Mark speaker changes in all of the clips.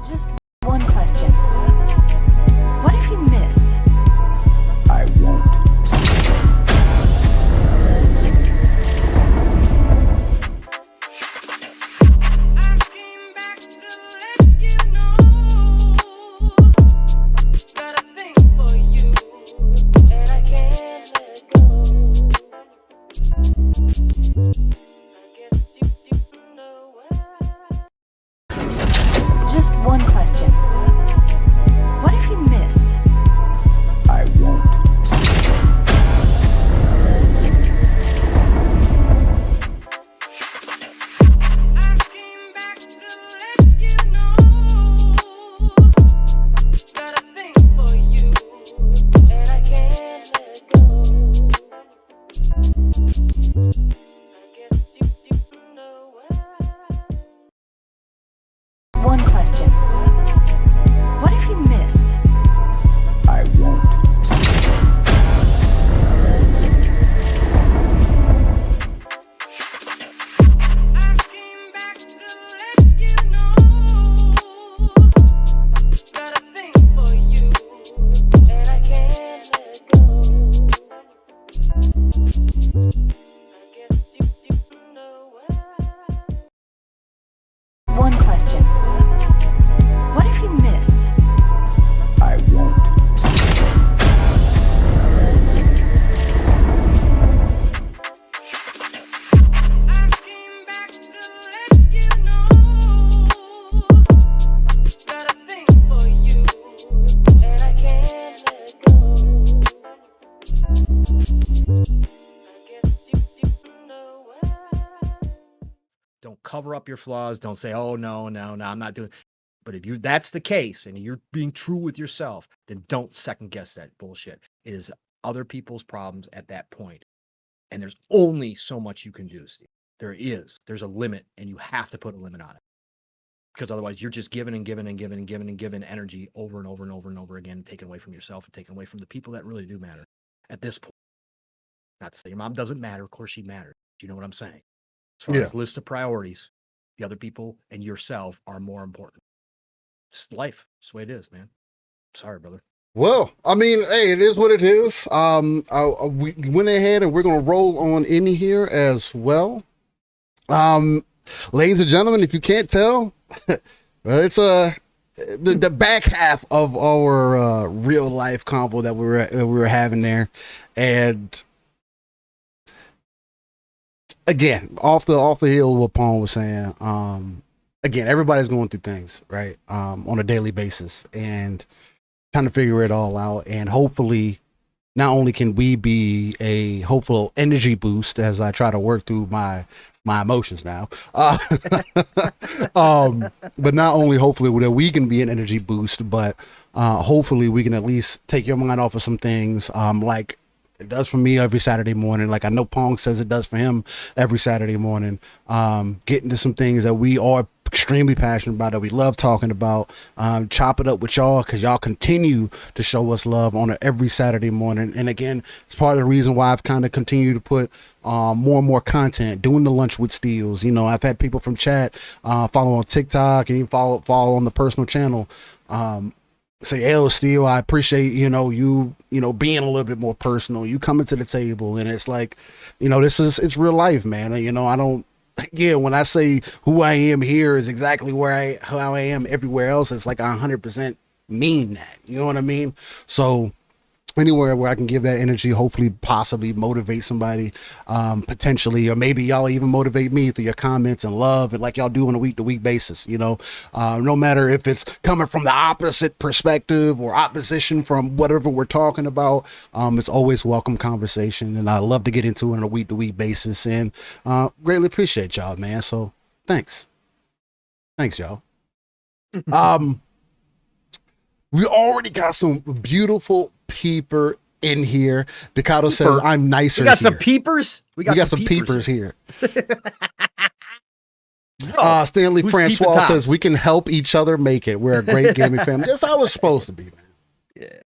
Speaker 1: Just one question. What if you miss?
Speaker 2: I won't.
Speaker 1: Just one question.
Speaker 3: cover up your flaws. Don't say, oh, no, I'm not doing. But if that's the case and you're being true with yourself, then don't second guess that bullshit. It is other people's problems at that point. And there's only so much you can do, Steve. There's a limit, and you have to put a limit on it. Because otherwise you're just giving and giving and giving and giving and giving energy over and over and over and over again, taken away from yourself and taken away from the people that really do matter at this point. Not to say your mom doesn't matter. Of course she matters. You know what I'm saying? As far as list of priorities, the other people and yourself are more important. It's life. It's the way it is, man. Sorry, brother.
Speaker 4: Well, I mean, hey, it is what it is. We went ahead and we're going to roll on in here as well. Ladies and gentlemen, if you can't tell, well, it's the back half of our real life combo that we were having there, and again, off the heel of what Paul was saying. Again, everybody's going through things, right? On a daily basis, and trying to figure it all out, and hopefully not only can we be a hopeful energy boost as I try to work through my emotions now, but not only hopefully that we can be an energy boost, but hopefully we can at least take your mind off of some things, like it does for me every Saturday morning. Like I know Pong says it does for him every Saturday morning. Get into some things that we are extremely passionate about, that we love talking about, chop it up with y'all, because y'all continue to show us love on every Saturday morning. And again, it's part of the reason why I've kind of continued to put more and more content, doing the lunch with Steels. You know, I've had people from chat follow on TikTok and even follow on the personal channel, say, hey, Steel, I appreciate, you being a little bit more personal, you coming to the table. And it's like, it's real life, man. When I say who I am here is exactly how I am everywhere else, it's like 100% mean that, you know what I mean? So anywhere where I can give that energy, hopefully possibly motivate somebody, potentially, or maybe y'all even motivate me through your comments and love, and like y'all do on a week-to-week basis, no matter if it's coming from the opposite perspective or opposition from whatever we're talking about, it's always welcome conversation, and I love to get into it on a week-to-week basis, and greatly appreciate y'all, man. So thanks y'all. We already got some beautiful peeper in here. Decado says I'm nicer.
Speaker 3: We got some peepers. We got
Speaker 4: some peepers here. Stanley Francois says we can help each other make it. We're a great gaming family. That's how it's supposed to be, man. Yeah.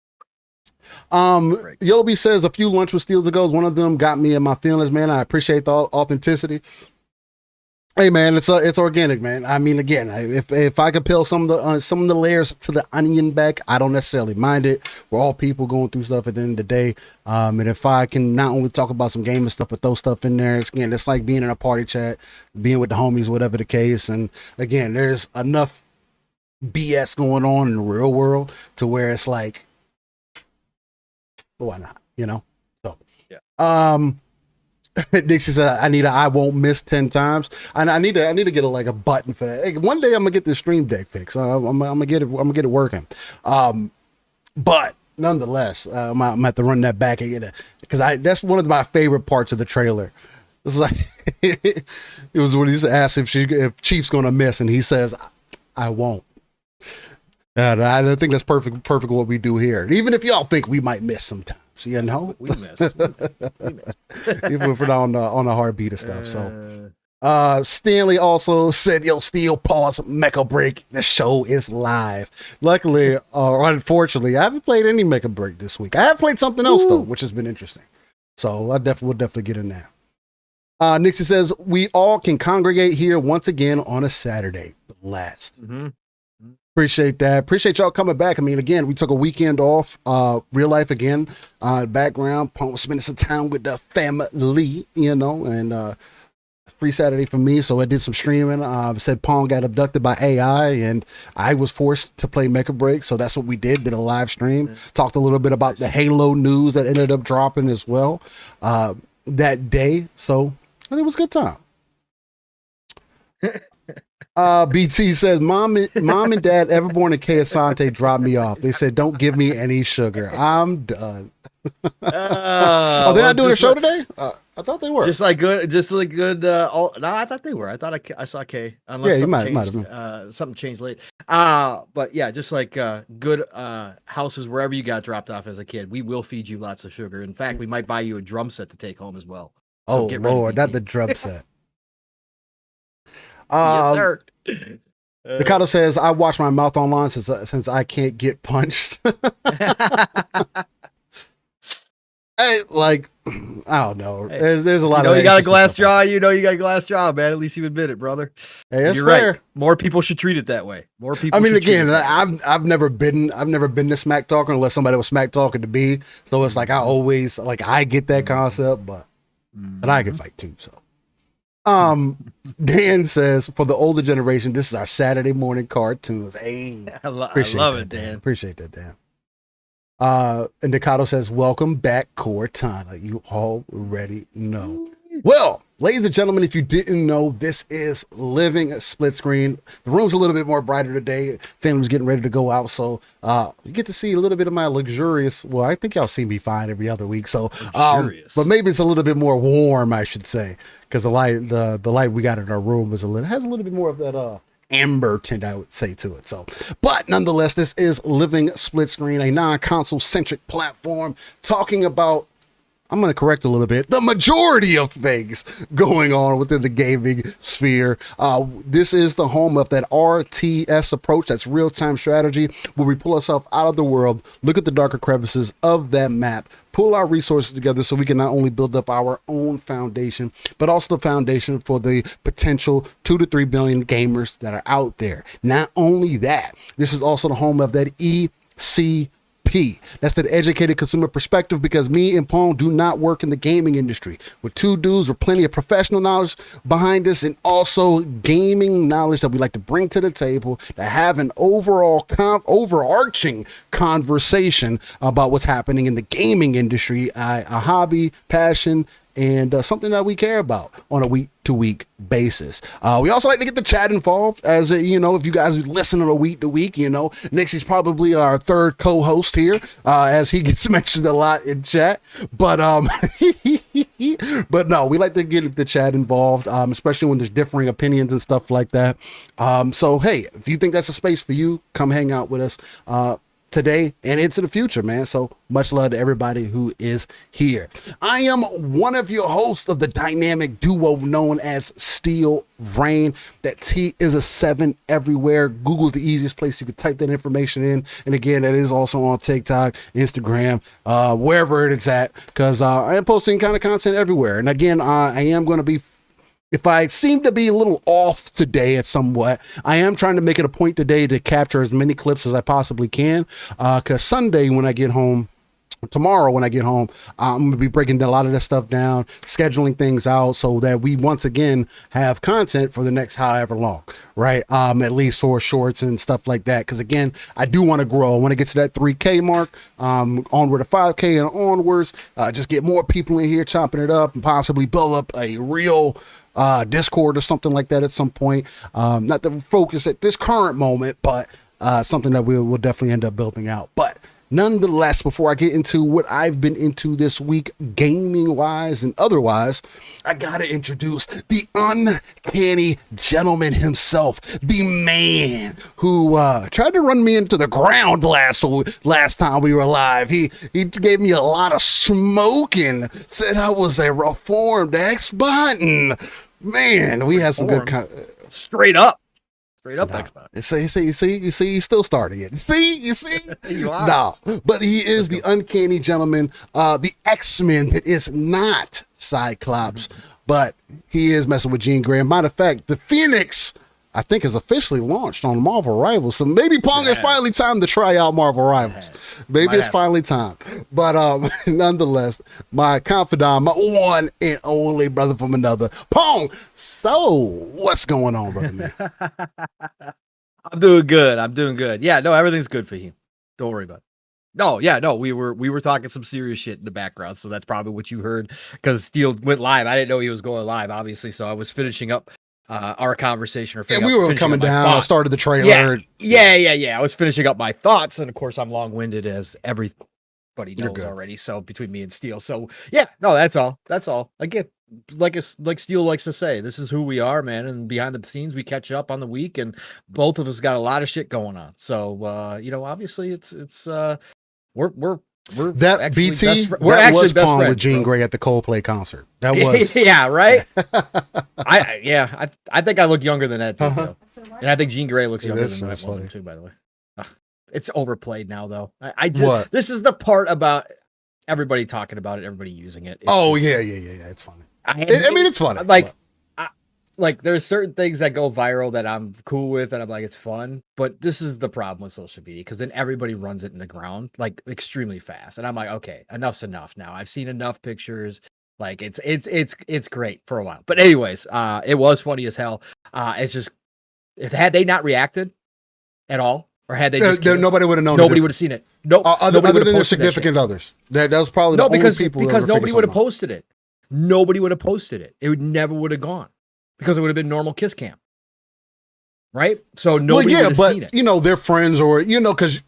Speaker 4: Yobi says a few lunch with Steels ago. One of them got me in my feelings, man. I appreciate the authenticity. Hey man, it's organic, man. I mean, again, if I could peel some of the layers to the onion back, I don't necessarily mind it. We're all people going through stuff at the end of the day. And if I can not only talk about some gaming stuff, but throw stuff in there, it's like being in a party chat, being with the homies, whatever the case. And again, there's enough BS going on in the real world to where it's like, why not? So yeah. Dixie said, I won't miss 10 times. I need to get a button for that. Hey, one day I'm gonna get this stream deck fixed. I'm gonna get it working. But nonetheless, I'm gonna have to run that back and get it, because that's one of my favorite parts of the trailer. It's like it was when he's asked if Chief's gonna miss, and he says, I won't. And I think that's perfect what we do here. Even if y'all think we might miss sometimes. We miss. Even if we're on the heartbeat of stuff. So Stanley also said, yo, Steel, pause, Mecha Break. The show is live. Luckily, or unfortunately, I haven't played any Mecha Break this week. I have played something else though, which has been interesting. So we'll definitely get in there. Nixie says, we all can congregate here once again on a Saturday. The last. Mm-hmm. Appreciate that. Appreciate y'all coming back. I mean, again, we took a weekend off, real life again, background, Pong was spending some time with the family, and free Saturday for me. So I did some streaming. Said Pong got abducted by AI and I was forced to play Mecha Break. So that's what we did a live stream. Talked a little bit about the Halo news that ended up dropping as well that day. So I think it was a good time. BT says, Mom and Dad, Everborn and K Asante dropped me off. They said, don't give me any sugar. I'm done. They're not doing a show today? I thought they were.
Speaker 3: Just like good. No, I thought they were. I thought I saw K. Unless
Speaker 4: Yeah, you
Speaker 3: something
Speaker 4: might
Speaker 3: changed,
Speaker 4: have been.
Speaker 3: something changed late. But yeah, just like good houses wherever you got dropped off as a kid. We will feed you lots of sugar. In fact, we might buy you a drum set to take home as well. So
Speaker 4: Oh
Speaker 3: get ready,
Speaker 4: Lord, not
Speaker 3: BT.
Speaker 4: the drum set.
Speaker 3: Yes, sir.
Speaker 4: Mikado says, "I watch my mouth online since I can't get punched." Hey, like, I don't know.
Speaker 3: Hey,
Speaker 4: There's a lot
Speaker 3: you
Speaker 4: of
Speaker 3: got a
Speaker 4: interesting
Speaker 3: glass
Speaker 4: stuff.
Speaker 3: jaw. You got a glass jaw, man. At least you admit it, brother.
Speaker 4: Hey, that's
Speaker 3: You're
Speaker 4: fair.
Speaker 3: right. More people should treat it that way. More people.
Speaker 4: I mean,
Speaker 3: should treat
Speaker 4: again,
Speaker 3: it that way.
Speaker 4: I've never been to smack talking unless somebody was smack talking to me. So it's like I always I get that concept, but I can fight too. So, Dan says for the older generation, this is our Saturday morning cartoons. Hey,
Speaker 3: I love
Speaker 4: that,
Speaker 3: it, Dan.
Speaker 4: Appreciate that, Dan. And Nikado says, welcome back, Cortana. You already know. Well, ladies and gentlemen, if you didn't know, this is Living a Split Screen. The room's a little bit more brighter today. Family's getting ready to go out, so you get to see a little bit of my luxurious. Well, I think y'all see me fine every other week, so but maybe it's a little bit more warm, I should say, because the light we got in our room has a little bit more of that amber tint, I would say, to it. So, but nonetheless, this is Living Split Screen, a non-console centric platform talking about, I'm going to correct a little bit, the majority of things going on within the gaming sphere. This is the home of that RTS approach, that's real-time strategy, where we pull ourselves out of the world, look at the darker crevices of that map, pull our resources together so we can not only build up our own foundation, but also the foundation for the potential 2 to 3 billion gamers that are out there. Not only that, this is also the home of that ECP. That's the educated consumer perspective, because me and Pong do not work in the gaming industry. We're two dudes with plenty of professional knowledge behind us and also gaming knowledge that we like to bring to the table to have an overall overarching conversation about what's happening in the gaming industry, a hobby, passion, and something that we care about on a week-to-week basis. We also like to get the chat involved, as if you guys listen on a week-to-week, Nixie's probably our third co-host here, as he gets mentioned a lot in chat. But but no, we like to get the chat involved, especially when there's differing opinions and stuff like that. So hey, if you think that's a space for you, come hang out with us today and into the future, man. So much love to everybody who is here. I am one of your hosts of the dynamic duo known as Steel Rain. That T is a 7 everywhere. Google's the easiest place you could type that information in. And again, that is also on TikTok, Instagram, wherever it is at, because I am posting kind of content everywhere. And again, I am going to be, if I seem to be a little off today at somewhat, I am trying to make it a point today to capture as many clips as I possibly can, because Sunday when I get home, tomorrow when I get home, I'm going to be breaking a lot of this stuff down, scheduling things out so that we once again have content for the next however long, right? At least for shorts and stuff like that. Because again, I do want to grow. I want to get to that 3K mark, onward to 5K and onwards, just get more people in here chopping it up and possibly build up a real Discord or something like that at some point. Not the focus at this current moment, but something that we'll definitely end up building out. But nonetheless, before I get into what I've been into this week, gaming wise and otherwise, I gotta introduce the uncanny gentleman himself, the man who tried to run me into the ground last time we were live. He gave me a lot of smoking, said I was a reformed ex-button. Man, we had some good
Speaker 3: straight up Xbox.
Speaker 4: You see, he's still starting it. You see,
Speaker 3: You are.
Speaker 4: No, but he is the uncanny gentleman, the X-Men that is not Cyclops, but he is messing with Jean Grey. Matter of fact, the Phoenix, I think, is officially launched on Marvel Rivals. So maybe Pong is finally time to try out Marvel Rivals. Maybe it's finally time. But nonetheless, my confidant, my one and only brother from another, Pong. So what's going on, brother man?
Speaker 3: I'm doing good. Yeah, no, everything's good for you. Don't worry about it. No, yeah, no, we were talking some serious shit in the background, so that's probably what you heard, because Steel went live. I didn't know he was going live, obviously, so I was finishing up our conversation.
Speaker 4: We were coming down. I started the trailer.
Speaker 3: Yeah. I was finishing up my thoughts, and of course, I'm long-winded as every everybody
Speaker 4: You're
Speaker 3: knows
Speaker 4: good.
Speaker 3: already. So between me and Steel. So yeah, no, that's all. That's all. Again, like Steel likes to say, this is who we are, man. And behind the scenes, we catch up on the week, and both of us got a lot of shit going on. So you know, obviously it's we're
Speaker 4: That
Speaker 3: actually
Speaker 4: BT,
Speaker 3: we're
Speaker 4: that
Speaker 3: actually
Speaker 4: was
Speaker 3: best
Speaker 4: Pawn
Speaker 3: friends,
Speaker 4: with Jean
Speaker 3: bro.
Speaker 4: Grey at the Coldplay concert. That was.
Speaker 3: Yeah, right. I think I look younger than that too,
Speaker 4: Uh-huh.
Speaker 3: though. And I think Jean Grey looks
Speaker 4: Yeah,
Speaker 3: younger
Speaker 4: this
Speaker 3: than
Speaker 4: shit
Speaker 3: that
Speaker 4: is
Speaker 3: woman
Speaker 4: funny.
Speaker 3: too, by the way. It's overplayed now, though. I just
Speaker 4: What?
Speaker 3: this is the part about everybody talking about it, everybody using it. It's
Speaker 4: Oh
Speaker 3: just,
Speaker 4: yeah. It's funny.
Speaker 3: I
Speaker 4: mean, it's funny.
Speaker 3: Like,
Speaker 4: but-
Speaker 3: like there's certain things that go viral that I'm cool with, and I'm like, it's fun. But this is the problem with social media, because then everybody runs it in the ground like extremely fast, and I'm like, okay, enough's enough now. I've seen enough pictures. Like it's great for a while. But anyways, it was funny as hell. It's just had they not reacted at all, or had they just
Speaker 4: nobody would have known.
Speaker 3: nobody would have seen it. Nope.
Speaker 4: Other
Speaker 3: Nobody
Speaker 4: than
Speaker 3: would've
Speaker 4: their
Speaker 3: posted that shit.
Speaker 4: significant others. That was probably
Speaker 3: No,
Speaker 4: the
Speaker 3: because
Speaker 4: only people that
Speaker 3: because
Speaker 4: ever
Speaker 3: nobody
Speaker 4: figured
Speaker 3: would have
Speaker 4: something out.
Speaker 3: posted it. Nobody would have posted it. It would never would have gone, because it would have been normal kiss cam, right? So nobody would have seen it.
Speaker 4: You know, they're friends, or you know, because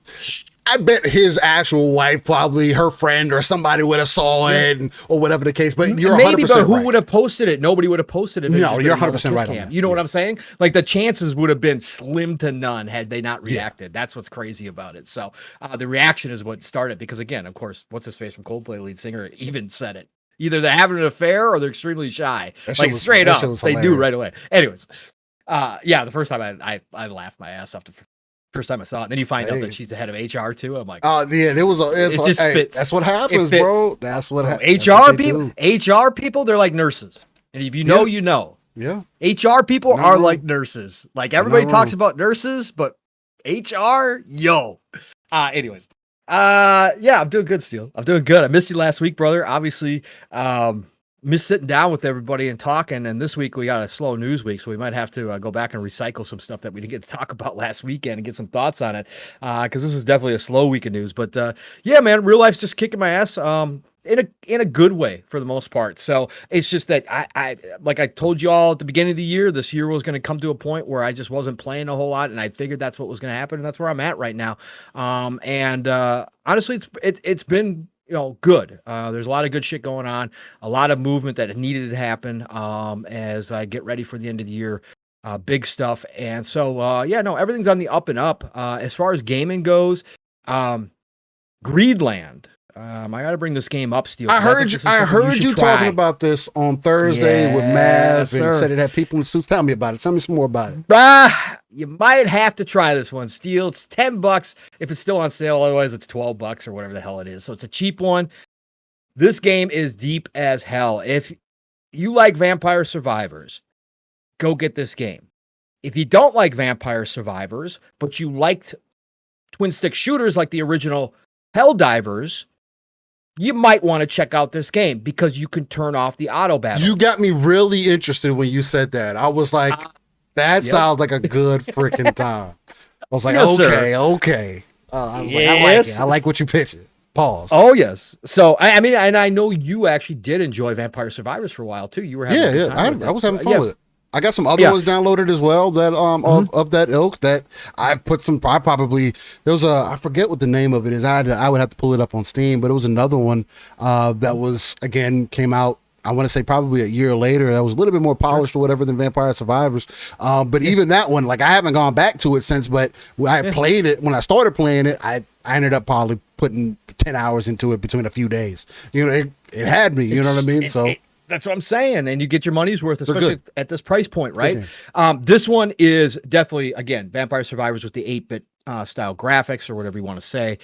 Speaker 4: I bet his actual wife, probably her friend or somebody would have saw it, or whatever the case. But you're 100%
Speaker 3: maybe, but who
Speaker 4: right.
Speaker 3: would have posted it? Nobody would have posted it.
Speaker 4: No, you're 100% right on that.
Speaker 3: You know
Speaker 4: Yeah.
Speaker 3: what I'm saying? Like the chances would have been slim to none had they not reacted. That's what's crazy about it. So the reaction is what started, because again, of course, what's his face from Coldplay, lead singer, even said it. Either they're having an affair or they're extremely shy. Like straight up, they knew right away. Anyways, yeah, the first time I laughed my ass off the first time I saw it. Then you find out that she's the head of HR too. I'm like,
Speaker 4: yeah, it was. It's
Speaker 3: it
Speaker 4: like,
Speaker 3: just
Speaker 4: hey,
Speaker 3: fits.
Speaker 4: that's what happens,
Speaker 3: It
Speaker 4: bro.
Speaker 3: fits.
Speaker 4: That's what
Speaker 3: HR people. HR people, they're like nurses, and if you know, you know.
Speaker 4: Yeah.
Speaker 3: HR people
Speaker 4: Not
Speaker 3: are
Speaker 4: wrong.
Speaker 3: like nurses. Like everybody
Speaker 4: Not
Speaker 3: talks
Speaker 4: wrong.
Speaker 3: about nurses, but HR, yo. Anyways. Yeah, I'm doing good, Steel. I'm doing good. I missed you last week, brother. Obviously, missed sitting down with everybody and talking. And this week we got a slow news week, so we might have to go back and recycle some stuff that we didn't get to talk about last weekend and get some thoughts on it. Because this is definitely a slow week of news. But yeah, man, real life's just kicking my ass. In a good way for the most part. So it's just that I like I told you all at the beginning of the year, this year was going to come to a point where I just wasn't playing a whole lot, and I figured that's what was going to happen, and that's where I'm at right now. Honestly, it's been, you know, good. There's a lot of good shit going on, a lot of movement that needed to happen as I get ready for the end of the year. Big stuff. And so yeah, no, everything's on the up and up. As far as gaming goes, Greedland. I got to bring this game up, Steel.
Speaker 4: I heard you talking about this on Thursday with Mav, and said it had people in suits. Tell me about it. Tell me some more about it.
Speaker 3: You might have to try this one, Steel. It's $10 if it's still on sale. Otherwise, it's $12 or whatever the hell it is. So it's a cheap one. This game is deep as hell. If you like Vampire Survivors, go get this game. If you don't like Vampire Survivors, but you liked twin stick shooters like the original Helldivers, you might want to check out this game because you can turn off the auto battle.
Speaker 4: You got me really interested when you said that. I was like, that sounds like a good freaking time. I was like,
Speaker 3: Yes,
Speaker 4: okay. I was like, I like it. I like what you pitching. Pause.
Speaker 3: Oh, yes. So, I mean, and I know you actually did enjoy Vampire Survivors for a while, too. You were having a good time with it.
Speaker 4: I was having fun with it. I got some other ones downloaded as well that of that ilk that I've put some. I probably there was I forget what the name of it is. I would have to pull it up on Steam, but it was another one that was again came out. I want to say probably a year later. That was a little bit more polished or whatever than Vampire Survivors. But even that one, like I haven't gone back to it since. But I played it when I started playing it. I ended up probably putting 10 hours into it between a few days. You know, it had me. You know what I mean? So.
Speaker 3: That's what I'm saying. And you get your money's worth, especially at this price point, right? This one is definitely, again, Vampire Survivors with the 8-bit style graphics or whatever you want to say.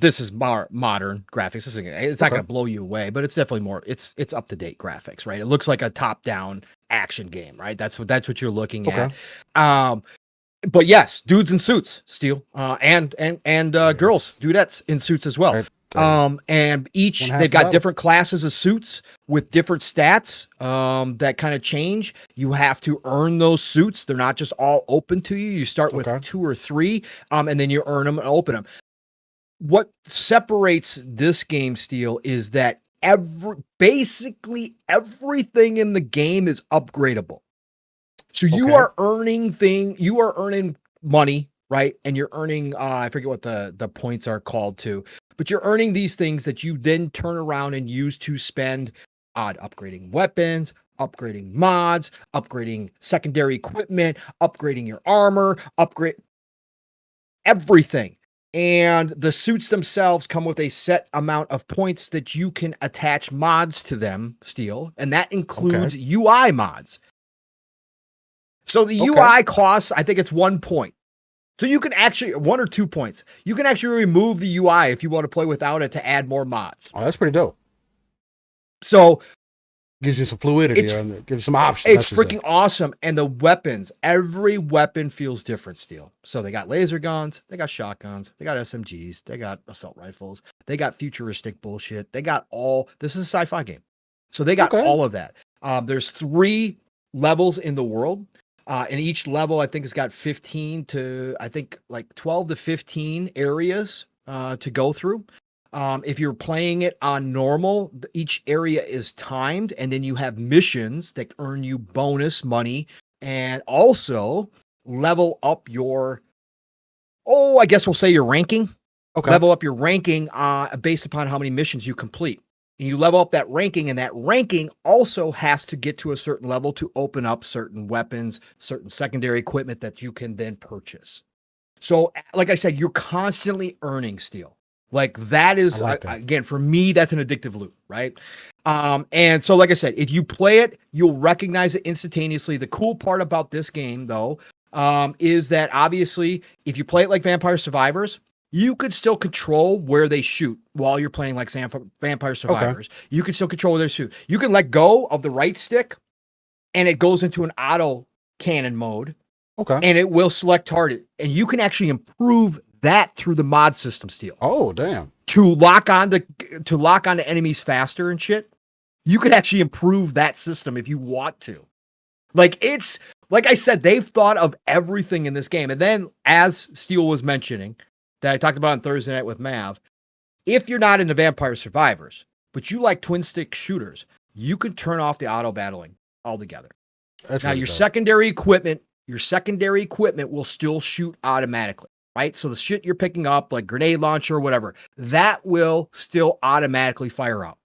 Speaker 3: This is modern graphics. It's not going to blow you away, but it's definitely more, it's up-to-date graphics, right? It looks like a top-down action game, right? That's what you're looking at. But yes, dudes in suits, Steel, and girls, dudettes in suits as well. And each they've got different classes of suits with different stats that kind of change. You have to earn those suits. They're not just all open to you. You start with 2 or 3, and then you earn them and open them. What separates this game, Steel, is that basically everything in the game is upgradable. So you are earning money right? And you're earning, I forget what the points are called to, but you're earning these things that you then turn around and use to spend on upgrading weapons, upgrading mods, upgrading secondary equipment, upgrading your armor, upgrade everything. And the suits themselves come with a set amount of points that you can attach mods to them, Steel, and that includes UI mods. So the UI costs, I think it's 1 point. So you can actually, 1 or 2 points. You can actually remove the UI if you want to play without it to add more mods.
Speaker 4: Oh, that's pretty dope.
Speaker 3: So
Speaker 4: gives you some fluidity, gives you some options.
Speaker 3: It's freaking awesome. And the weapons, every weapon feels different, Steel. So they got laser guns, they got shotguns, they got SMGs, they got assault rifles, they got futuristic bullshit. They got this is a sci-fi game. So they got all of that. There's 3 levels in the world. And each level, I think, has got 15 to, I think, like 12 to 15 areas to go through. If you're playing it on normal, each area is timed, and then you have missions that earn you bonus money and also level up your, I guess we'll say your ranking. Level up your ranking based upon how many missions you complete. And you level up that ranking, and that ranking also has to get to a certain level to open up certain weapons, certain secondary equipment that you can then purchase. So, like I said, you're constantly earning, Steel. Like that is, again, for me, that's an addictive loop, right? And so, like I said, if you play it, you'll recognize it instantaneously. The cool part about this game, though, is that obviously, if you play it like Vampire Survivors, you could still control where they shoot while you're playing like Vampire Survivors. You can still control where they shoot. You can let go of the right stick, and it goes into an auto cannon mode. And it will select target, and you can actually improve that through the mod system, Steel.
Speaker 4: Oh, damn.
Speaker 3: To lock on to enemies faster and shit. You could actually improve that system if you want to. Like it's like I said, they've thought of everything in this game. And then, as Steel was mentioning, that I talked about on Thursday night with Mav, if you're not into Vampire Survivors, but you like twin stick shooters, you can turn off the auto battling altogether.
Speaker 4: That's
Speaker 3: now
Speaker 4: really
Speaker 3: your
Speaker 4: dope.
Speaker 3: secondary equipment will still shoot automatically, right? So the shit you're picking up, like grenade launcher or whatever, that will still automatically fire out.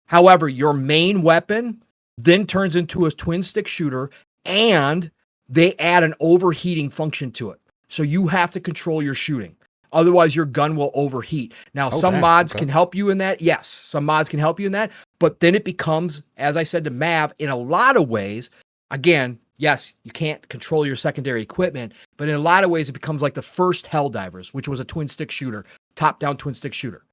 Speaker 3: However, your main weapon then turns into a twin stick shooter, and they add an overheating function to it. So you have to control your shooting. Otherwise, your gun will overheat. Now, some mods can help you in that. Yes, some mods can help you in that. But then it becomes, as I said to Mav, in a lot of ways, again, yes, you can't control your secondary equipment, but in a lot of ways, it becomes like the first Helldivers, which was a twin stick shooter, top-down twin stick shooter.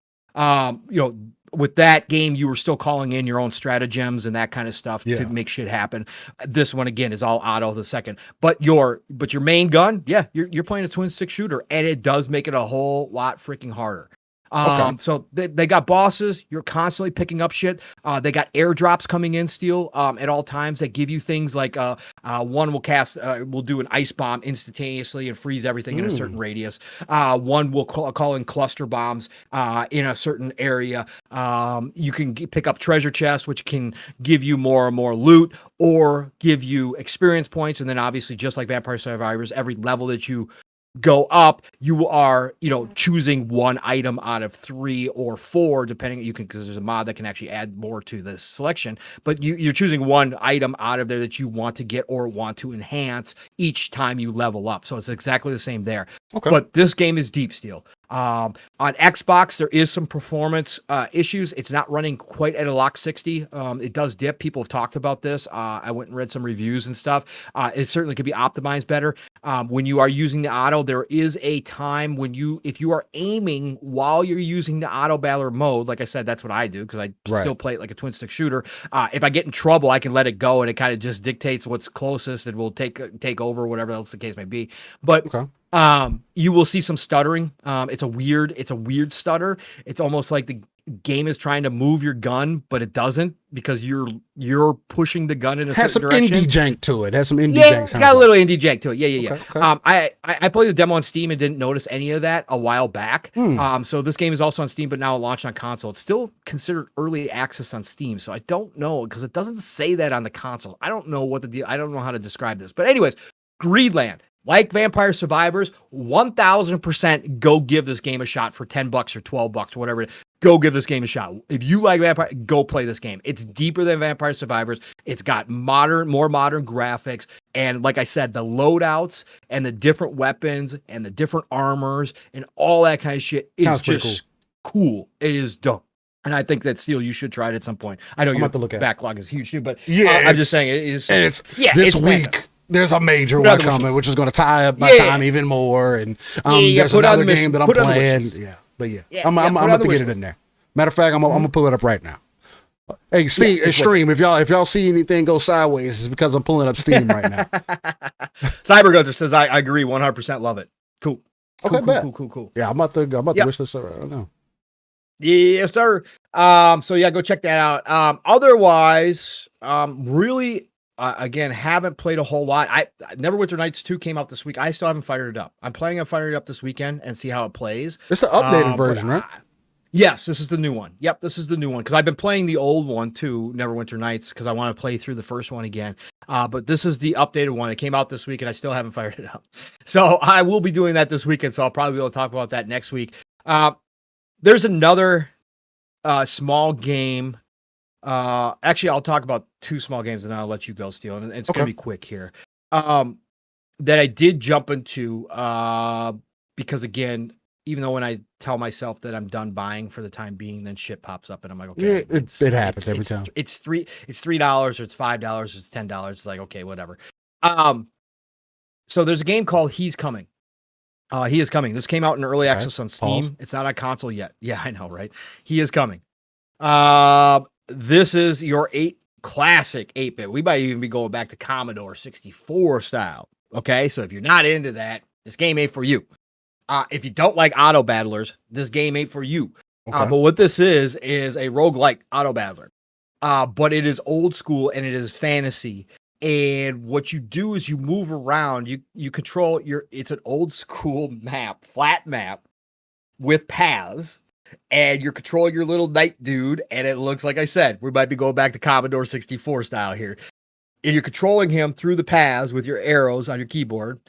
Speaker 3: With that game, you were still calling in your own stratagems and that kind of stuff to make shit happen. This one, again, is all auto the second. But your main gun, you're playing a twin stick shooter, and it does make it a whole lot freaking harder. So they got bosses. You're constantly picking up shit. They got airdrops coming in, Steel, at all times that give you things like one will do an ice bomb instantaneously and freeze everything in a certain radius. One will call in cluster bombs in a certain area. You can pick up treasure chests, which can give you more and more loot or give you experience points. And then obviously, just like Vampire Survivors, every level that you go up, you are, choosing one item out of 3 or 4, depending, because there's a mod that can actually add more to the selection, but you're choosing one item out of there that you want to get or want to enhance each time you level up. So it's exactly the same there. But this game is deep, Steel. On Xbox, there is some performance issues. It's not running quite at a lock 60. It does dip. People have talked about this. I went and read some reviews and stuff. It certainly could be optimized better. When you are using the auto, there is a time when if you are aiming while you're using the auto battler mode, like I said, that's what I do because I still play it like a twin stick shooter. If I get in trouble, I can let it go, and it kind of just dictates what's closest and will take over, whatever else the case may be. But you will see some stuttering. It's a weird stutter. It's almost like the game is trying to move your gun, but it doesn't because you're pushing the gun in a certain direction.
Speaker 4: Has some indie jank to it.
Speaker 3: It's got a little indie jank to it. Yeah. I played the demo on Steam and didn't notice any of that a while back. So this game is also on Steam, but now launched on console. It's still considered early access on Steam, so I don't know because it doesn't say that on the console. I don't know what the deal. I don't know how to describe this, but anyways. Greenland. like Vampire Survivors, 1000% go give this game a shot for $10 or $12 or whatever. Go give this game a shot. If you like Vampire, go play this game. It's deeper than Vampire Survivors. It's got more modern graphics. And like I said, the loadouts and the different weapons and the different armors and all that kind of shit is just cool. It is dope. And I think that Steel, you should try it at some point. I know your backlog is huge too, but I'm just saying it is.
Speaker 4: And this week. There's a major one coming, which is going to tie up my time even more. And there's another game that I'm playing. I'm about to get it in there. Matter of fact, I'm gonna pull it up right now. Hey, Stream, if y'all see anything go sideways, it's because I'm pulling up Steam right now.
Speaker 3: Cybergunter says I agree 100%. Love it. Cool.
Speaker 4: Cool. Yeah, I'm about to wish this right now.
Speaker 3: Yes, sir. So yeah, go check that out. Otherwise, really. Again, haven't played a whole lot. Neverwinter Nights 2 came out this week. I still haven't fired it up. I'm planning on firing it up this weekend and see how it plays.
Speaker 4: It's the updated version, right?
Speaker 3: Yes, this is the new one. Yep, this is the new one because I've been playing the old one too, Neverwinter Nights, because I want to play through the first one again. But this is the updated one. It came out this week and I still haven't fired it up. So I will be doing that this weekend. So I'll probably be able to talk about that next week. There's another small game. Actually, I'll talk about 2 small games and I'll let you go, Steel. And it's going to be quick here. That I did jump into because, again, even though when I tell myself that I'm done buying for the time being, then shit pops up and I'm like, okay,
Speaker 4: it happens every time.
Speaker 3: It's $3 or it's $5 or it's $10. It's like, okay, whatever. So there's a game called He's Coming. He is coming. This came out in early access on Steam. Pause. It's not on console yet. Yeah, I know, right? He is coming. This is your classic 8-bit. We might even be going back to Commodore 64 style. Okay, so if you're not into that, this game ain't for you. If you don't like auto battlers, this game ain't for you. But what this is a roguelike auto battler. But it is old school and it is fantasy. And what you do is you move around. You control it's an old school map, flat map with paths. And you're controlling your little knight dude, and it looks like I said, we might be going back to Commodore 64 style here. And you're controlling him through the paths with your arrows on your keyboard.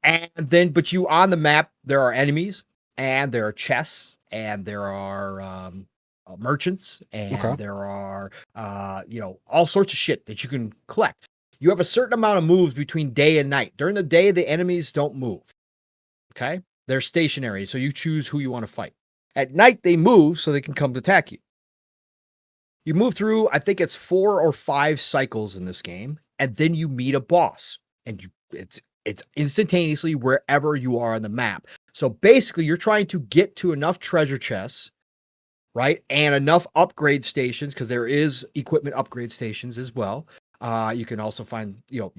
Speaker 3: And then, but you on the map, there are enemies, and there are chests, and there are merchants, and there are all sorts of shit that you can collect. You have a certain amount of moves between day and night. During the day, the enemies don't move. Okay, they're stationary, so you choose who you want to fight. At night, they move so they can come to attack you. You move through, I think it's 4 or 5 cycles in this game, and then you meet a boss, and it's instantaneously wherever you are on the map. So basically, you're trying to get to enough treasure chests, right, and enough upgrade stations, because there is equipment upgrade stations as well. You can also find, you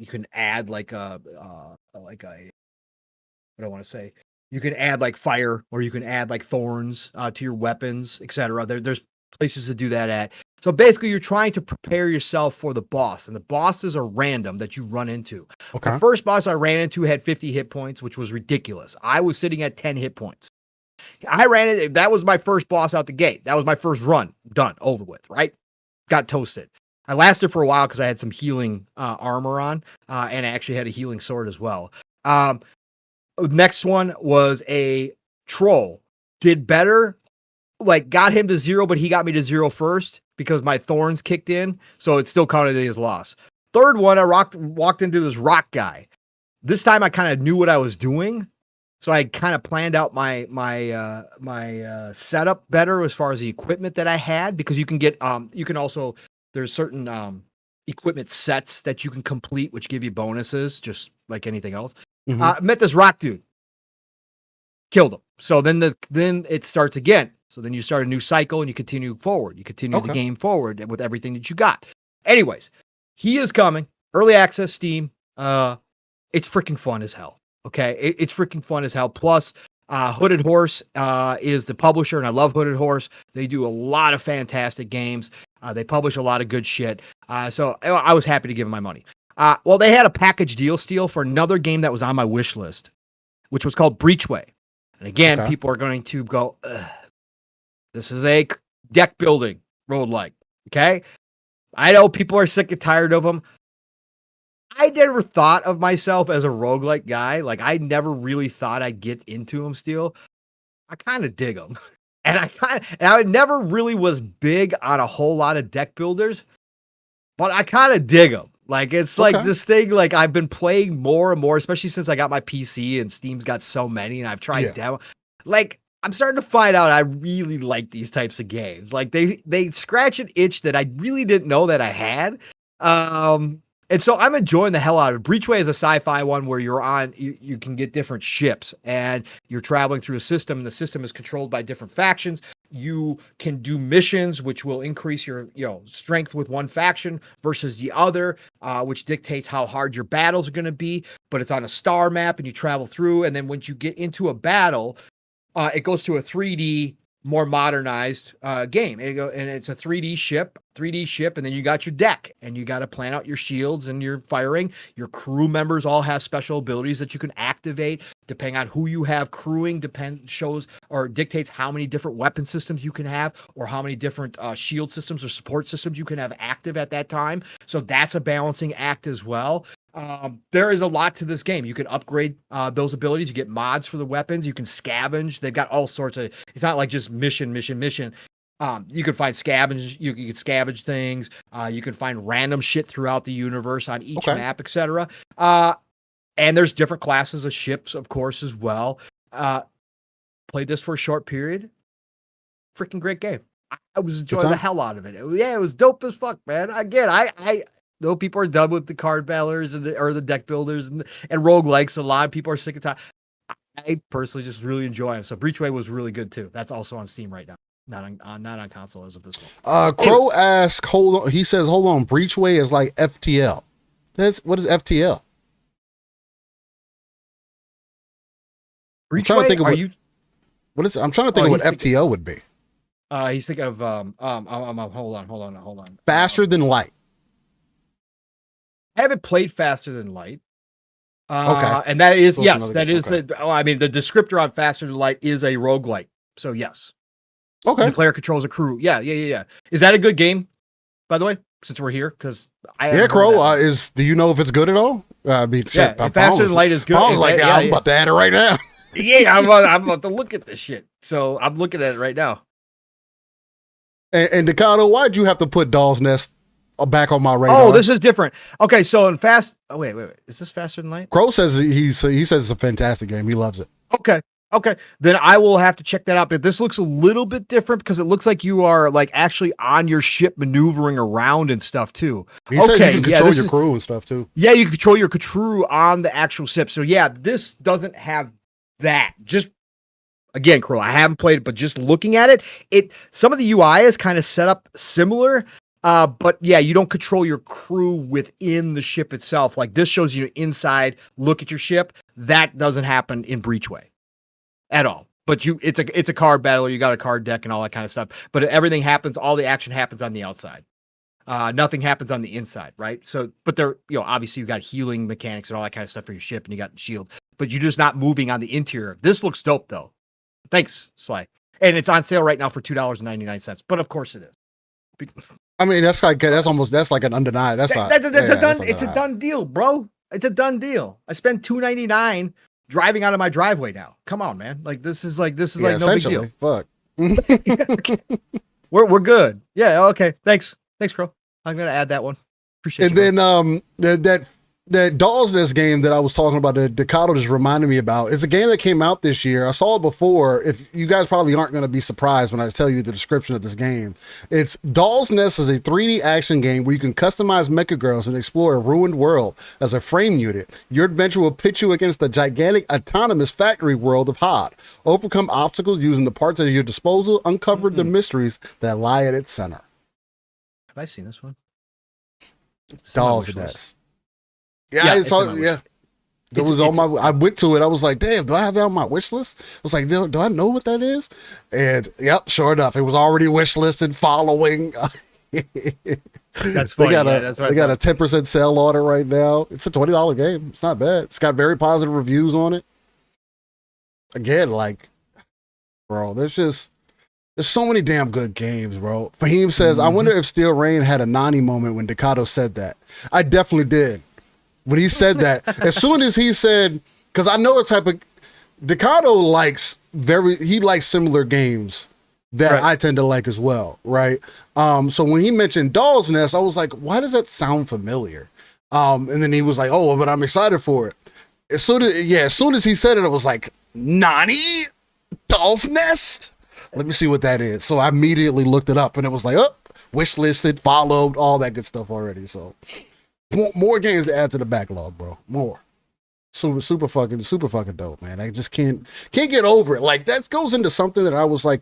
Speaker 3: can add what I want to say. You can add like fire, or you can add like thorns to your weapons, etc. There's places to do that at. So basically, you're trying to prepare yourself for the boss, and the bosses are random that you run into. The first boss I ran into had 50 hit points, which was ridiculous. I was sitting at 10 hit points. That was my first boss out the gate. That was my first run. Done, over with, right? Got toasted. I lasted for a while because I had some healing armor on, and I actually had a healing sword as well. Next one was a troll. Did better, like got him to 0, but he got me to 0 first because my thorns kicked in, so it still counted as loss. Third one, I walked into this rock guy. This time I kind of knew what I was doing, so I kind of planned out my setup better as far as the equipment that I had, because you can get there's certain equipment sets that you can complete which give you bonuses just like anything else. Met this rock dude, killed him. So then it starts again. So then you start a new cycle and you continue forward. You continue the game forward with everything that you got. Anyways, He is coming. Early access Steam. It's freaking fun as hell. Okay, it's freaking fun as hell. Plus, Hooded Horse is the publisher, and I love Hooded Horse. They do a lot of fantastic games. They publish a lot of good shit. So I was happy to give them my money. Well, they had a package deal steal for another game that was on my wish list, which was called Breachway. And again, people are going to go, this is a deck building roguelike. Okay. I know people are sick and tired of them. I never thought of myself as a roguelike guy. Like, I never really thought I'd get into them still. I kind of dig them. And I never really was big on a whole lot of deck builders, but I kind of dig them. Like, it's like this thing, like, I've been playing more and more, especially since I got my PC and Steam's got so many and I've tried demo. Like, I'm starting to find out I really like these types of games. Like, they scratch an itch that I really didn't know that I had. And so I'm enjoying the hell out of it. Breachway is a sci-fi one where you can get different ships and you're traveling through a system, and the system is controlled by different factions. You can do missions, which will increase your strength with one faction versus the other, which dictates how hard your battles are going to be. But it's on a star map, and you travel through. And then once you get into a battle, it goes to a 3D, more modernized game. And it's a 3D ship, and then you got your deck, and you got to plan out your shields and your firing. Your crew members all have special abilities that you can activate depending on who you have crewing. Dictates how many different weapon systems you can have, or how many different shield systems or support systems you can have active at that time. So that's a balancing act as well. There is a lot to this game. You can upgrade those abilities. You get mods for the weapons. You can scavenge. They've got all sorts of. It's not like just mission. You can find scavenge. You can scavenge things. You can find random shit throughout the universe on each map, etc. And there's different classes of ships, of course, as well. Played this for a short period. Freaking great game. I was enjoying the hell out of it. It was dope as fuck, man. Again, I know people are done with the card battlers or the deck builders and roguelikes. A lot of people are sick of time. I personally just really enjoy them. So Breachway was really good too. That's also on Steam right now. Not on console as of this one.
Speaker 4: Crow asks, hold on. He says, hold on. Breachway is like FTL. What is FTL?
Speaker 3: Breachway,
Speaker 4: I'm trying to think of what is. I'm trying to think of what FTL would be.
Speaker 3: He's thinking of hold on.
Speaker 4: Faster than light.
Speaker 3: I haven't played Faster Than Light. And that is, yes, that is the descriptor on Faster Than Light is a roguelike. So yes.
Speaker 4: Okay.
Speaker 3: The player controls a crew. Yeah. Is that a good game, by the way, since we're here? Because
Speaker 4: Crow, do you know if it's good at all?
Speaker 3: Faster Than Light is good.
Speaker 4: I was like, I'm about to add it right now.
Speaker 3: I'm about to look at this shit. So I'm looking at it right now.
Speaker 4: And Decado, why'd you have to put Doll's Nest back on my radar?
Speaker 3: Oh, this is different. Okay, so in wait. Is this Faster Than Light?
Speaker 4: Crow says he says it's a fantastic game. He loves it.
Speaker 3: Okay. Then I will have to check that out. But this looks a little bit different because it looks like you are like actually on your ship maneuvering around and stuff too.
Speaker 4: He says you can control your crew and stuff too.
Speaker 3: Yeah, you control your crew on the actual ship. So yeah, this doesn't have that. Just again, Crow, I haven't played it, but just looking at it, some of the UI is kind of set up similar. But yeah, you don't control your crew within the ship itself. Like this shows you inside, look at your ship. That doesn't happen in Breachway at all. But it's a card battle. You got a card deck and all that kind of stuff. But everything happens. All the action happens on the outside. Nothing happens on the inside, right? So, but there, obviously you got healing mechanics and all that kind of stuff for your ship, and you got shield. But you're just not moving on the interior. This looks dope though. Thanks, Sly. And it's on sale right now for $2.99. But of course it is.
Speaker 4: I mean, that's like an undeniable.
Speaker 3: It's a done deal, bro. It's a done deal. I spent $2.99 driving out of my driveway now. Come on, man. Like this is like no big deal.
Speaker 4: Fuck.
Speaker 3: We're good. Yeah. Okay. Thanks, Crow. I'm gonna add that one. Appreciate it.
Speaker 4: And then that Doll's Nest game that I was talking about, that Decado just reminded me about, it's a game that came out this year. I saw it before. If you guys probably aren't going to be surprised when I tell you the description of this game. It's Doll's Nest is a 3D action game where you can customize mecha girls and explore a ruined world as a frame unit. Your adventure will pit you against the gigantic autonomous factory world of HOD. Overcome obstacles using the parts at your disposal, uncover the mysteries that lie at its center.
Speaker 3: Have I seen this one?
Speaker 4: Doll's Nest. Yeah. It was on my. I went to it. I was like, "Damn, do I have that on my wish list?" I was like, "Do I know what that is?" And yep, sure enough, it was already wish listed. Following.
Speaker 3: That's funny.
Speaker 4: They got a 10% sale on it right now. It's a $20 game. It's not bad. It's got very positive reviews on it. Again, like, bro, there's so many damn good games, bro. Fahim says, I wonder if Steel Rain had a Nani moment when Decado said that. I definitely did. when he said that. As soon as he said, because I know the type of Decado likes he likes similar games that
Speaker 3: Right.
Speaker 4: I tend to like as well, right? So when he mentioned Doll's Nest, I was like, why does that sound familiar? And then he was like, oh, but I'm excited for it. As soon as he said it, I was like, Nani? Doll's Nest? Let me see what that is. So I immediately looked it up, and it was like, oh, wish listed, followed, all that good stuff already. So more games to add to the backlog, bro. More. Super fucking dope, man. I just can't get over it. Like, that goes into something that I was like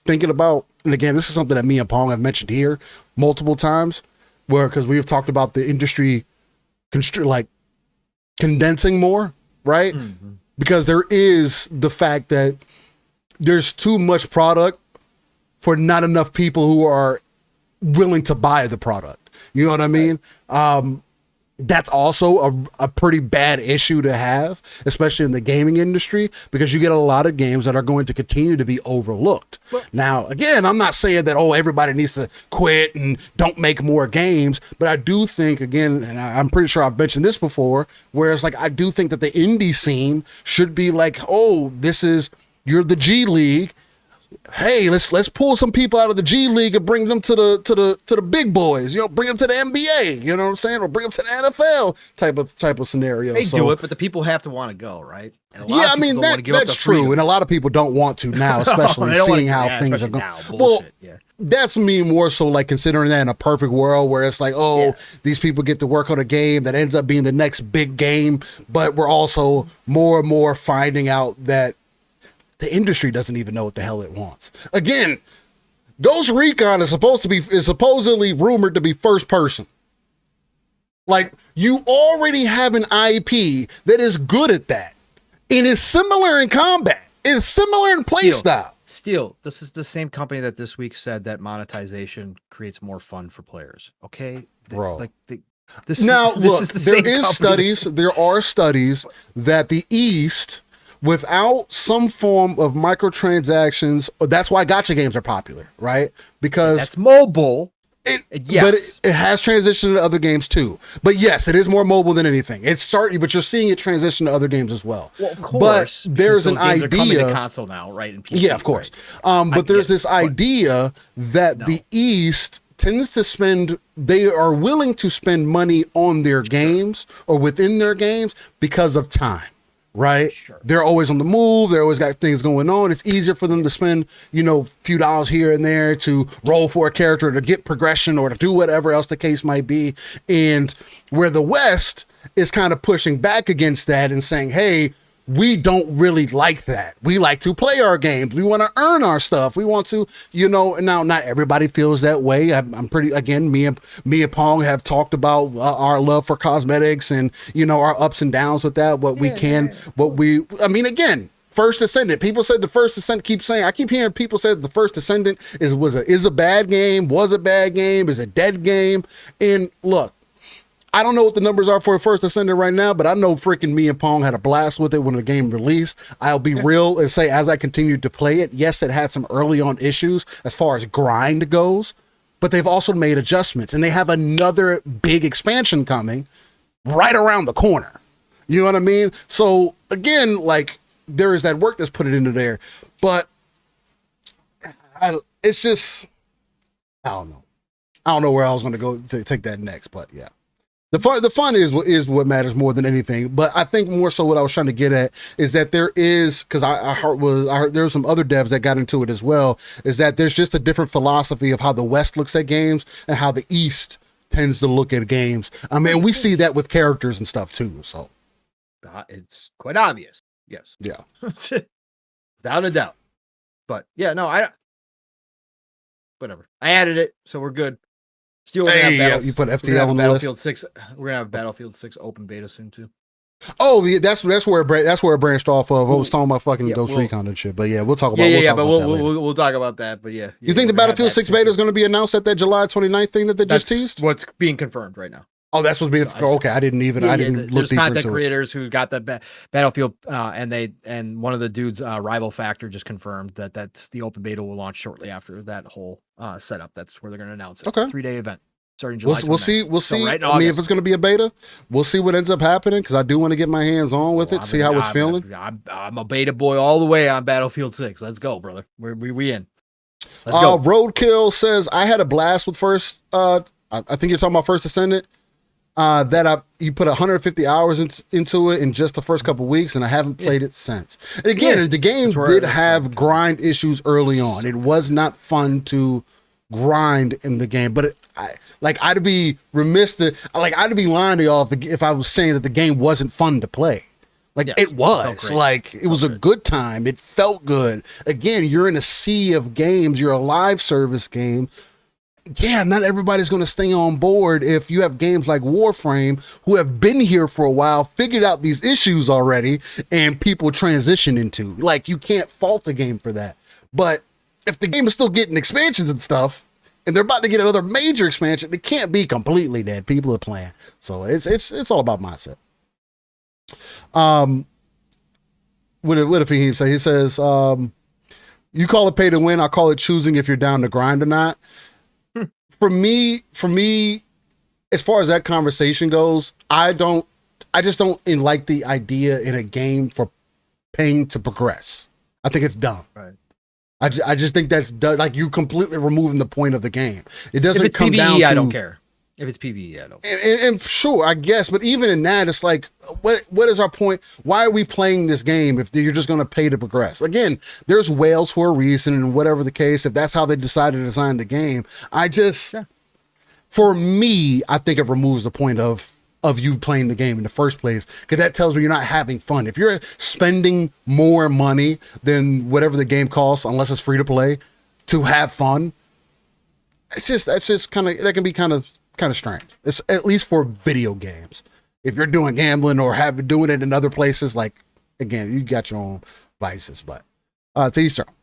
Speaker 4: thinking about. And again, this is something that me and Pong have mentioned here multiple times, because we have talked about the industry condensing more, right? Mm-hmm. Because there is the fact that there's too much product for not enough people who are willing to buy the product. You know what I mean? That's also a pretty bad issue to have, especially in the gaming industry, because you get a lot of games that are going to continue to be overlooked. Now, again, I'm not saying that, everybody needs to quit and don't make more games, but I do think, again, and I'm pretty sure I've mentioned this before, whereas like I do think that the indie scene should be like, you're the G League. Hey, let's pull some people out of the G League and bring them to the big boys. Bring them to the NBA. You know what I'm saying? Or bring them to the NFL type of scenario.
Speaker 3: They do it, but the people have to want to go, right? And
Speaker 4: That's true, and a lot of people don't want to now, especially seeing how things are going. That's me more so like considering that in a perfect world where it's like, these people get to work on a game that ends up being the next big game, but we're also more and more finding out that the industry doesn't even know what the hell it wants. Again, Ghost Recon is supposedly rumored to be first person. Like, you already have an IP that is good at that. It is similar in combat. It's similar in playstyle.
Speaker 3: Still, this is the same company that this week said that monetization creates more fun for players. Okay,
Speaker 4: bro.
Speaker 3: There
Speaker 4: are studies that the East, without some form of microtransactions, that's why gacha games are popular, right? Because
Speaker 3: that's mobile.
Speaker 4: But it has transitioned to other games too. But yes, it is more mobile than anything. But you're seeing it transition to other games as well.
Speaker 3: Well, of course.
Speaker 4: But there's an idea.
Speaker 3: They're coming to console now, right? And PC,
Speaker 4: yeah, of course. Right? But there's this idea that the East tends to spend. They are willing to spend money on their games or within their games because of time. Right?
Speaker 3: Sure.
Speaker 4: They're always on the move. They're always got things going on. It's easier for them to spend, a few dollars here and there to roll for a character, to get progression, or to do whatever else the case might be. And where the West is kind of pushing back against that and saying, hey, we don't really like that. We like to play our games. We want to earn our stuff. We want to, now not everybody feels that way. I'm pretty, again, me and Pong have talked about our love for cosmetics and, our ups and downs with that, again, First Descendant. People said the First Descendant, I keep hearing people say that the First Descendant is a bad game, was a bad game, is a dead game. And look, I don't know what the numbers are for the First Descendant right now, but I know freaking me and Pong had a blast with it when the game released. I'll be real and say, as I continued to play it, yes, it had some early on issues as far as grind goes, but they've also made adjustments, and they have another big expansion coming right around the corner. You know what I mean? So again, like, there is that work that's put it into there, but it's just, I don't know. I don't know where I was going to go to take that next, but yeah. The fun is what matters more than anything. But I think more so what I was trying to get at is that there is, because I heard there were some other devs that got into it as well, is that there's just a different philosophy of how the West looks at games and how the East tends to look at games. I mean, we see that with characters and stuff too. So
Speaker 3: it's quite obvious. Yes.
Speaker 4: Yeah.
Speaker 3: Without a doubt. But yeah, no, whatever. I added it, so we're good. Still,
Speaker 4: you put FTL on the list.
Speaker 3: Battlefield 6. We're gonna have Battlefield 6 open beta soon too.
Speaker 4: Oh, that's where it branched off of. I was talking about fucking Ghost Recon and shit. But yeah, we'll talk about.
Speaker 3: We'll talk about that. But yeah,
Speaker 4: you think the Battlefield 6 beta is going to be announced at that July 29th thing that they just teased?
Speaker 3: What's being confirmed right now.
Speaker 4: Oh, that's what's being. Okay, I didn't look deeper
Speaker 3: There's content
Speaker 4: into
Speaker 3: creators who got the Battlefield, and one of the dudes, Rival Factor, just confirmed that that's the open beta will launch shortly after that whole setup. That's where they're going to announce it.
Speaker 4: Okay,
Speaker 3: 3-day event. starting July.
Speaker 4: We'll see.
Speaker 3: Right
Speaker 4: I mean, if it's going to be a beta, we'll see what ends up happening because I do want to get my hands on with it, see how it's feeling.
Speaker 3: I'm a beta boy all the way on Battlefield 6. Let's go, brother. We in. Let's go.
Speaker 4: Roadkill says I had a blast with first. I think you're talking about First Ascendant. You put 150 hours into it in just the first couple weeks, and I haven't played it since. And again, the game did have grind issues early on. It was not fun to grind in the game, but I'd be remiss I'd be lying to y'all if I was saying that the game wasn't fun to play. It was it was a good time. It felt good. Again, you're in a sea of games. You're a live service game. Yeah, not everybody's going to stay on board if you have games like Warframe who have been here for a while, figured out these issues already, and people transition into. You can't fault the game for that. But if the game is still getting expansions and stuff, and they're about to get another major expansion, it can't be completely dead. People are playing. So it's all about mindset. What if he say? He says, you call it pay to win, I call it choosing if you're down to grind or not. For me, as far as that conversation goes, I just don't like the idea in a game for paying to progress. I think it's dumb.
Speaker 3: Right.
Speaker 4: I just think that's dumb. You completely removing the point of the game. It doesn't come
Speaker 3: PvE,
Speaker 4: down to.
Speaker 3: I don't care. If it's PvE, I don't
Speaker 4: care. And sure, I guess, but even in that, it's what is our point? Why are we playing this game if you're just going to pay to progress? Again, there's whales for a reason, and whatever the case, if that's how they decided to design the game, for me, I think it removes the point of you playing the game in the first place, because that tells me you're not having fun. If you're spending more money than whatever the game costs, unless it's free to play, to have fun, that's just kind of, that can be kind of strange. It's at least for video games. If you're doing gambling or doing it in other places, again, you got your own vices, but to each their own.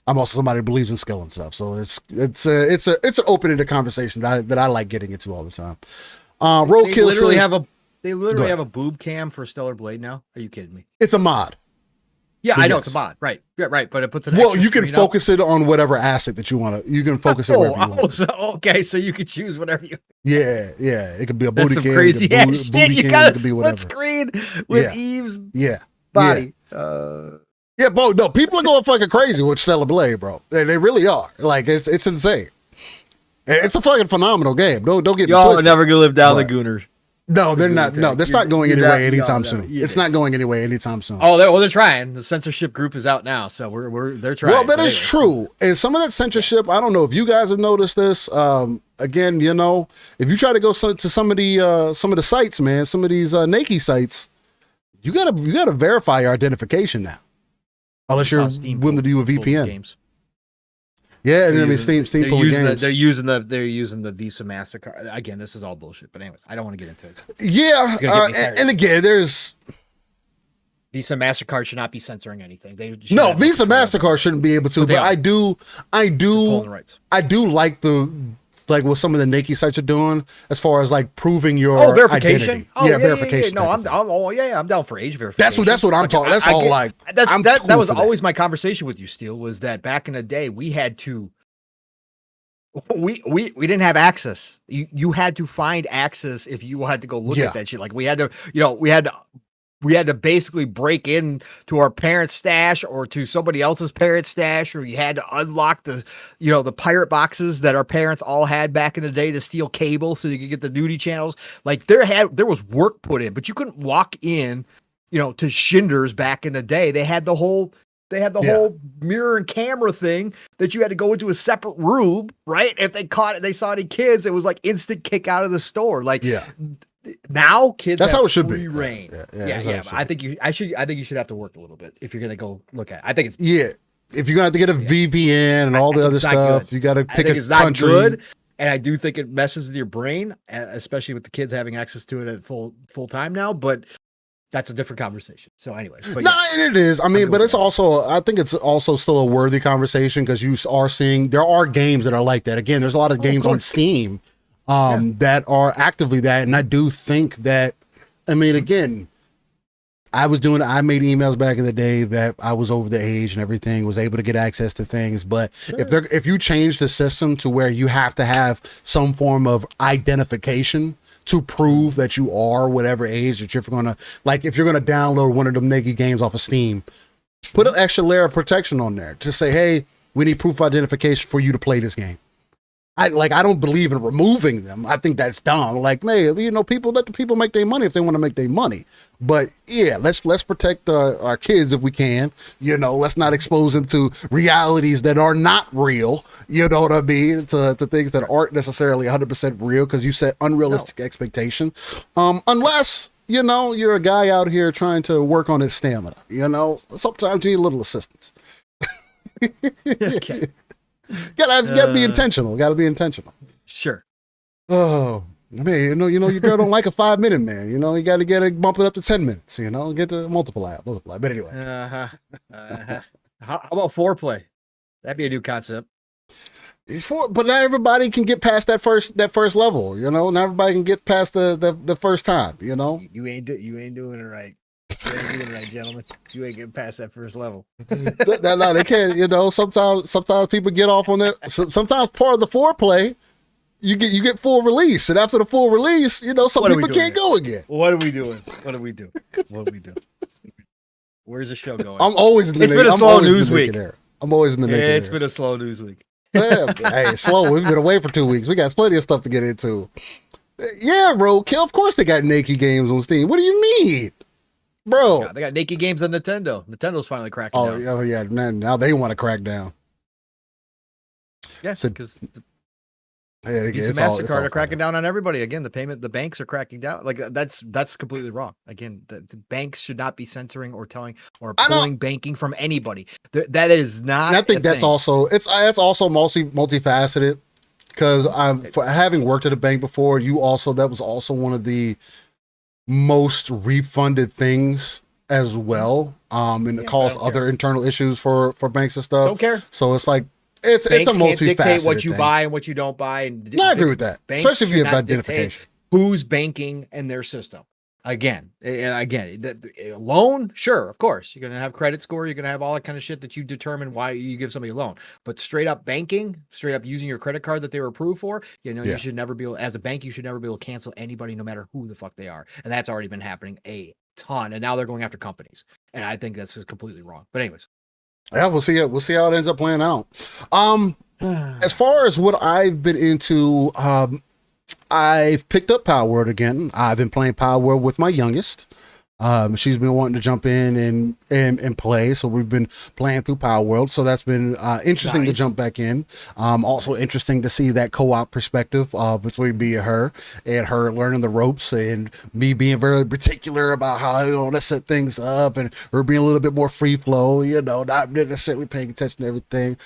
Speaker 4: I'm also somebody who believes in skill and stuff, so it's an open-ended conversation that I like getting into all the time. Roadkill
Speaker 3: they literally have a boob cam for Stellar Blade now. Are you kidding me?
Speaker 4: It's a mod.
Speaker 3: Yeah, I know it's a mod, right? Yeah, right. But it puts an
Speaker 4: you can focus it on whatever asset that you want to. You can focus it wherever you want.
Speaker 3: So you could choose whatever you.
Speaker 4: Yeah. It could be a booty cam.
Speaker 3: Crazy ass shit. You got a split
Speaker 4: screen
Speaker 3: with Eve's body.
Speaker 4: Yeah, bro. No, people are going fucking crazy with Stellar Blade, bro. They really are. It's insane. It's a fucking phenomenal game. Don't get me twisted.
Speaker 3: Y'all are never gonna live down the Gooners.
Speaker 4: No, they're not. No, that's not going anywhere anytime soon. It's not going anywhere anytime soon.
Speaker 3: Oh, they're trying. The censorship group is out now, so they're trying.
Speaker 4: Well, that is true. And some of that censorship, I don't know if you guys have noticed this. Again, if you try to go to some of the sites, man, some of these Nike sites, you gotta verify your identification now, unless you're willing to do a VPN. Games. Yeah, and I mean Steam pulling games.
Speaker 3: They're using the Visa MasterCard. Again, this is all bullshit. But anyways, I don't want to get into it.
Speaker 4: Yeah, and again, there's
Speaker 3: Visa MasterCard should not be censoring anything.
Speaker 4: Visa MasterCard shouldn't be able to. But I do like what some of the Nike sites are doing as far as proving your
Speaker 3: verification.
Speaker 4: Identity. Verification.
Speaker 3: No, I'm down for age verification.
Speaker 4: That's what I'm talking. That's all
Speaker 3: that was always my conversation with you, Steele, was that back in the day we had to we didn't have access. You had to find access if you had to go look at that shit. We had to basically break in to our parents' stash or to somebody else's parents' stash, or you had to unlock the pirate boxes that our parents all had back in the day to steal cable so you could get the nudie channels. There was work put in, but you couldn't walk in, to Shinder's back in the day. They had the whole mirror and camera thing that you had to go into a separate room, right? If they saw any kids, it was instant kick out of the store. Now kids,
Speaker 4: that's how it should be.
Speaker 3: Reign. Yeah. I think you should have to work a little bit if you're gonna go look at it. I think it's
Speaker 4: if you're gonna have to get a VPN and all the other stuff, you got to pick a country. Good,
Speaker 3: and I do think it messes with your brain, especially with the kids having access to it at full time now. But that's a different conversation. So, anyways,
Speaker 4: it is. I mean, but it's also, I think it's also still a worthy conversation because you are seeing there are games that are like that. Again, there's a lot of games on Steam that are actively that, and I do think that. I mean, again, I made emails back in the day that I was over the age and everything, was able to get access to things. But if you change the system to where you have to have some form of identification to prove that you are whatever age that you're gonna, like if you're gonna download one of them naked games off of Steam, put an extra layer of protection on there to say, hey, we need proof of identification for you to play this game. I don't believe in removing them. I think that's dumb. Like, man, people let the people make their money if they want to make their money. But yeah, let's protect our kids if we can. Let's not expose them to realities that are not real. You know what I mean? To things that aren't necessarily 100% real because you set unrealistic expectation. Unless you're a guy out here trying to work on his stamina. Sometimes you need a little assistance.
Speaker 3: Okay.
Speaker 4: Gotta be intentional. Gotta be intentional.
Speaker 3: Sure.
Speaker 4: Oh man, your girl don't like a 5-minute man. You got to bump it up to 10 minutes. Get to multiply. But anyway.
Speaker 3: How about foreplay? That'd be a new concept.
Speaker 4: But not everybody can get past that first level. Not everybody can get past the first time.
Speaker 3: You ain't doing it right. You ain't doing it right, gentlemen. You ain't getting past that first level.
Speaker 4: No, they can't. Sometimes people get off on that. Sometimes part of the foreplay, you get full release, and after the full release, some people can't go again.
Speaker 3: What are we doing? What are we doing? Where's the show going?
Speaker 4: I'm always in the.
Speaker 3: It's been a slow news week.
Speaker 4: I'm always in the.
Speaker 3: It's been a slow news week.
Speaker 4: Yeah, hey, slow. We've been away for 2 weeks. We got plenty of stuff to get into. Yeah, Roadkill. Of course, they got naked games on Steam. What do you mean? Bro,
Speaker 3: they got naked games on Nintendo. Nintendo's finally cracking down.
Speaker 4: Oh yeah, now they want to crack down.
Speaker 3: Yes, because
Speaker 4: Visa,
Speaker 3: MasterCard are cracking down on everybody. Again, the banks are cracking down. Like that's completely wrong. Again, the banks should not be censoring or telling or pulling banking from anybody. That is not.
Speaker 4: And I think that's also multifaceted because for having worked at a bank before, that was also one of the most refunded things as well, and it caused other internal issues for banks and stuff.
Speaker 3: Don't care.
Speaker 4: So it's like it's a multifaceted
Speaker 3: dictate what you
Speaker 4: thing.
Speaker 3: buy and what you don't buy. And
Speaker 4: I agree with that, especially if you have identification.
Speaker 3: Who's banking in their system? Again, loan, sure, of course, you're gonna have credit score, you're gonna have all that kind of shit that you determine why you give somebody a loan. But straight up banking, straight up using your credit card that they were approved for, you should never be able, as a bank, you should never be able to cancel anybody, no matter who the fuck they are, and that's already been happening a ton. And now they're going after companies, and I think that's just completely wrong. But anyways,
Speaker 4: yeah, we'll see it. We'll see how it ends up playing out. As far as what I've been into, I've picked up Power World again. I've been playing Power World with my youngest. She's been wanting to jump in and play, so we've been playing through Power World. So that's been interesting to jump back in. Also interesting to see that co-op perspective between me and her learning the ropes, and me being very particular about how let's set things up, and her being a little bit more free flow, not necessarily paying attention to everything.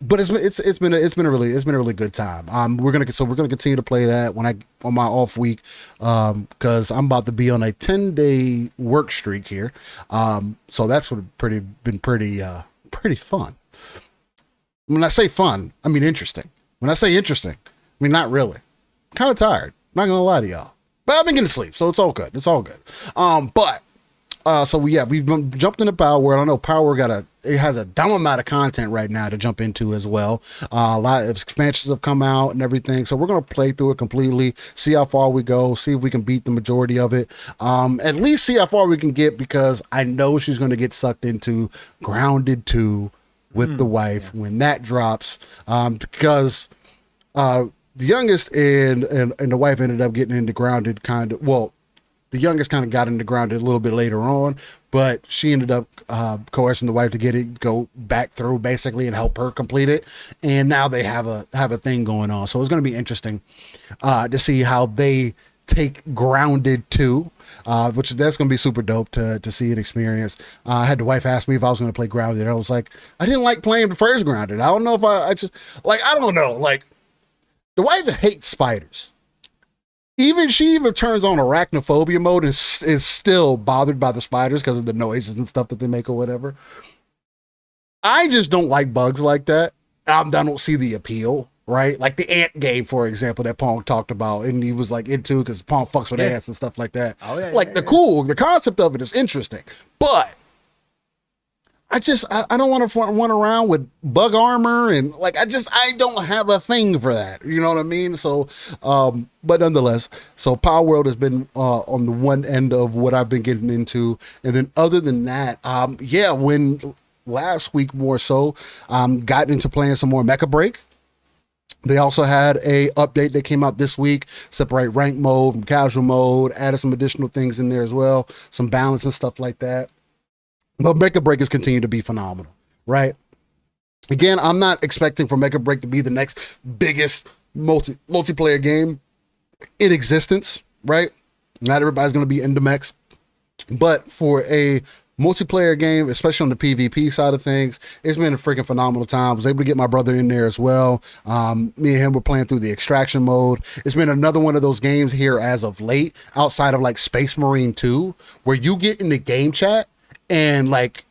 Speaker 4: But it's been a really good time. We're gonna continue to play that on my off week, because I'm about to be on a 10-day work streak here. So that's been pretty fun. When I say fun, I mean interesting. When I say interesting, I mean not really. Kind of tired. Not gonna lie to y'all, but I've been getting sleep, so it's all good. We've jumped into Power World. I know Power World has a dumb amount of content right now to jump into as well. A lot of expansions have come out and everything, so we're gonna play through it completely, see how far we go, see if we can beat the majority of it. At least see how far we can get, because I know she's gonna get sucked into Grounded 2 with the wife when that drops. Because the youngest and the wife ended up getting into Grounded the youngest kind of got into Grounded a little bit later on, but she ended up coercing the wife to go back through basically and help her complete it. And now they have a thing going on. So it's going to be interesting to see how they take Grounded 2, that's going to be super dope to see and experience. I had the wife ask me if I was going to play Grounded. I was like, I didn't like playing the first Grounded. I don't know if I don't know. Like, the wife hates spiders. She even turns on arachnophobia mode and is still bothered by the spiders because of the noises and stuff that they make or whatever. I just don't like bugs like that. I don't see the appeal right? Like the ant game, for example, that Pong talked about, and he was like into because Pong fucks with ants and stuff like that.
Speaker 3: Oh yeah,
Speaker 4: like the concept of it is interesting, but I don't want to run around with bug armor and like I don't have a thing for that. You know what I mean? So, but nonetheless, so Power World has been on the one end of what I've been getting into, and then other than that, when last week more so, got into playing some more Mecha Break. They also had a update that came out this week, separate rank mode from casual mode, added some additional things in there as well, some balance and stuff like that. But Mecha Break has continued to be phenomenal, right? Again, I'm not expecting for Mecha Break to be the next biggest multiplayer game in existence, right? Not everybody's going to be into mechs, but for a multiplayer game, especially on the PvP side of things, it's been a freaking phenomenal time. I was able to get my brother in there as well. Me and him were playing through the extraction mode. It's been another one of those games here as of late, outside of like Space Marine 2, where you get in the game chat and like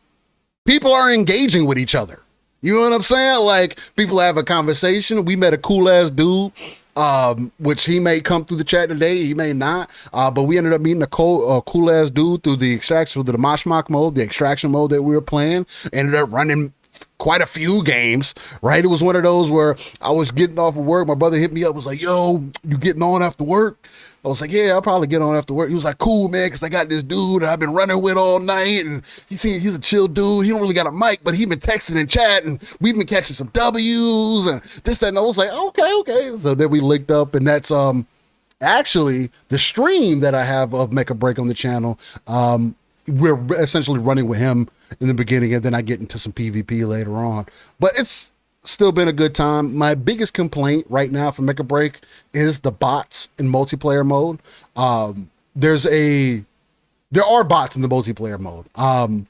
Speaker 4: people are engaging with each other. You know what I'm saying? Like people have a conversation. We met a cool ass dude, which he may come through the chat today, he may not. But we ended up meeting a cool ass dude through the Mashmak mode, the extraction mode that we were playing. Ended up running quite a few games, right? It was one of those where I was getting off of work. My brother hit me up, was like, yo, you getting on after work? I was like, yeah, I'll probably get on after work. He was like, cool, man, because I got this dude that I've been running with all night, and he's a chill dude. He don't really got a mic, but he been texting and chatting. We've been catching some W's and this, that, and I was like, okay. So then we linked up, and that's actually the stream that I have of Mecha Break on the channel. We're essentially running with him in the beginning, and then I get into some PvP later on. But it's still been a good time. My biggest complaint right now for Mecha Break is the bots in multiplayer mode. There are bots in the multiplayer mode,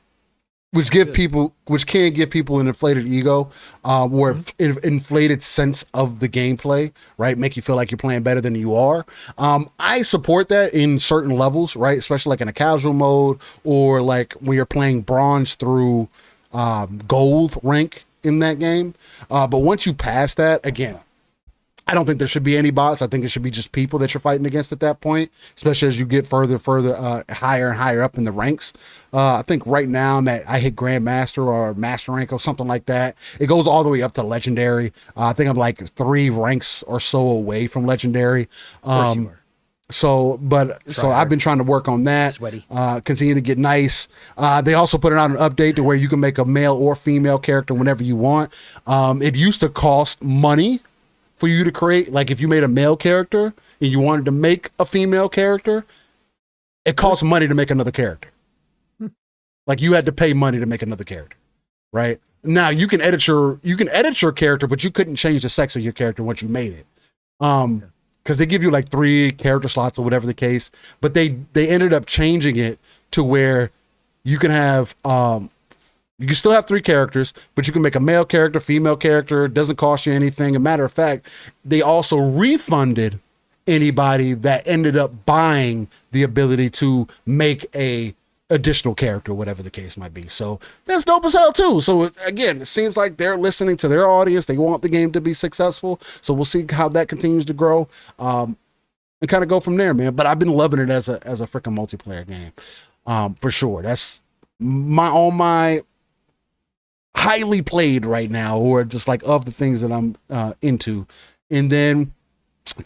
Speaker 4: which can give people an inflated ego, or inflated sense of the gameplay, right? Make you feel like you're playing better than you are. I support that in certain levels, right? Especially like in a casual mode, or like when you're playing bronze through gold rank in that game. But once you pass that, again, I don't think there should be any bots. I think it should be just people that you're fighting against at that point, especially as you get further, higher and higher up in the ranks. I think right now I hit Grandmaster or Master rank or something like that. It goes all the way up to Legendary. I think I'm like 3 ranks or so away from Legendary. So I've been trying to work on that, continue to get nice. They also put out an update to where you can make a male or female character whenever you want. It used to cost money for you to create, like if you made a male character and you wanted to make a female character, it costs money to make another character. Like you had to pay money to make another character, right? Now you can edit your character, but you couldn't change the sex of your character once you made it. Because they give you like 3 character slots or whatever the case, but they ended up changing it to where you can have you can still have 3 characters, but you can make a male character, female character. It doesn't cost you anything. As a matter of fact, they also refunded anybody that ended up buying the ability to make a additional character, whatever the case might be. So that's dope as hell too. So again, it seems like they're listening to their audience. They want the game to be successful. So we'll see how that continues to grow, and kind of go from there, man. But I've been loving it as a freaking multiplayer game, for sure. That's my highly played right now, or just like of the things that I'm into. And then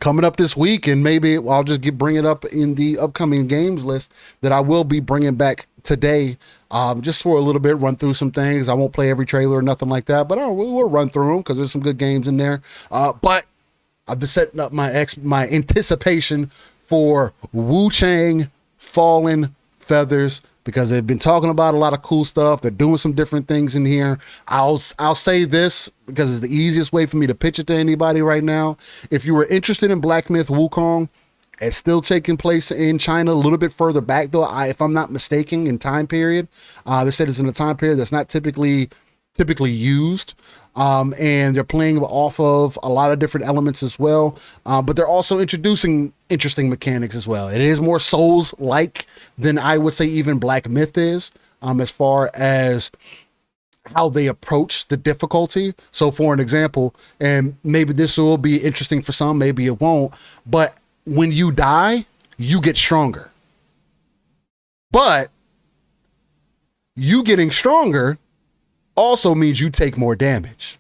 Speaker 4: coming up this week, and maybe I'll just bring it up in the upcoming games list that I will be bringing back today, just for a little bit, run through some things. I won't play every trailer or nothing like that, but we'll run through them because there's some good games in there. But I've been setting up my anticipation for Wuchang Fallen Feathers, because they've been talking about a lot of cool stuff. They're doing some different things in here. I'll say this because it's the easiest way for me to pitch it to anybody right now. If you were interested in Black Myth Wukong, it's still taking place in China, a little bit further back though, if I'm not mistaken, in time period. They said it's in a time period that's not typically used. And they're playing off of a lot of different elements as well. But they're also introducing interesting mechanics as well. It is more Souls-like than I would say even Black Myth is, as far as how they approach the difficulty. So for an example, and maybe this will be interesting for some, maybe it won't, but when you die, you get stronger. But you getting stronger also means you take more damage.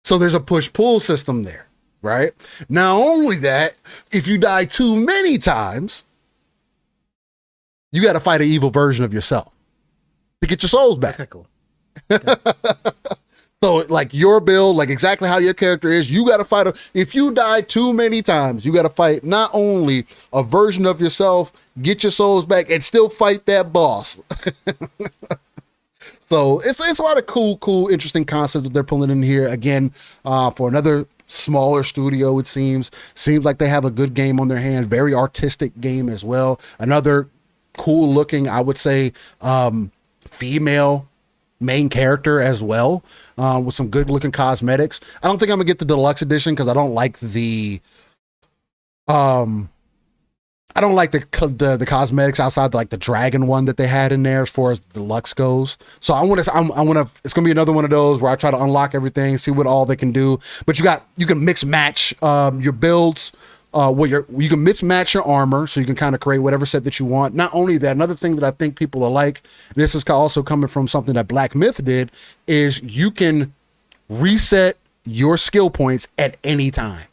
Speaker 4: So there's a push-pull system there, right? Not only that, if you die too many times, you got to fight an evil version of yourself to get your souls back.
Speaker 3: Okay, cool.
Speaker 4: So like your build, like exactly how your character is, you got to fight. If you die too many times, you got to fight not only a version of yourself, get your souls back, and still fight that boss. So it's a lot of cool, interesting concepts that they're pulling in here. Again, for another smaller studio, it seems like they have a good game on their hands. Very artistic game as well. Another cool looking, I would say, female main character as well, with some good looking cosmetics. I don't think I'm gonna get the deluxe edition because I don't like the the cosmetics outside like the dragon one that they had in there as far as the deluxe goes. So I want to it's gonna be another one of those where I try to unlock everything, see what all they can do. But you can mix match your builds. You can mismatch your armor, so you can kind of create whatever set that you want. Not only that, another thing that I think people will like, this is also coming from something that Black Myth did, is you can reset your skill points at any time.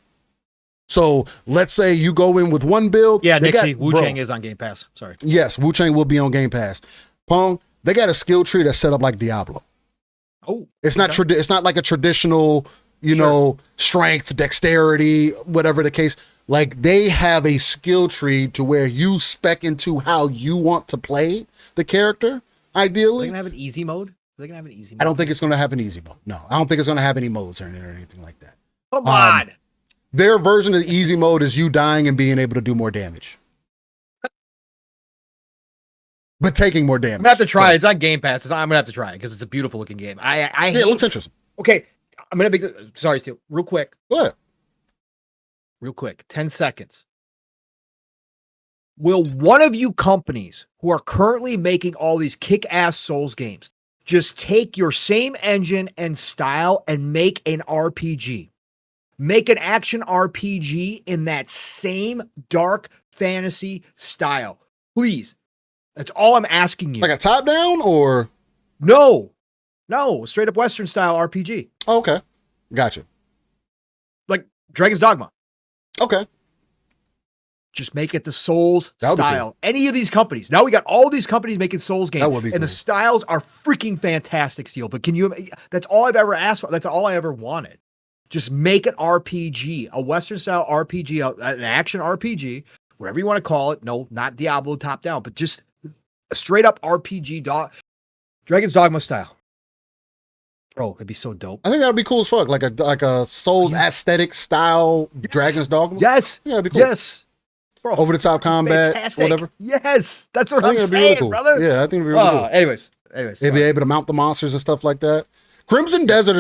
Speaker 4: So let's say you go in with one build.
Speaker 3: Yeah, Nixie, Wuchang is on Game Pass. Sorry.
Speaker 4: Yes, Wuchang will be on Game Pass. Pong, they got a skill tree that's set up like Diablo.
Speaker 3: Oh,
Speaker 4: it's not it's not like a traditional, know, strength, dexterity, whatever the case. Like they have a skill tree to where you spec into how you want to play the character. Ideally,
Speaker 3: are they gonna have an easy mode? I
Speaker 4: don't think it's gonna have an easy mode. No, I don't think it's gonna have any modes or anything like that.
Speaker 3: Come on.
Speaker 4: Their version of the easy mode is you dying and being able to do more damage, but taking more damage.
Speaker 3: I'm gonna have to try it. It's on Game Pass. I'm gonna have to try it because it's a beautiful looking game.
Speaker 4: It looks interesting.
Speaker 3: Okay, I'm gonna make sorry, Steve. Real quick.
Speaker 4: Go ahead.
Speaker 3: Real quick, 10 seconds. Will one of you companies who are currently making all these kick-ass Souls games just take your same engine and style and make an RPG? Make an action RPG in that same dark fantasy style. Please. That's all I'm asking you.
Speaker 4: Like a top-down or?
Speaker 3: No, straight up Western style RPG.
Speaker 4: Oh, okay. Gotcha.
Speaker 3: Like Dragon's Dogma.
Speaker 4: Okay.
Speaker 3: Just make it the Souls
Speaker 4: Cool.
Speaker 3: style. Any of these companies. Now we got all these companies making Souls games.
Speaker 4: That would be
Speaker 3: and
Speaker 4: cool.
Speaker 3: The styles are freaking fantastic, Steel. But that's all I've ever asked for. That's all I ever wanted. Just make an RPG, a Western style RPG, an action RPG, whatever you want to call it. No, not Diablo top down, but just a straight up RPG, Dragon's Dogma style. Bro, it'd be so dope.
Speaker 4: I think that'd be cool as fuck. Like a Souls aesthetic style Dragon's Dogma.
Speaker 3: Yes.
Speaker 4: Yeah, that'd be cool.
Speaker 3: Yes. Bro,
Speaker 4: over the top combat,
Speaker 3: fantastic.
Speaker 4: whatever.
Speaker 3: Yes. That's what I'm saying,
Speaker 4: really cool.
Speaker 3: brother.
Speaker 4: Yeah, I think it'd be really cool.
Speaker 3: Anyways.
Speaker 4: They'd be able to mount the monsters and stuff like that. Crimson Desert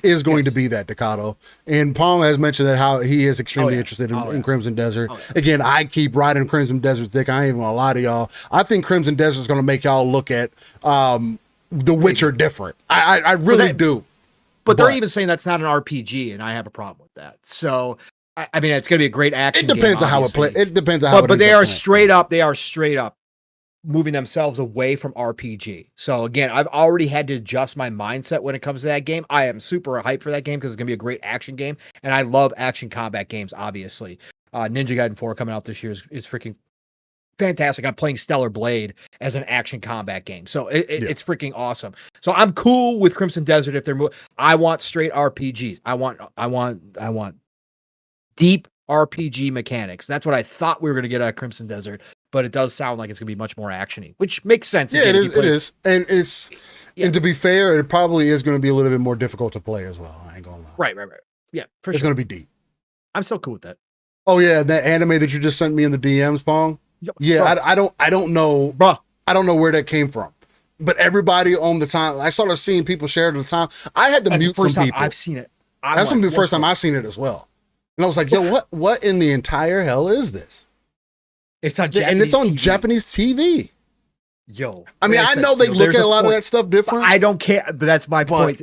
Speaker 4: is going to be that, Decado. And Pong has mentioned that how he is extremely interested in Crimson Desert. Again, I keep riding Crimson Desert's dick. I ain't even gonna lie to y'all. I think Crimson Desert is gonna make y'all look at The Witcher different. I really do.
Speaker 3: But they're even saying that's not an RPG, and I have a problem with that. So I mean, it's gonna be a great action.
Speaker 4: It depends
Speaker 3: game,
Speaker 4: on how it plays. It depends on how.
Speaker 3: But they are straight up. They are straight up moving themselves away from RPG. So again, I've already had to adjust my mindset when it comes to that game. I am super hyped for that game because it's gonna be a great action game, and I love action combat games. Obviously, Ninja Gaiden 4 coming out this year is freaking fantastic. I'm playing Stellar Blade as an action combat game, so it's freaking awesome. So I'm cool with Crimson Desert if they're. I want straight RPGs. I want deep RPG mechanics. That's what I thought we were going to get out of Crimson Desert, but it does sound like it's going to be much more actiony, which makes sense.
Speaker 4: Yeah, it is, and it's and to be fair, it probably is going to be a little bit more difficult to play as well. I ain't gonna lie.
Speaker 3: Right. Yeah,
Speaker 4: it's going to be deep.
Speaker 3: I'm still cool with that.
Speaker 4: Oh yeah, that anime that you just sent me in the DMs, Pong. Yeah, I don't know,
Speaker 3: bro.
Speaker 4: I don't know where that came from, but everybody on the time I started seeing people share it at the time. I had to mute some people.
Speaker 3: I've seen it.
Speaker 4: That's the first time I've seen it as well, and I was like, "Yo, what in the entire hell is this?"
Speaker 3: It's on Japanese
Speaker 4: and it's on
Speaker 3: TV.
Speaker 4: Japanese TV.
Speaker 3: Yo,
Speaker 4: I mean,
Speaker 3: like
Speaker 4: I
Speaker 3: said,
Speaker 4: know they
Speaker 3: Steel,
Speaker 4: look
Speaker 3: there's
Speaker 4: at a lot of
Speaker 3: point.
Speaker 4: that stuff different.
Speaker 3: I don't care, but that's my
Speaker 4: But-
Speaker 3: point.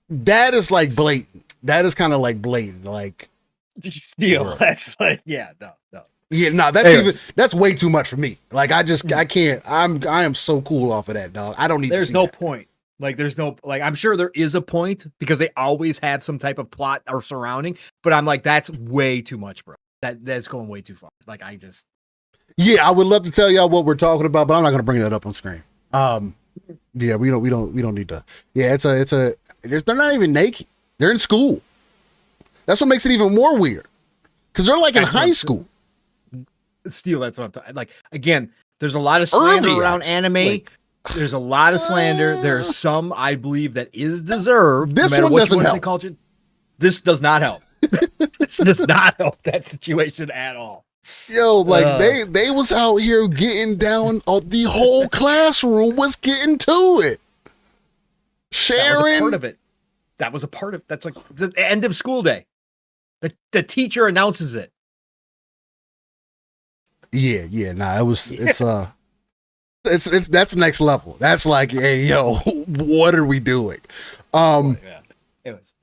Speaker 4: That is like blatant. That is kind of like blatant. Like,
Speaker 3: Steel,
Speaker 4: Bro.
Speaker 3: that's like, yeah, no.
Speaker 4: yeah, no, that's
Speaker 3: Anyways.
Speaker 4: that's way too much for me. Like, I can't. I am so cool off of that, dog. I don't need.
Speaker 3: There's
Speaker 4: to see
Speaker 3: no
Speaker 4: that.
Speaker 3: point. Like, there's no, like, I'm sure there is a point because they always have some type of plot or surrounding, but I'm like, that's way too much, bro. That's going way too far. Like, I just,
Speaker 4: Yeah, I would love to tell y'all what we're talking about, but I'm not going to bring that up on screen. Yeah, we don't need to. Yeah, they're not even naked. They're in school. That's what makes it even more weird. Because they're like in
Speaker 3: That's what
Speaker 4: high
Speaker 3: I'm
Speaker 4: school.
Speaker 3: Steel, that's what I'm talking. Like, again, there's a lot of slander
Speaker 4: Early,
Speaker 3: around
Speaker 4: actually.
Speaker 3: anime.
Speaker 4: Like-
Speaker 3: There's a lot of slander. There's some I believe that is deserved.
Speaker 4: This
Speaker 3: no matter
Speaker 4: one
Speaker 3: what
Speaker 4: doesn't
Speaker 3: you want to
Speaker 4: help.
Speaker 3: say, culture. This does not help. This does not help that situation at all.
Speaker 4: Yo, like they was out here getting down. The whole classroom was getting to it.
Speaker 3: That was a
Speaker 4: Sharing.
Speaker 3: part of it. That was a part of. That's like the end of school day. The teacher announces it.
Speaker 4: Yeah. Nah, it's that's next level. That's like, hey, yo, what are we doing?
Speaker 3: Yeah. Anyways.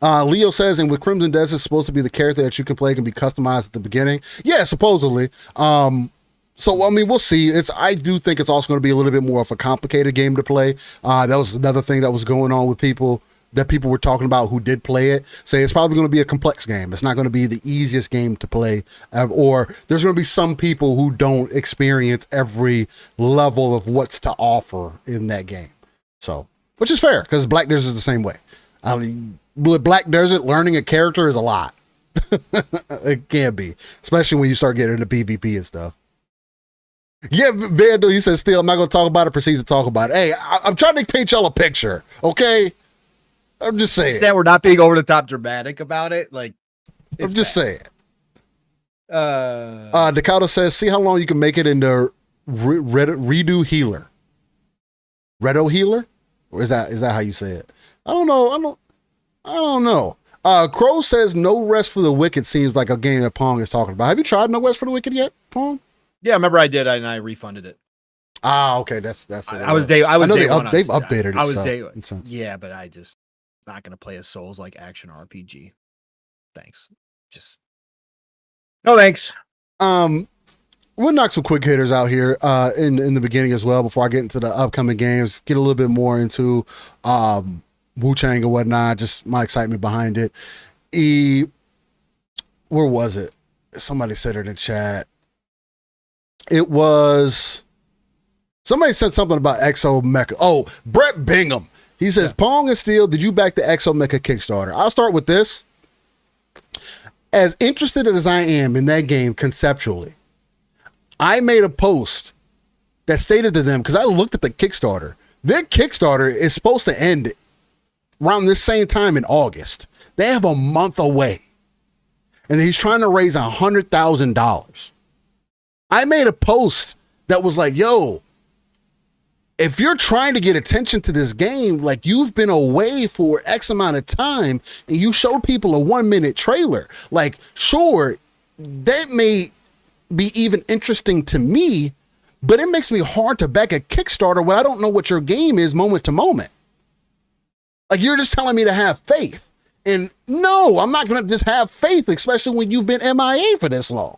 Speaker 4: Leo says, and with Crimson Desert, it's supposed to be the character that you can play can be customized at the beginning. Yeah, supposedly. So I mean, we'll see. I do think it's also going to be a little bit more of a complicated game to play. That was another thing that was going on with people that people were talking about who did play it. Say it's probably going to be a complex game. It's not going to be the easiest game to play, or there's going to be some people who don't experience every level of what's to offer in that game. So, which is fair because Black Desert is the same way. I mean, Black Desert learning a character is a lot. It can be, especially when you start getting into PvP and stuff. Yeah, Vandal, he says, still, I'm not going to talk about it, proceeds to talk about it. Hey, I'm trying to paint y'all a picture, okay? I'm just saying.
Speaker 3: That we're not being over the top dramatic about it. Like,
Speaker 4: I'm just saying.
Speaker 3: saying.
Speaker 4: Dakota says, see how long you can make it into redo healer. Redo healer? Or is that how you say it? I don't know. Crow says no rest for the wicked seems like a game that Pong is talking about. Have you tried No Rest for the Wicked yet, Pong?
Speaker 3: Yeah, remember I did, and I refunded it.
Speaker 4: Ah, okay, that's what
Speaker 3: I was day. I was
Speaker 4: know
Speaker 3: day
Speaker 4: they've
Speaker 3: one on
Speaker 4: updated it.
Speaker 3: I was
Speaker 4: so,
Speaker 3: day.
Speaker 4: in sense.
Speaker 3: Yeah, but I just not gonna play a Souls like action RPG. Thanks. Just no thanks.
Speaker 4: We'll knock some quick hitters out here in the beginning as well before I get into the upcoming games. Get a little bit more into Wuchang and whatnot. Just my excitement behind it. Where was it? Somebody said it in the chat. It was somebody said something about ExoMecha. Oh, Brett Bingham. He says, Pong and Steel, did you back the ExoMecha Kickstarter? I'll start with this. As interested as I am in that game conceptually, I made a post that stated to them, because I looked at the Kickstarter. Their Kickstarter is supposed to end around this same time in August. They have a month away. And he's trying to raise $100,000. I made a post that was like, yo, if you're trying to get attention to this game, like you've been away for X amount of time and you showed people a 1-minute trailer, like, sure, that may be even interesting to me, but it makes me hard to back a Kickstarter when I don't know what your game is moment to moment. Like, you're just telling me to have faith. And no, I'm not going to just have faith, especially when you've been MIA for this long.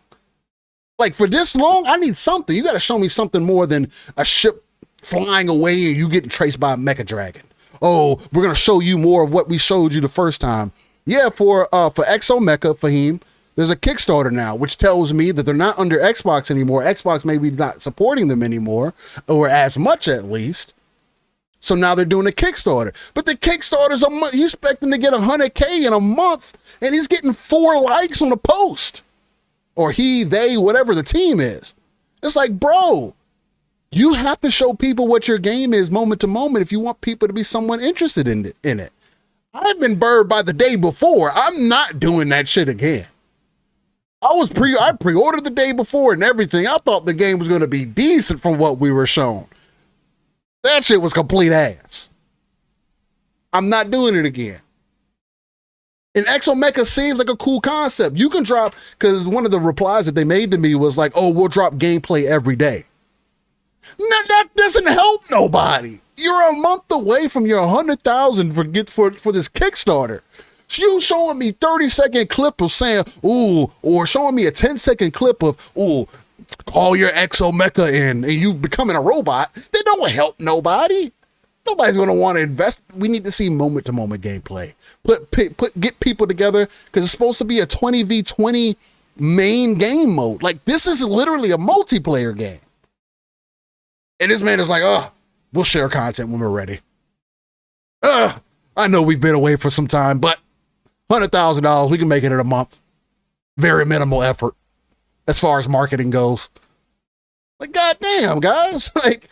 Speaker 4: Like, for this long, I need something. You got to show me something more than a ship flying away and you getting traced by a mecha dragon. Oh, we're going to show you more of what we showed you the first time. Yeah, for ExoMecha, Fahim, there's a Kickstarter now, which tells me that they're not under Xbox anymore. Xbox may be not supporting them anymore, or as much at least. So now they're doing a Kickstarter. But the Kickstarter's a month. He's expecting to get 100K in a month, and he's getting 4 likes on a post. Or he, they, whatever the team is. It's like, bro, you have to show people what your game is moment to moment if you want people to be someone interested in it. I've been burned by the day before. I'm not doing that shit again. I pre-ordered the day before and everything. I thought the game was going to be decent from what we were shown. That shit was complete ass. I'm not doing it again. And ExoMecha seems like a cool concept. You can drop, because one of the replies that they made to me was like, oh, we'll drop gameplay every day. That doesn't help nobody. You're a month away from your 100,000 for this Kickstarter. You showing me 30-second clip of saying, ooh, or showing me a 10-second clip of, ooh, call your ExoMecha in and you becoming a robot. They don't help nobody. Nobody's going to want to invest. We need to see moment-to-moment gameplay. Get people together, because it's supposed to be a 20v20 main game mode. Like, this is literally a multiplayer game. And this man is like, we'll share content when we're ready. I know we've been away for some time, but $100,000, we can make it in a month. Very minimal effort as far as marketing goes. Like, goddamn, guys. Like,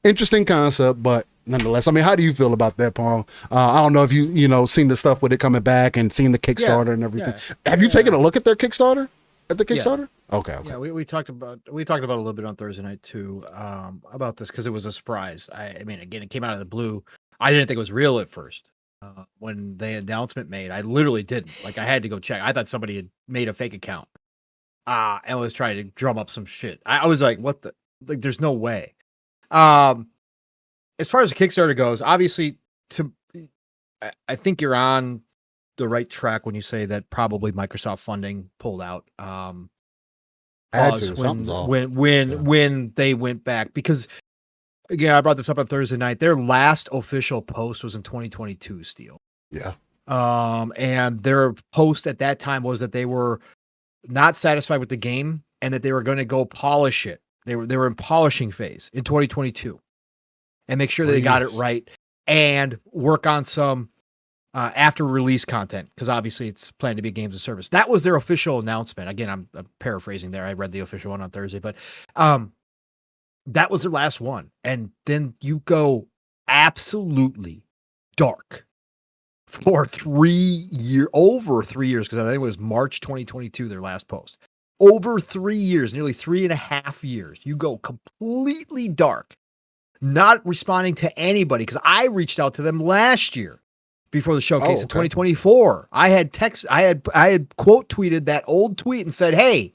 Speaker 4: interesting concept, but nonetheless, I mean, how do you feel about that, Paul? I don't know if you seen the stuff with it coming back and seen the Kickstarter and everything. Yeah. Have you taken a look at their Kickstarter? At the Kickstarter? Yeah. Okay.
Speaker 3: Yeah, we talked about a little bit on Thursday night too, about this, because it was a surprise. I mean, again, it came out of the blue. I didn't think it was real at first. When the announcement made, I literally didn't. Like, I had to go check. I thought somebody had made a fake account and was trying to drum up some shit. I was like, what the? Like, there's no way. As far as the Kickstarter goes, obviously, I think you're on the right track when you say that probably Microsoft funding pulled out. When they went back, because again, I brought this up on Thursday night. Their last official post was in 2022, Steel.
Speaker 4: Yeah.
Speaker 3: And their post at that time was that they were not satisfied with the game and that they were going to go polish it. They were in polishing phase in 2022 and make sure that they got it right and work on some after release content, because obviously it's planned to be games of service. That was their official announcement. Again, I'm paraphrasing there. I read the official one on Thursday, but that was their last one. And then you go absolutely dark for over 3 years, because I think it was March 2022, their last post. Over 3 years, nearly 3.5 years, you go completely dark, not responding to anybody, because I reached out to them last year before the showcase in 2024. I had quote tweeted that old tweet and said, hey,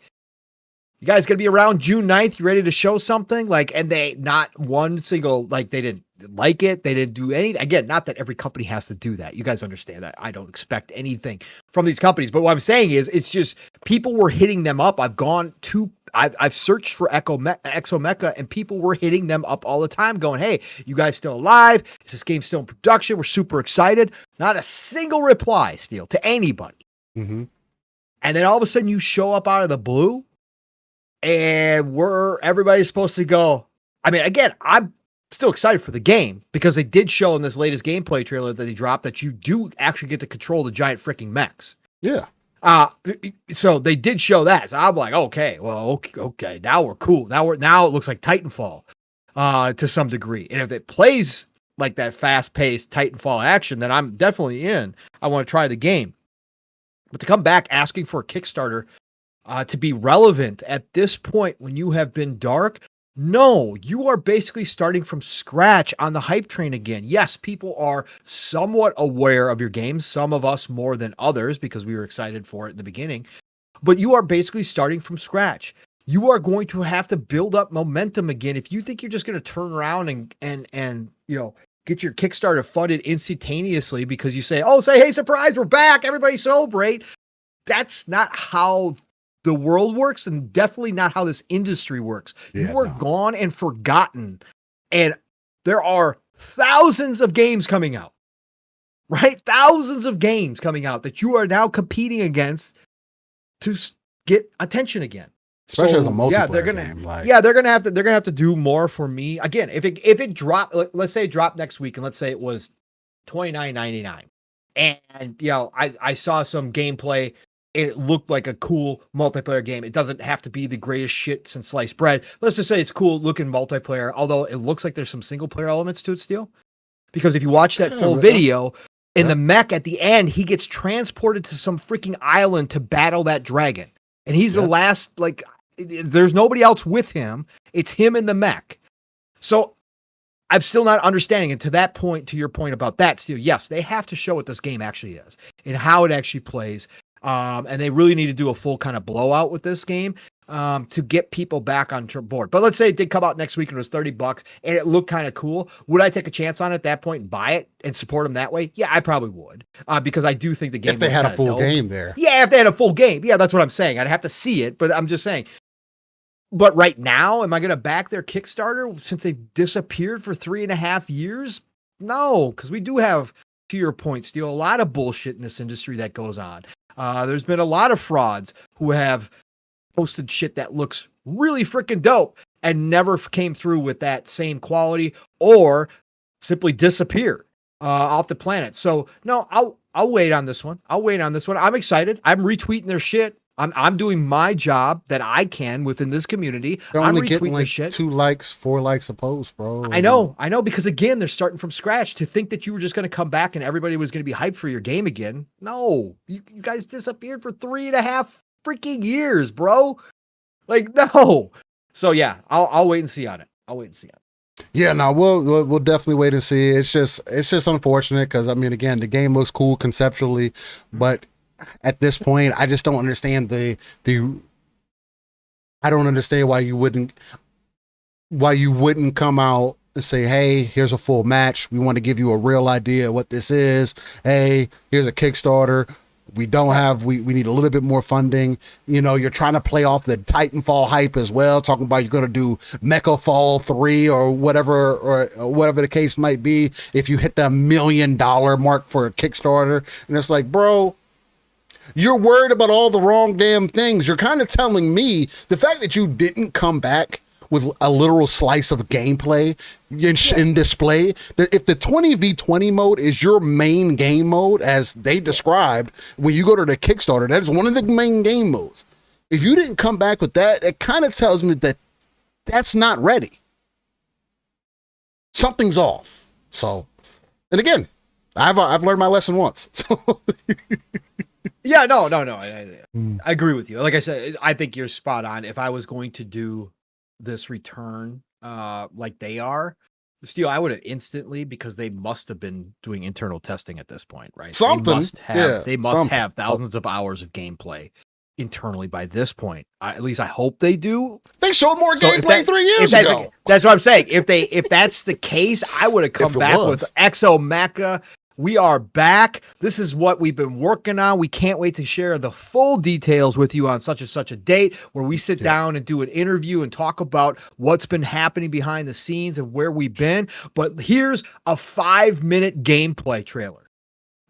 Speaker 3: you guys gonna be around June 9th? You ready to show something? Like, and they, not one single, like, they didn't like it. They didn't do anything. Again, not that every company has to do that. You guys understand that. I don't expect anything from these companies. But what I'm saying is, it's just people were hitting them up. I've searched for ExoMecha, and people were hitting them up all the time going, hey, you guys still alive? Is this game still in production? We're super excited. Not a single reply, Steel, to anybody.
Speaker 4: Mm-hmm.
Speaker 3: And then all of a sudden you show up out of the blue, and everybody's supposed to go. I mean, again, I'm still excited for the game, because they did show in this latest gameplay trailer that they dropped that you do actually get to control the giant freaking mechs.
Speaker 4: Yeah.
Speaker 3: So they did show that. So I'm like, okay, now we're cool. Now it looks like Titanfall, to some degree. And if it plays like that fast-paced Titanfall action, then I'm definitely in. I want to try the game. But to come back asking for a Kickstarter to be relevant at this point when you have been dark, no, you are basically starting from scratch on the hype train again. Yes, people are somewhat aware of your game, some of us more than others because we were excited for it in the beginning, but you are basically starting from scratch. You are going to have to build up momentum again. If you think you're just going to turn around and get your Kickstarter funded instantaneously because you say, hey, surprise, we're back, everybody celebrate. That's not how the world works, and definitely not how this industry works. You are gone and forgotten. And there are thousands of games coming out, right? Thousands of games coming out that you are now competing against to get attention again.
Speaker 4: Especially as a multiplayer game.
Speaker 3: They're gonna have to do more for me. Again, if it dropped, let's say it dropped next week, and let's say it was $29.99, and I saw some gameplay. It looked like a cool multiplayer game. It doesn't have to be the greatest shit since sliced bread. Let's just say it's cool looking multiplayer, although it looks like there's some single player elements to it still. Because if you watch that full video, in the mech at the end, he gets transported to some freaking island to battle that dragon. And he's the last, there's nobody else with him. It's him in the mech. So I'm still not understanding. And to that point, to your point about that, still, yes, they have to show what this game actually is and how it actually plays. And they really need to do a full kind of blowout with this game. to get people back on board. But let's say it did come out next week and it was $30 and it looked kind of cool. Would I take a chance on it at that point and buy it and support them that way? Yeah, I probably would, because I do think the game,
Speaker 4: if they had a full game there.
Speaker 3: Yeah, if they had a full game. Yeah, that's what I'm saying. I'd have to see it, but I'm just saying. But right now, am I going to back their Kickstarter since they've disappeared for 3.5 years? No, because we do have, to your point, Steel, a lot of bullshit in this industry that goes on. There's been a lot of frauds who have posted shit that looks really freaking dope and never came through with that same quality or simply disappeared off the planet. So no, I'll wait on this one. I'm excited. I'm retweeting their shit. I'm doing my job that I can within this community.
Speaker 4: They're
Speaker 3: I'm
Speaker 4: only
Speaker 3: retweeting
Speaker 4: getting
Speaker 3: their
Speaker 4: like
Speaker 3: shit.
Speaker 4: 2 likes, 4 likes a post, bro.
Speaker 3: I know, because again, they're starting from scratch. To think that you were just going to come back and everybody was going to be hyped for your game again. No, you guys disappeared for 3.5 freaking years, bro. Like, no. So yeah, I'll wait and see on it.
Speaker 4: Yeah, no, we'll definitely wait and see. It's just unfortunate because I mean, again, the game looks cool conceptually, but at this point, I just don't understand I don't understand why you wouldn't come out and say, hey, here's a full match. We want to give you a real idea of what this is. Hey, here's a Kickstarter. We need a little bit more funding. You know, you're trying to play off the Titanfall hype as well, talking about you're going to do Mecha Fall 3 or whatever the case might be if you hit the $1 million mark for a Kickstarter. And it's like, bro, you're worried about all the wrong damn things. You're kind of telling me the fact that you didn't come back with a literal slice of gameplay in display, that if the 20v20 mode is your main game mode, as they described, when you go to the Kickstarter, that is one of the main game modes. If you didn't come back with that, it kind of tells me that that's not ready. Something's off. So, and again, I've learned my lesson once. So.
Speaker 3: Yeah, no. I agree with you. Like I said, I think you're spot on. If I was going to do this return like they are, Steel, I would have instantly, because they must have been doing internal testing at this point, right? They must have thousands of hours of gameplay internally by this point. At least I hope they do.
Speaker 4: They showed more gameplay 3 years ago.
Speaker 3: That's what I'm saying. If that's the case, I would have come back with ExoMecha. We are back. This is what we've been working on. We can't wait to share the full details with you on such and such a date where we sit down and do an interview and talk about what's been happening behind the scenes and where we've been. But here's a 5-minute gameplay trailer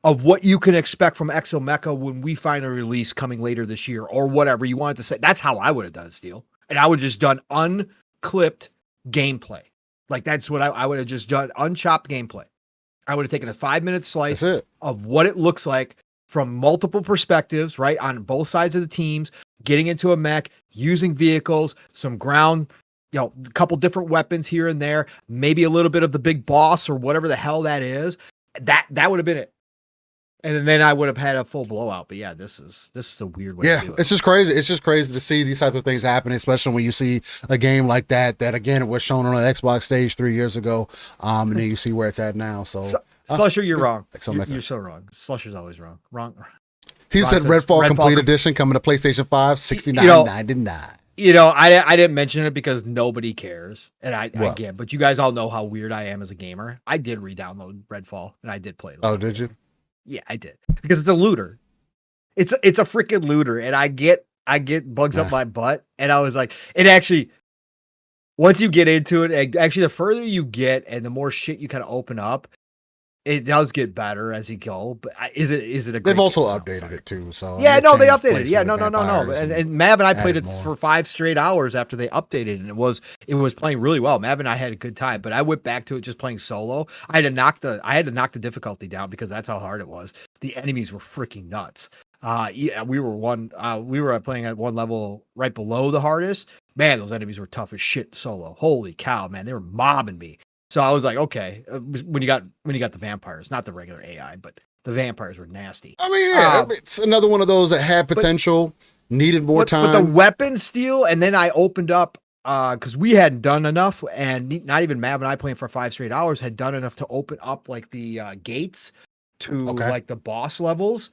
Speaker 3: of what you can expect from ExoMecha when we find a release coming later this year or whatever you wanted to say. That's how I would have done it, Steel. And I would have just done unclipped gameplay. Like that's what I would have just done, unchopped gameplay. I would have taken a 5-minute slice of what it looks like from multiple perspectives, right? On both sides of the teams, getting into a mech, using vehicles, some ground, a couple different weapons here and there, maybe a little bit of the big boss or whatever the hell that is. That would have been it. And then I would have had a full blowout. But yeah, this is a weird way to do it.
Speaker 4: It's just crazy. It's just crazy to see these types of things happen, especially when you see a game like that again, it was shown on an Xbox stage 3 years ago. And then you see where it's at now. So
Speaker 3: Slusher, you're wrong. You're so wrong. Slusher's always wrong.
Speaker 4: He said Redfall Complete Edition coming to PlayStation 5, $69.99.
Speaker 3: I didn't mention it because nobody cares. And I get, but you guys all know how weird I am as a gamer. I did re-download Redfall and I did play it.
Speaker 4: Oh, did you?
Speaker 3: Yeah, I did. Because it's a looter. It's a freaking looter. And I get bugs up my butt. And I was like, it actually, once you get into it, actually the further you get and the more shit you kind of open up, it does get better as you go. But is it a great
Speaker 4: They've also
Speaker 3: game?
Speaker 4: updated it too. So
Speaker 3: yeah, no, they updated it. Yeah, no. And Mav and I played it for 5 straight hours after they updated, and it was playing really well. Mav and I had a good time, but I went back to it just playing solo. I had to knock the difficulty down because that's how hard it was. The enemies were freaking nuts. We were playing at one level right below the hardest. Man, those enemies were tough as shit solo. Holy cow, man, they were mobbing me. So I was like, okay, when you got the vampires, not the regular AI, but the vampires were nasty.
Speaker 4: I mean, it's another one of those that had potential, needed more time.
Speaker 3: But the weapon steal, and then I opened up, because we hadn't done enough, and not even Mav and I playing for 5 straight hours had done enough to open up like the gates to like the boss levels.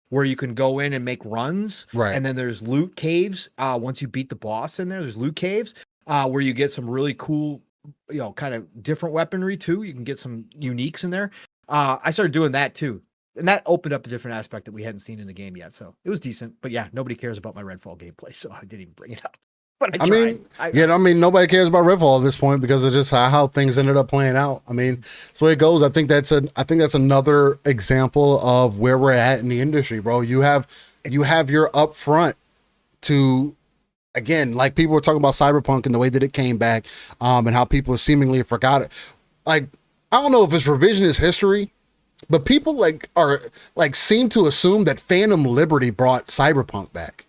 Speaker 3: where you can go in and make runs.
Speaker 4: Right.
Speaker 3: And then there's loot caves. Once you beat the boss in there's loot caves where you get some really cool, kind of different weaponry too. You can get some uniques in there. I started doing that too. And that opened up a different aspect that we hadn't seen in the game yet. So it was decent. But yeah, nobody cares about my Redfall gameplay, so I didn't even bring it up. But I tried.
Speaker 4: Nobody cares about Redfall at this point because of just how things ended up playing out. I mean, that's the way it goes. I think that's another example of where we're at in the industry, bro. You have your upfront to, again, like people were talking about Cyberpunk and the way that it came back, and how people seemingly forgot it. Like, I don't know if it's revisionist history, but people seem to assume that Phantom Liberty brought Cyberpunk back.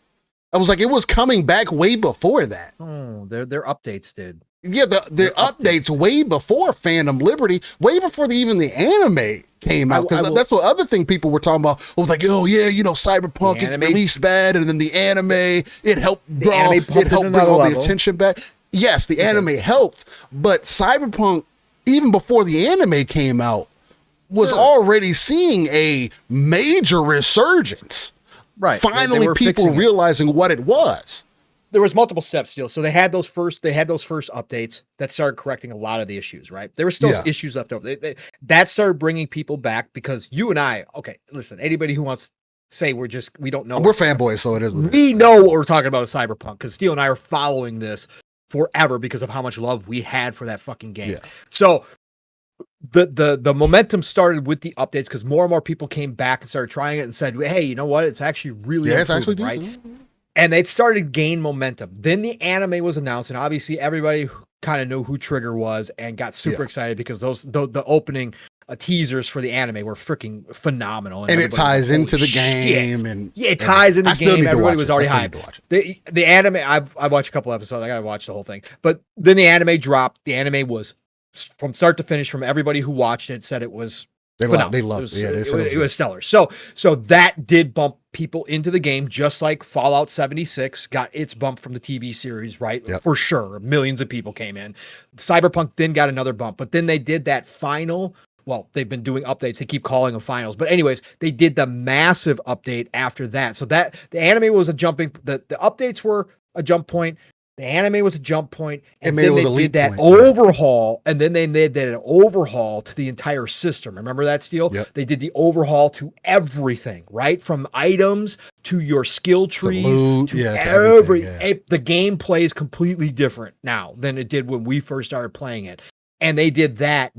Speaker 4: I was like, it was coming back way before that.
Speaker 3: Oh, their updates did.
Speaker 4: Yeah, the updates way before Phantom Liberty, way before even the anime came out. Because that's what other thing people were talking about. It was like, oh yeah, Cyberpunk, it released bad, and then the anime, it helped bring all the attention back. Yes, the anime helped, but Cyberpunk, even before the anime came out, was already seeing a major resurgence.
Speaker 3: Right.
Speaker 4: Finally, people realizing what it was.
Speaker 3: There was multiple steps still. So they had those first updates that started correcting a lot of the issues, right? There were still issues left over. That started bringing people back because you and I, okay, listen, anybody who wants to say we don't know.
Speaker 4: We're fanboys, so it is.
Speaker 3: We know what we're talking about with Cyberpunk because Steele and I are following this forever because of how much love we had for that fucking game. Yeah. So the momentum started with the updates because more and more people came back and started trying it and said, hey, you know what? It's actually really
Speaker 4: it's actually
Speaker 3: right.
Speaker 4: Decent.
Speaker 3: And it started to gain momentum. Then the anime was announced, and obviously everybody kind of knew who Trigger was and got super excited because the opening teasers for the anime were freaking phenomenal.
Speaker 4: And it ties into the game. And
Speaker 3: it ties into the game. Everybody was already hyped. The anime, I watched a couple episodes. I got to watch the whole thing. But then the anime dropped. The anime was from start to finish, from everybody who watched it said it was
Speaker 4: They loved it. Yeah,
Speaker 3: it was stellar. So that did bump people into the game, just like Fallout 76 got its bump from the TV series, right?
Speaker 4: Yep.
Speaker 3: For sure. Millions of people came in. Cyberpunk then got another bump, but then they did that final. Well, they've been doing updates. They keep calling them finals. But anyways, they did the massive update after that. So that the anime was the updates were a jump point. The anime was a jump point, and then they did that overhaul, and then they did that overhaul to the entire system. Remember that, Steel?
Speaker 4: Yep.
Speaker 3: They did the overhaul to everything, right? From items to your skill trees to everything. The gameplay is completely different now than it did when we first started playing it. And they did that,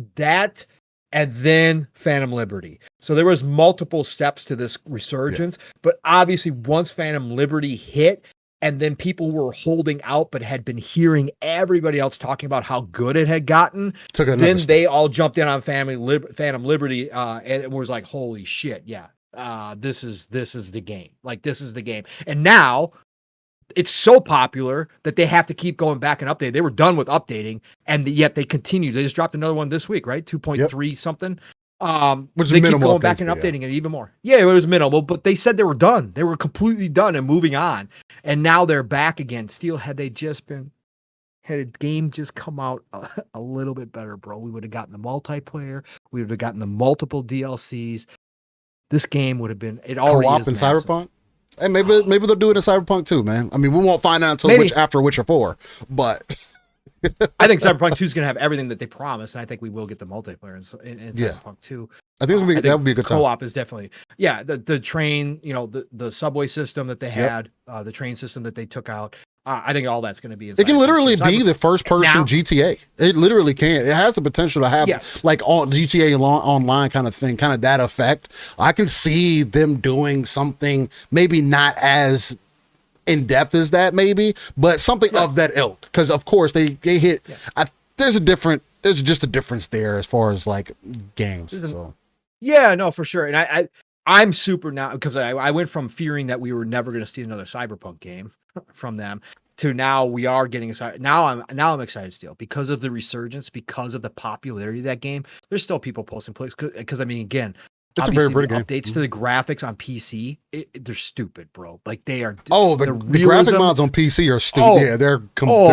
Speaker 3: and then Phantom Liberty. So there was multiple steps to this resurgence, but obviously once Phantom Liberty hit, and then people were holding out, but had been hearing everybody else talking about how good it had gotten. Then they all jumped in on Phantom Liberty, and it was like, holy shit, this is the game. Like, this is the game. And now it's so popular that they have to keep going back and update. They were done with updating, and yet they continue. They just dropped another one this week, right? 2.3 something.
Speaker 4: Which
Speaker 3: they
Speaker 4: is
Speaker 3: keep going back and updating it even more. Yeah, it was minimal, but they said they were done. They were completely done and moving on. And now they're back again. Steel, had a game just come out a little bit better, bro, we would have gotten the multiplayer. We would have gotten the multiple DLCs. This game would have been
Speaker 4: co-op in Cyberpunk. And maybe they'll do it in Cyberpunk too, man. I mean, we won't find out until after Witcher 4, but
Speaker 3: I think Cyberpunk 2 is going to have everything that they promised, and I think we will get the multiplayer in Cyberpunk 2.
Speaker 4: I think that would be a good time.
Speaker 3: Co-op is definitely, the train, the subway system that they had, the train system that they took out. I think all that's going to be.
Speaker 4: It can literally be the first-person GTA. It literally can. It has the potential to have like all GTA online kind of thing, kind of that effect. I can see them doing something maybe not as in depth as that, maybe, but something of that ilk. Because of course they hit. There's just a difference there as far as like games. So.
Speaker 3: Yeah, no, for sure. And I'm super now because I went from fearing that we were never going to see another Cyberpunk game from them to now we are getting now I'm excited still because of the resurgence, because of the popularity of that game. There's still people posting plays because I mean, again,
Speaker 4: it's a very pretty game.
Speaker 3: Updates to the graphics on PC, they're stupid, bro. Like they are.
Speaker 4: The graphic mods on PC are stupid. They're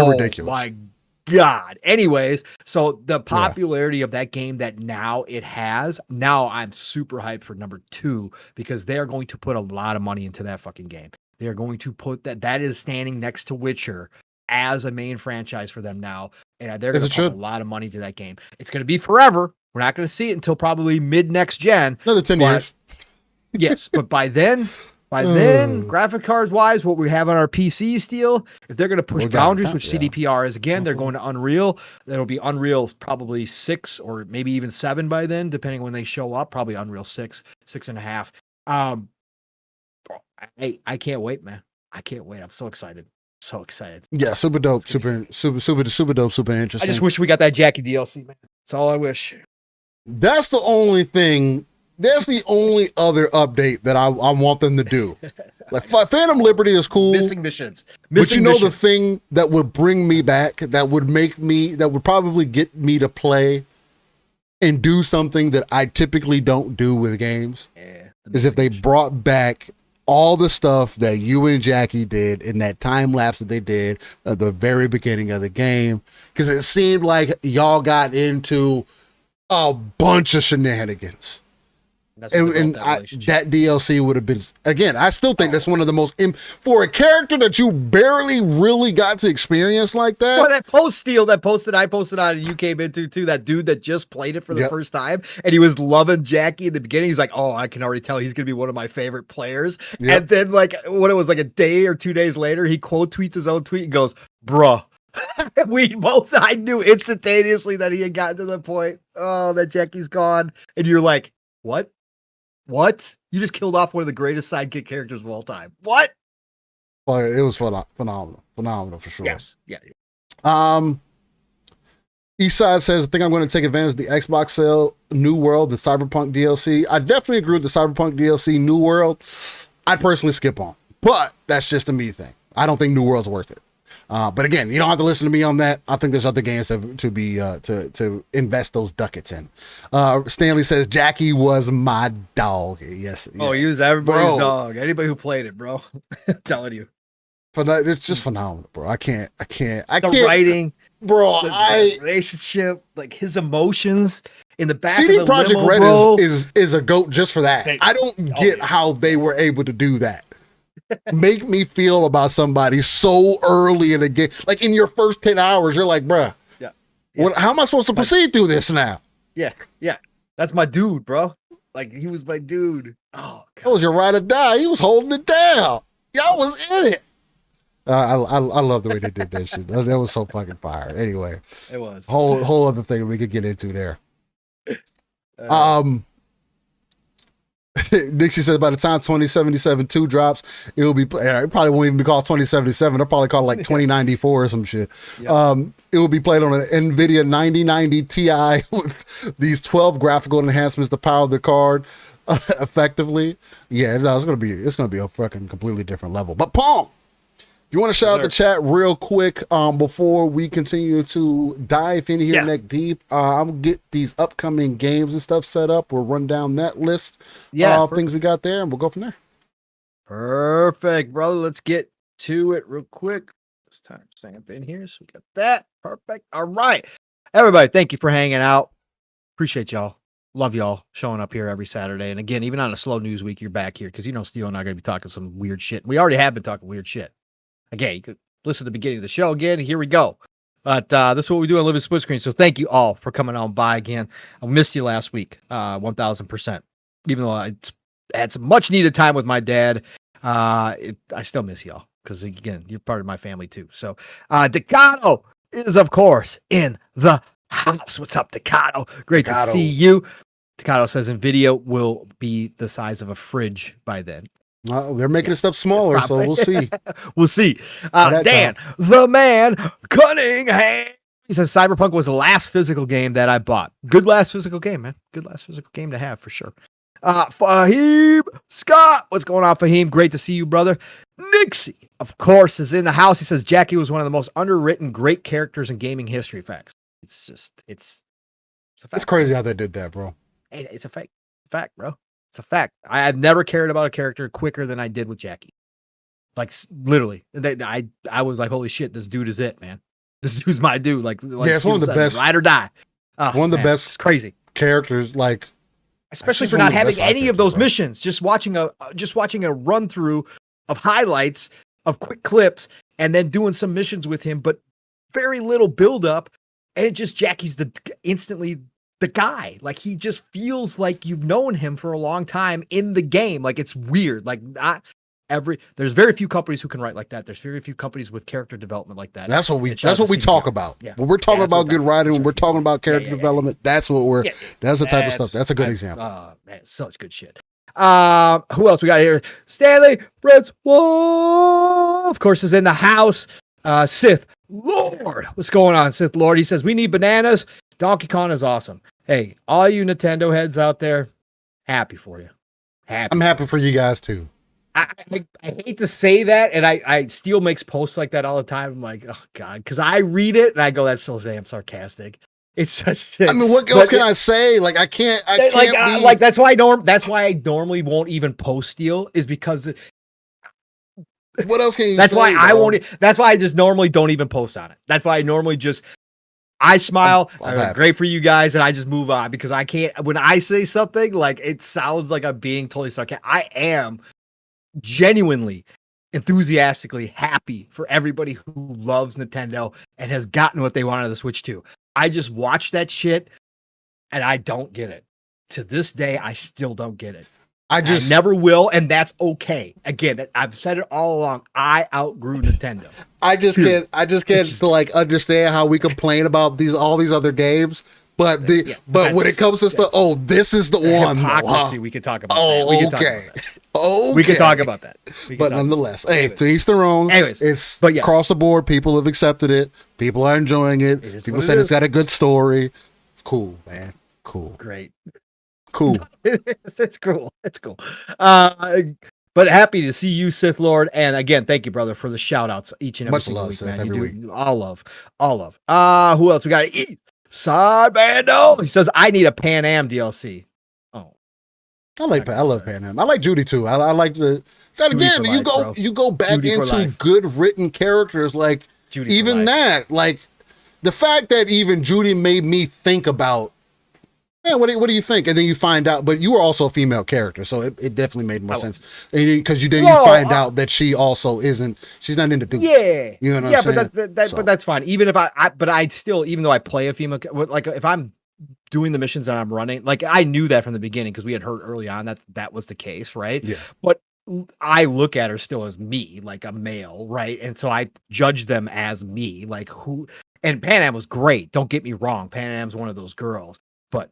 Speaker 4: ridiculous.
Speaker 3: My God. Anyways, so the popularity of that game that now I'm super hyped for number 2 because they are going to put a lot of money into that fucking game. They are going to put that is standing next to Witcher as a main franchise for them now. And they're going to put a lot of money to that game. It's going to be forever. We're not going to see it until probably mid next gen.
Speaker 4: Another 10 years.
Speaker 3: Yes, but by then, graphic cards wise, what we have on our PC still, if they're going to push boundaries, which CDPR is again, they're going to Unreal. That'll be Unreal probably 6 or maybe even 7 by then, depending when they show up. Probably Unreal 6, 6.5. I can't wait, man. I can't wait. I'm so excited. So excited.
Speaker 4: Yeah, super dope. Super dope. Super interesting.
Speaker 3: I just wish we got that Jackie DLC, man. That's all I wish.
Speaker 4: That's the only thing. That's the only other update that I want them to do. Like Phantom Liberty is cool.
Speaker 3: Missing missions.
Speaker 4: But you know the thing that would bring me back, that would probably get me to play and do something that I typically don't do with games, is if they brought back all the stuff that you and Jackie did in that time lapse that they did at the very beginning of the game. Because it seemed like y'all got into a bunch of shenanigans. That DLC would have been, again, I still think that's one of the most, for a character that you barely really got to experience like that.
Speaker 3: For that post that I posted on and you came into too, that dude that just played it for the first time and he was loving Jackie in the beginning. He's like, oh, I can already tell he's going to be one of my favorite players. And then like, what it was like a day or 2 days later, he quote tweets his own tweet and goes, bruh. I knew instantaneously that he had gotten to the point, that Jackie's gone. And you're like, what? You just killed off one of the greatest sidekick characters of all time. What?
Speaker 4: Well, it was phenomenal for sure.
Speaker 3: Yes. Yeah.
Speaker 4: Eastside says, I think I'm going to take advantage of the Xbox sale, New World, the Cyberpunk DLC. I definitely agree with the Cyberpunk DLC, New World. I'd personally skip on, but that's just a me thing. I don't think New World's worth it. But again, you don't have to listen to me on that. I think there's other games to invest those ducats in. Stanley says Jackie was my dog. Yes.
Speaker 3: Oh, he was everybody's dog. Anybody who played it, bro. I'm telling you.
Speaker 4: But it's just phenomenal, bro. I can't.
Speaker 3: The writing,
Speaker 4: bro.
Speaker 3: The relationship, like his emotions in the back.
Speaker 4: CD
Speaker 3: of the
Speaker 4: Projekt
Speaker 3: limo,
Speaker 4: Red
Speaker 3: bro.
Speaker 4: is a goat just for that. I don't get how they were able to do that. Make me feel about somebody so early in the game. Like in your first 10 hours, you're like, bruh, how am I supposed to proceed through this now?
Speaker 3: Yeah. That's my dude, bro. Like he was my dude. Oh, God.
Speaker 4: That was your ride or die. He was holding it down. Y'all was in it. I love the way they did that shit. That was so fucking fire. Anyway,
Speaker 3: it was
Speaker 4: whole other thing we could get into there. Dixie says by the time 2077 2 drops, it will be, it probably won't even be called 2077. They'll probably call it like 2094 or some shit. Yep. It will be played on an NVIDIA 9090 Ti with these 12 graphical enhancements to power the card effectively. Yeah, it's gonna be a fucking completely different level. But Palm, if you want to shout out the chat real quick before we continue to dive in here neck deep, I'm going to get these upcoming games and stuff set up. We'll run down that list of things we got there, and we'll go from there.
Speaker 3: Perfect, brother. Let's get to it real quick. This time stamp in here, so we got that. Perfect. All right. Everybody, thank you for hanging out. Appreciate y'all. Love y'all showing up here every Saturday. And again, even on a slow news week, you're back here because you know Steel and I are going to be talking some weird shit. We already have been talking weird shit. Again, you could listen to the beginning of the show again. Here we go. But this is what we do on Living Split Screen. So thank you all for coming on by again. I missed you last week, 1000%. Even though I had some much needed time with my dad, I still miss y'all because again, you're part of my family too. So Decado is of course in the house. What's up, Decado? Great to see you. Decado says NVIDIA will be the size of a fridge by then.
Speaker 4: They're making stuff smaller, so we'll see.
Speaker 3: We'll see. Dan, the man, Cunningham. He says Cyberpunk was the last physical game that I bought. Good last physical game, man. Good last physical game to have for sure. Fahim Scott, what's going on, Fahim? Great to see you, brother. Nixie, of course, is in the house. He says Jackie was one of the most underwritten, great characters in gaming history. Facts. It's a fact.
Speaker 4: It's crazy how they did that, bro.
Speaker 3: It's a fact, bro. It's a fact. I've never cared about a character quicker than I did with Jackie. Like literally, I was like, holy shit, this dude is it, man. This dude's my dude. Like
Speaker 4: Yeah, it's one of the best-
Speaker 3: ride or die. Oh,
Speaker 4: one of the
Speaker 3: man,
Speaker 4: best
Speaker 3: It's crazy.
Speaker 4: characters, like
Speaker 3: Especially
Speaker 4: just
Speaker 3: for
Speaker 4: one
Speaker 3: not
Speaker 4: of the
Speaker 3: having
Speaker 4: best
Speaker 3: any
Speaker 4: side
Speaker 3: of those
Speaker 4: characters,
Speaker 3: missions. Just watching a run through of highlights of quick clips, and then doing some missions with him, but very little build up, and it just Jackie's instantly the guy. Like he just feels like you've known him for a long time in the game. Like it's weird. Like there's very few companies who can write like that. There's very few companies with character development like that.
Speaker 4: That's what we
Speaker 3: And shout out to
Speaker 4: talk
Speaker 3: CDPR.
Speaker 4: about.
Speaker 3: Yeah.
Speaker 4: When we're talking
Speaker 3: Yeah, that's
Speaker 4: about
Speaker 3: what
Speaker 4: good writing, when we're talking about character
Speaker 3: yeah.
Speaker 4: development, that's what we're
Speaker 3: Yeah.
Speaker 4: that's the type of stuff. That's a good example.
Speaker 3: Man, such good shit. Who else we got here? Stanley Fritz Wolf, of course, is in the house. Sith Lord, what's going on, Sith Lord? He says we need bananas. Donkey Kong is awesome. Hey, all you Nintendo heads out there, happy for you. Happy.
Speaker 4: I'm happy for you guys too.
Speaker 3: I hate to say that, and I Steel makes posts like that all the time. I'm like, oh god, because I read it and I go, that's so damn sarcastic. It's such shit.
Speaker 4: I mean, what else can I say? Like, I can't
Speaker 3: like that's why I normally won't even post Steel, is because
Speaker 4: what else can you
Speaker 3: that's
Speaker 4: say?
Speaker 3: why I
Speaker 4: dog?
Speaker 3: won't. That's why I just normally don't even post on it. That's why I normally just I smile.
Speaker 4: I'm happy.
Speaker 3: Great for you guys, and I just move on because I can't. When I say something, like it sounds like I'm being totally sarcastic. I am genuinely, enthusiastically happy for everybody who loves Nintendo and has gotten what they wanted of the Switch 2. I just watch that shit, and I don't get it. To this day, I still don't get it. I never will, and that's okay. Again, I've said it all along. I outgrew Nintendo.
Speaker 4: I just can't like understand how we complain about all these other games, but when it comes to stuff, this is the one.
Speaker 3: Hypocrisy. We can talk about.
Speaker 4: Okay.
Speaker 3: We can talk about that.
Speaker 4: But nonetheless, hey, to each their own.
Speaker 3: Anyways,
Speaker 4: it's
Speaker 3: but yes.
Speaker 4: across the board. People have accepted it. People are enjoying it. People said it's got a good story. Cool, man. Cool.
Speaker 3: Great.
Speaker 4: Cool.
Speaker 3: It's cool. It's cool. But happy to see you, Sith Lord. And again, thank you, brother, for the shout outs each and every
Speaker 4: Much
Speaker 3: single
Speaker 4: love,
Speaker 3: week,
Speaker 4: Sith,
Speaker 3: man.
Speaker 4: every
Speaker 3: You do all love. Who else we got? Side Bando. He says, I need a Pan Am DLC. Oh.
Speaker 4: I love Pan Am. I like Judy too. I like the that
Speaker 3: Judy
Speaker 4: again,
Speaker 3: for
Speaker 4: you
Speaker 3: life,
Speaker 4: go
Speaker 3: bro.
Speaker 4: you go back
Speaker 3: Judy for
Speaker 4: into
Speaker 3: life.
Speaker 4: good written characters, like
Speaker 3: Judy for
Speaker 4: even
Speaker 3: life.
Speaker 4: that, like the fact that even Judy made me think about, man, what do you think? And then you find out, but you were also a female character, so it definitely made more sense. Because you find out that she's not into dudes.
Speaker 3: Yeah.
Speaker 4: You know what I'm saying?
Speaker 3: But that's fine. Even if I'd still, even though I play a female, like if I'm doing the missions that I'm running, like I knew that from the beginning because we had heard early on that was the case, right?
Speaker 4: Yeah.
Speaker 3: But I look at her still as me, like a male, right? And so I judge them as me, like who. And Pan Am was great. Don't get me wrong. Pan Am's one of those girls, but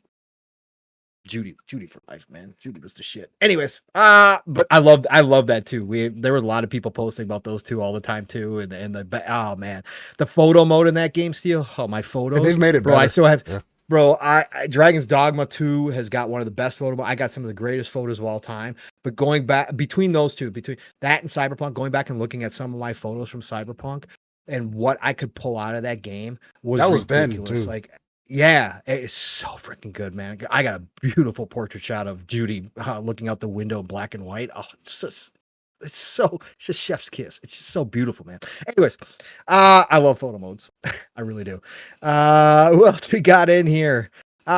Speaker 3: Judy for life, man. Judy was the shit. Anyways, but I love that too. There was a lot of people posting about those two all the time too, and oh man, the photo mode in that game, Steel. Oh, my photos.
Speaker 4: And they've made it
Speaker 3: bro.
Speaker 4: better.
Speaker 3: I still have.
Speaker 4: Yeah.
Speaker 3: Bro, I Dragon's Dogma 2 has got one of the best photo. I got some of the greatest photos of all time. But going back between those two, between that and Cyberpunk, going back and looking at some of my photos from Cyberpunk and what I could pull out of that game was ridiculous.
Speaker 4: Then too.
Speaker 3: Like, yeah, it's so freaking good, man. I got a beautiful portrait shot of Judy looking out the window in black and white. Oh, it's just chef's kiss. It's just so beautiful, man. Anyways, I love photo modes. I really do. Who else we got in here?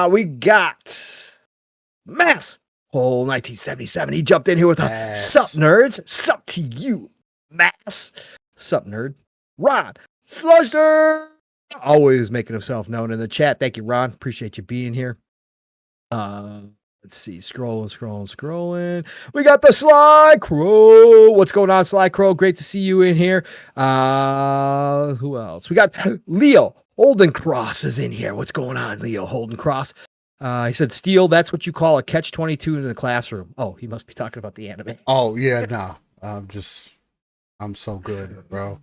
Speaker 3: We got Mass Whole 1977. He jumped in here with a sup nerds. Sup to you, Mass. Sup nerd. Ron Slusher. Always making himself known in the chat. Thank you, Ron. Appreciate you being here. Let's see. Scrolling. We got the Sly Crow. What's going on, Sly Crow? Great to see you in here. Who else? We got Leo Holden Cross is in here. What's going on, Leo Holden Cross? He said, Steel, that's what you call a catch-22 in the classroom. Oh, he must be talking about the anime.
Speaker 4: Oh, yeah, no. I'm so good, bro.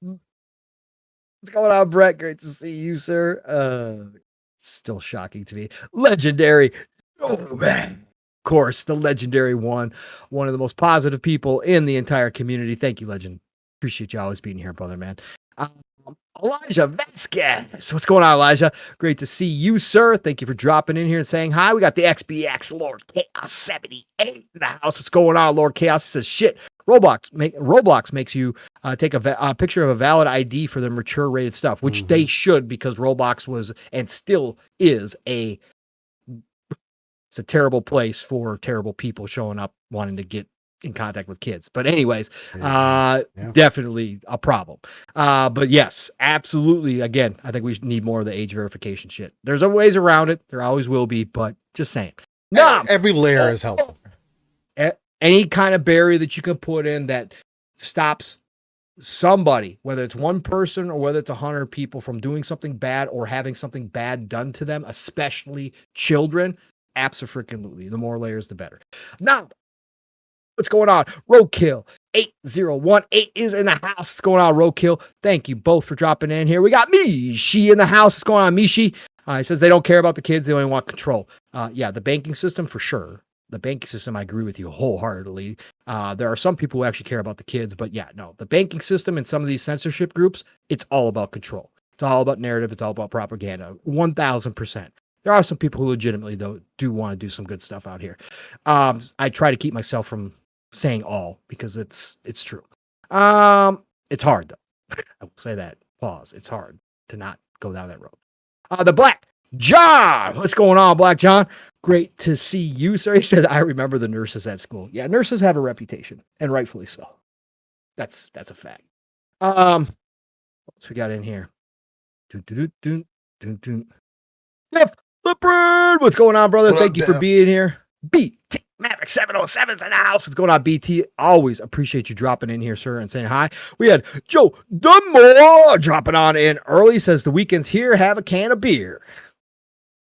Speaker 3: What's going on, Brett? Great to see you, sir. Still shocking to me. Legendary. Oh, man. Of course, the legendary one of the most positive people in the entire community. Thank you, Legend. Appreciate you always being here, brother, man. Elijah Vasquez. What's going on, Elijah? Great to see you, sir. Thank you for dropping in here and saying hi. We got the XBX Lord Chaos 78 in the house. What's going on, Lord Chaos? He says, shit, Roblox makes you take a picture of a valid ID for the mature rated stuff, which they should, because Roblox was and still is it's a terrible place for terrible people showing up wanting to get in contact with kids. But anyways, definitely a problem. But yes, absolutely. Again, I think we need more of the age verification shit. There's a ways around it. There always will be, but just saying. No,
Speaker 4: every layer is helpful.
Speaker 3: Any kind of barrier that you can put in that stops somebody, whether it's one person or whether it's 100 people, from doing something bad or having something bad done to them, especially children, absolutely. The more layers, the better. Now, what's going on? Roadkill 8018 is in the house. What's going on, Roadkill? Thank you both for dropping in here. We got Mishi in the house. What's going on, Mishi? He says they don't care about the kids. They only want control. Yeah, the banking system for sure. The banking system, I agree with you wholeheartedly. There are some people who actually care about the kids, but yeah, no, the banking system and some of these censorship groups, it's all about control. It's all about narrative. It's all about propaganda. 1000%. There are some people who legitimately, though, do want to do some good stuff out here. I try to keep myself from saying all, because it's true. It's hard, though. I will say that. Pause. It's hard to not go down that road. The Black John. What's going on, Black John? Great to see you, sir. He said, I remember the nurses at school. Yeah, nurses have a reputation, and rightfully so. That's a fact. What else we got in here? Jeff Leopard, what's going on, brother? Thank you for being here. BT Maverick 707's in the house. What's going on, BT? Always appreciate you dropping in here, sir, and saying hi. We had Joe Dunmore dropping on in early. Says the weekend's here. Have a can of beer.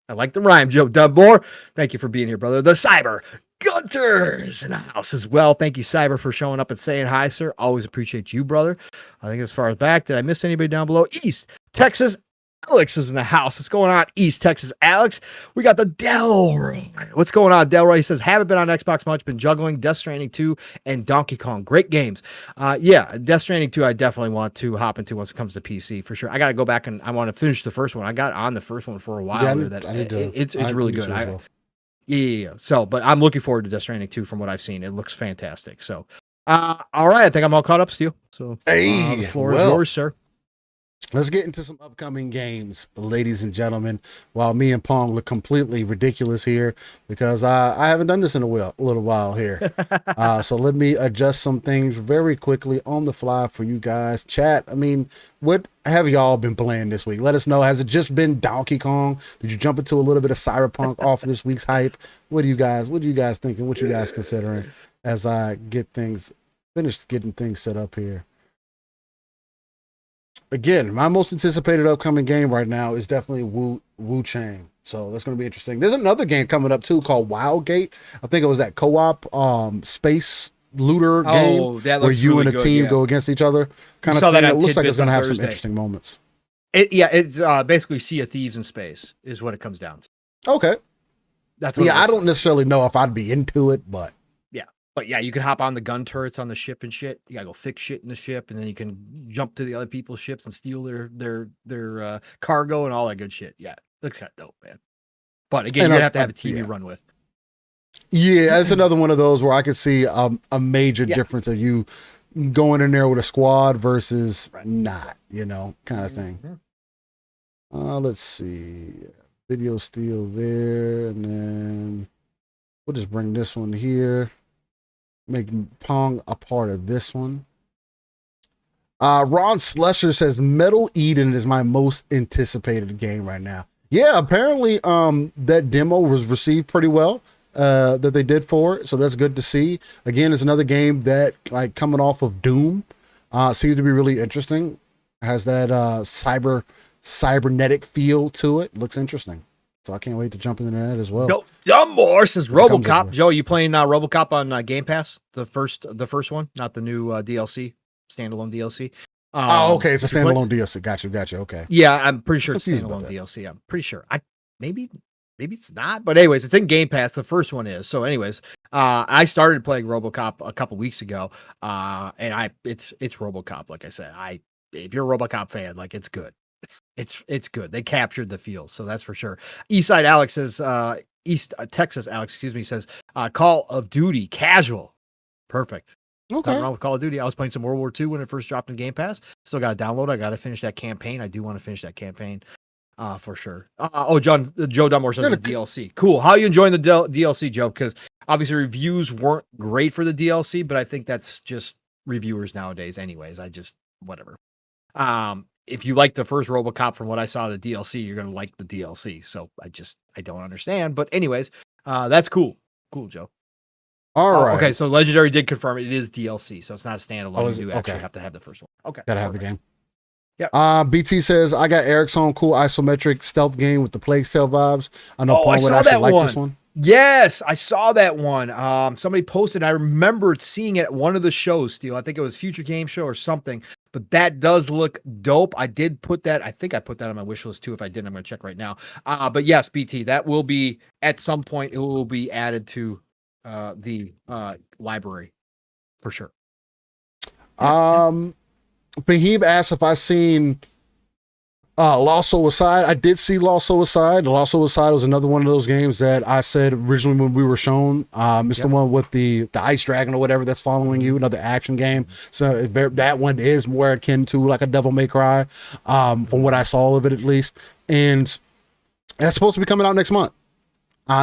Speaker 3: I like the rhyme, Joe Dunmore. Thank you for being here, brother. The Cyber Gunter's in the house as well. Thank you, Cyber, for showing up and saying hi, sir. Always appreciate you, brother. I think as far as back, did I miss anybody down below? East Texas Alex is in the house. What's going on, East Texas Alex? We got the Delroy. What's going on, Delroy? He says, haven't been on Xbox much, been juggling Death Stranding 2 and Donkey Kong. Great games. Yeah, Death Stranding 2 I definitely want to hop into once it comes to PC, for sure. I got to go back and I want to finish the first one. I got on the first one for a while. It's really good. Yeah. So, but I'm looking forward to Death Stranding 2 from what I've seen. It looks fantastic. So, all right. I think I'm all caught up, Stu. So, the floor is yours, sir.
Speaker 4: Let's get into some upcoming games, ladies and gentlemen, while me and Pong look completely ridiculous here, because I haven't done this in a little while here. So let me adjust some things very quickly on the fly for you guys. Chat, I mean, what have y'all been playing this week? Let us know. Has it just been Donkey Kong? Did you jump into a little bit of Cyberpunk off of this week's hype? What are you guys thinking? What you guys considering as I finish getting things set up here? Again, my most anticipated upcoming game right now is definitely Wuchang. So that's going to be interesting. There's another game coming up too called Wildgate. I think it was that co-op space looter game where you and a team go against each other kind of thing. It looks like it's going to have some interesting moments.
Speaker 3: It's basically Sea of Thieves in space is what it comes down to.
Speaker 4: Okay. I don't necessarily know if I'd be into it, but
Speaker 3: But yeah, you can hop on the gun turrets on the ship and shit. You gotta go fix shit in the ship, and then you can jump to the other people's ships and steal their cargo and all that good shit. Yeah, looks kind of dope, man. But again, you have to have a team you run with.
Speaker 4: Yeah, it's another one of those where I could see a major difference of you going in there with a squad versus not, kind of thing. Let's see. Video steal there, and then we'll just bring this one here. Make Pong a part of this one. Ron Slusher says Metal Eden is my most anticipated game right now. Yeah, apparently that demo was received pretty well that they did for it, so that's good to see. Again, it's another game that, like, coming off of Doom, seems to be really interesting. Has that cybernetic feel to it. Looks interesting. So I can't wait to jump into that as well.
Speaker 3: No, Dumbmore says RoboCop. Joe, you playing RoboCop on Game Pass? The first one, not the new DLC, standalone DLC.
Speaker 4: Okay, it's a standalone DLC. Gotcha. Okay.
Speaker 3: Yeah, I'm pretty sure it's standalone DLC. I'm pretty sure. Maybe it's not, but anyways, it's in Game Pass. The first one is. So, anyways, I started playing RoboCop a couple weeks ago, and it's RoboCop. Like I said, if you're a RoboCop fan, like, it's good. It's good. They captured the feel, so that's for sure. Eastside Alex says, East Texas Alex, says, Call of Duty casual. Perfect. Nothing wrong with Call of Duty. I was playing some World War II when it first dropped in Game Pass. Still got to download. I got to finish that campaign. I do want to finish that campaign for sure. Joe Dunmore says the DLC. Cool. How are you enjoying the DLC, Joe? Because obviously reviews weren't great for the DLC, but I think that's just reviewers nowadays anyways. Whatever. If you like the first RoboCop from what I saw of the DLC, you're going to like the DLC. So I don't understand. But anyways, that's cool. Cool, Joe.
Speaker 4: All right.
Speaker 3: Okay, so Legendary did confirm it is DLC, so it's not a standalone. You actually have to have the first one. Okay.
Speaker 4: Gotta have the game.
Speaker 3: Yeah.
Speaker 4: BT says, I got Eric's own cool isometric stealth game with the Plague Tale vibes. I know Paul would actually like this one.
Speaker 3: Yes, I saw that one. Somebody posted, I remembered seeing it at one of the shows, Steel. I think it was Future Game Show or something, but that does look dope. I did put that, I think I put that on my wish list too. If I didn't, I'm going to check right now. But yes, BT, that will be, at some point, it will be added to the library for sure.
Speaker 4: Fahim asked if I seen Lost Suicide. I did see Lost Suicide. Lost Suicide was another one of those games that I said originally when we were shown. It's the one with the ice dragon or whatever that's following you, another action game. So that one is more akin to like a Devil May Cry, from what I saw of it at least. And that's supposed to be coming out next month.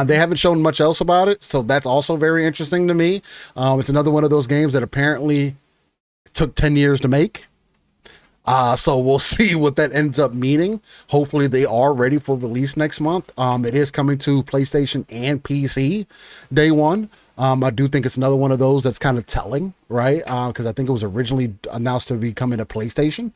Speaker 4: They haven't shown much else about it, so that's also very interesting to me. It's another one of those games that apparently took 10 years to make. So we'll see what that ends up meaning. Hopefully they are ready for release next month. It is coming to PlayStation and PC day one. I do think it's another one of those that's kind of telling, right? Because I think it was originally announced to be coming to PlayStation.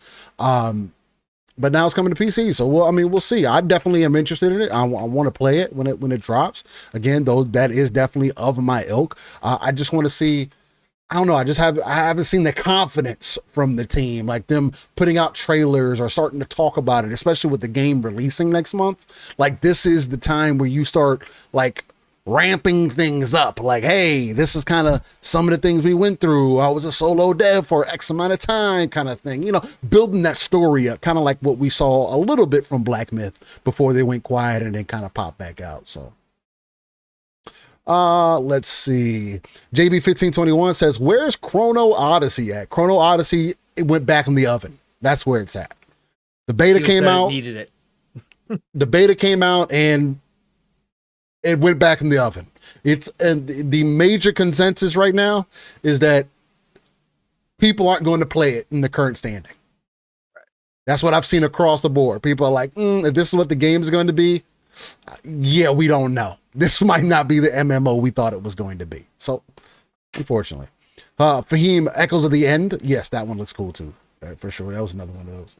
Speaker 4: But now it's coming to PC, so we'll see. I definitely am interested in it. I want to play it when it drops. Again, though, that is definitely of my ilk. I just want to see. I don't know. I haven't seen the confidence from the team, like them putting out trailers or starting to talk about it, especially with the game releasing next month. Like this is the time where you start like ramping things up. Like, hey, this is kind of some of the things we went through. I was a solo dev for X amount of time, kind of thing. Building that story up, kind of like what we saw a little bit from Black Myth before they went quiet and then kind of popped back out. So. Let's see. JB1521 says, where's Chrono Odyssey at? Chrono Odyssey, it went back in the oven. That's where it's at. The beta came out.
Speaker 3: Needed it.
Speaker 4: The beta came out and it went back in the oven. And the major consensus right now is that people aren't going to play it in the current standing. That's what I've seen across the board. People are like, if this is what the game is going to be, yeah, we don't know. This might not be the MMO we thought it was going to be. So, unfortunately. Fahim, Echoes of the End. Yes, that one looks cool too. For sure. That was another one of those.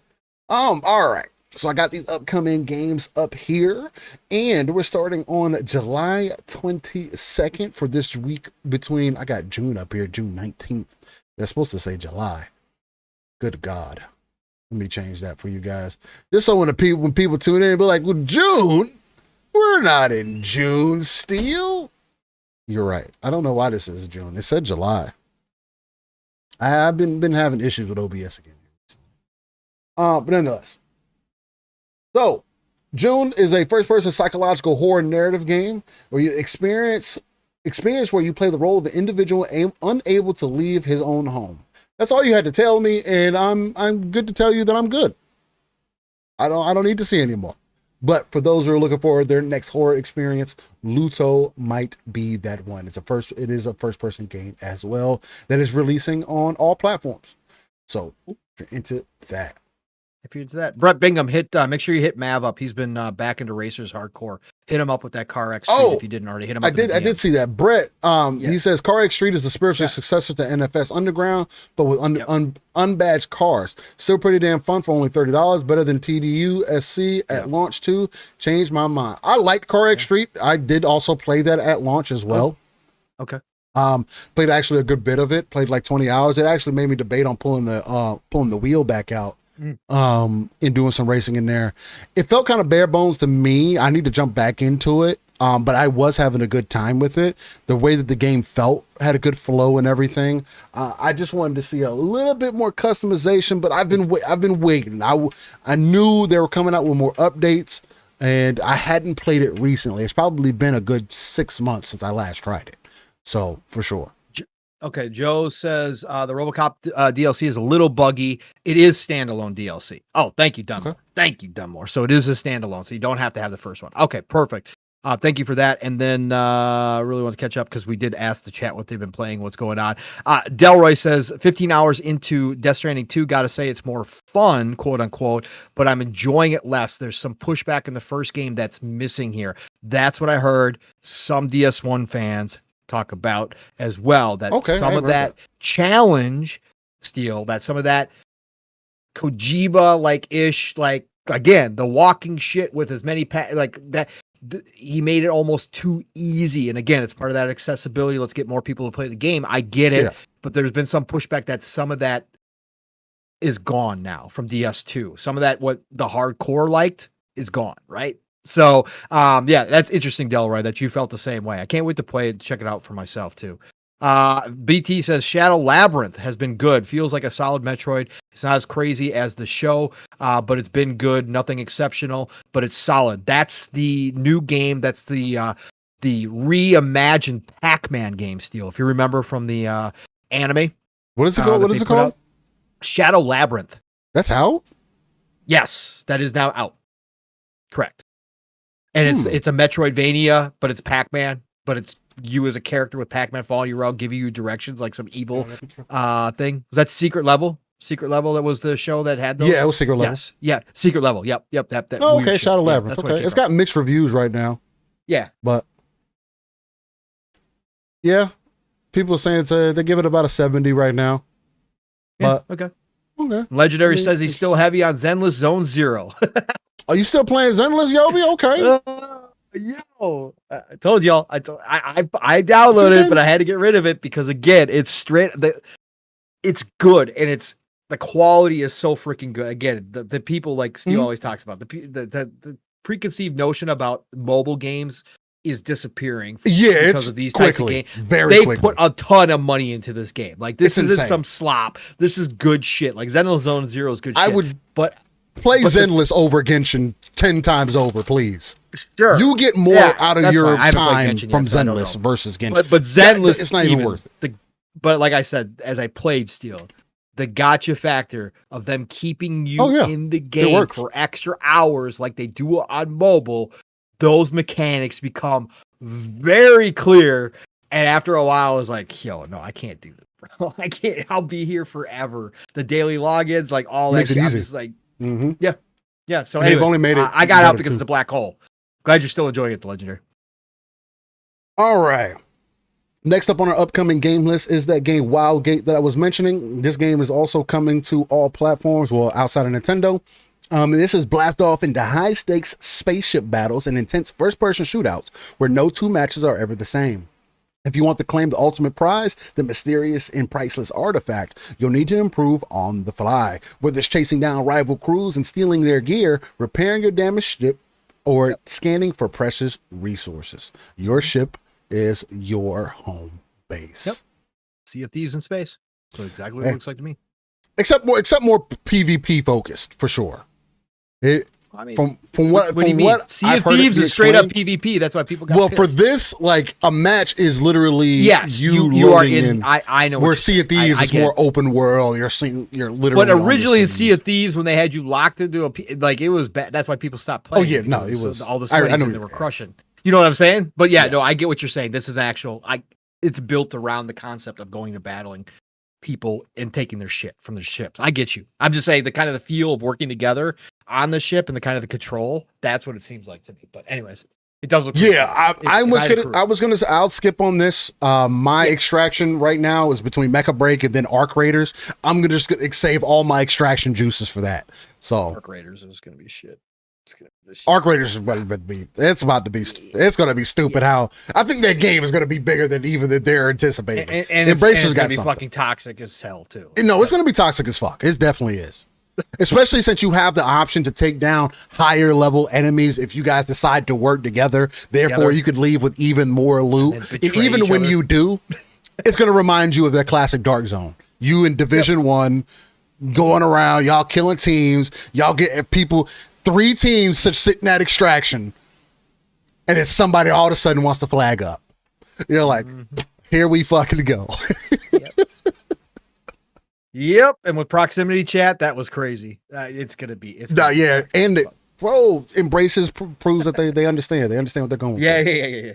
Speaker 4: All right. So I got these upcoming games up here. And we're starting on July 22nd for this week between, I got June up here, June 19th. They're supposed to say July. Good God. Let me change that for you guys. Just so when people tune in, be like, well, June? We're not in June, Steel. You're right. I don't know why this is June. It said July. I've been having issues with OBS again. But nonetheless. So, June is a first-person psychological horror narrative game where you experience where you play the role of an individual unable to leave his own home. That's all you had to tell me, and I'm good to tell you that I'm good. I don't need to see anymore. But for those who are looking for their next horror experience, Luto might be that one. It is a first-person game as well that is releasing on all platforms. So if you're into that.
Speaker 3: Brett Bingham, make sure you hit Mav up. He's been back into Racers Hardcore. Hit him up with that Car X Street if you didn't already hit him up.
Speaker 4: I did see that. Brett, he says Car X Street is the spiritual successor to NFS Underground, but with unbadged cars. Still pretty damn fun for only $30. Better than TDU SC at launch too. Changed my mind. I liked Car X Street. I did also play that at launch as well.
Speaker 3: Okay.
Speaker 4: Played actually a good bit of it. Played like 20 hours. It actually made me debate on pulling the wheel back out. And doing some racing in there. It felt kind of bare bones to me. I need to jump back into it. But I was having a good time with it. The way that the game felt had a good flow and everything. I just wanted to see a little bit more customization, but I've been waiting. I knew they were coming out with more updates, and I hadn't played it recently. It's probably been a good 6 months since I last tried it. So for sure.
Speaker 3: Okay, Joe says the RoboCop DLC is a little buggy. It is standalone DLC. Oh, thank you, Dunmore.
Speaker 4: Okay.
Speaker 3: Thank you, Dunmore. So it is a standalone, so you don't have to have the first one. Okay, perfect. Thank you for that. And then I really want to catch up because we did ask the chat what they've been playing, what's going on. Delroy says 15 hours into Death Stranding 2, got to say it's more fun, quote unquote, but I'm enjoying it less. There's some pushback in the first game that's missing here. That's what I heard some DS1 fans talk about as well, that some of that challenge Steel, that some of that Kojima like ish, like again, the walking shit with as many like that, he made it almost too easy. And again, it's part of that accessibility. Let's get more people to play the game. I get it, but there's been some pushback that some of that is gone now from DS2. Some of that, what the hardcore liked, is gone, right? So, yeah, that's interesting, Delroy, that you felt the same way. I can't wait to play it, check it out for myself too. BT says Shadow Labyrinth has been good. Feels like a solid Metroid. It's not as crazy as the show, but it's been good. Nothing exceptional, but it's solid. That's the new game. That's the reimagined Pac-Man game, Steel. If you remember from the anime.
Speaker 4: What is it called? What is it called?
Speaker 3: Shadow Labyrinth.
Speaker 4: That's out?
Speaker 3: Yes, that is now out. Correct. And it's a Metroidvania, but it's Pac-Man, but it's you as a character with Pac-Man following you around, giving you directions like some evil thing. Was that Secret Level? Secret Level, that was the show that had those?
Speaker 4: Yeah, it was Secret Level.
Speaker 3: Yes. Yeah, Secret Level. Yep. That
Speaker 4: oh, okay, Shadow Labyrinth. Okay. It's got mixed reviews right now.
Speaker 3: Yeah.
Speaker 4: But yeah, people are saying they give it about a 70 right now.
Speaker 3: Yeah,
Speaker 4: but
Speaker 3: okay. Legendary says he's still heavy on Zenless Zone Zero.
Speaker 4: Are you still playing Zenless, Yobi? Okay.
Speaker 3: Yo, I told y'all. I downloaded it, but I had to get rid of it because again, it's straight. It's good, and it's the quality is so freaking good. Again, the people like Steve always talks about the preconceived notion about mobile games is disappearing.
Speaker 4: Yeah,
Speaker 3: because of these types of games.
Speaker 4: They
Speaker 3: put a ton of money into this game. Like this isn't some slop. This is good shit. Like Zenless Zone Zero is good shit.
Speaker 4: I would,
Speaker 3: but
Speaker 4: play Zenless over Genshin 10 times over, please.
Speaker 3: Sure.
Speaker 4: You get more out of your time from Zenless versus Genshin.
Speaker 3: But Zenless,
Speaker 4: it's not even worth it.
Speaker 3: But like I said, as I played Steel, the gotcha factor of them keeping you in the game for extra hours like they do on mobile, those mechanics become very clear. And after a while, I was like, yo, no, I can't do this, bro. I can't. I'll be here forever. The daily logins, like all
Speaker 4: makes
Speaker 3: that.
Speaker 4: It easy.
Speaker 3: Just like, yeah. So
Speaker 4: they've only made it.
Speaker 3: I got out because of the black hole. Glad you're still enjoying it, the Legendary.
Speaker 4: All right. Next up on our upcoming game list is that game Wildgate that I was mentioning. This game is also coming to all platforms, well, outside of Nintendo. This is blast off into high-stakes spaceship battles and intense first-person shootouts where no two matches are ever the same. If you want to claim the ultimate prize, the mysterious and priceless artifact, you'll need to improve on the fly. Whether it's chasing down rival crews and stealing their gear, repairing your damaged ship, or scanning for precious resources, your ship is your home base. Yep.
Speaker 3: Sea of Thieves in space. That's exactly what it looks like to me.
Speaker 4: Except more PvP focused for sure.
Speaker 3: I mean,
Speaker 4: from what
Speaker 3: Sea of Thieves is straight up PvP. That's why people got pissed.
Speaker 4: For this, like a match is literally
Speaker 3: you are in. I know.
Speaker 4: Where Sea of Thieves is more open world. You're literally.
Speaker 3: But originally in Sea of Thieves, when they had you locked into it was bad. That's why people stopped playing.
Speaker 4: Oh yeah, no, it was
Speaker 3: all the slaves they were crushing. You know what I'm saying? But no, I get what you're saying. This is actual. It's built around the concept of going to battling people and taking their shit from their ships. I get you. I'm just saying the kind of the feel of working together on the ship and the kind of the control. That's what it seems like to me. But anyways, it does look.
Speaker 4: Yeah, I was gonna say I'll skip on this. My extraction right now is between Mecha Break and then Arc Raiders. I'm gonna just save all my extraction juices for that. So
Speaker 3: Arc Raiders is gonna be shit.
Speaker 4: Arc Raiders is about to be. It's going to be stupid. How I think that game is going to be bigger than even that they're anticipating.
Speaker 3: And Embracer's got to be fucking toxic as hell too.
Speaker 4: No, it's going to be toxic as fuck. It definitely is. Especially since you have the option to take down higher level enemies if you guys decide to work together. Therefore, you could leave with even more loot. And even when you do, it's going to remind you of that classic Dark Zone. You in Division 1 going around, y'all killing teams, y'all get people. 3 teams sitting at extraction, and then somebody all of a sudden wants to flag up. You're like, Here we fucking go.
Speaker 3: Yep. And with proximity chat, that was crazy. It's gonna be.
Speaker 4: And bro, embraces proves that they understand. They understand what they're going.
Speaker 3: Yeah.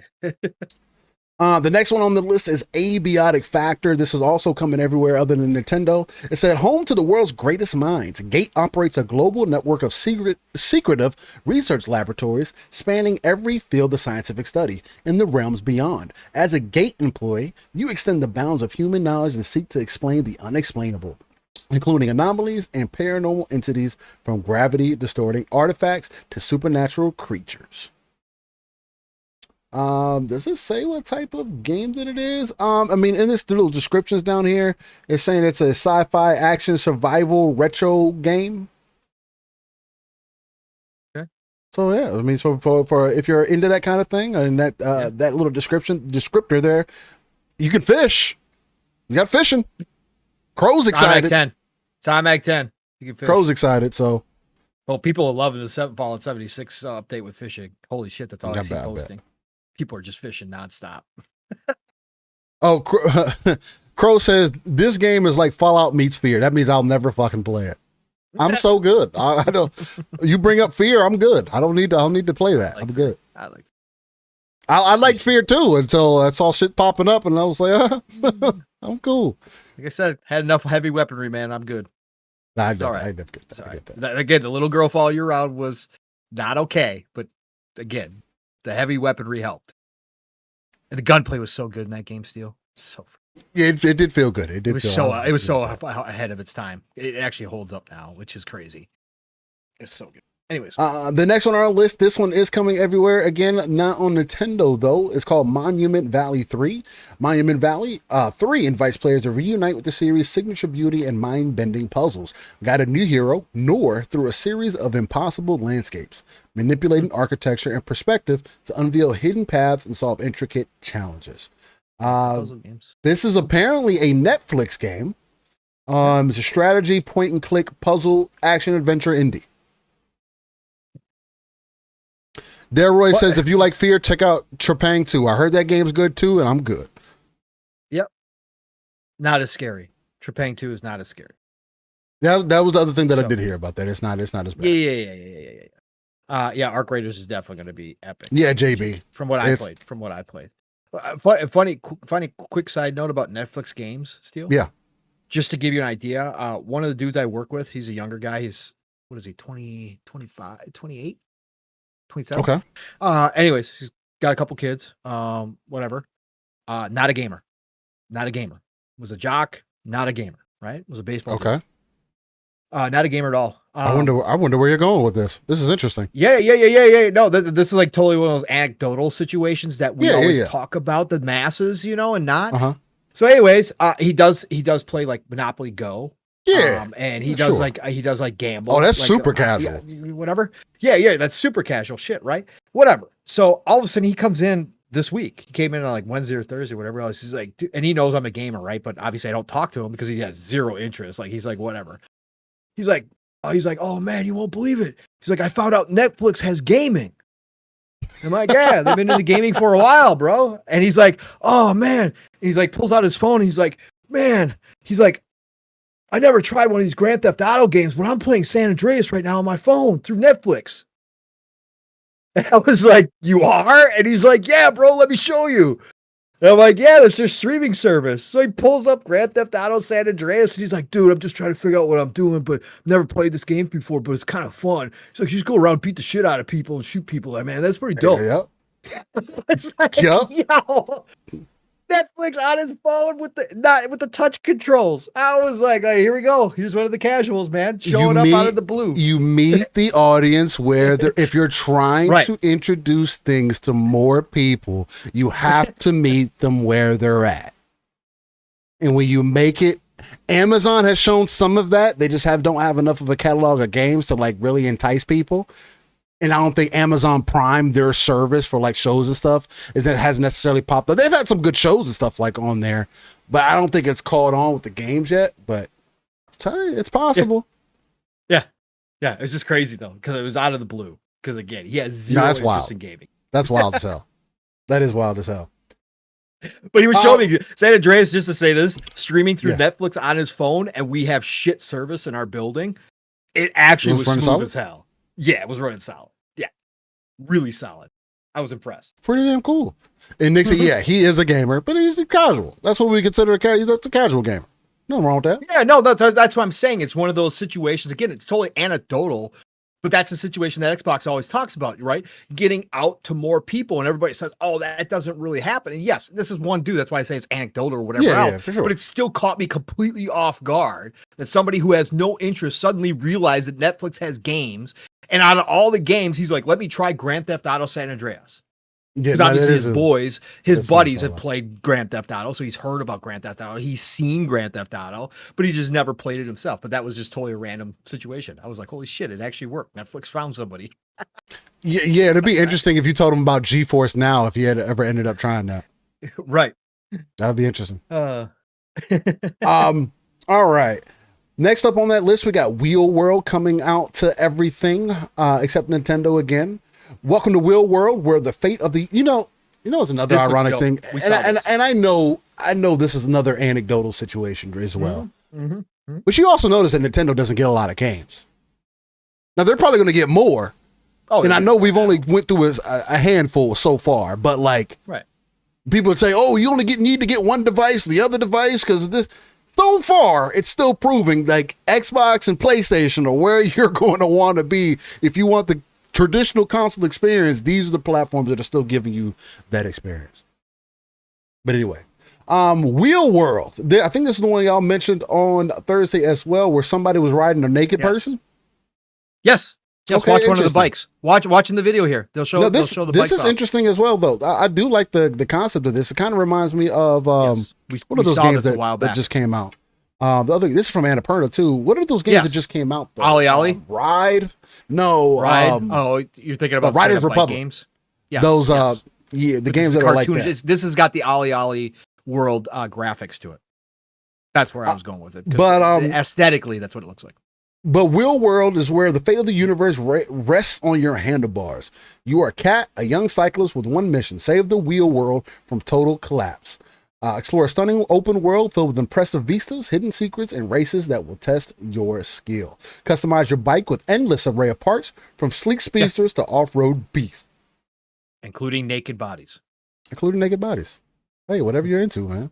Speaker 4: The next one on the list is Abiotic Factor. This is also coming everywhere other than Nintendo. It said, home to the world's greatest minds, Gate operates a global network of secretive research laboratories spanning every field of scientific study in the realms beyond. As a Gate employee, you extend the bounds of human knowledge and seek to explain the unexplainable, including anomalies and paranormal entities, from gravity-distorting artifacts to supernatural creatures. Does it say what type of game that it is? I mean, in this little descriptions down here, it's saying it's a sci-fi action survival retro game.
Speaker 3: Okay.
Speaker 4: So yeah, I mean, so for if you're into that kind of thing, and that that little descriptor there, you can fish. You got fishing. Crow's excited.
Speaker 3: Time Mag 10. You can fish.
Speaker 4: Crow's excited. So.
Speaker 3: Well, people are loving the Fallout 76 update with fishing. Holy shit, that's all I see posting. People are just fishing nonstop.
Speaker 4: Oh, Crow says this game is like Fallout meets Fear. That means I'll never fucking play it. I'm so good. I don't. You bring up Fear, I'm good. I don't need to play that. I'm good. I like Fear too until I saw shit popping up, and I was like, I'm cool.
Speaker 3: Like I said, had enough heavy weaponry, man. I'm good.
Speaker 4: I never get that.
Speaker 3: Again, the little girl follow you around was not okay, but again, the heavy weaponry helped. And the gunplay was so good in that game, Steel. So
Speaker 4: yeah, it did feel good. It was so
Speaker 3: ahead of its time. It actually holds up now, which is crazy. It's so good. Anyways,
Speaker 4: the next one on our list, this one is coming everywhere. Again, not on Nintendo though. It's called Monument Valley 3. Monument Valley 3 invites players to reunite with the series' signature beauty and mind-bending puzzles. Guide a new hero, Noor, through a series of impossible landscapes, manipulating architecture and perspective to unveil hidden paths and solve intricate challenges.
Speaker 3: puzzle games.
Speaker 4: This is apparently a Netflix game. It's a strategy, point-and-click puzzle action adventure indie. Delroy says, if you like Fear, check out Trepang 2. I heard that game's good too, and I'm good.
Speaker 3: Yep. Not as scary. Trepang 2 is not as scary.
Speaker 4: That was the other thing that I did hear about that. It's not as bad.
Speaker 3: Yeah, Arc Raiders is definitely going to be epic.
Speaker 4: Yeah, JB.
Speaker 3: From what I played. Funny, quick side note about Netflix games, Steel.
Speaker 4: Yeah.
Speaker 3: Just to give you an idea, one of the dudes I work with, he's a younger guy. He's, 20, 25, 28? 27.
Speaker 4: Okay.
Speaker 3: Anyways, he's got a couple kids. Whatever. Not a gamer. Was a jock, not a gamer, right? Was a baseball
Speaker 4: Okay.
Speaker 3: Not a gamer at all.
Speaker 4: I wonder where you're going with this. This is interesting.
Speaker 3: Yeah. No, this is like totally one of those anecdotal situations that we always talk about the masses, and not.
Speaker 4: Uh-huh.
Speaker 3: So anyways, he does play like Monopoly Go.
Speaker 4: Yeah.
Speaker 3: And he does like gamble.
Speaker 4: Oh, that's
Speaker 3: like,
Speaker 4: super casual.
Speaker 3: Whatever. Yeah, that's super casual shit, right? Whatever. So all of a sudden he comes in this week. He came in on like Wednesday or Thursday, whatever else. He's like, and he knows I'm a gamer, right? But obviously I don't talk to him because he has zero interest. Like he's like, whatever. He's like, oh man, you won't believe it. He's like, I found out Netflix has gaming. I'm like, yeah, they've been into gaming for a while, bro. And he's like, oh man. And he's like, pulls out his phone. And he's like, man. He's like, I never tried one of these Grand Theft Auto games, but I'm playing San Andreas right now on my phone through Netflix. And I was like, you are? And he's like, yeah, bro, let me show you. And I'm like, yeah, that's their streaming service. So he pulls up Grand Theft Auto San Andreas, and he's like, dude, I'm just trying to figure out what I'm doing, but I've never played this game before, but it's kind of fun. He's like, you just go around, beat the shit out of people, and shoot people. Like, man, that's pretty dope.
Speaker 4: Yep.
Speaker 3: It's like, yo, Netflix on his phone with the touch controls. I was like, oh, here we go. Here's one of the casuals, man, showing up out of the blue.
Speaker 4: You meet the audience where if you're trying to introduce things to more people, you have to meet them where they're at. And when you make it, Amazon has shown some of that. They just don't have enough of a catalog of games to like really entice people. And I don't think Amazon Prime, their service for like shows and stuff, hasn't necessarily popped up. They've had some good shows and stuff like on there, but I don't think it's caught on with the games yet. But I'll tell you, it's possible.
Speaker 3: Yeah. It's just crazy though, because it was out of the blue. Because again, he has zero interest in gaming.
Speaker 4: That's wild as hell. That is wild as hell.
Speaker 3: But he was showing me San Andreas, just to say this, streaming through
Speaker 4: Yeah.
Speaker 3: Netflix on his phone, and we have shit service in our building. It actually was
Speaker 4: running
Speaker 3: smooth
Speaker 4: solid?
Speaker 3: as hell. Yeah, it was running solid. Yeah, really solid. I was impressed.
Speaker 4: Pretty damn cool. And Nick said, yeah, he is a gamer, but he's a casual. That's what we consider that's a casual gamer. Nothing wrong with that.
Speaker 3: Yeah, no, that's what I'm saying. It's one of those situations. Again, it's totally anecdotal, but that's a situation that Xbox always talks about, right? Getting out to more people, and everybody says, "Oh, that doesn't really happen." And yes, this is one dude. That's why I say it's anecdotal or whatever else.
Speaker 4: Yeah, for sure.
Speaker 3: But it still caught me completely off guard that somebody who has no interest suddenly realized that Netflix has games, and out of all the games, he's like, "Let me try Grand Theft Auto San Andreas."
Speaker 4: Yeah,
Speaker 3: Because obviously his buddies
Speaker 4: fun.
Speaker 3: have played Grand Theft Auto, so he's heard about Grand Theft Auto. He's seen Grand Theft Auto, but he just never played it himself. But that was just totally a random situation. I was like, holy shit, it actually worked. Netflix found somebody.
Speaker 4: Yeah, it'd be interesting if you told him about GeForce Now if he had ever ended up trying that.
Speaker 3: Right.
Speaker 4: That'd be interesting.
Speaker 3: Uh,
Speaker 4: All right. Next up on that list, we got Wheel World coming out to everything except Nintendo again. Welcome to Wheel World, where the fate of the it's another
Speaker 3: This looks
Speaker 4: ironic
Speaker 3: dope.
Speaker 4: thing,
Speaker 3: We saw this.
Speaker 4: and I know this is another anecdotal situation as well.
Speaker 3: mhm.
Speaker 4: But you also notice that Nintendo doesn't get a lot of games. Now they're probably going to get more,
Speaker 3: Oh,
Speaker 4: and
Speaker 3: yeah.
Speaker 4: I know we've only went through a handful so far. But like,
Speaker 3: Right.
Speaker 4: people would say, "Oh, you only need to get one device, the other device," because this. So far, it's still proving like Xbox and PlayStation are where you're going to want to be if you want the traditional console experience. These are the platforms that are still giving you that experience. But anyway, Wheel World. I think this is the one y'all mentioned on Thursday as well, where somebody was riding a naked person.
Speaker 3: Yes.
Speaker 4: Okay,
Speaker 3: Watch one of the
Speaker 4: interesting.
Speaker 3: bikes. Watching the video here. They'll show.
Speaker 4: No,
Speaker 3: they'll
Speaker 4: this
Speaker 3: show the
Speaker 4: this
Speaker 3: bikes
Speaker 4: is
Speaker 3: off.
Speaker 4: interesting as well, though. I do like the concept of this. It kind of reminds me of
Speaker 3: Yes.
Speaker 4: what
Speaker 3: We
Speaker 4: are those
Speaker 3: saw
Speaker 4: games
Speaker 3: this a while
Speaker 4: that
Speaker 3: back.
Speaker 4: just came out? This is from Annapurna too. What are those games
Speaker 3: Yes.
Speaker 4: that just came out? Though?
Speaker 3: Ollie Ollie?
Speaker 4: Ride? No,
Speaker 3: Right. You're thinking about
Speaker 4: Riders
Speaker 3: straight up bike
Speaker 4: Republic.
Speaker 3: games. Yeah.
Speaker 4: those
Speaker 3: yes.
Speaker 4: the
Speaker 3: But this
Speaker 4: games
Speaker 3: is
Speaker 4: that are like
Speaker 3: cartoonish.
Speaker 4: that.
Speaker 3: This has got the Ollie Ollie world graphics to it. That's where I was going with it. 'Cause
Speaker 4: but,
Speaker 3: aesthetically, that's what it looks like.
Speaker 4: But Wheel World is where the fate of the universe rests on your handlebars. You are a cat, a young cyclist with one mission: save the wheel world from total collapse. Explore a stunning open world filled with impressive vistas, hidden secrets, and races that will test your skill. Customize your bike with endless array of parts, from sleek speedsters to off-road beasts,
Speaker 3: Including naked bodies.
Speaker 4: including naked bodies. Hey, whatever you're into, man.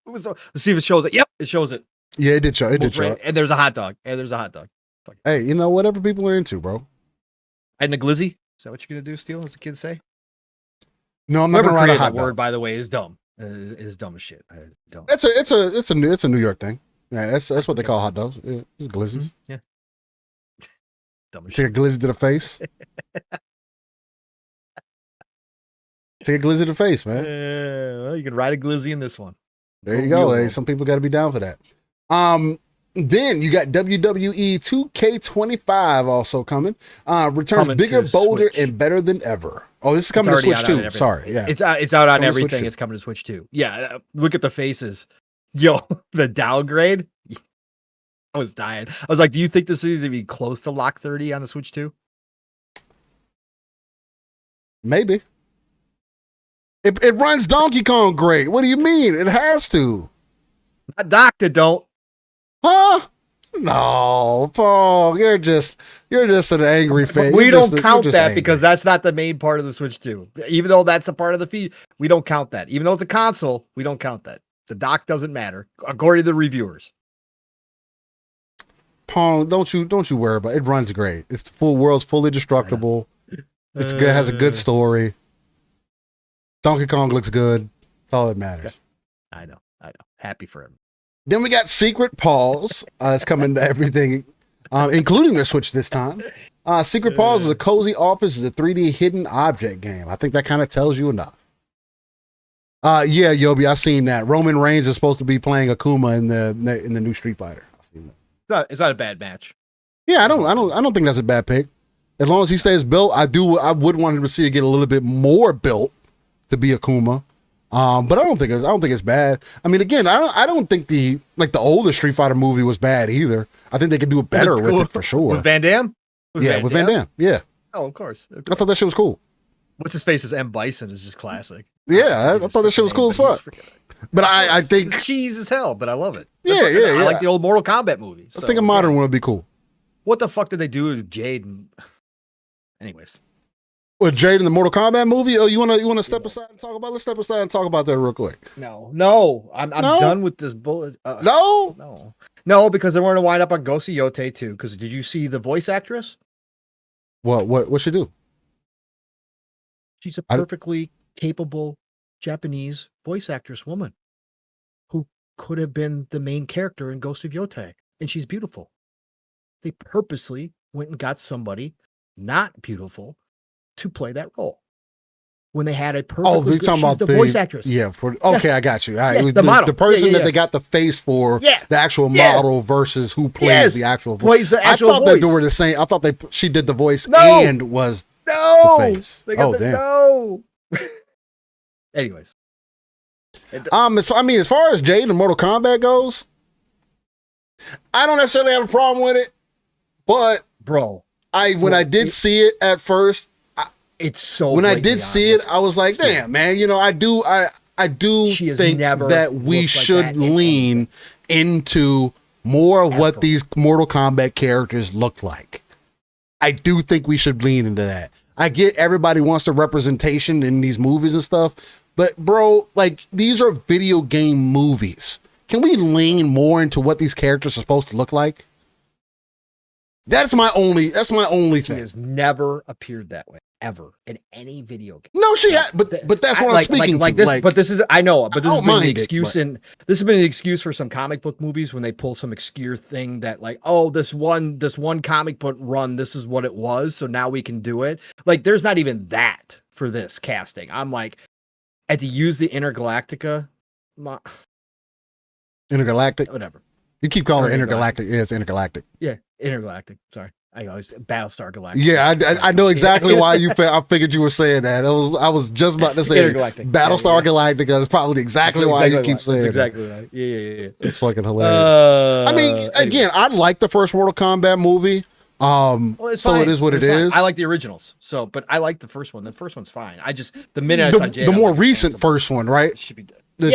Speaker 3: Let's see if it shows it. Yep, it shows it.
Speaker 4: Yeah, it did show. It did show.
Speaker 3: And there's a hot dog.
Speaker 4: Hey, whatever people are into, bro.
Speaker 3: And the glizzy. Is that what you're gonna do, Steele? As the kids say.
Speaker 4: No, I'm not
Speaker 3: Whoever
Speaker 4: gonna write a
Speaker 3: created
Speaker 4: hot
Speaker 3: that word,
Speaker 4: dog.
Speaker 3: by the way, is dumb. Is dumb as shit. I don't.
Speaker 4: It's a New York thing. Yeah, that's what they call hot dogs. Yeah, it's glizzies.
Speaker 3: Yeah. Dumb as
Speaker 4: Take
Speaker 3: shit.
Speaker 4: a glizzy to the face. Take a glizzy to the face, man.
Speaker 3: Well, you can ride a glizzy in this one.
Speaker 4: There you
Speaker 3: Wheel
Speaker 4: go. Hey,
Speaker 3: world.
Speaker 4: some people got to be down for that. Then you got WWE 2K25 also coming. Returns
Speaker 3: Coming
Speaker 4: bigger,
Speaker 3: to
Speaker 4: bolder,
Speaker 3: Switch.
Speaker 4: and better than ever. Oh, this is coming to
Speaker 3: already
Speaker 4: Switch
Speaker 3: out on
Speaker 4: too.
Speaker 3: everything.
Speaker 4: Sorry, yeah.
Speaker 3: It's out on
Speaker 4: Coming to Switch
Speaker 3: everything.
Speaker 4: too.
Speaker 3: It's coming to Switch too. Yeah, look at the faces. Yo, the downgrade. I was dying. I was like, do you think this is gonna be close to lock 30 on the Switch 2?
Speaker 4: Maybe. It runs Donkey Kong great. What do you mean? It has to.
Speaker 3: Not doctor, don't.
Speaker 4: Huh? No, Paul, you're just an angry fan.
Speaker 3: We
Speaker 4: You're
Speaker 3: don't
Speaker 4: just you're
Speaker 3: count
Speaker 4: just
Speaker 3: that
Speaker 4: angry.
Speaker 3: because that's not the main part of the Switch 2. Even though that's a part of the feed, we don't count that. Even though it's a console, we don't count that. The dock doesn't matter, according to the reviewers.
Speaker 4: Paul, don't you worry about it. It runs great. It's the full world's fully destructible. It's good, has a good story. Donkey Kong looks good. That's all that matters.
Speaker 3: I know. Happy for him.
Speaker 4: Then we got Secret Paws. It's coming to everything, including the Switch this time. Secret Paws is a cozy office, is a 3D hidden object game. I think that kind of tells you enough. Yeah, Yobi, I've seen that. Roman Reigns is supposed to be playing Akuma in the new Street Fighter. I've seen that.
Speaker 3: It's not a bad match.
Speaker 4: Yeah, I don't think that's a bad pick. As long as he stays built, I would want him to see it get a little bit more built to be Akuma. But I don't think it's bad. I mean, again, I don't think the older Street Fighter movie was bad either. I think they could do it better with it for sure.
Speaker 3: With Van Damme?
Speaker 4: With Van Damme. Yeah.
Speaker 3: Oh, of course.
Speaker 4: I thought that shit was cool.
Speaker 3: What's his face is M. Bison is just classic.
Speaker 4: Yeah, I thought that shit was cool as fuck. But I think
Speaker 3: it's cheese as hell, but I love it.
Speaker 4: Yeah.
Speaker 3: I like the old Mortal Kombat movies.
Speaker 4: I think a modern one would be cool.
Speaker 3: What the fuck did they do to Jade? Anyways.
Speaker 4: With Jade in the Mortal Kombat movie? Oh, you wanna step aside and talk about? Let's step aside and talk about that real quick.
Speaker 3: No. I'm done with this bullet. No, because they want to wind up on Gosi Yote too. Because did you see the voice actress?
Speaker 4: What she do?
Speaker 3: She's a perfectly capable Japanese voice actress woman who could have been the main character in Ghost of Yote, and she's beautiful. They purposely went and got somebody not beautiful to play that role when they had a perfectly
Speaker 4: they're talking about
Speaker 3: the voice actress.
Speaker 4: Yeah. I got you.
Speaker 3: The model.
Speaker 4: The person that they got the face for, the actual model versus who plays the actual voice.
Speaker 3: Plays the actual
Speaker 4: I thought
Speaker 3: voice.
Speaker 4: that they were the same. I thought she did the voice and was the face. Damn.
Speaker 3: No. Anyways.
Speaker 4: As far as Jade and Mortal Kombat goes, I don't necessarily have a problem with it, but when I did see it at first,
Speaker 3: it's so
Speaker 4: when I did see it, I was like, damn, man, I do think that we should lean into more of what these Mortal Kombat characters look like. I do think we should lean into that. I get everybody wants the representation in these movies and stuff, but bro, like, these are video game movies. Can we lean more into what these characters are supposed to look like? That's my only thing.
Speaker 3: She has never appeared that way ever in any video game.
Speaker 4: No, she had, but that's what I'm speaking to.
Speaker 3: This, but this is I know, but this has been an excuse, and this has been an excuse for some comic book movies when they pull some obscure thing that, like, oh, this one comic book run, this is what it was, so now we can do it. Like, there's not even that for this casting. I'm like, and to use the Intergalactica,
Speaker 4: Intergalactic,
Speaker 3: whatever.
Speaker 4: You keep calling it Intergalactic. Yeah, it's Intergalactic.
Speaker 3: Yeah, Intergalactic. Sorry. I always Battlestar Galactica.
Speaker 4: Yeah, I know exactly why I figured you were saying that. I was just about to say Battlestar Galactica is probably exactly why you keep saying
Speaker 3: that's exactly right. Yeah.
Speaker 4: It's fucking hilarious. Again, I like the first Mortal Kombat movie. It is what it is.
Speaker 3: I like the originals. But I like the first one. The first one's fine. The minute I saw Jade,
Speaker 4: the more recent first one, right?
Speaker 3: Should be dead.
Speaker 4: I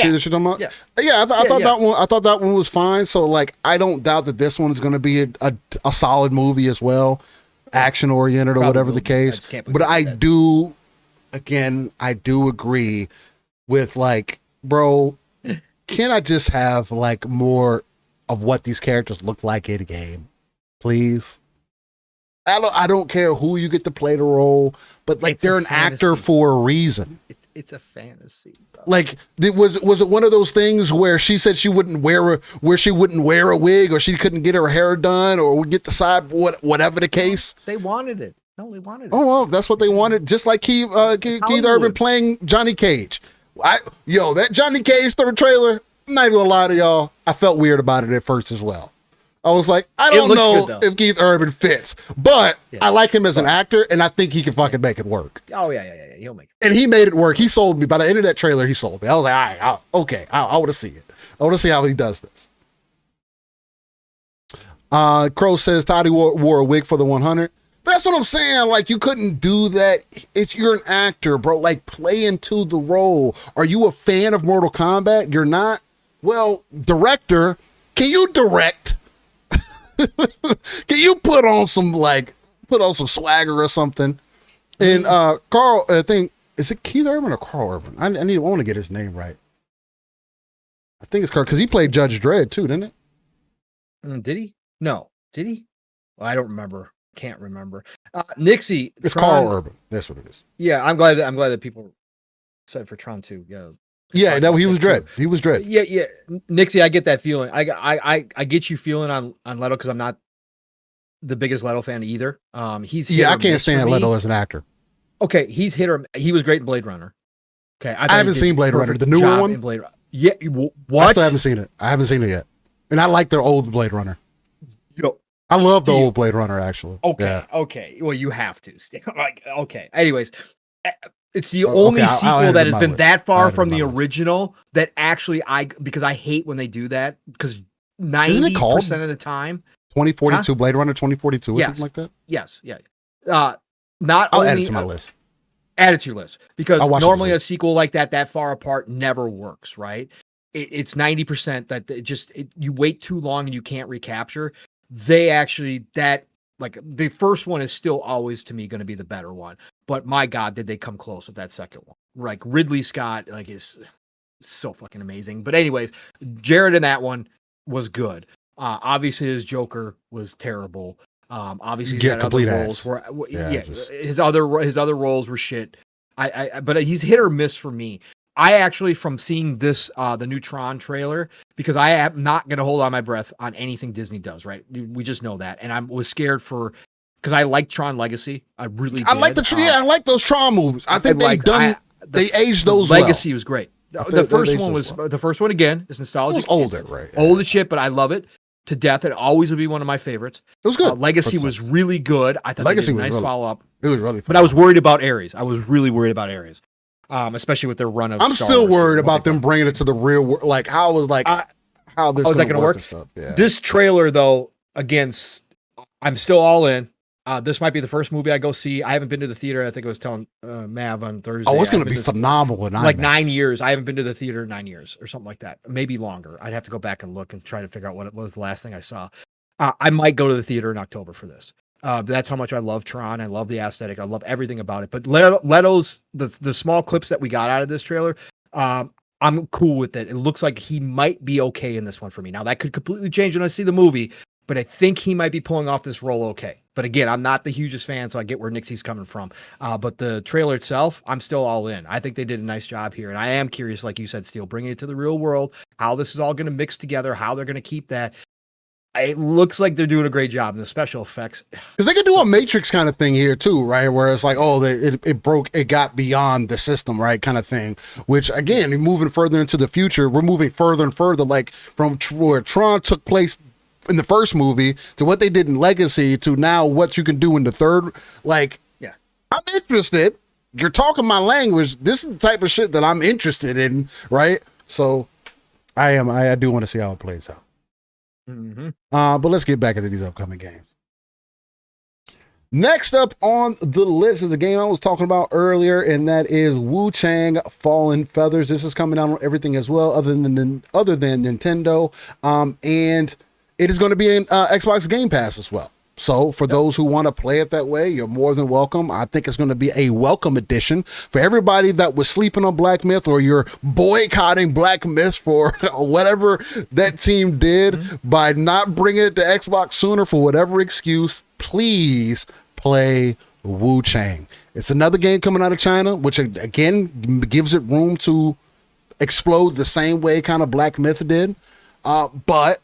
Speaker 4: thought that one was fine. So, like, I don't doubt that this one is going to be a solid movie as well, action oriented or whatever the case. But I do agree with, like, bro, can I just have, like, more of what these characters look like in a game, please? I don't care who you get to play the role, but, like, they're an actor for a reason.
Speaker 3: It's a fantasy, bro.
Speaker 4: Like, was it one of those things where she said she wouldn't wear a wig, or she couldn't get her hair done, or would get the side, whatever the case?
Speaker 3: They wanted it. No, they wanted it.
Speaker 4: Oh, well, that's what they wanted. Just like Keith Urban playing Johnny Cage. That Johnny Cage third trailer, I'm not even gonna lie to y'all, I felt weird about it at first as well. I was like, I don't know if Keith Urban fits, but I like him as an actor, and I think he can fucking make it work.
Speaker 3: Oh, yeah. He'll make it.
Speaker 4: And he made it work. He sold me. By the end of that trailer, he sold me. I was like, all right, okay, I want to see it. I want to see how he does this. Crow says Toddy wore a wig for the 100. But that's what I'm saying. Like, you couldn't do that. You're an actor, bro. Like, play into the role. Are you a fan of Mortal Kombat? You're not? Well, director, can you direct? Can you put on some swagger or something? And Carl, I think, is it Keith Urban or Carl Urban? I want to get his name right. I think it's Carl, because he played Judge Dredd too, didn't it?
Speaker 3: Did he? No. Did he? Well, I don't remember. Can't remember. Nixie.
Speaker 4: It's Carl Urban. That's what it is.
Speaker 3: Yeah, I'm glad that people said for Tron 2. Yeah.
Speaker 4: Yeah, no, he was Dredd. He was Dredd.
Speaker 3: Yeah. Nixie, I get that feeling. I get you feeling on Leto, because I'm not the biggest Leto fan either. I
Speaker 4: can't stand Leto as an actor.
Speaker 3: Okay, he was great in Blade Runner. Okay,
Speaker 4: I haven't seen Blade Runner, the newer one.
Speaker 3: Yeah, what?
Speaker 4: I still haven't seen it. I haven't seen it yet, and I like their old Blade Runner.
Speaker 3: Yo,
Speaker 4: I love the old Blade Runner, actually.
Speaker 3: Okay. Well, you have to. Okay. Anyways, it's the only sequel that has been that far from the original that actually because I hate when they do that, because 90% of the time.
Speaker 4: 2042, Blade Runner 2042, or something like that?
Speaker 3: Yes, yeah. I'll
Speaker 4: add it to my list.
Speaker 3: Add it to your list, because
Speaker 4: I'll watch it
Speaker 3: normally
Speaker 4: this
Speaker 3: a sequel like that far apart never works, right? It's 90% that you wait too long and you can't recapture. They actually, like the first one is still always to me going to be the better one, but my God, did they come close with that second one? Like Ridley Scott, like is so fucking amazing. But anyways, Jared in that one was good. Obviously his Joker was terrible. Obviously he's got other roles where his other roles were shit. But he's hit or miss for me. I actually, from seeing this, the new Tron trailer, because I am not going to hold on my breath on anything Disney does, right? We just know that. And I was scared because I like Tron Legacy. I really did.
Speaker 4: I like I like those Tron movies. I think they aged those
Speaker 3: Legacy
Speaker 4: well.
Speaker 3: Was great. The first one again is nostalgic.
Speaker 4: It was older, right?
Speaker 3: Old as shit, but I love it to death. It always will be one of my favorites.
Speaker 4: It was good.
Speaker 3: Legacy was really good. I thought Legacy was a nice follow-up.
Speaker 4: It was really fun.
Speaker 3: But I was worried about Ares. I was really worried about Ares. Especially with their run of
Speaker 4: I'm
Speaker 3: Star
Speaker 4: still
Speaker 3: Wars
Speaker 4: worried about them bringing it to the real world. Like, how this is going to work?
Speaker 3: Yeah. This trailer, though, again, I'm still all in. This might be the first movie I go see. I haven't been to the theater. I think I was telling Mav on Thursday.
Speaker 4: Oh, it's going to be phenomenal.
Speaker 3: Like 9 years. I haven't been to the theater in 9 years or something like that. Maybe longer. I'd have to go back and look and try to figure out what it was the last thing I saw. I might go to the theater in October for this. That's how much I love Tron. I love the aesthetic. I love everything about it. But Leto's, the small clips that we got out of this trailer, I'm cool with it. It looks like he might be okay in this one for me. Now, that could completely change when I see the movie, but I think he might be pulling off this role okay. But again, I'm not the hugest fan, so I get where Nixie's coming from. But the trailer itself, I'm still all in. I think they did a nice job here. And I am curious, like you said, Steel, bringing it to the real world, how this is all going to mix together, how they're going to keep that. It looks like they're doing a great job in the special effects.
Speaker 4: Because they could do a Matrix kind of thing here too, right? Where it's like, oh, it got beyond the system, right? Kind of thing. Which again, moving further into the future, we're moving further and further, like from where Tron took place in the first movie to what they did in Legacy to now what you can do in the third. Like, yeah, I'm interested. You're talking my language. This is the type of shit that I'm interested in, right? So I do want to see how it plays out.
Speaker 3: Mm-hmm.
Speaker 4: But let's get back into these upcoming games. Next up on the list is a game I was talking about earlier, and that is Wuchang Fallen Feathers. This is coming out on everything as well, other than Nintendo. And it is going to be in Xbox Game Pass as well. So for those who want to play it that way, you're more than welcome. I think it's going to be a welcome addition for everybody that was sleeping on Black Myth, or you're boycotting Black Myth for whatever that team did by not bringing it to Xbox sooner for whatever excuse. Please play Wuchang. It's another game coming out of China, which again gives it room to explode the same way kind of Black Myth did. But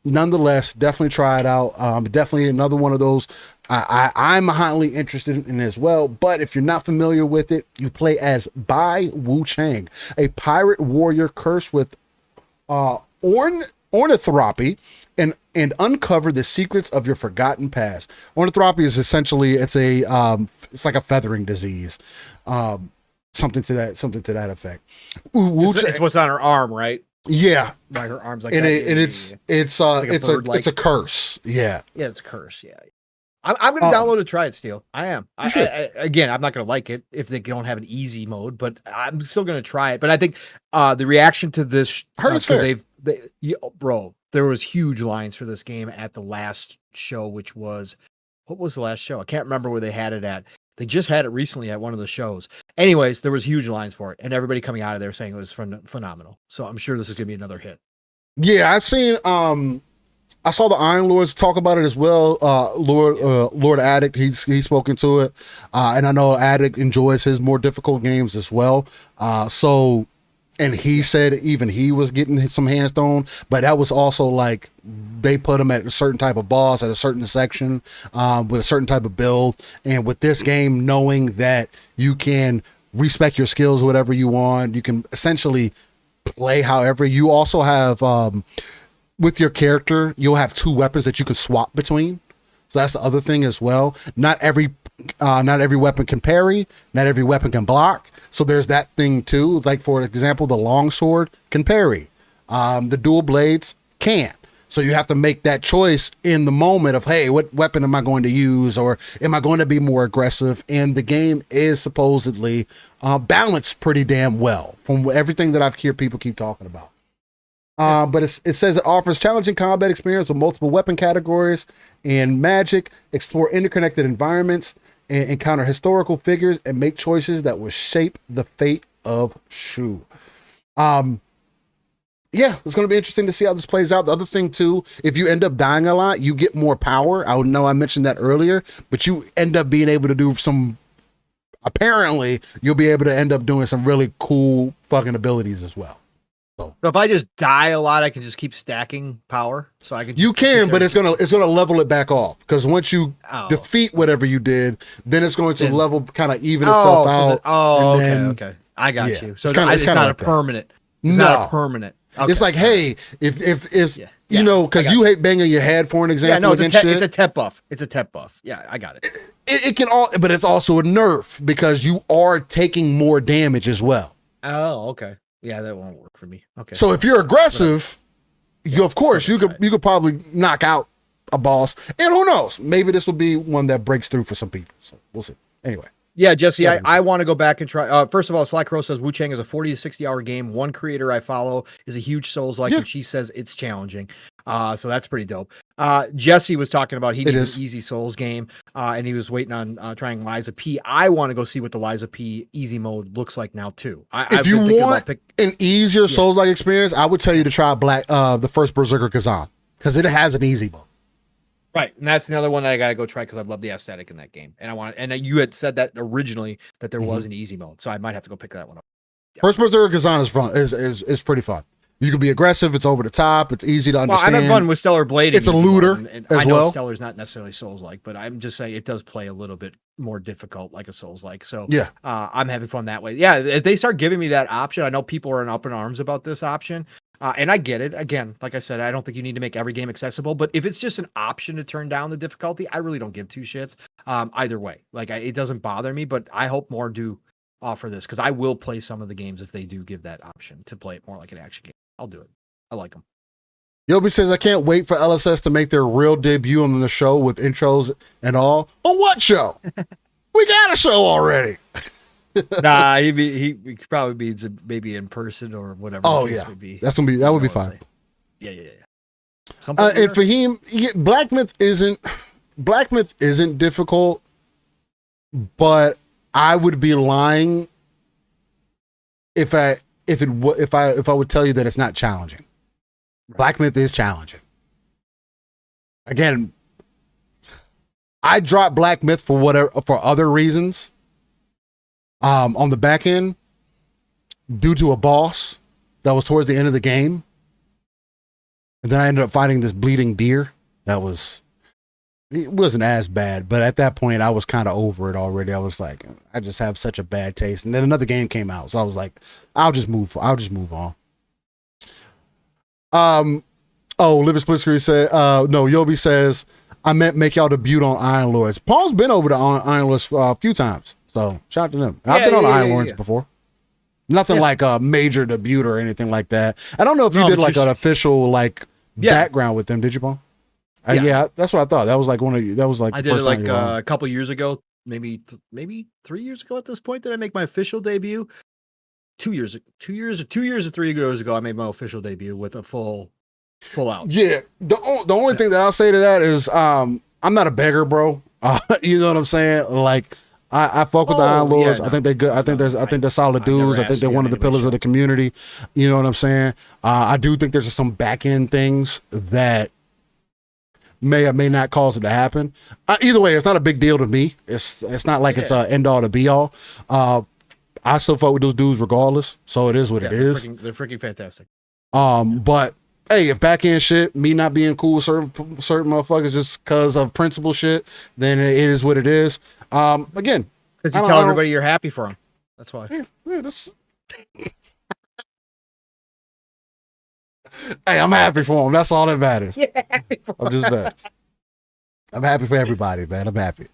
Speaker 4: nonetheless, definitely try it out. Definitely another one of those I'm highly interested in as well. But if you're not familiar with it, you play as Bai Wuchang, a pirate warrior cursed with ornithopy, and uncover the secrets of your forgotten past. Ornithopy is essentially it's like a feathering disease, something to that effect.
Speaker 3: It's what's on her arm, right?
Speaker 4: Yeah,
Speaker 3: by her arms, like
Speaker 4: and
Speaker 3: that.
Speaker 4: It's a curse. Yeah,
Speaker 3: it's a curse. Yeah, I'm gonna download it, try it. Steel, I am. Again, I'm not gonna like it if they don't have an easy mode, but I'm still gonna try it. But I think the reaction to this, because bro, there was huge lines for this game at the last show, which was, what was the last show? I can't remember where they had it at. They just had it recently at one of the shows. Anyways, there was huge lines for it, and everybody coming out of there saying it was phenomenal. So I'm sure this is going to be another hit. Yeah,
Speaker 4: I've seen. I saw the Iron Lords talk about it as well. Lord Addict, he's spoken to it, and I know Addict enjoys his more difficult games as well. And he said even he was getting some hands thrown, but that was also like they put him at a certain type of boss at a certain section with a certain type of build. And with this game, knowing that you can respec your skills, whatever you want, you can essentially play however. You also have with your character, you'll have two weapons that you can swap between. So that's the other thing as well. Not every weapon can parry. Not every weapon can block. So there's that thing too. Like for example, the longsword can parry. The dual blades can't. So you have to make that choice in the moment of, hey, what weapon am I going to use, or am I going to be more aggressive? And the game is supposedly balanced pretty damn well from everything that I've heard people keep talking about. But it says it offers challenging combat experience with multiple weapon categories and magic, explore interconnected environments, and encounter historical figures and make choices that will shape the fate of Shu. Yeah, it's going to be interesting to see how this plays out. The other thing too, if you end up dying a lot, you get more power. I know I mentioned that earlier, but you end up being able to do apparently you'll be able to end up doing some really cool fucking abilities as well.
Speaker 3: So if I just die a lot, I can just keep stacking power. So I can.
Speaker 4: You can, but it's gonna level it back off, because once you defeat whatever you did, then it's going to level, kind of even itself out.
Speaker 3: Okay. I got you. So it's not like a permanent. It's not a permanent. Okay.
Speaker 4: It's like, hey, if you know, because you hate banging your head, for an example.
Speaker 3: Yeah, no, it's a tep buff. It's a tep buff. Yeah, I got it.
Speaker 4: It can all, but it's also a nerf because you are taking more damage as well.
Speaker 3: Oh, okay. Yeah, that won't work for me. Okay.
Speaker 4: So if you're aggressive, you could probably knock out a boss, and who knows, maybe this will be one that breaks through for some people. So we'll see. Anyway.
Speaker 3: Yeah, Jesse, I want to go back and try. First of all, Sly Crow says Wuchang is a 40 to 60 hour game. One creator I follow is a huge Souls-like, and she says it's challenging. So that's pretty dope. Jesse was talking about he needs an easy Souls game, and he was waiting on trying Liza P. I want to go see what the Liza P easy mode looks like now too.
Speaker 4: If you want an easier Souls-like experience, I would tell you to try the first Berserker Kazan, because it has an easy mode.
Speaker 3: Right, and that's another one that I gotta go try because I love the aesthetic in that game, and you had said that originally that there was an easy mode, so I might have to go pick that one up. Yeah.
Speaker 4: First Berserker Kazan is fun. Is pretty fun. You can be aggressive. It's over the top. It's easy to understand.
Speaker 3: Well, I've had fun with Stellar Blading.
Speaker 4: It's a looter
Speaker 3: and
Speaker 4: as
Speaker 3: I know
Speaker 4: well.
Speaker 3: Stellar's not necessarily Souls-like, but I'm just saying it does play a little bit more difficult like a Souls-like. So
Speaker 4: yeah,
Speaker 3: I'm having fun that way. Yeah, if they start giving me that option, I know people are up in arms about this option. And I get it. Again, like I said, I don't think you need to make every game accessible, but if it's just an option to turn down the difficulty, I really don't give two shits either way. Like it doesn't bother me, but I hope more do offer this, because I will play some of the games if they do give that option to play it more like an action game. I'll do it. I like them.
Speaker 4: Yobi says, I can't wait for LSS to make their real debut on the show with intros and all. On what show? We got a show already.
Speaker 3: Nah, he probably means maybe in person or whatever.
Speaker 4: Oh yeah, that would be fine.
Speaker 3: Yeah.
Speaker 4: And Fahim, Black Myth isn't difficult, but I would be lying if I would tell you that it's not challenging. Right. Black Myth is challenging. Again, I dropped Black Myth for other reasons. On the back end, due to a boss that was towards the end of the game, and then I ended up fighting this bleeding deer. It wasn't as bad, but at that point I was kind of over it already. I was like, I just have such a bad taste. And then another game came out, so I was like, I'll just move on. Live SplitScreen said, no, Yobi says, I meant make y'all debut on Iron Lords. Paul's been over to Iron Lords a few times. So shout out to them. I've been on Iron Lords before. Nothing like a major debut or anything like that. I don't know if you did like an official background with them. Did you, Paul? Yeah, that's what I thought. That was like
Speaker 3: I did it like a couple years ago, maybe 3 years ago at this point. Did I make my official debut? 2 years or 3 years ago, I made my official debut with a full out. Yeah.
Speaker 4: The only thing that I'll say to that is I'm not a beggar, bro. You know what I'm saying? Like, I fuck with the Iron Lords. I think they're good. I think they're solid dudes. I think they're one of the pillars of the community. You know what I'm saying? I do think there's some back end things that may or may not cause it to happen. Either way, it's not a big deal to me. It's not like it's a end all to be all. I still fuck with those dudes regardless. So it is what it is.
Speaker 3: They're freaking fantastic.
Speaker 4: But hey, if back end shit, me not being cool with certain motherfuckers just because of principle shit, then it is what it is. Again,
Speaker 3: because you tell everybody you're happy for them. That's why.
Speaker 4: Hey, I'm happy for them. That's all that matters. I'm just bad. I'm happy for everybody, man. I'm happy.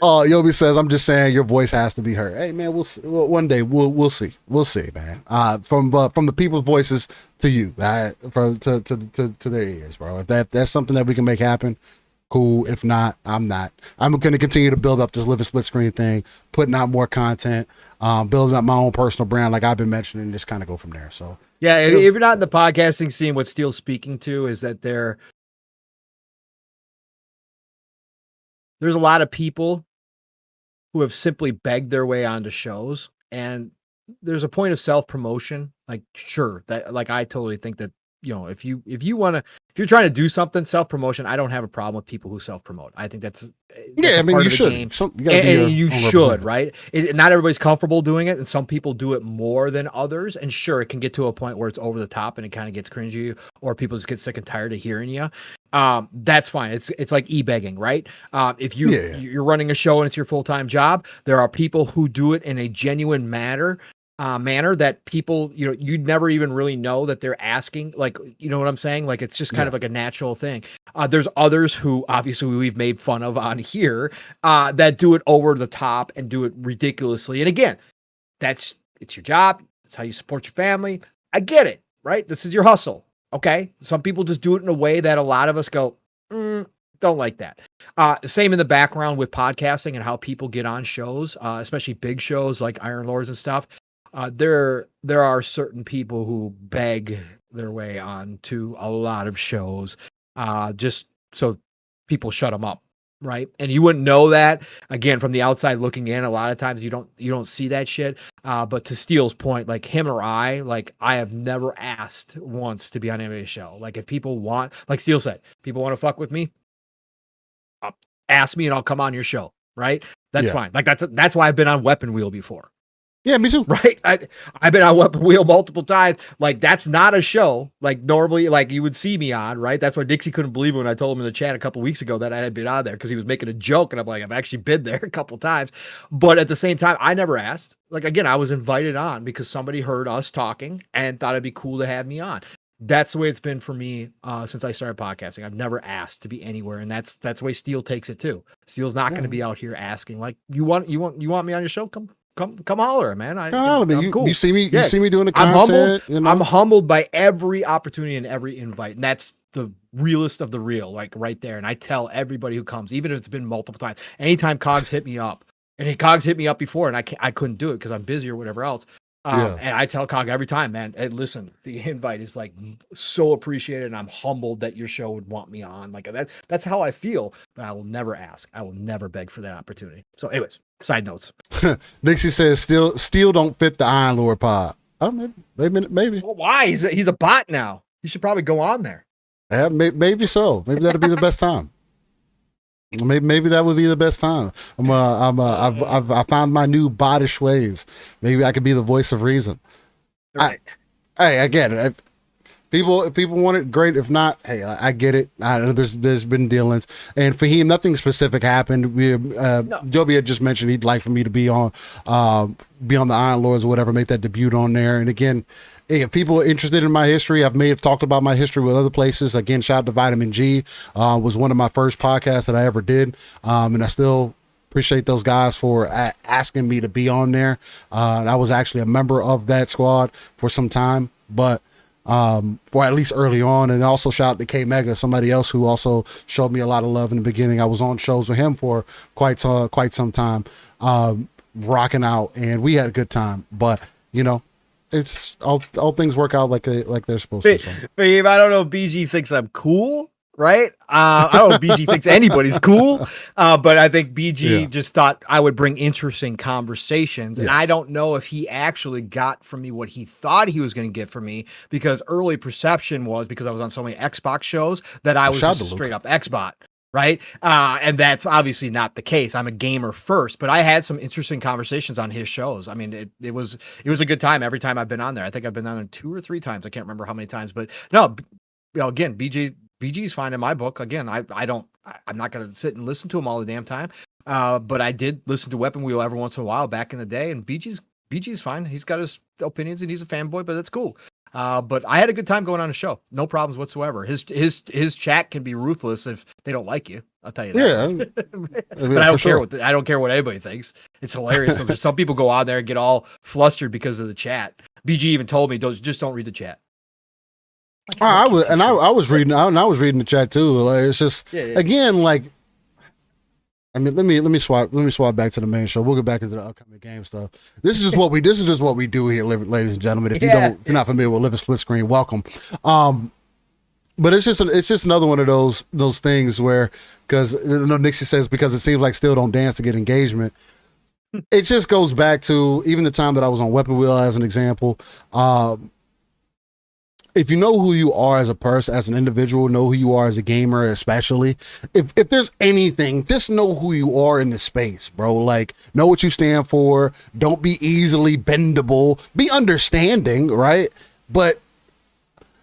Speaker 4: Oh, Yobi says, I'm just saying your voice has to be heard. Hey man, one day we'll see. We'll see, man. From the people's voices to you, from to their ears, bro. If that's something that we can make happen, cool. If not, I'm not. I'm going to continue to build up this Live and Split Screen thing, putting out more content, building up my own personal brand, like I've been mentioning, and just kind of go from there. So
Speaker 3: yeah, if you're not in the podcasting scene, what Steele's speaking to is that there's a lot of people who have simply begged their way onto shows, and there's a point of self-promotion. Like, sure, that, like, I totally think that, if you're trying to do something, self-promotion, I don't have a problem with people who self-promote. I think that's
Speaker 4: I mean, you should.
Speaker 3: You should, right? Not everybody's comfortable doing it, and some people do it more than others. And sure, it can get to a point where it's over the top and it kind of gets cringy, or people just get sick and tired of hearing you. That's fine. It's like e-begging, right? If you're running a show and it's your full-time job, there are people who do it in a genuine manner that people, you'd never even really know that they're asking, like, you know what I'm saying? Like, it's just kind of like a natural thing. There's others who obviously we've made fun of on here, that do it over the top and do it ridiculously. And again, it's your job. It's how you support your family. I get it, right? This is your hustle. Okay. Some people just do it in a way that a lot of us go, don't like that. Same in the background with podcasting and how people get on shows, especially big shows like Iron Lords and stuff. There are certain people who beg their way on to a lot of shows, just so people shut them up, right? And you wouldn't know that, again, from the outside looking in. A lot of times you don't see that shit. But to Steele's point, like him or I have never asked once to be on anybody's show. Like, if people want, like Steele said, people want to fuck with me, ask me and I'll come on your show, right? That's fine. Like, that's why I've been on Weapon Wheel before.
Speaker 4: Yeah, me too.
Speaker 3: Right. I've been on Weapon Wheel multiple times. Like, that's not a show like normally, like, you would see me on, right? That's why Dixie couldn't believe it when I told him in the chat a couple weeks ago that I had been on there, because he was making a joke. And I'm like, I've actually been there a couple times. But at the same time, I never asked. Like, again, I was invited on because somebody heard us talking and thought it'd be cool to have me on. That's the way it's been for me since I started podcasting. I've never asked to be anywhere, and that's the way Steele takes it too. Steele's not going to be out here asking, like, you want me on your show? Come holler, man. I'm cool.
Speaker 4: You see me doing the content.
Speaker 3: I'm humbled by every opportunity and every invite. And that's the realest of the real, like, right there. And I tell everybody who comes, even if it's been multiple times, anytime Cogs hit me up, and Cogs hit me up before and I couldn't do it because I'm busy or whatever else. And I tell Cog every time, man, hey, listen, the invite is like so appreciated, and I'm humbled that your show would want me on. Like, that's how I feel, but I will never ask. I will never beg for that opportunity. So anyways, side notes.
Speaker 4: Dixie says Steel don't fit the Iron Lord pod. Oh, maybe.
Speaker 3: Well, why? He's a bot now. You should probably go on there.
Speaker 4: Yeah, maybe so. Maybe that'll be the best time. Maybe that would be the best time. I've found my new bottish ways. Maybe I could be the voice of reason.
Speaker 3: Right.
Speaker 4: I get it. If people want it, great. If not, hey, I get it. I know there's been dealings, and for him, nothing specific happened. Joby had just mentioned he'd like for me to be on the Iron Lords or whatever, make that debut on there. And again, hey, if people are interested in my history, I may have talked about my history with other places. Again, shout out to Vitamin G. Was one of my first podcasts that I ever did. And I still appreciate those guys for asking me to be on there. And I was actually a member of that squad for some time, but for at least early on. And also shout out to K Mega, somebody else who also showed me a lot of love in the beginning. I was on shows with him for quite some time, rocking out, and we had a good time. But it's all things work out like they're supposed to. So.
Speaker 3: Babe, I don't know if BG thinks I'm cool, right? I don't know if BG thinks anybody's cool, but I think BG just thought I would bring interesting conversations. And I don't know if he actually got from me what he thought he was going to get from me, because early perception was, because I was on so many Xbox shows, that I was just a straight up Xbot. Right. And that's obviously not the case. I'm a gamer first, but I had some interesting conversations on his shows. I mean, it was a good time every time I've been on there. I think I've been on there 2 or 3 times. I can't remember how many times, but no, again, BG's fine in my book. Again, I'm not going to sit and listen to him all the damn time. But I did listen to Weapon Wheel every once in a while back in the day, and BG's fine. He's got his opinions and he's a fanboy, but that's cool. But I had a good time going on a show. No problems whatsoever. His chat can be ruthless if they don't like you. I'll tell you that.
Speaker 4: Yeah,
Speaker 3: But I don't care what anybody thinks. It's hilarious. Some people go out there and get all flustered because of the chat. BG even told me, just don't read the chat.
Speaker 4: I was reading the chat too. Like, it's just again, like, I mean, let me swap back to the main show. We'll get back into the upcoming game stuff. This is just what we do here, ladies and gentlemen. If you're not familiar with Living Split Screen, welcome. But it's just another one of those things where, because Nixie says, because it seems like still don't dance to get engagement. It just goes back to even the time that I was on Weapon Wheel as an example. If you know who you are as a person, as an individual, know who you are as a gamer, especially, if there's anything, just know who you are in the space, bro. Like, know what you stand for. Don't be easily bendable. Be understanding, right? But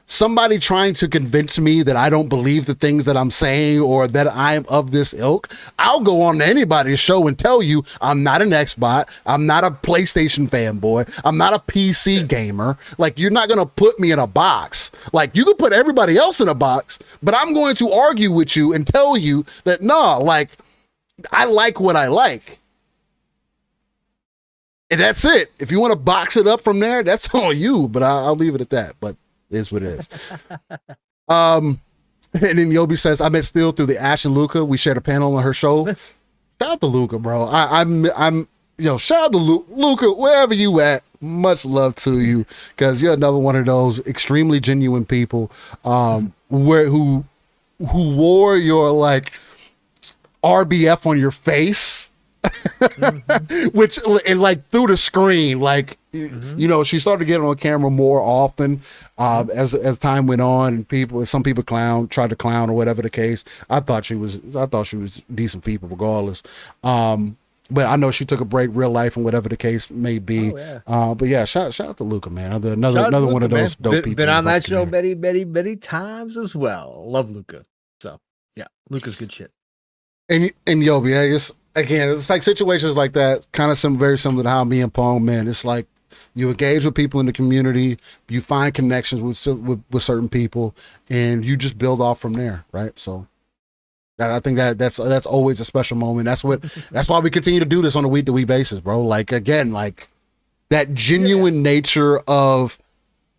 Speaker 4: somebody trying to convince me that I don't believe the things that I'm saying or that I'm of this ilk, I'll go on to anybody's show and tell you I'm not an Xbot, I'm not a PlayStation fanboy, I'm not a PC gamer. Like, you're not going to put me in a box. Like, you can put everybody else in a box, but I'm going to argue with you and tell you that, no, like, I like what I like. And that's it. If you want to box it up from there, that's on you, but I'll leave it at that. But is what it is. And then Yobi says, I met Steel through the Ash and Luca. We shared a panel on her show. Shout out to Luca, bro. Shout out to Luca, wherever you at. Much love to you, because you're another one of those extremely genuine people who wore your like RBF on your face. Which, and like through the screen, like she started to get on camera more often as time went on, and some people tried to clown or whatever the case. I thought she was decent people regardless. But I know she took a break, real life, and whatever the case may be. But yeah, shout out to Luca, man. Another one of those dope people.
Speaker 3: Been on that show many times as well. Love Luca. So yeah, Luca's good shit.
Speaker 4: And Yobi, it's like situations like that, kind of very similar to how me and Pong, man. It's like you engage with people in the community, you find connections with certain people, and you just build off from there, right? So I think that's always a special moment. That's why we continue to do this on a week-to-week basis, bro. Like, again, like that genuine nature of,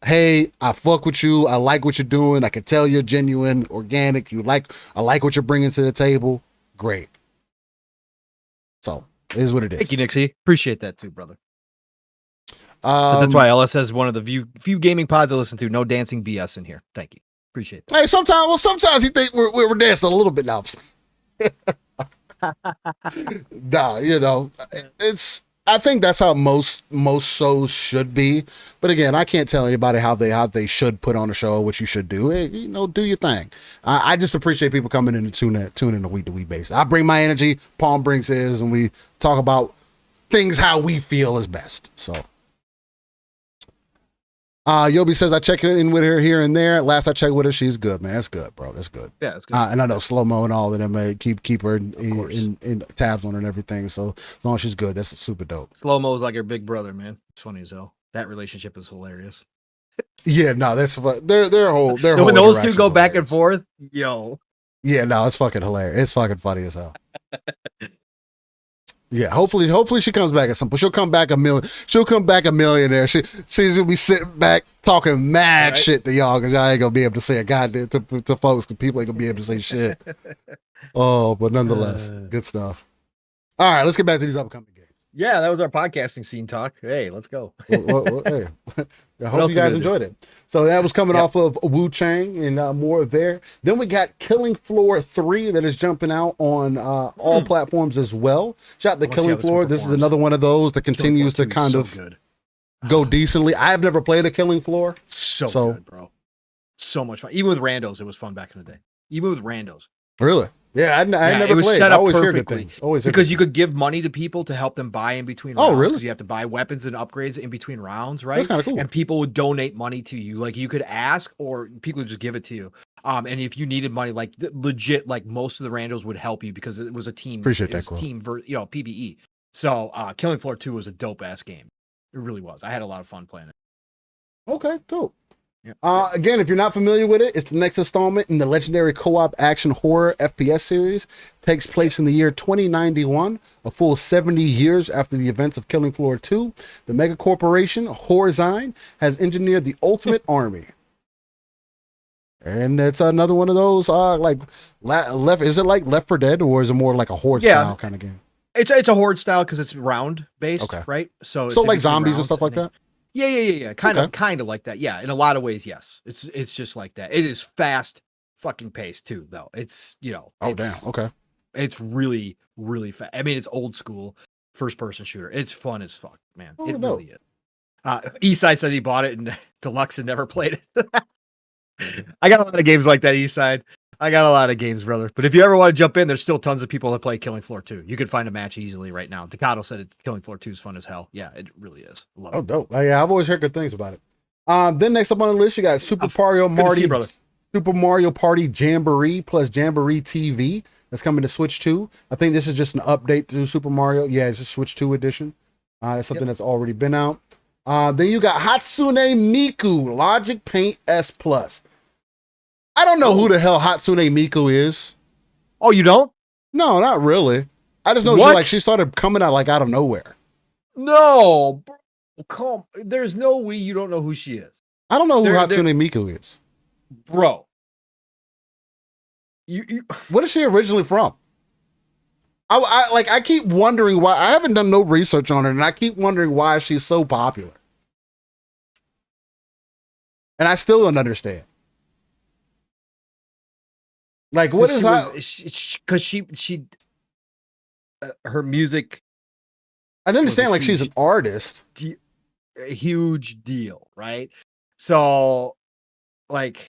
Speaker 4: hey, I fuck with you, I like what you're doing, I can tell you're genuine, organic, I like what you're bringing to the table. Great. So it is what it is.
Speaker 3: Thank you, Nixie. Appreciate that too, brother. That's why LSS is one of the few gaming pods I listen to. No dancing BS in here. Thank you. Appreciate that.
Speaker 4: Hey, sometimes you think we're dancing a little bit now. Nah, I think that's how most shows should be. But again, I can't tell anybody how they should put on a show, what you should do. Hey, do your thing. I just appreciate people coming in and tune in a week-to-week basis. I bring my energy, Palm brings his, and we talk about things how we feel is best. So Yobi says I check in with her here and there. Last I checked with her, she's good, man. That's good, bro. That's good.
Speaker 3: Yeah, that's good.
Speaker 4: And I know Slow Mo and all of them keep her in tabs on her and everything. So as long as she's good, that's super dope.
Speaker 3: Slow Mo is like her big brother, man. It's funny as hell. That relationship is hilarious.
Speaker 4: Yeah, no, that's their whole
Speaker 3: when those two go back and forth, yo.
Speaker 4: Yeah, no, it's fucking hilarious. It's fucking funny as hell. Yeah, hopefully she comes back at some point. She'll come back a millionaire. She's gonna be sitting back talking mad shit to y'all, because y'all ain't gonna be able to say a goddamn to folks, because people ain't gonna be able to say shit. Oh, but nonetheless, good stuff. All right, let's get back to these upcoming games.
Speaker 3: Yeah, that was our podcasting scene talk. Hey, let's go.
Speaker 4: Hey, I hope you guys enjoyed it. So that was coming off of Wuchang and more there. Then we got Killing Floor 3 that is jumping out on all platforms as well. Shout out to Killing Floor. This is another one of those that continues to kind of go decently. I have never played a Killing Floor.
Speaker 3: So good, bro. So much fun. Even with randos, it was fun back in the day. Even with randos.
Speaker 4: Really? Yeah, I never
Speaker 3: it was
Speaker 4: played.
Speaker 3: set up
Speaker 4: always
Speaker 3: perfectly.
Speaker 4: Always
Speaker 3: because you could give money to people to help them buy in between rounds.
Speaker 4: Oh, really?
Speaker 3: You have to buy weapons and upgrades in between rounds, right?
Speaker 4: That's kind of cool.
Speaker 3: And people would donate money to you. Like, you could ask, or people would just give it to you. And if you needed money, like legit, like most of the randos would help you, because it was a team.
Speaker 4: Appreciate that,
Speaker 3: team, PvE. So Killing Floor 2 was a dope ass game. It really was. I had a lot of fun playing it.
Speaker 4: Okay, dope.
Speaker 3: Yep.
Speaker 4: Again, if you're not familiar with it, it's the next installment in the legendary co-op action horror FPS series. Takes place in the year 2091, a full 70 years after the events of Killing Floor 2. The mega corporation Horizon has engineered the ultimate army. And it's another one of those like left. Is it like Left 4 Dead, or is it more like a horde style kind of game?
Speaker 3: It's a horde style because it's round based, right? So
Speaker 4: like zombies and stuff like that.
Speaker 3: Yeah. Kind of like that. Yeah, in a lot of ways, yes. It's just like that. It is fast, fucking paced too, though. It's
Speaker 4: damn. Okay.
Speaker 3: It's really, really fast. I mean, it's old school first person shooter. It's fun as fuck, man. It really is. Eastside said he bought it and Deluxe and never played it. I got a lot of games like that, Eastside. I got a lot of games, brother. But if you ever want to jump in, there's still tons of people that play Killing Floor 2. You could find a match easily right now. Takato said Killing Floor 2 is fun as hell. Yeah, it really is. Love it.
Speaker 4: Dope. Yeah, I've always heard good things about it. Then next up on the list, you got Super Mario Party Jamboree plus Jamboree TV. That's coming to Switch 2. I think this is just an update to Super Mario. Yeah, it's a Switch 2 edition. That's something that's already been out. Then you got Hatsune Miku Logic Paint S Plus. I don't know who the hell Hatsune Miku is.
Speaker 3: Oh, you don't?
Speaker 4: No, not really. I just know she started coming out like out of nowhere.
Speaker 3: No, bro, there's no way you don't know who she is.
Speaker 4: I don't know who Hatsune Miku is,
Speaker 3: bro. You
Speaker 4: What is she originally from? I keep wondering why. I haven't done no research on her, and I keep wondering why she's so popular. And I still don't understand. Like, what is that?
Speaker 3: Because she her music.
Speaker 4: I understand, like, she's an artist.
Speaker 3: A huge deal, right? So, like,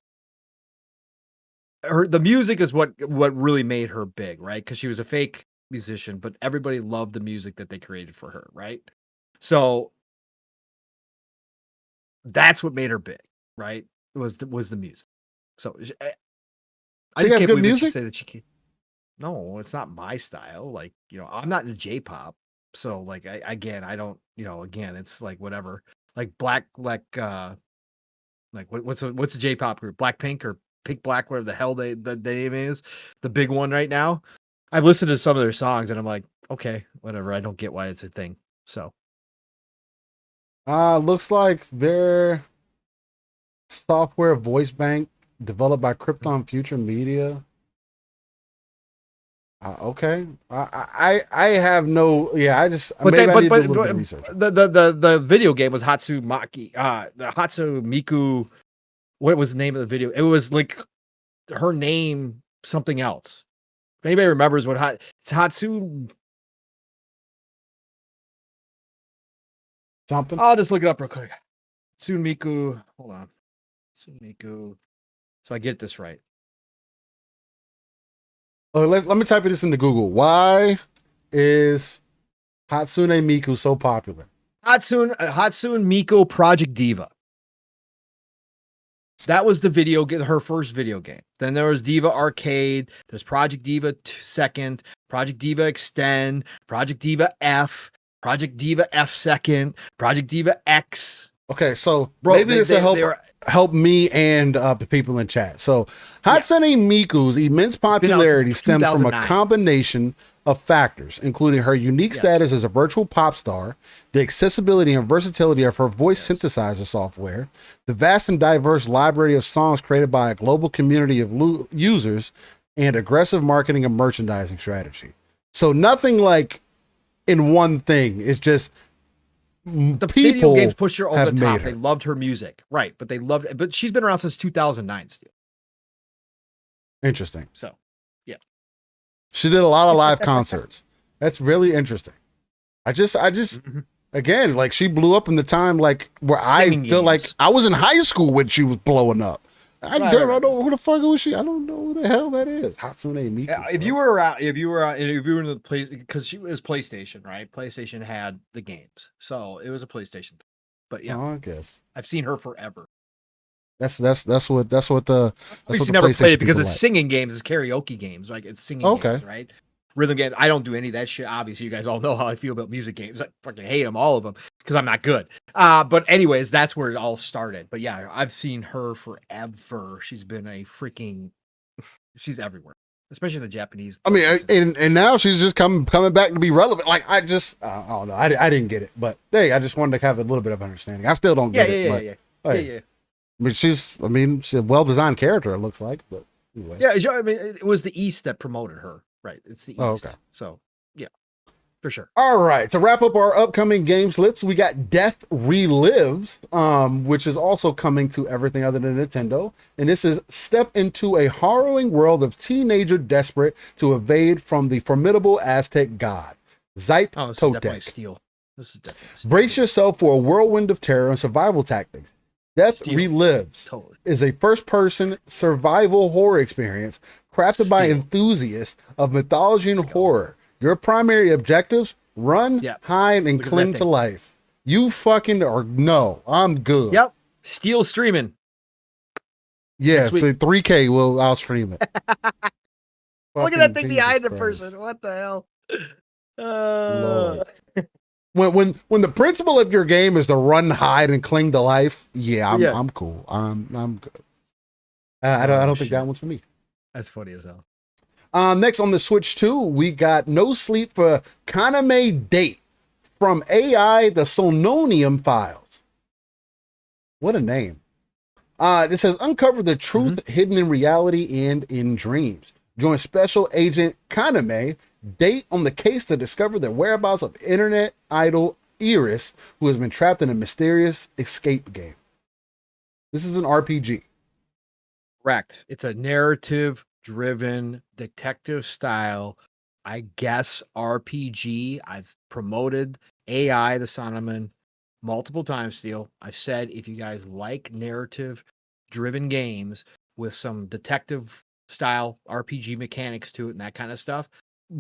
Speaker 3: the music is what really made her big, right? Because she was a fake musician, but everybody loved the music that they created for her, right? So that's what made her big, right? Was the music. So I just can't believe you say that she can't. No, it's not my style. Like, I'm not into J-pop. So like, I don't, again, it's like whatever. Like what's a J-pop group? Blackpink or Pink Black, whatever the hell the name is, the big one right now. I've listened to some of their songs and I'm like, okay, whatever. I don't get why it's a thing. So
Speaker 4: looks like their software voice bank developed by Krypton Future Media. Okay. I have no. Yeah, I just. But maybe I need to do a little bit of research.
Speaker 3: The video game was Hatsumaki. The Hatsu Miku. What was the name of the video? It was like her name, something else. If anybody remembers what it's Hatsu.
Speaker 4: Something.
Speaker 3: I'll just look it up real quick. Miku. Hold on. Miku. So I get this right.
Speaker 4: Oh, let me type this into Google. Why is Hatsune Miku so popular?
Speaker 3: Hatsune Miku Project Diva. That was her first video game. Then there was Diva Arcade. There's Project Diva 2nd, Project Diva Extend, Project Diva F, Project Diva F Second, Project Diva X.
Speaker 4: Okay, so maybe this will help me and the people in chat. So Hatsune Miku's immense popularity stems from a combination of factors, including her unique status as a virtual pop star, the accessibility and versatility of her voice synthesizer software, the vast and diverse library of songs created by a global community of users, and aggressive marketing and merchandising strategy. So nothing like in one thing. It's just
Speaker 3: the video games push her over the top. They loved her music, right? But she's been around since 2009 still.
Speaker 4: Interesting.
Speaker 3: So, yeah,
Speaker 4: she did a lot of live concerts. That's really interesting. I just again, like, she blew up in the time like where I feel like I was in high school when she was blowing up. I don't know who the fuck was she. I don't know who the hell that is. Hatsune Miku.
Speaker 3: Yeah, if you were in the place, because she was PlayStation, right? PlayStation had the games, so it was a PlayStation. But yeah,
Speaker 4: I guess
Speaker 3: I've seen her forever.
Speaker 4: That's what the.
Speaker 3: At least you never played it because it's singing games, it's karaoke games, like it's singing games, right? rhythm games. I don't do any of that shit. Obviously, you guys all know how I feel about music games. I fucking hate them, all of them, because I'm not good. But anyways, that's where it all started. But yeah, I've seen her forever. She's been a freaking, she's everywhere, especially the Japanese.
Speaker 4: I mean, and now she's just coming back to be relevant. Like I don't know. I didn't get it, but hey, I just wanted to have a little bit of understanding. I still don't get it.
Speaker 3: Yeah.
Speaker 4: I mean, she's a well-designed character. It looks like, but anyway.
Speaker 3: Yeah, I mean, it was the East that promoted her, right? It's the East.
Speaker 4: Oh, okay.
Speaker 3: So yeah, for sure.
Speaker 4: All right, to wrap up our upcoming games list, we got Death Relives, which is also coming to everything other than Nintendo. And this is step into a harrowing world of teenager desperate to evade from the formidable Aztec god, Zype
Speaker 3: Oh, this is definitely
Speaker 4: Totec.
Speaker 3: Steel. This is definitely Steel.
Speaker 4: Brace yourself for a whirlwind of terror and survival tactics. Death
Speaker 3: Steel.
Speaker 4: Relives
Speaker 3: Totally.
Speaker 4: is a first-person survival horror experience crafted by
Speaker 3: Steel.
Speaker 4: enthusiasts of mythology and horror. Your primary objectives: run,
Speaker 3: Yep.
Speaker 4: hide, and
Speaker 3: Look at
Speaker 4: cling
Speaker 3: that
Speaker 4: to
Speaker 3: thing.
Speaker 4: life. You fucking are no. I'm good.
Speaker 3: Yep. Steel streaming.
Speaker 4: Yeah,
Speaker 3: Next week.
Speaker 4: the 3K will. I'll stream it.
Speaker 3: Look at
Speaker 4: Fucking
Speaker 3: that thing
Speaker 4: Jesus
Speaker 3: behind the
Speaker 4: Christ.
Speaker 3: person. What the hell?
Speaker 4: Lord. When the principle of your game is to run, hide, and cling to life, I'm cool. I'm good. I don't think that one's for me.
Speaker 3: That's funny as hell.
Speaker 4: Next on the Switch 2, we got No Sleep for Kaname Date from AI the Sononium Files. What a name. It says uncover the truth hidden in reality and in dreams. Join Special Agent Kaname Date on the case to discover the whereabouts of internet idol Iris, who has been trapped in a mysterious escape game. This is an RPG.
Speaker 3: Correct. It's a narrative-driven detective style, I guess, RPG. I've promoted AI the Sonoman multiple times, Steel. I've said if you guys like narrative-driven games with some detective style RPG mechanics to it and that kind of stuff,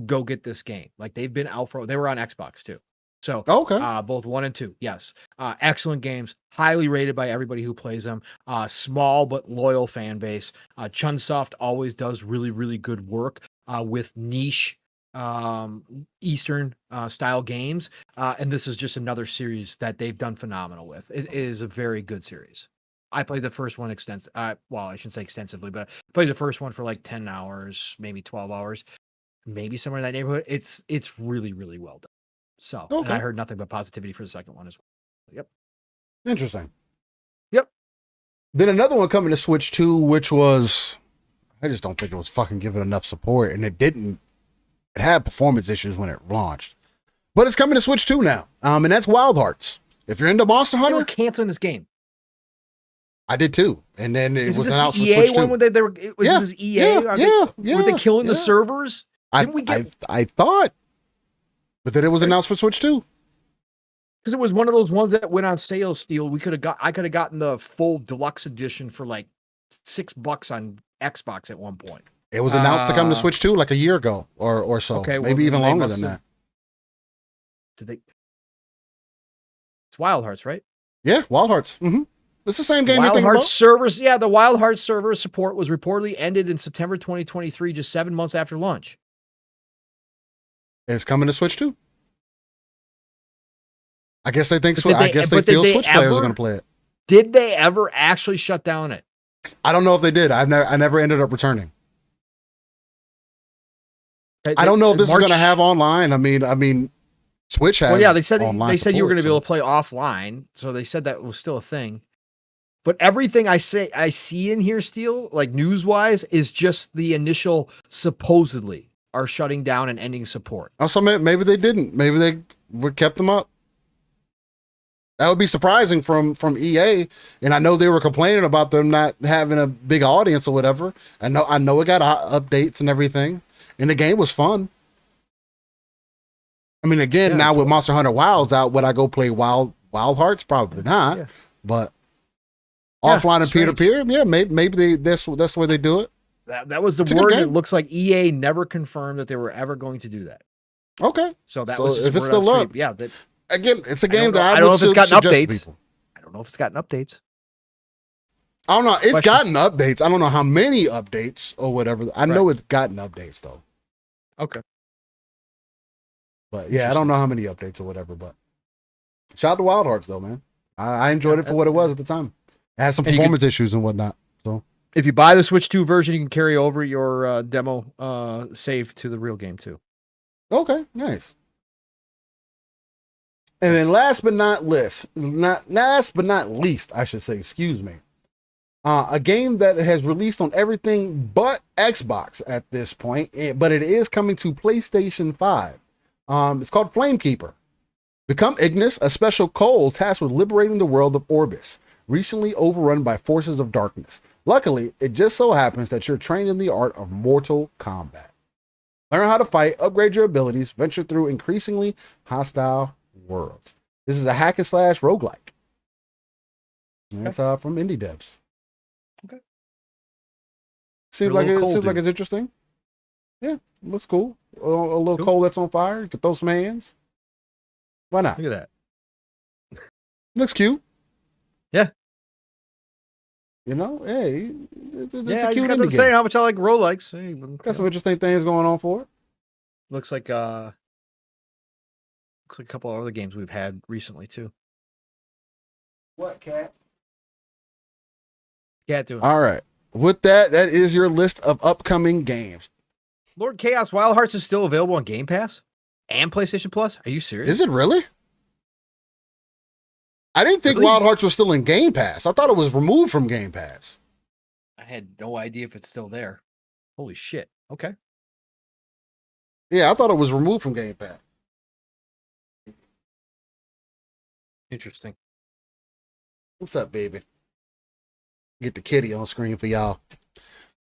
Speaker 3: go get this game. Like they've been out for, they were on Xbox too. So
Speaker 4: Okay.
Speaker 3: both 1 and 2, yes. Excellent games, highly rated by everybody who plays them. Small but loyal fan base. Chunsoft always does really, really good work with niche Eastern style games. And this is just another series that they've done phenomenal with. It is a very good series. I played the first one well, I shouldn't say extensively, but I played the first one for like 10 hours, maybe 12 hours, maybe somewhere in that neighborhood. It's really, really well done. So, and I heard nothing but positivity for the second one as well. Yep.
Speaker 4: Interesting.
Speaker 3: Yep.
Speaker 4: Then another one coming to Switch 2, which was, I just don't think it was fucking given enough support, and it didn't. It had performance issues when it launched, but it's coming to Switch 2 now. And that's Wild Hearts. If you're into Monster
Speaker 3: They were
Speaker 4: Hunter,
Speaker 3: canceling this game.
Speaker 4: I did too. And then it
Speaker 3: Isn't
Speaker 4: was
Speaker 3: this
Speaker 4: announced
Speaker 3: the
Speaker 4: for
Speaker 3: EA
Speaker 4: Switch 2.
Speaker 3: one? Was this EA? Were they killing the servers?
Speaker 4: I thought, but then it was announced for Switch 2.
Speaker 3: Because it was one of those ones that went on sale. Steel. I could have gotten the full deluxe edition for like $6 on Xbox at one point.
Speaker 4: It was announced to come to Switch 2 like a year ago or so.
Speaker 3: Okay,
Speaker 4: maybe even
Speaker 3: they
Speaker 4: longer
Speaker 3: must
Speaker 4: than
Speaker 3: have-
Speaker 4: that.
Speaker 3: Did they? It's Wild Hearts, right?
Speaker 4: Yeah, Wild Hearts. Mm-hmm. It's the same game you're
Speaker 3: Wild
Speaker 4: thinking
Speaker 3: Hearts
Speaker 4: about.
Speaker 3: servers. Yeah, the Wild Hearts server support was reportedly ended in September 2023, just 7 months after launch.
Speaker 4: It's coming to Switch 2. I guess they think.
Speaker 3: But
Speaker 4: I guess they feel Switch players are going to play it.
Speaker 3: Did they ever actually shut down it?
Speaker 4: I don't know if they did. I never ended up returning. I don't know if this is going to have online. I mean, Switch has.
Speaker 3: Well, yeah, they said
Speaker 4: online
Speaker 3: you were going to be able
Speaker 4: support,
Speaker 3: to play offline, so they said that was still a thing. But everything I see in here, Steel, like news wise, is just the initial supposedly are shutting down and ending support.
Speaker 4: so maybe they didn't. Maybe they kept them up. That would be surprising from EA, and I know they were complaining about them not having a big audience or whatever. I know it got updates and everything, and the game was fun. I mean, again, now with Monster Hunter Wilds out, would I go play Wild Hearts? Probably not. Yeah. But offline and peer to peer, yeah, maybe that's where they do it.
Speaker 3: That was the word. It looks like EA never confirmed that they were ever going to do that.
Speaker 4: Okay,
Speaker 3: so that was just
Speaker 4: if it's still up,
Speaker 3: yeah.
Speaker 4: Again, it's a game that
Speaker 3: I don't know if it's gotten updates.
Speaker 4: People.
Speaker 3: I don't know if it's gotten updates.
Speaker 4: I don't know. It's gotten updates. I don't know how many updates or whatever. I know it's gotten updates though.
Speaker 3: Okay.
Speaker 4: But yeah, I don't know how many updates or whatever. But shout out to Wild Hearts though, man. I enjoyed it for what it was at the time. It had some performance issues and whatnot. So
Speaker 3: if you buy the Switch 2 version, you can carry over your demo save to the real game too.
Speaker 4: Okay, nice. And then last but not least, I should say, excuse me. A game that has released on everything but Xbox at this point, but it is coming to PlayStation 5. It's called Flamekeeper. Become Ignis, a special coal tasked with liberating the world of Orbis, recently overrun by forces of darkness. Luckily, it just so happens that you're trained in the art of mortal combat. Learn how to fight, upgrade your abilities, venture through increasingly hostile worlds. This is a hack and slash roguelike. And that's from indie devs.
Speaker 3: Okay.
Speaker 4: Seems like it's interesting. Yeah, looks cool. A little coal that's on fire. You can throw some hands. Why not?
Speaker 3: Look at that.
Speaker 4: Looks cute.
Speaker 3: Yeah.
Speaker 4: You know, hey, it's a
Speaker 3: I
Speaker 4: cute
Speaker 3: just got to say how much I like roguelikes. Hey,
Speaker 4: got some interesting things going on for it.
Speaker 3: Looks like a couple of other games we've had recently too.
Speaker 4: What, Cat?
Speaker 3: Cat doing.
Speaker 4: All right. With that is your list of upcoming games.
Speaker 3: Lord Chaos Wild Hearts is still available on Game Pass and PlayStation Plus. Are you serious?
Speaker 4: Is it really? I didn't think
Speaker 3: Really?
Speaker 4: Wild Hearts was still in Game Pass. I thought it was removed from Game Pass.
Speaker 3: I had no idea if it's still there. Holy shit. Okay.
Speaker 4: Yeah, I thought it was removed from Game Pass.
Speaker 3: Interesting.
Speaker 4: What's up, baby? Get the kitty on screen for y'all.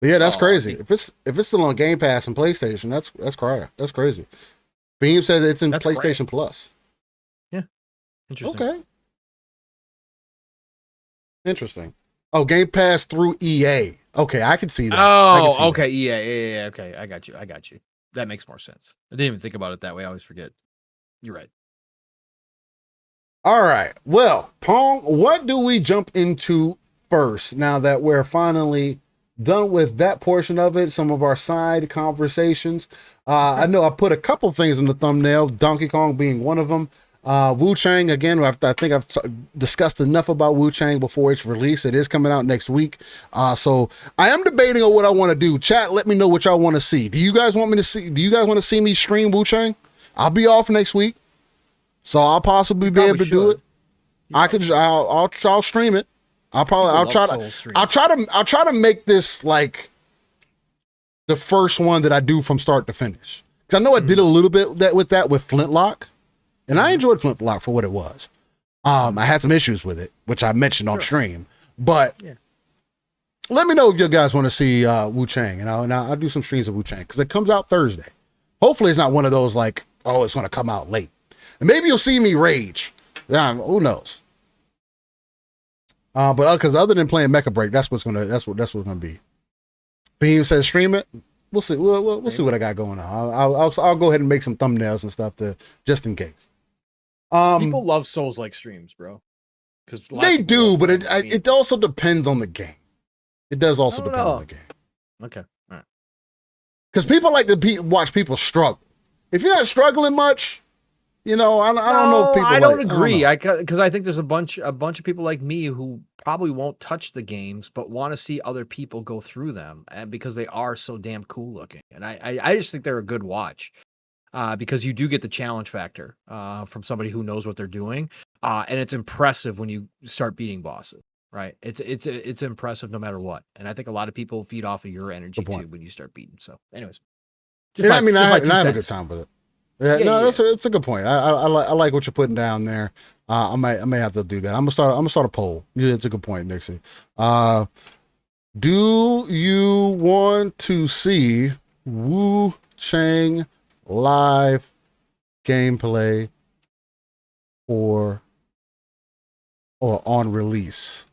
Speaker 4: But yeah, that's crazy. If it's still on Game Pass and PlayStation, that's crazy. Beam said it's in
Speaker 3: That's
Speaker 4: PlayStation Plus.
Speaker 3: Yeah. Interesting.
Speaker 4: Okay. Interesting. Oh, Game Pass through EA. Okay, I can see that.
Speaker 3: Oh, okay. Yeah. Okay. I got you. That makes more sense. I didn't even think about it that way. I always forget. You're right.
Speaker 4: All right. Well, Pong, what do we jump into first now that we're finally done with that portion of it? Some of our side conversations. I know I put a couple things in the thumbnail, Donkey Kong being one of them. Wuchang, again, I think I've discussed enough about Wuchang before it's released. It is coming out next week. So I am debating on what I want to do. Chat, let me know what y'all want to see. Do you guys want to see me stream Wuchang? I'll be off next week, so I'll possibly be able to do it. I'll stream it. I'll try to make this like the first one that I do from start to finish. Cause I know I did a little bit with Flintlock, and I enjoyed Flintlock for what it was. I had some issues with it, which I mentioned on stream, but let me know if you guys want to see Wuchang, and I'll do some streams of Wuchang because it comes out Thursday. Hopefully it's not one of those like, oh, it's going to come out late, and maybe you'll see me rage. Who knows? But because other than playing Mecha Break, that's what's gonna be. Beam says stream it. We'll see. We'll see what I got going on. I'll go ahead and make some thumbnails and stuff just in case.
Speaker 3: People love Souls-like streams, bro. Because
Speaker 4: they do, but it also depends on the game. It does also depend on the game.
Speaker 3: Okay, all right.
Speaker 4: Because people like to watch people struggle. If you're not struggling much, I don't know if people.
Speaker 3: I don't agree. Because I think there's a bunch of people like me who probably won't touch the games, but want to see other people go through them, and because they are so damn cool looking. And I just think they're a good watch, because you do get the challenge factor from somebody who knows what they're doing, and it's impressive when you start beating bosses. Right? It's impressive no matter what, and I think a lot of people feed off of your energy too when you start beating. So, anyways,
Speaker 4: I have a good time with it. It's a good point. I like what you're putting down there. I may have to do that. I'm gonna start a poll. Yeah, it's a good point, Nixie. Do you want to see Wuchang live gameplay or on release?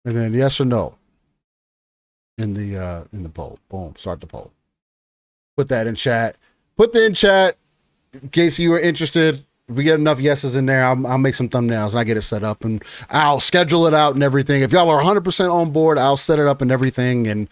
Speaker 4: And then yes or no in the poll. Boom. Start the poll. Put that in chat. Put that in chat in case you are interested. If we get enough yeses in there, I'll make some thumbnails and I get it set up and I'll schedule it out and everything. If y'all are 100% on board, I'll set it up and everything, and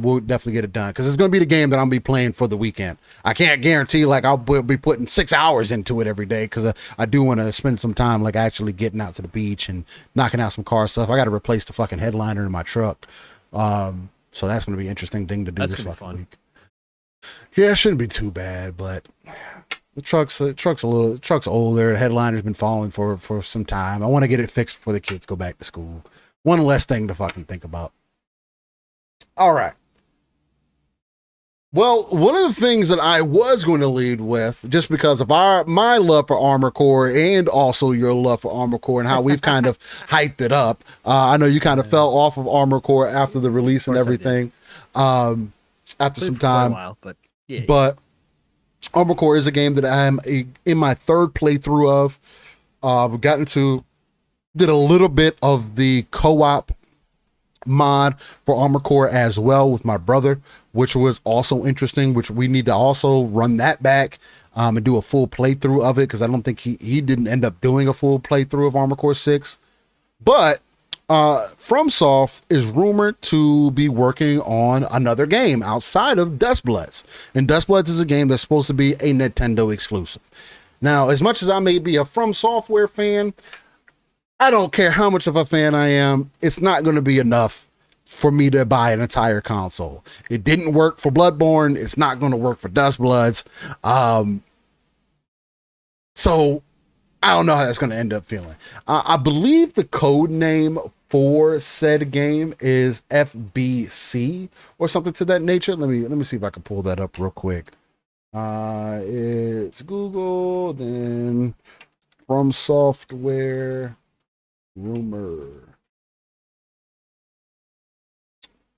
Speaker 4: we'll definitely get it done, because it's going to be the game that I'm going to be playing for the weekend. I can't guarantee like I'll be putting 6 hours into it every day, because I do want to spend some time like actually getting out to the beach and knocking out some car stuff. I got to replace the fucking headliner in my truck. So that's going to be an interesting thing to do this fucking week. Yeah, it shouldn't be too bad, but the truck's older. The headliner's been falling for some time. I want to get it fixed before the kids go back to school. One less thing to fucking think about. All right. Well, one of the things that I was going to lead with, just because of my love for Armored Core and also your love for Armored Core and how we've kind of hyped it up. I know you kind of fell off of Armored Core after the release and everything. After some time,
Speaker 3: for a while, but yeah.
Speaker 4: But Armored Core is a game that I am in my third playthrough of. Did a little bit of the co-op mod for Armored Core as well with my brother, which was also interesting, which we need to also run that back and do a full playthrough of it, because I don't think he didn't end up doing a full playthrough of Armored Core 6. But FromSoft is rumored to be working on another game outside of Dustbloods. And Dustbloods is a game that's supposed to be a Nintendo exclusive. Now, as much as I may be a FromSoftware fan, I don't care how much of a fan I am, it's not going to be enough for me to buy an entire console. It didn't work for Bloodborne. It's not going to work for Dustbloods. So I don't know how that's going to end up feeling. I believe the code name for said game is FBC or something to that nature. Let me see if I can pull that up real quick. It's Google, then FromSoftware rumor.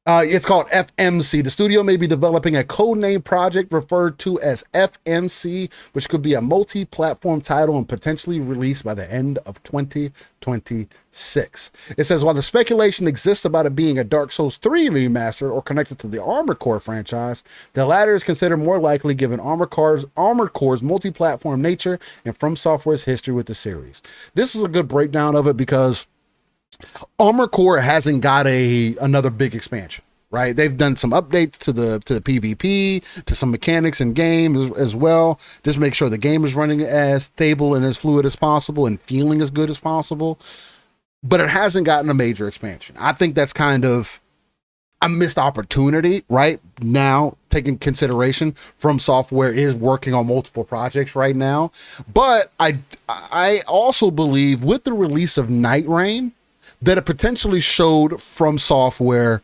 Speaker 4: It's called FMC. The studio may be developing a codename project referred to as FMC, which could be a multi-platform title and potentially released by the end of 2026. It says, while the speculation exists about it being a Dark Souls 3 remaster or connected to the Armored Core franchise, the latter is considered more likely given Armored Core's multi-platform nature and FromSoftware's history with the series. This is a good breakdown of it, because Armored Core hasn't got another big expansion, right? They've done some updates to the PvP, to some mechanics in game as well. Just make sure the game is running as stable and as fluid as possible and feeling as good as possible. But it hasn't gotten a major expansion. I think that's kind of a missed opportunity right now, taking consideration FromSoftware is working on multiple projects right now. But I also believe with the release of Night Rain, that it potentially showed FromSoftware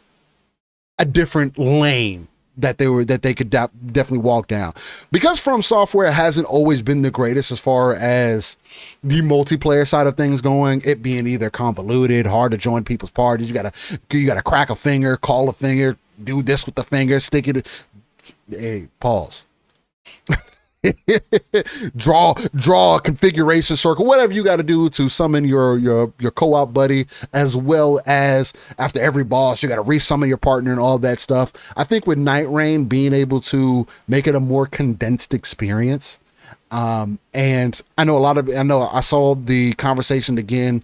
Speaker 4: a different lane that they could definitely walk down, because FromSoftware hasn't always been the greatest as far as the multiplayer side of things going. It being either convoluted, hard to join people's parties. You gotta crack a finger, call a finger, do this with the finger, stick it. Hey, pause. draw a configuration circle, whatever you got to do to summon your co-op buddy, as well as after every boss you got to resummon your partner and all that stuff. I think with Night Rain being able to make it a more condensed experience, and I saw the conversation again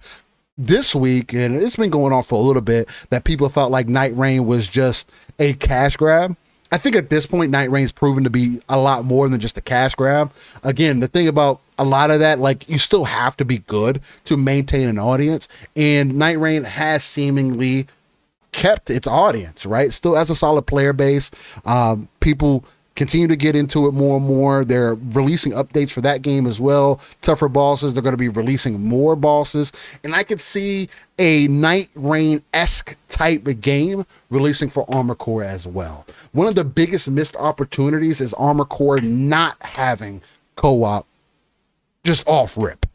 Speaker 4: this week, and it's been going on for a little bit, that people felt like Night Rain was just a cash grab. I think at this point, Night Rain's proven to be a lot more than just a cash grab. Again, the thing about a lot of that, like, you still have to be good to maintain an audience, and Night Rain has seemingly kept its audience, right? Still has a solid player base. People continue to get into it more and more. They're releasing updates for that game as well. Tougher bosses. They're going to be releasing more bosses. And I could see a Night Rain-esque type of game releasing for Armored Core as well. One of the biggest missed opportunities is Armored Core not having co-op just off rip.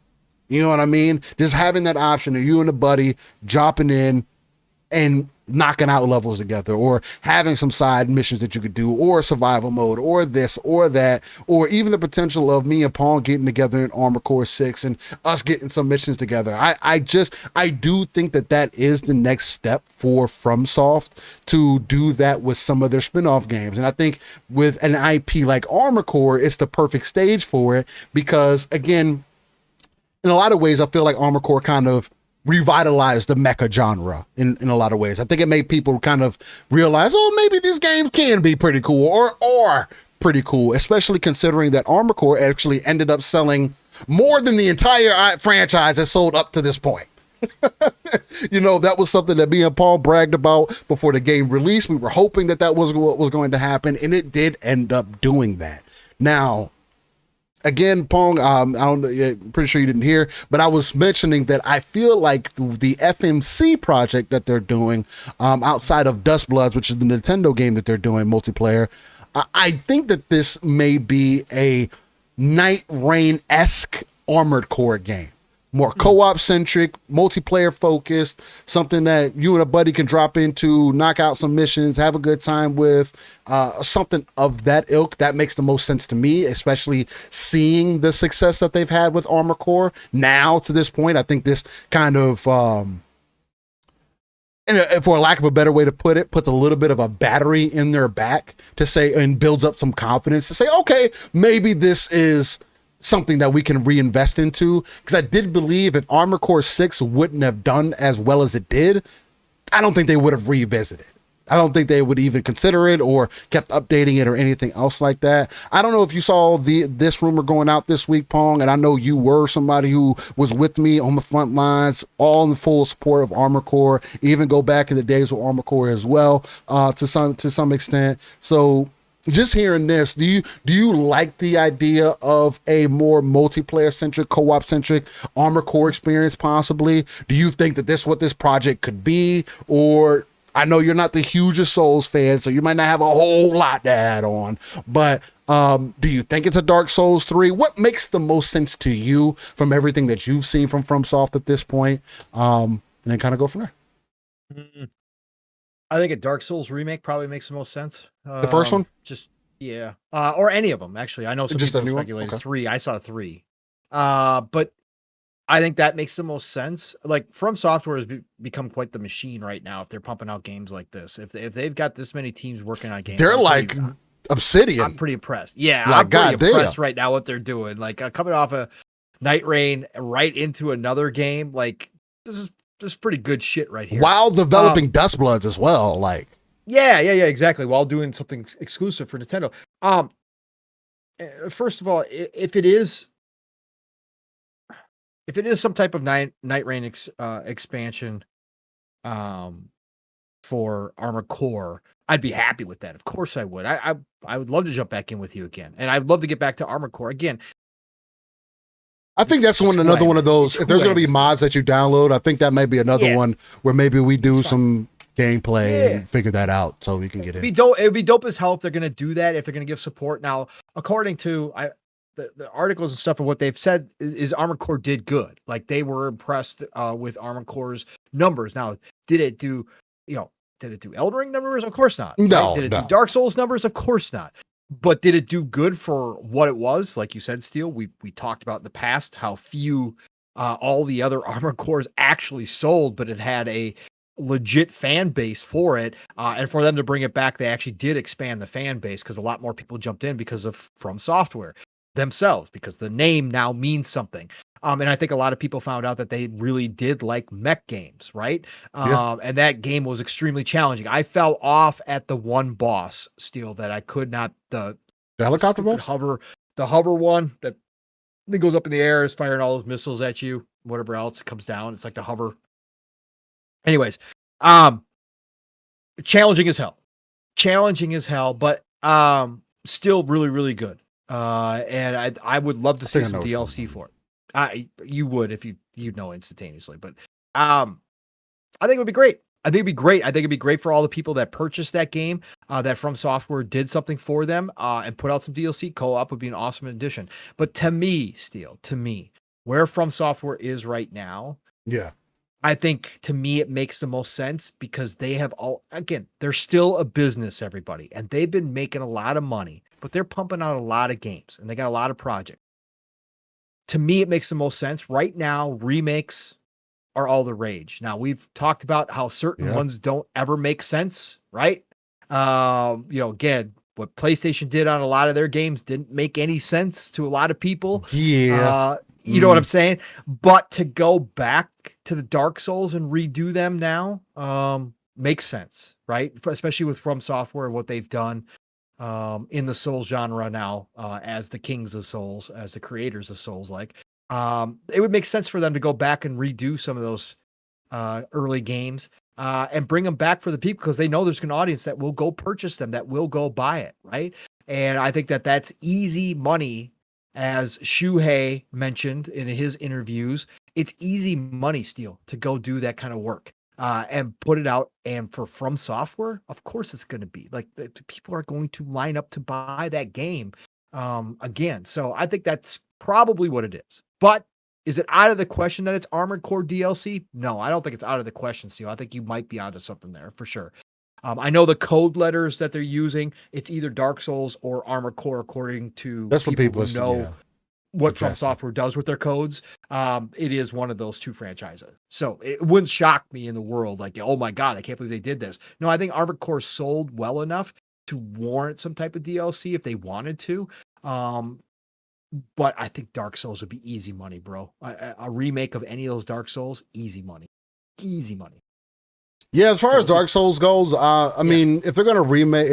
Speaker 4: You know what I mean? Just having that option of you and a buddy dropping in and knocking out levels together, or having some side missions that you could do, or survival mode, or this or that, or even the potential of me and Paul getting together in Armored Core 6 and us getting some missions together. I do think that is the next step for FromSoft, to do that with some of their spin-off games. And I think with an IP like Armored Core, it's the perfect stage for it, because again, in a lot of ways, I feel like Armored Core kind of revitalized the mecha genre in a lot of ways. I think it made people kind of realize, oh, maybe these games can be pretty cool or pretty cool, especially considering that Armored Core actually ended up selling more than the entire franchise has sold up to this point. You know, that was something that me and Paul bragged about before the game released. We were hoping that was what was going to happen, and it did end up doing that. Now, again, Pong, I'm pretty sure you didn't hear, but I was mentioning that I feel like the FMC project that they're doing, outside of Dust Bloods, which is the Nintendo game that they're doing multiplayer, I think that this may be a Night Rain-esque Armored Core game. More co-op centric, multiplayer focused, something that you and a buddy can drop into, knock out some missions, have a good time with, something of that ilk. That makes the most sense to me, especially seeing the success that they've had with Armored Core now to this point. I think this kind of, for lack of a better way to put it, puts a little bit of a battery in their back to say, and builds up some confidence to say, okay, maybe this is something that we can reinvest into. Because I did believe if Armored Core 6 wouldn't have done as well as it did, I don't think they would have revisited. I don't think they would even consider it or kept updating it or anything else like that. I don't know if you saw this rumor going out this week, Pong, and I know you were somebody who was with me on the front lines, all in the full support of Armored Core, even go back in the days with Armored Core as well, to some extent. So just hearing this, do you like the idea of a more multiplayer centric, co-op centric Armored Core experience possibly? Do you think that what this project could be? Or, I know you're not the hugest Souls fan, so you might not have a whole lot to add on, but do you think it's a Dark Souls 3? What makes the most sense to you from everything that you've seen from FromSoft at this point? And then kind of go from there.
Speaker 3: I think a Dark Souls remake probably makes the most sense.
Speaker 4: The first one?
Speaker 3: Just, yeah. Or any of them, actually. I know some
Speaker 4: just
Speaker 3: people speculated 3. I saw 3. But I think that makes the most sense. Like, FromSoftware has become quite the machine right now if they're pumping out games like this. If they've got this many teams working on games,
Speaker 4: they're like Obsidian.
Speaker 3: I'm pretty impressed. Yeah,
Speaker 4: like,
Speaker 3: I'm pretty impressed right now what they're doing. Like, coming off a Night Rain right into another game, like, this is pretty good shit right here.
Speaker 4: While developing Dust Bloods as well, like.
Speaker 3: Yeah, exactly. While doing something exclusive for Nintendo. First of all, if it is some type of Night Rain expansion, for Armored Core, I'd be happy with that. Of course, I would. I would love to jump back in with you again, and I'd love to get back to Armored Core again.
Speaker 4: I think that's another one of those. If there's going to be mods that you download, I think that may be another one where maybe we do some gameplay and figure that out so we can get in.
Speaker 3: It would be dope as hell if they're going to do that, if they're going to give support. Now, according to the articles and stuff of what they've said is Armored Core did good. Like, they were impressed with Armored Core's numbers. Now, did it do Elden Ring numbers? Of course not.
Speaker 4: No.
Speaker 3: Right? Did it do Dark Souls numbers? Of course not. But did it do good for what it was? Like you said, Steel, we talked about in the past how few all the other Armored Cores actually sold, but it had a legit fan base for it. And for them to bring it back, they actually did expand the fan base because a lot more people jumped in because of FromSoftware themselves, because the name now means something. And I think a lot of people found out that they really did like mech games, right? And that game was extremely challenging. I fell off at the one boss, Steel, that I could not, the
Speaker 4: helicopter boss?
Speaker 3: The hover one that goes up in the air, is firing all those missiles at you, whatever else comes down. It's like the hover. Anyways, challenging as hell, but still really, really good. And I would love to see some DLC for it. You would if you'd know instantaneously, but I think it would be great. I think it'd be great for all the people that purchased that game, that FromSoftware did something for them, and put out some DLC. Co-op would be an awesome addition. But to me, where FromSoftware is right now, I think to me it makes the most sense because they have they're still a business, everybody, and they've been making a lot of money, but they're pumping out a lot of games and they got a lot of projects. To me, it makes the most sense right now. Remakes are all the rage. Now, we've talked about how certain ones don't ever make sense, right? Again, what PlayStation did on a lot of their games didn't make any sense to a lot of people. You know what I'm saying? But to go back to the Dark Souls and redo them now makes sense, right? Especially with FromSoftware and what they've done in the Souls genre now as the kings of Souls, as the creators of Souls. Like, it would make sense for them to go back and redo some of those early games and bring them back for the people because they know there's an audience that will go purchase them, that will go buy it, right? And I think that that's easy money. As Shuhei mentioned in his interviews, it's easy money still to go do that kind of work and put it out. And for FromSoftware, of course, it's going to be like the people are going to line up to buy that game again. So I think that's probably what it is. But is it out of the question that it's Armored Core DLC? No, I don't think it's out of the question, Steel. I think you might be onto something there for sure. I know the code letters that they're using, it's either Dark Souls or Armored Core, according to
Speaker 4: That's what people
Speaker 3: who know
Speaker 4: yeah.
Speaker 3: what FromSoftware does with their codes. It is one of those two franchises. So it wouldn't shock me in the world. Like, oh my God, I can't believe they did this. No, I think Armored Core sold well enough to warrant some type of DLC if they wanted to. But I think Dark Souls would be easy money, bro. A remake of any of those Dark Souls, easy money. Easy money.
Speaker 4: Yeah, as far as Dark Souls goes, I mean, if they're gonna remake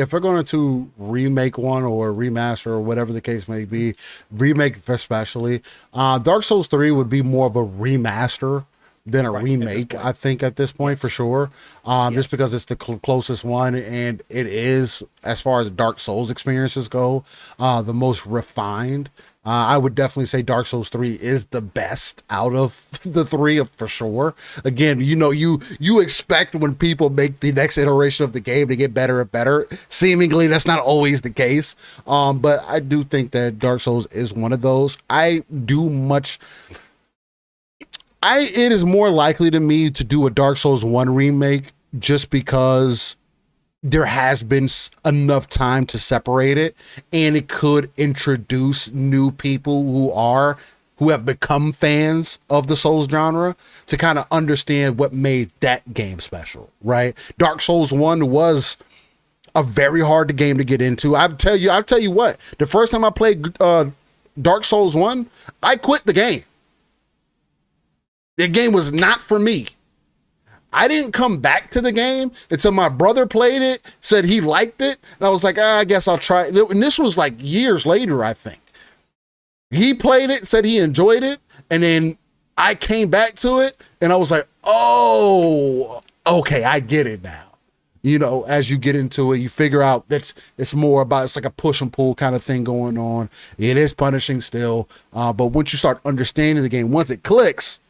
Speaker 4: one or remaster or whatever the case may be, remake especially, Dark Souls 3 would be more of a remaster than a remake, I think, at this point, for sure. Just because it's the closest one, and it is, as far as Dark Souls experiences go, the most refined. I would definitely say Dark Souls 3 is the best out of the three, for sure. Again, you know, you expect when people make the next iteration of the game to get better and better. Seemingly, that's not always the case. But I do think that Dark Souls is one of those. It is more likely to me to do a Dark Souls 1 remake just because there has been enough time to separate it, and it could introduce new people who have become fans of the Souls genre to kind of understand what made that game special, right? Dark Souls 1 was a very hard game to get into. I'll tell you what, the first time I played Dark Souls 1, I quit the game. The game was not for me. I didn't come back to the game until my brother played it, said he liked it, and I was like, I guess I'll try it. And this was like years later, I think. He played it, said he enjoyed it, and then I came back to it, and I was like, oh, okay, I get it now. You know, as you get into it, you figure out that it's more about, it's like a push and pull kind of thing going on. It is punishing still, but once you start understanding the game, once it clicks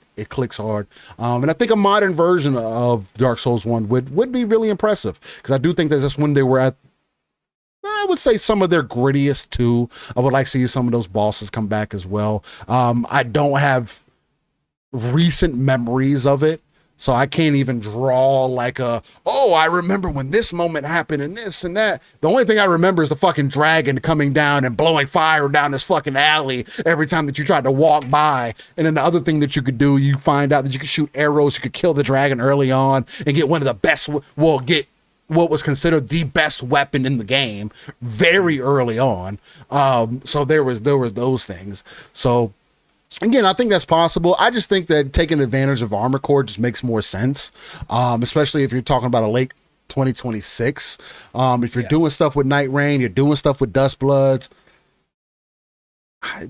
Speaker 4: hard. And I think a modern version of Dark Souls 1 would be really impressive, because I do think that that's when they were at, I would say, some of their grittiest too. I would like to see some of those bosses come back as well. I don't have recent memories of it, so I can't even draw like I remember when this moment happened and this and that. The only thing I remember is the fucking dragon coming down and blowing fire down this fucking alley every time that you tried to walk by. And then the other thing that you could do, you find out that you could shoot arrows, you could kill the dragon early on and get one of the best, get what was considered the best weapon in the game very early on. So there was those things. So again, I think that's possible. I just think that taking advantage of Armored Core just makes more sense, especially if you're talking about a late 2026. If you're doing stuff with Night Rain, you're doing stuff with Dust Bloods. I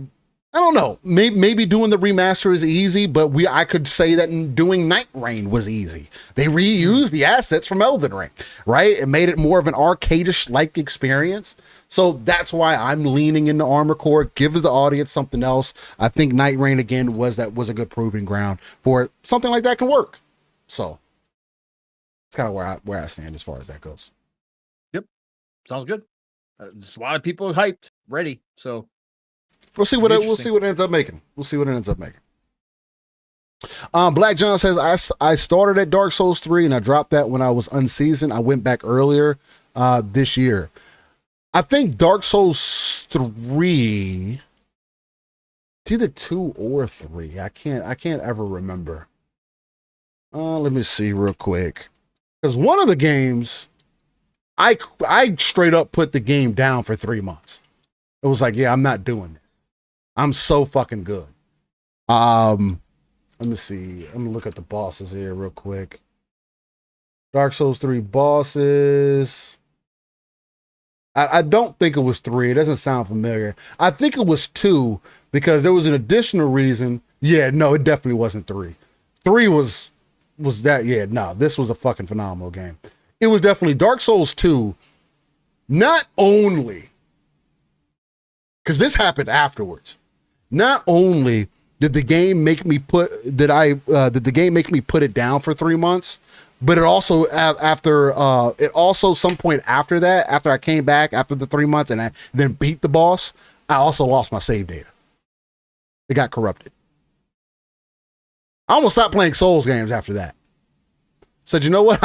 Speaker 4: don't know. Maybe doing the remaster is easy, but I could say that doing Night Rain was easy. They reused the assets from Elden Ring, right? It made it more of an arcade-ish-like experience. So that's why I'm leaning into Armored Core. Gives the audience something else. I think Night Rain again was a good proving ground for something like that can work. So it's kind of where I stand as far as that goes.
Speaker 3: Yep, sounds good. There's a lot of people hyped, ready. So
Speaker 4: we'll see what it ends up making. Black John says, I started at Dark Souls 3 and I dropped that when I was unseasoned. I went back earlier this year. I think Dark Souls 3, it's either 2 or 3. I can't ever remember. Let me see real quick. Because one of the games, I straight up put the game down for 3 months. It was like, yeah, I'm not doing this. I'm so fucking good. Let me see. I'm gonna look at the bosses here real quick. Dark Souls 3 bosses. I don't think it was 3. It doesn't sound familiar. I think it was 2 because there was an additional reason. Yeah, no, it definitely wasn't 3. 3 was that. Yeah, no, this was a fucking phenomenal game. It was definitely Dark Souls 2. Not only, because this happened afterwards. Not only did the game make me put it down for 3 months, but it also some point after that, after I came back after the 3 months and I then beat the boss, I also lost my save data. It got corrupted. I almost stopped playing Souls games after that. Said, you know what?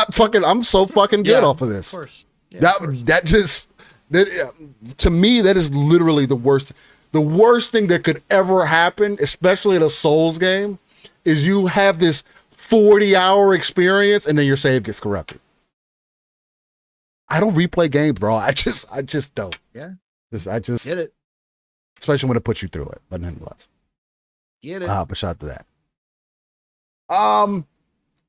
Speaker 4: I'm so fucking good off of this.
Speaker 3: Of course. Yeah,
Speaker 4: To me, that is literally the worst. The worst thing that could ever happen, especially in a Souls game, is you have this 40-hour experience and then your save gets corrupted. I don't replay games, bro. I just don't.
Speaker 3: Yeah.
Speaker 4: I just
Speaker 3: get it.
Speaker 4: Especially when it puts you through it, but nonetheless.
Speaker 3: Get it.
Speaker 4: But shout out to that.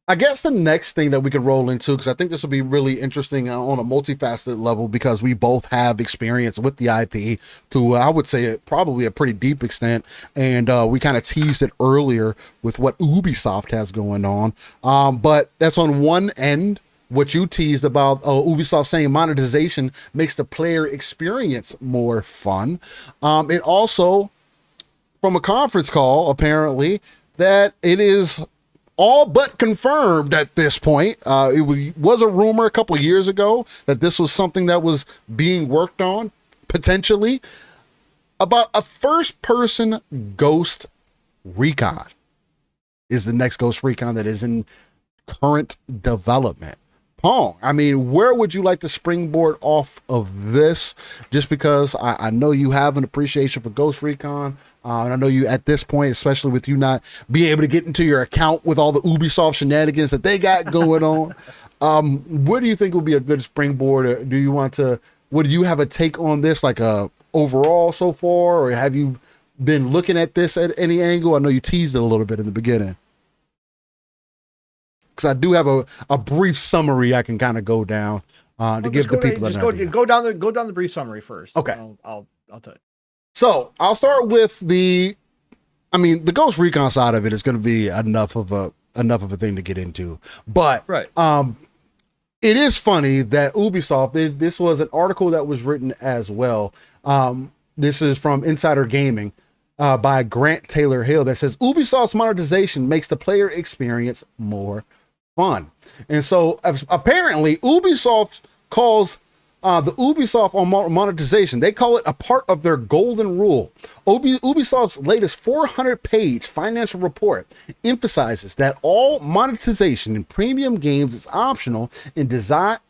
Speaker 4: I guess the next thing that we could roll into, because I think this will be really interesting on a multifaceted level, because we both have experience with the IP to, I would say, probably a pretty deep extent. And we kind of teased it earlier with what Ubisoft has going on. But that's on one end, what you teased about Ubisoft saying monetization makes the player experience more fun. It also, from a conference call, apparently, that it is all but confirmed at this point. It was a rumor a couple of years ago that this was something that was being worked on, potentially, about a first-person Ghost Recon. Is the next Ghost Recon that is in current development. Pong, I mean, where would you like to springboard off of this? Just because I know you have an appreciation for Ghost Recon. And I know you at this point, especially with you not being able to get into your account with all the Ubisoft shenanigans that they got going on. What do you think would be a good springboard? Do you would you have a take on this, like overall so far? Or have you been looking at this at any angle? I know you teased it a little bit in the beginning. Because I do have a brief summary I can kind of go down to give the people an idea.
Speaker 3: Go down the brief summary first.
Speaker 4: Okay.
Speaker 3: I'll tell you.
Speaker 4: So I'll start with the Ghost Recon side of it is going to be enough of a thing to get into, but
Speaker 3: right.
Speaker 4: It is funny that Ubisoft, this was an article that was written as well. This is from Insider Gaming by Grant Taylor Hill that says Ubisoft's monetization makes the player experience more fun. And so apparently Ubisoft calls the Ubisoft on monetization, they call it a part of their golden rule. Ubisoft's latest 400-page financial report emphasizes that all monetization in premium games is optional and designed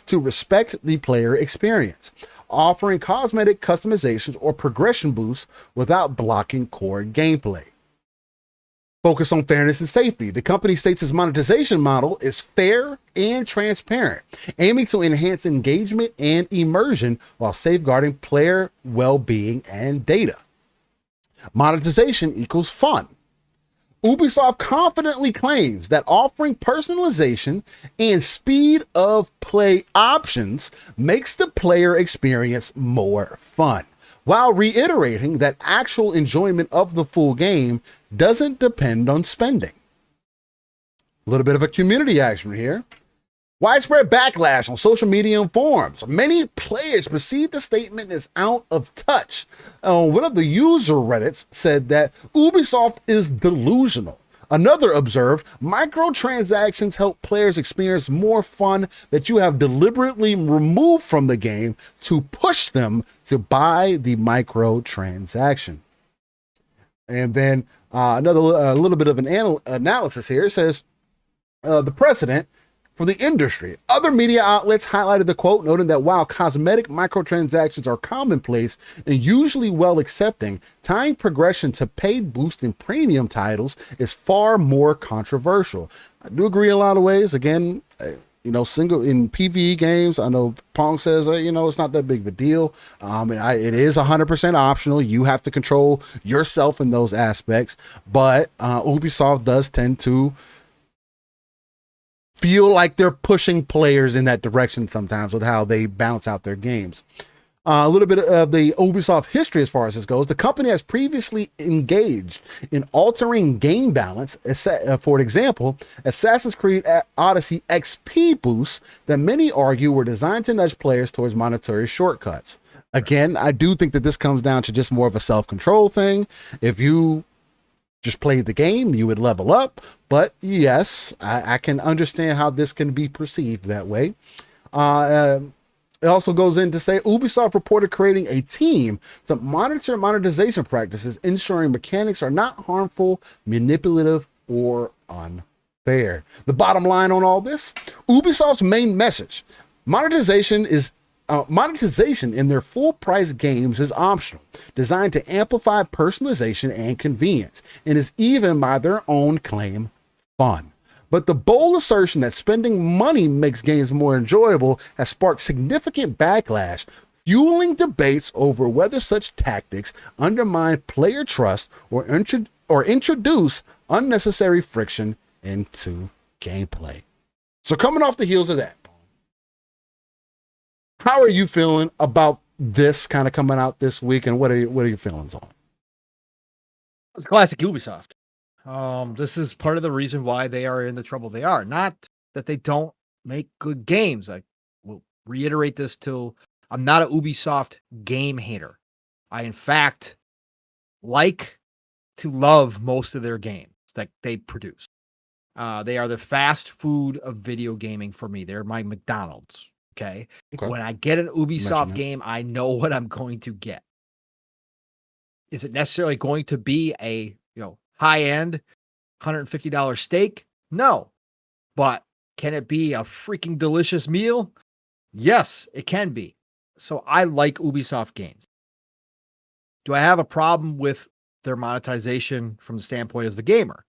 Speaker 4: to respect the player experience, offering cosmetic customizations or progression boosts without blocking core gameplay. Focus on fairness and safety. The company states its monetization model is fair and transparent, aiming to enhance engagement and immersion while safeguarding player well-being and data. Monetization equals fun. Ubisoft confidently claims that offering personalization and speed of play options makes the player experience more fun, while reiterating that actual enjoyment of the full game doesn't depend on spending. A little bit of a community action here. Widespread backlash on social media and forums. Many players perceive the statement as out of touch. One of the user Reddits said that Ubisoft is delusional. Another observed, microtransactions help players experience more fun that you have deliberately removed from the game to push them to buy the microtransaction. And then a little bit of an analysis here. It says the precedent for the industry. Other media outlets highlighted the quote, noting that while cosmetic microtransactions are commonplace and usually well accepting, tying progression to paid boost in premium titles is far more controversial. I do agree in a lot of ways. Again, single in PvE games. I know Pong says, it's not that big of a deal. It is 100% optional. You have to control yourself in those aspects, but Ubisoft does tend to feel like they're pushing players in that direction sometimes with how they balance out their games. A little bit of the Ubisoft history as far as this goes. The company has previously engaged in altering game balance. For example, Assassin's Creed Odyssey XP boosts that many argue were designed to nudge players towards monetary shortcuts. Again, I do think that this comes down to just more of a self-control thing. If you just played the game, you would level up. But yes, I can understand how this can be perceived that way. It also goes in to say Ubisoft reported creating a team to monitor monetization practices, ensuring mechanics are not harmful, manipulative, or unfair. The bottom line on all this, Ubisoft's main message, monetization in their full price games is optional, designed to amplify personalization and convenience, and is even by their own claim fun. But the bold assertion that spending money makes games more enjoyable has sparked significant backlash, fueling debates over whether such tactics undermine player trust or introduce unnecessary friction into gameplay. So coming off the heels of that, how are you feeling about this kind of coming out this week, and what are your feelings on it?
Speaker 3: It's classic Ubisoft. This is part of the reason why they are in the trouble they are. Not that they don't make good games. I will reiterate this till I'm not a Ubisoft game hater. I, in fact, like to love most of their games that they produce. They are the fast food of video gaming for me. They're my McDonald's. Okay. When I get an Ubisoft game, I know what I'm going to get. Is it necessarily going to be a, high-end $150 steak? No. But can it be a freaking delicious meal? Yes, it can be. So I like Ubisoft games. Do I have a problem with their monetization from the standpoint of the gamer?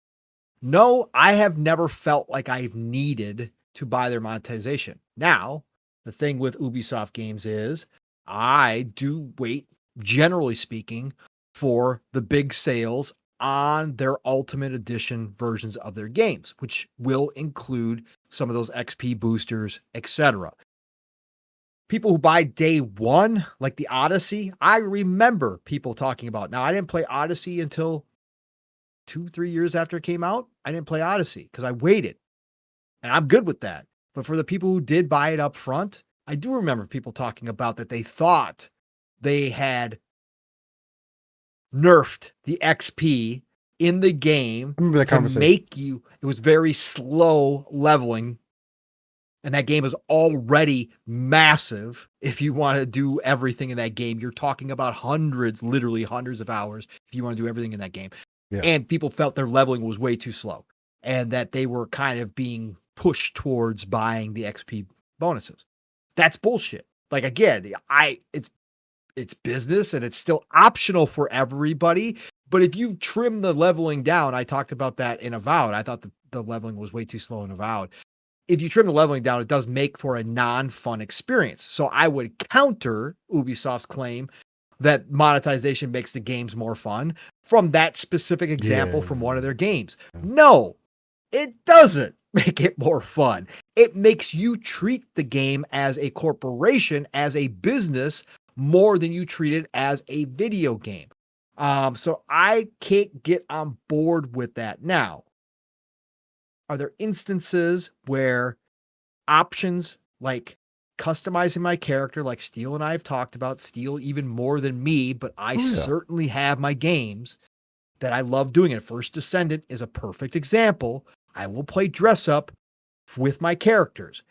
Speaker 3: No, I have never felt like I've needed to buy their monetization. Now, the thing with Ubisoft games is I do wait, generally speaking, for the big sales on their Ultimate Edition versions of their games, which will include some of those XP boosters, etc. People who buy day one, like the Odyssey, I remember people talking about. Now, I didn't play Odyssey until 2-3 years after it came out. I didn't play Odyssey because I waited, and I'm good with that. But for the people who did buy it up front, I do remember people talking about that they thought they had nerfed the XP in the game to make you, it was very slow leveling. And that game is already massive. If you want to do everything in that game, you're talking about literally hundreds of hours if you want to do everything in that game. Yeah. And people felt their leveling was way too slow and that they were kind of being pushed towards buying the XP bonuses. That's bullshit. Like, again, it's business and it's still optional for everybody. But if you trim the leveling down, I talked about that in Avowed. I thought the leveling was way too slow in Avowed. If you trim the leveling down, it does make for a non-fun experience. So I would counter Ubisoft's claim that monetization makes the games more fun from that specific example from one of their games. No, it doesn't make it more fun. It makes you treat the game as a corporation, as a business, more than you treat it as a video game. So I can't get on board with that. Now, are there instances where options like customizing my character, like Steel and I have talked about, Steel even more than me, but I certainly have my games that I love doing it. First Descendant is a perfect example. I will play dress up with my characters.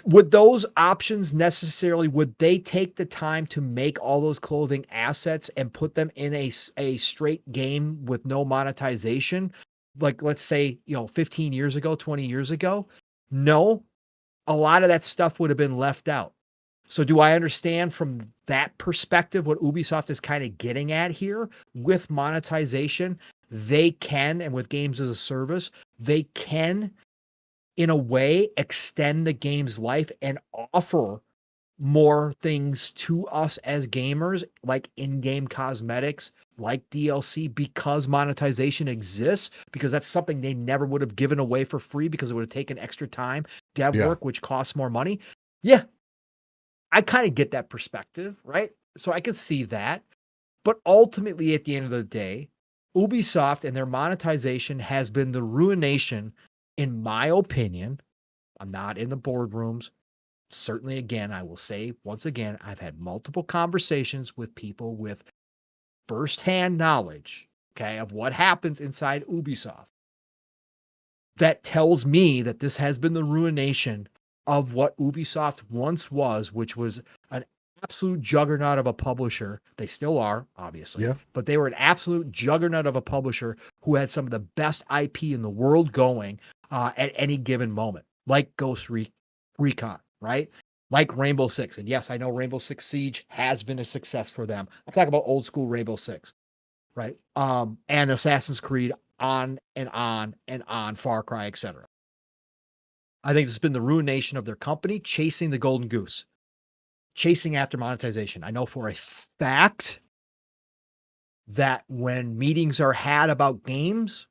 Speaker 3: Would those options necessarily, would they take the time to make all those clothing assets and put them in a straight game with no monetization? Like, let's say, 15 years ago, 20 years ago? No, a lot of that stuff would have been left out. So do I understand from that perspective what Ubisoft is kind of getting at here with monetization? They can, and with games as a service, they can in a way, extend the game's life and offer more things to us as gamers, like in-game cosmetics, like DLC, because monetization exists, because that's something they never would have given away for free because it would have taken extra time, dev work, which costs more money. Yeah, I kind of get that perspective, right? So I could see that. But ultimately, at the end of the day, Ubisoft and their monetization has been the ruination, in my opinion. I'm not in the boardrooms. Certainly, again, I will say once again, I've had multiple conversations with people with firsthand knowledge, okay, of what happens inside Ubisoft. That tells me that this has been the ruination of what Ubisoft once was, which was an absolute juggernaut of a publisher. They still are, obviously, but they were an absolute juggernaut of a publisher who had some of the best IP in the world going at any given moment, like Ghost Recon, right? Like Rainbow Six. And yes, I know Rainbow Six Siege has been a success for them. I'm talking about old school Rainbow Six, right? And Assassin's Creed, on and on and on, Far Cry, etc. I think this has been the ruination of their company, chasing the golden goose, chasing after monetization. I know for a fact that when meetings are had about games,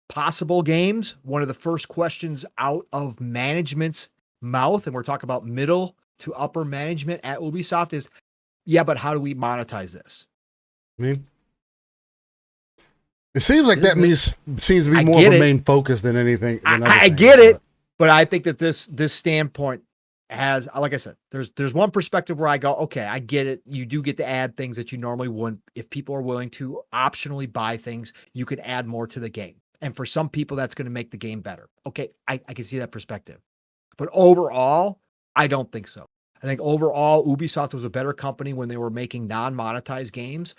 Speaker 3: possible games, one of the first questions out of management's mouth, and we're talking about middle to upper management at Ubisoft, is, yeah, but how do we monetize this?
Speaker 4: I mean, it seems like that seems to be more of a main focus than anything.
Speaker 3: I get it, but I think that this standpoint has, like I said, there's one perspective where I go, okay, I get it. You do get to add things that you normally wouldn't. If people are willing to optionally buy things, you can add more to the game. And for some people, that's going to make the game better. Okay, I can see that perspective. But overall, I don't think so. I think overall, Ubisoft was a better company when they were making non-monetized games,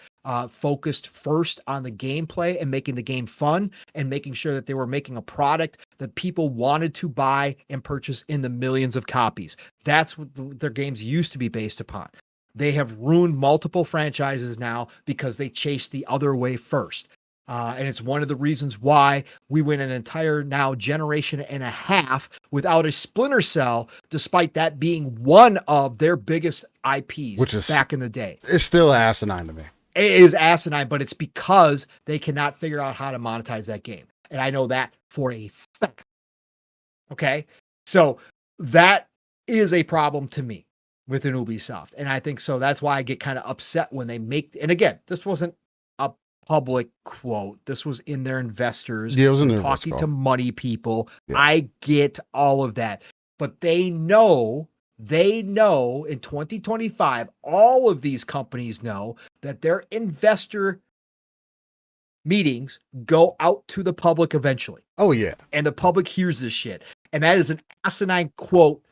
Speaker 3: focused first on the gameplay and making the game fun and making sure that they were making a product that people wanted to buy and purchase in the millions of copies. That's what their games used to be based upon. They have ruined multiple franchises now because they chased the other way first. And it's one of the reasons why we went an entire now generation and a half without a Splinter Cell, despite that being one of their biggest IPs, which is back in the day.
Speaker 4: It's still asinine to me.
Speaker 3: It is asinine, but it's because they cannot figure out how to monetize that game. And I know that for a fact. Okay? So that is a problem to me within Ubisoft. And I think so that's why I get kind of upset when they make, and again, this wasn't a public quote. This was in their investors.
Speaker 4: Yeah, it was in their
Speaker 3: talking to money people. Yeah. I get all of that. But they know in 2025, all of these companies know that their investor meetings go out to the public eventually.
Speaker 4: Oh, yeah.
Speaker 3: And the public hears this shit. And that is an asinine quote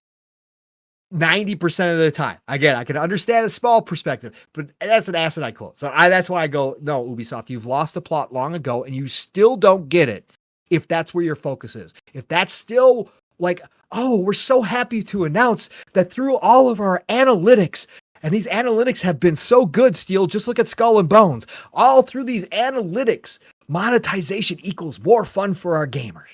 Speaker 3: 90% of the time. Again, I can understand a small perspective, but that's an asinine quote. So that's why I go, no, Ubisoft, you've lost the plot long ago, and you still don't get it if that's where your focus is. If that's still like, oh, we're so happy to announce that through all of our analytics, and these analytics have been so good, Steel, just look at Skull and Bones. All through these analytics, monetization equals more fun for our gamers.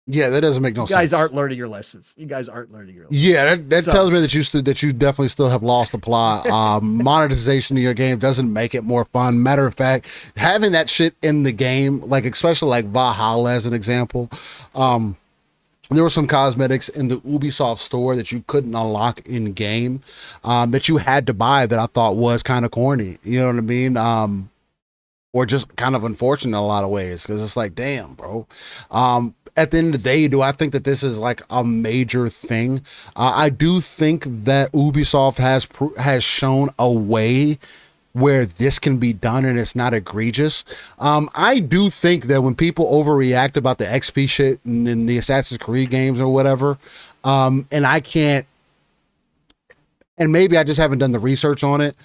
Speaker 4: Yeah, that doesn't make no sense.
Speaker 3: You guys aren't learning your lessons. Yeah,
Speaker 4: that tells me that you definitely still have lost the plot. Monetization of your game doesn't make it more fun. Matter of fact, having that shit in the game, like especially like Valhalla as an example, there were some cosmetics in the Ubisoft store that you couldn't unlock in game, that you had to buy, that I thought was kind of corny. You know what I mean? Or just kind of unfortunate in a lot of ways, because it's like, damn, bro. At the end of the day, do I think that this is like a major thing? I do think that Ubisoft has shown a way where this can be done and it's not egregious. I do think that when people overreact about the XP shit in the Assassin's Creed games or whatever, and I can't, and maybe I just haven't done the research on it,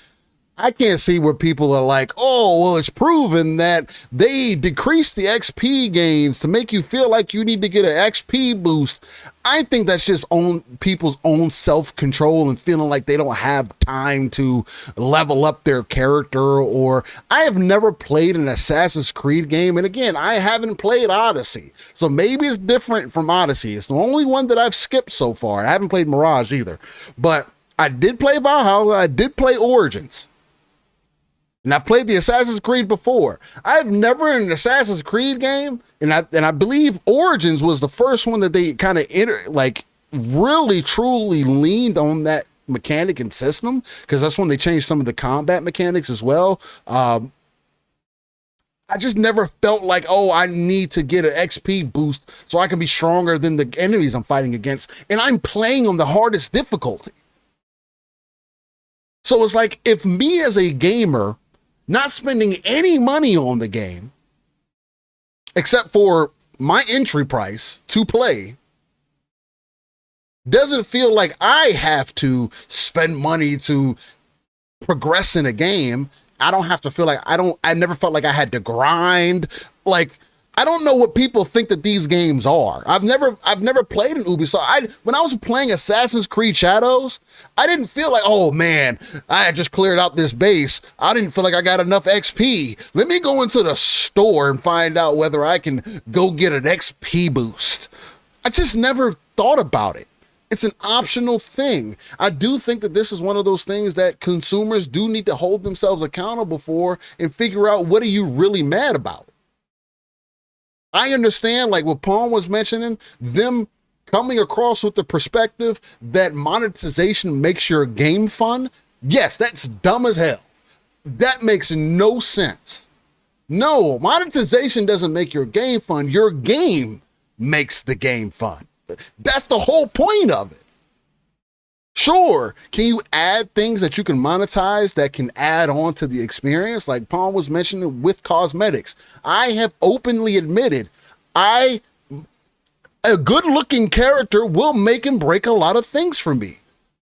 Speaker 4: I can't see where people are like, oh, well, it's proven that they decrease the XP gains to make you feel like you need to get an XP boost. I think that's just people's own self-control and feeling like they don't have time to level up their character. Or I have never played an Assassin's Creed game. And again, I haven't played Odyssey. So maybe it's different from Odyssey. It's the only one that I've skipped so far. I haven't played Mirage either. But I did play Valhalla. I did play Origins. And I've played the Assassin's Creed before. I've never in an Assassin's Creed game, and I believe Origins was the first one that they kind of really truly leaned on that mechanic and system, because that's when they changed some of the combat mechanics as well. I just never felt like, oh, I need to get an XP boost so I can be stronger than the enemies I'm fighting against. And I'm playing on the hardest difficulty. So it's like, if me as a gamer, not spending any money on the game, except for my entry price to play, doesn't feel like I have to spend money to progress in a game. I don't have to feel like I never felt like I had to grind. Like, I don't know what people think that these games are. I've never played an Ubisoft. When I was playing Assassin's Creed Shadows, I didn't feel like, oh man, I had just cleared out this base. I didn't feel like I got enough XP. Let me go into the store and find out whether I can go get an XP boost. I just never thought about it. It's an optional thing. I do think that this is one of those things that consumers do need to hold themselves accountable for and figure out, what are you really mad about? I understand, like what Paul was mentioning, them coming across with the perspective that monetization makes your game fun. Yes, that's dumb as hell. That makes no sense. No, monetization doesn't make your game fun. Your game makes the game fun. That's the whole point of it. Sure, can you add things that you can monetize that can add on to the experience? Like Paul was mentioning with cosmetics. I have openly admitted, a good looking character will make and break a lot of things for me.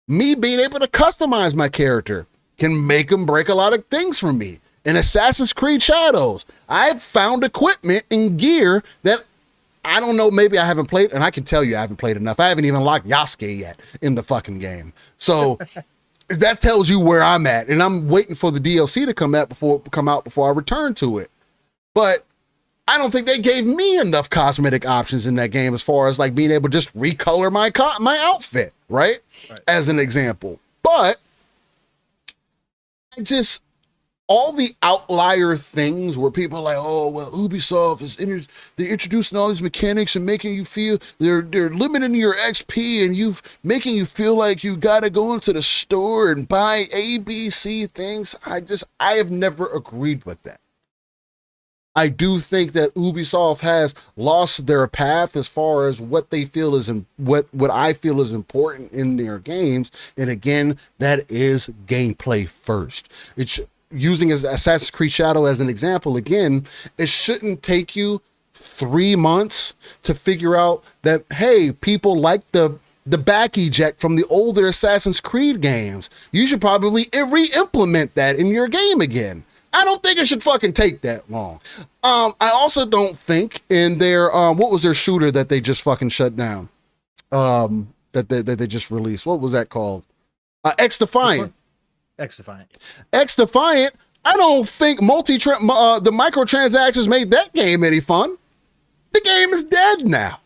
Speaker 4: Me being able to customize my character can make and break a lot of things for me. In Assassin's Creed Shadows, I've found equipment and gear that I don't know, maybe I haven't played, and I can tell you I haven't played enough. I haven't even locked Yasuke yet in the fucking game. So that tells you where I'm at, and I'm waiting for the DLC to come out before I return to it. But I don't think they gave me enough cosmetic options in that game, as far as like being able to just recolor my outfit, right? As an example. But all the outlier things where people are like, oh, well, Ubisoft is they're introducing all these mechanics and making you feel they're limiting your XP and making you feel like you got to go into the store and buy ABC things. I have never agreed with that. I do think that Ubisoft has lost their path as far as what they feel is what I feel is important in their games. And again, that is gameplay first. It's using Assassin's Creed Shadow as an example, again, it shouldn't take you 3 months to figure out that, hey, people like the back eject from the older Assassin's Creed games. You should probably re-implement that in your game again. I don't think it should fucking take that long. I also don't think in their, what was their shooter that they just fucking shut down? That they just released. What was that called? X-Defiant. X-Defiant, I don't think the microtransactions made that game any fun. The game is dead now.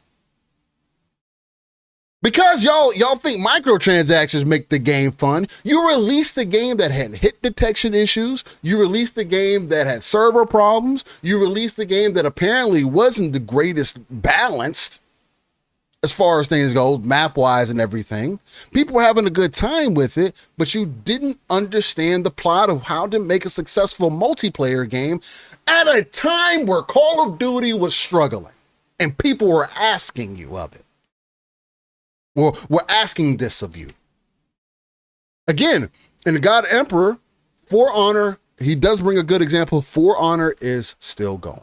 Speaker 4: Because y'all think microtransactions make the game fun, you released a game that had hit detection issues, you released a game that had server problems, you released a game that apparently wasn't the greatest balanced as far as things go, map-wise and everything. People were having a good time with it, but you didn't understand the plot of how to make a successful multiplayer game at a time where Call of Duty was struggling and people were asking you of it. Well, we're asking this of you. Again, in God Emperor, For Honor, he does bring a good example. For Honor is still going.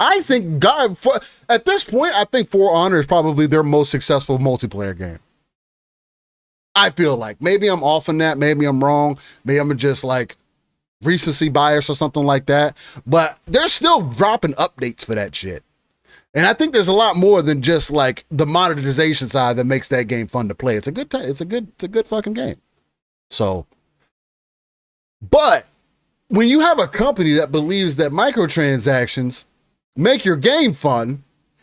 Speaker 4: I think at this point, I think For Honor is probably their most successful multiplayer game. I feel like maybe I'm off on that. Maybe I'm wrong. Maybe I'm just like recency bias or something like that, but they're still dropping updates for that shit. And I think there's a lot more than just like the monetization side that makes that game fun to play. It's a good time. It's a good fucking game. So, but when you have a company that believes that microtransactions make your game fun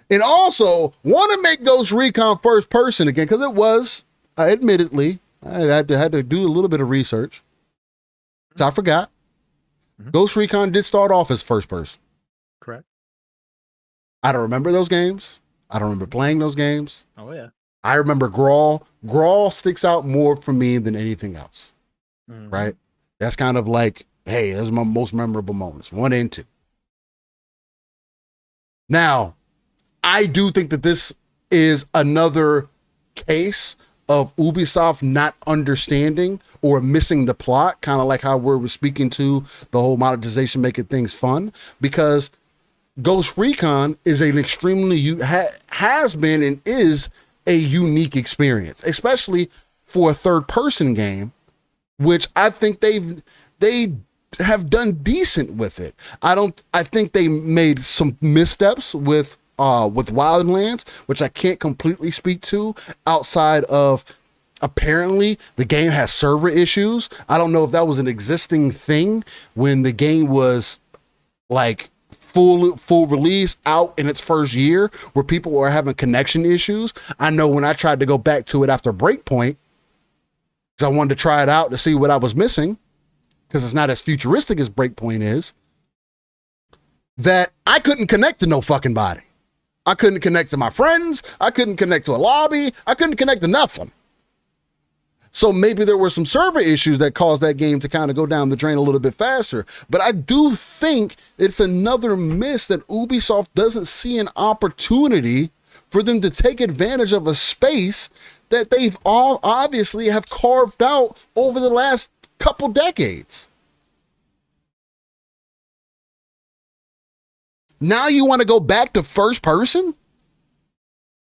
Speaker 4: and also want to make Ghost Recon first person again, because it was, admittedly, I had to do a little bit of research. So I forgot. Ghost Recon did start off as first person.
Speaker 3: Correct.
Speaker 4: I don't remember those games. I don't remember playing those games.
Speaker 3: Oh, yeah.
Speaker 4: I remember Grawl. Grawl sticks out more for me than anything else. Right? That's kind of like, hey, those are my most memorable moments. 1 and 2. Now, I do think that this is another case of Ubisoft not understanding or missing the plot, kind of like how we're speaking to the whole monetization making things fun, because Ghost Recon is an extremely, has been and is a unique experience, especially for a third-person game, which I think they have done decent with it. I think they made some missteps with Wildlands, which I can't completely speak to outside of apparently the game has server issues. I don't know if that was an existing thing when the game was like full release out in its first year where people were having connection issues. I know when I tried to go back to it after Breakpoint, because I wanted to try it out to see what I was missing, because it's not as futuristic as Breakpoint is, that I couldn't connect to no fucking body. I couldn't connect to my friends. I couldn't connect to a lobby. I couldn't connect to nothing. So maybe there were some server issues that caused that game to kind of go down the drain a little bit faster. But I do think it's another miss that Ubisoft doesn't see an opportunity for them to take advantage of a space that they've all obviously have carved out over the last couple decades. Now you want to go back to first person?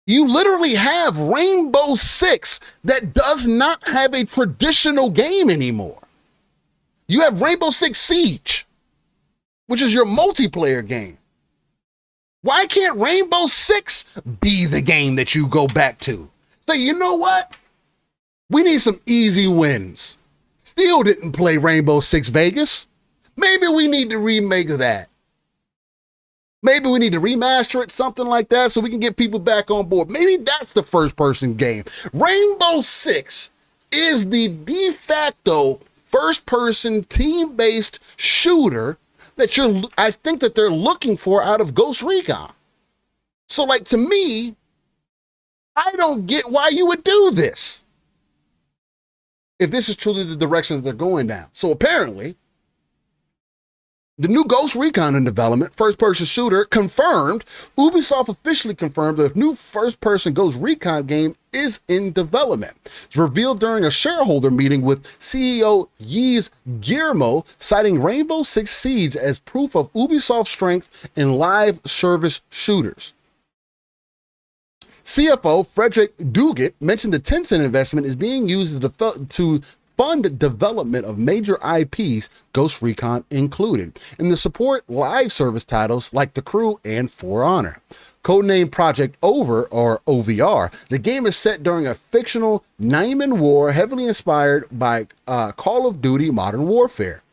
Speaker 4: You literally have Rainbow Six that does not have a traditional game anymore. You have Rainbow Six Siege, which is your multiplayer game. Why can't Rainbow Six be the game that you go back to? Say, you know what? We need some easy wins. Still didn't play Rainbow Six Vegas. Maybe we need to remake that. Maybe we need to remaster it, something like that, so we can get people back on board. Maybe that's the first-person game. Rainbow Six is the de facto first-person team-based shooter that I think that they're looking for out of Ghost Recon. So, like, to me, I don't get why you would do this if this is truly the direction that they're going down. So apparently, the new Ghost Recon in development, first-person shooter, confirmed. Ubisoft officially confirmed that a new first-person Ghost Recon game is in development. It's revealed during a shareholder meeting with CEO Yves Guillemot, citing Rainbow Six Siege as proof of Ubisoft's strength in live service shooters. CFO Frederick Duguet mentioned the Tencent investment is being used to fund development of major IPs, Ghost Recon included, and to support live service titles like The Crew and For Honor. Codenamed Project Over, or OVR, the game is set during a fictional Neiman war heavily inspired by Call of Duty Modern Warfare.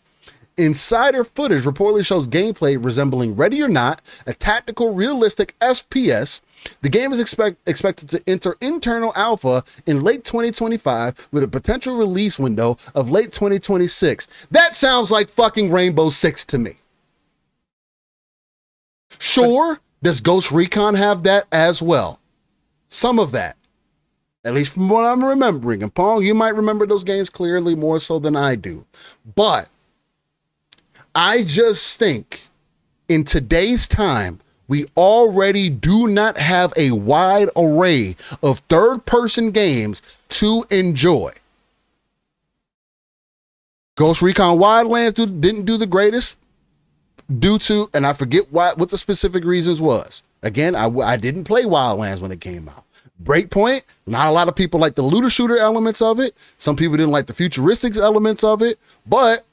Speaker 4: Insider footage reportedly shows gameplay resembling Ready or Not, a tactical, realistic FPS. The game is expected to enter internal alpha in late 2025 with a potential release window of late 2026. That sounds like fucking Rainbow Six to me. Sure, does Ghost Recon have that as well? Some of that. At least from what I'm remembering. And Pong, you might remember those games clearly more so than I do. But I just think in today's time, we already do not have a wide array of third-person games to enjoy. Ghost Recon Wildlands didn't do the greatest due to, and I forget what the specific reasons was. Again, I didn't play Wildlands when it came out. Breakpoint, not a lot of people like the looter shooter elements of it. Some people didn't like the futuristic elements of it, but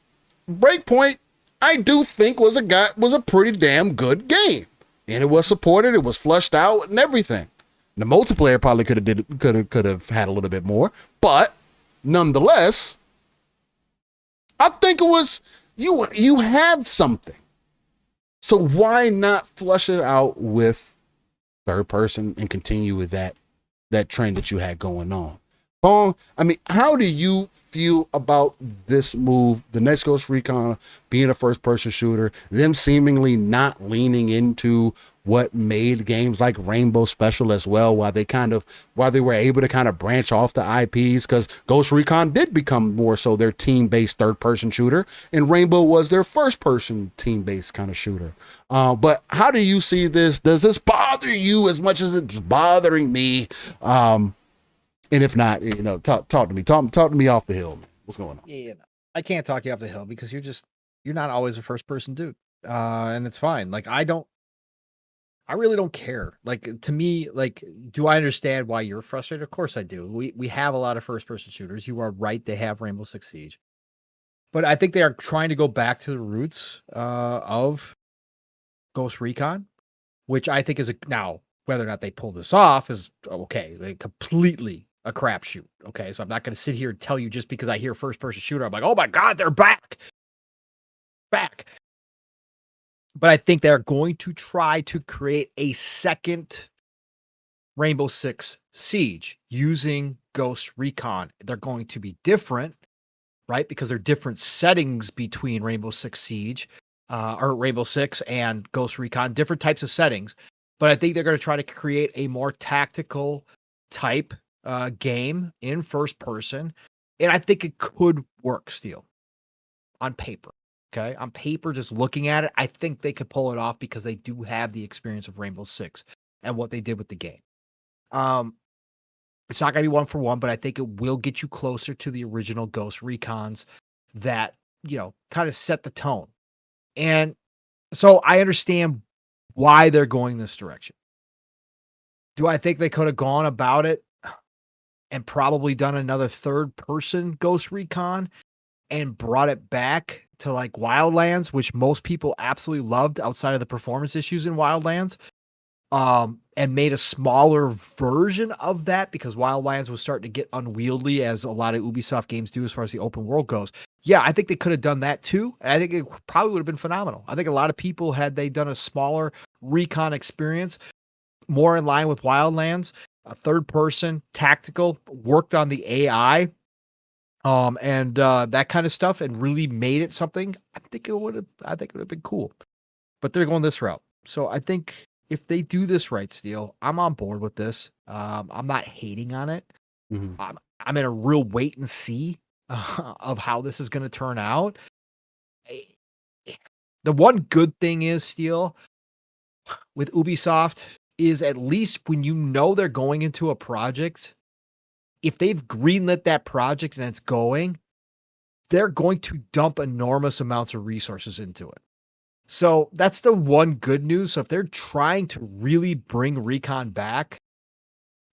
Speaker 4: Breakpoint, I do think was a pretty damn good game, and it was supported, it was flushed out, and everything. The multiplayer probably could have had a little bit more, but nonetheless, I think it was you have something. So why not flush it out with third person and continue with that trend that you had going on? Bong, I mean, how do you feel about this move, the next Ghost Recon being a first person shooter, them seemingly not leaning into what made games like Rainbow special as well, while they were able to kind of branch off the IPs, because Ghost Recon did become more so their team-based third-person shooter, and Rainbow was their first-person team-based kind of shooter. But how do you see this? Does this bother you as much as it's bothering me? And if not, talk to me. Talk to me off the hill, man. What's going on?
Speaker 3: Yeah, I can't talk you off the hill because you're not always a first person dude. And it's fine. Like I really don't care. Like to me, like, do I understand why you're frustrated? Of course I do. We have a lot of first person shooters. You are right. They have Rainbow Six Siege, but I think they are trying to go back to the roots of Ghost Recon, which I think is now whether or not they pull this off is okay. They completely a crapshoot. Okay, so I'm not going to sit here and tell you just because I hear first person shooter, I'm like, oh my god, they're back. But I think they're going to try to create a second Rainbow Six Siege using Ghost Recon. They're going to be different, right? Because they're different settings between Rainbow Six Siege or Rainbow Six and Ghost Recon, different types of settings. But I think they're going to try to create a more tactical type game in first person. And I think it could work still on paper. Okay. On paper, just looking at it, I think they could pull it off because they do have the experience of Rainbow Six and what they did with the game. It's not going to be one for one, but I think it will get you closer to the original Ghost Recons that, kind of set the tone. And so I understand why they're going this direction. Do I think they could have gone about it and probably done another third person Ghost Recon and brought it back to like Wildlands, which most people absolutely loved outside of the performance issues in Wildlands, and made a smaller version of that because Wildlands was starting to get unwieldy, as a lot of Ubisoft games do as far as the open world goes. Yeah, I think they could have done that too. And I think it probably would have been phenomenal. I think a lot of people, had they done a smaller Recon experience, more in line with Wildlands, a third person, tactical, worked on the AI, and that kind of stuff, and really made it something, I think it would have been cool. But they're going this route. So I think if they do this right, Steel, I'm on board with this. I'm not hating on it.
Speaker 4: Mm-hmm.
Speaker 3: I'm in a real wait and see of how this is going to turn out. The one good thing is, Steel, with Ubisoft, is at least when they're going into a project, if they've greenlit that project and it's going, they're going to dump enormous amounts of resources into it. So that's the one good news. So if they're trying to really bring Recon back,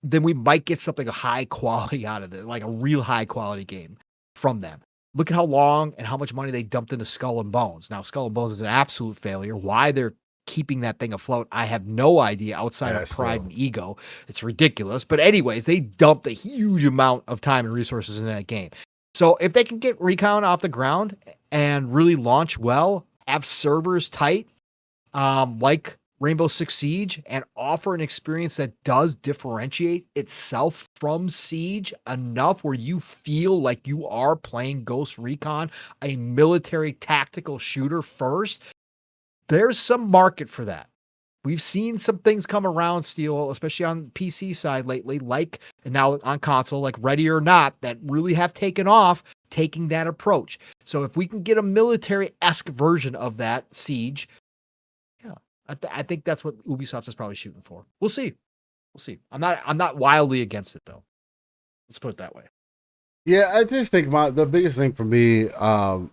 Speaker 3: then we might get something high quality out of it, like a real high quality game from them. Look at how long and how much money they dumped into Skull and Bones. Now, Skull and Bones is an absolute failure. Why they're keeping that thing afloat, I have no idea outside of pride and ego. It's ridiculous. But anyways, they dumped a huge amount of time and resources in that game. So if they can get Recon off the ground and really launch well, have servers tight, like Rainbow Six Siege, and offer an experience that does differentiate itself from Siege enough where you feel like you are playing Ghost Recon, a military tactical shooter first, there's some market for that. We've seen some things come around, Steel, especially on PC side lately, like, and now on console, like Ready or Not, that really have taken off, taking that approach. So if we can get a military-esque version of that Siege, yeah, I think that's what Ubisoft is probably shooting for. We'll see. I'm not wildly against it though. Let's put it that way.
Speaker 4: Yeah, I just think the biggest thing for me, and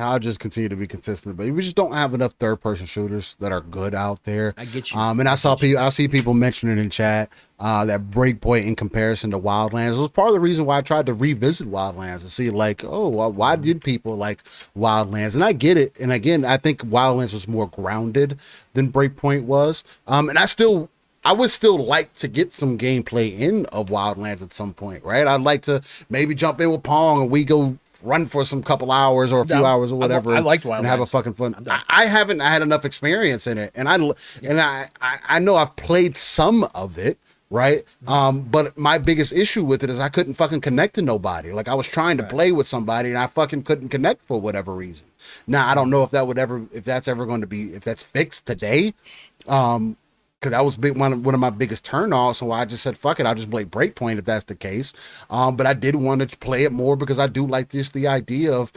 Speaker 4: I'll just continue to be consistent, but we just don't have enough third-person shooters that are good out there.
Speaker 3: I get you.
Speaker 4: And I see people mentioning in chat that Breakpoint in comparison to Wildlands. It was part of the reason why I tried to revisit Wildlands to see like, oh, why did people like Wildlands? And I get it. And again, I think Wildlands was more grounded than Breakpoint was. And I would still like to get some gameplay in of Wildlands at some point, right? I'd like to maybe jump in with Pong and we go run for some couple hours or a few hours or whatever.
Speaker 3: I liked Wildlands
Speaker 4: and have a fucking fun. I haven't had enough experience in it, and I know I've played some of it, right? But my biggest issue with it is I couldn't fucking connect to nobody. Like I was trying to play with somebody and I fucking couldn't connect for whatever reason. Now I don't know if that's ever going to be, if that's fixed today. Because that was one of my biggest turnoffs, so I just said, fuck it, I'll just play Breakpoint if that's the case. But I did want to play it more because I do like just the idea of,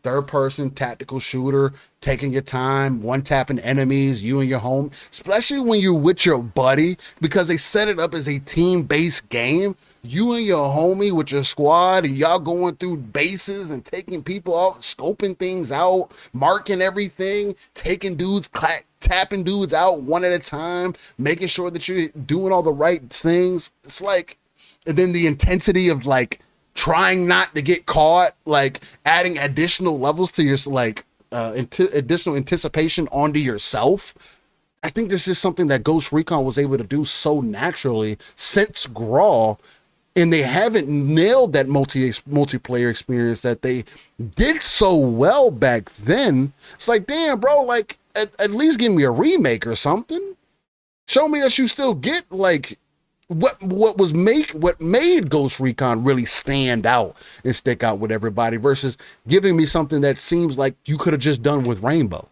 Speaker 4: third-person tactical shooter, taking your time, one-tapping enemies, you and your home, especially when you're with your buddy, because they set it up as a team-based game. You and your homie with your squad, and y'all going through bases and taking people out, scoping things out, marking everything, taking dudes, tapping dudes out one at a time, making sure that you're doing all the right things. It's like, and then the intensity of like trying not to get caught, like adding additional levels to your additional anticipation onto yourself. I think this is something that Ghost Recon was able to do so naturally since Grawl, and they haven't nailed that multiplayer experience that they did so well back then. It's like, damn, bro, like at least give me a remake or something. Show me that you still get like what made Ghost Recon really stand out and stick out with everybody versus giving me something that seems like you could have just done with Rainbow.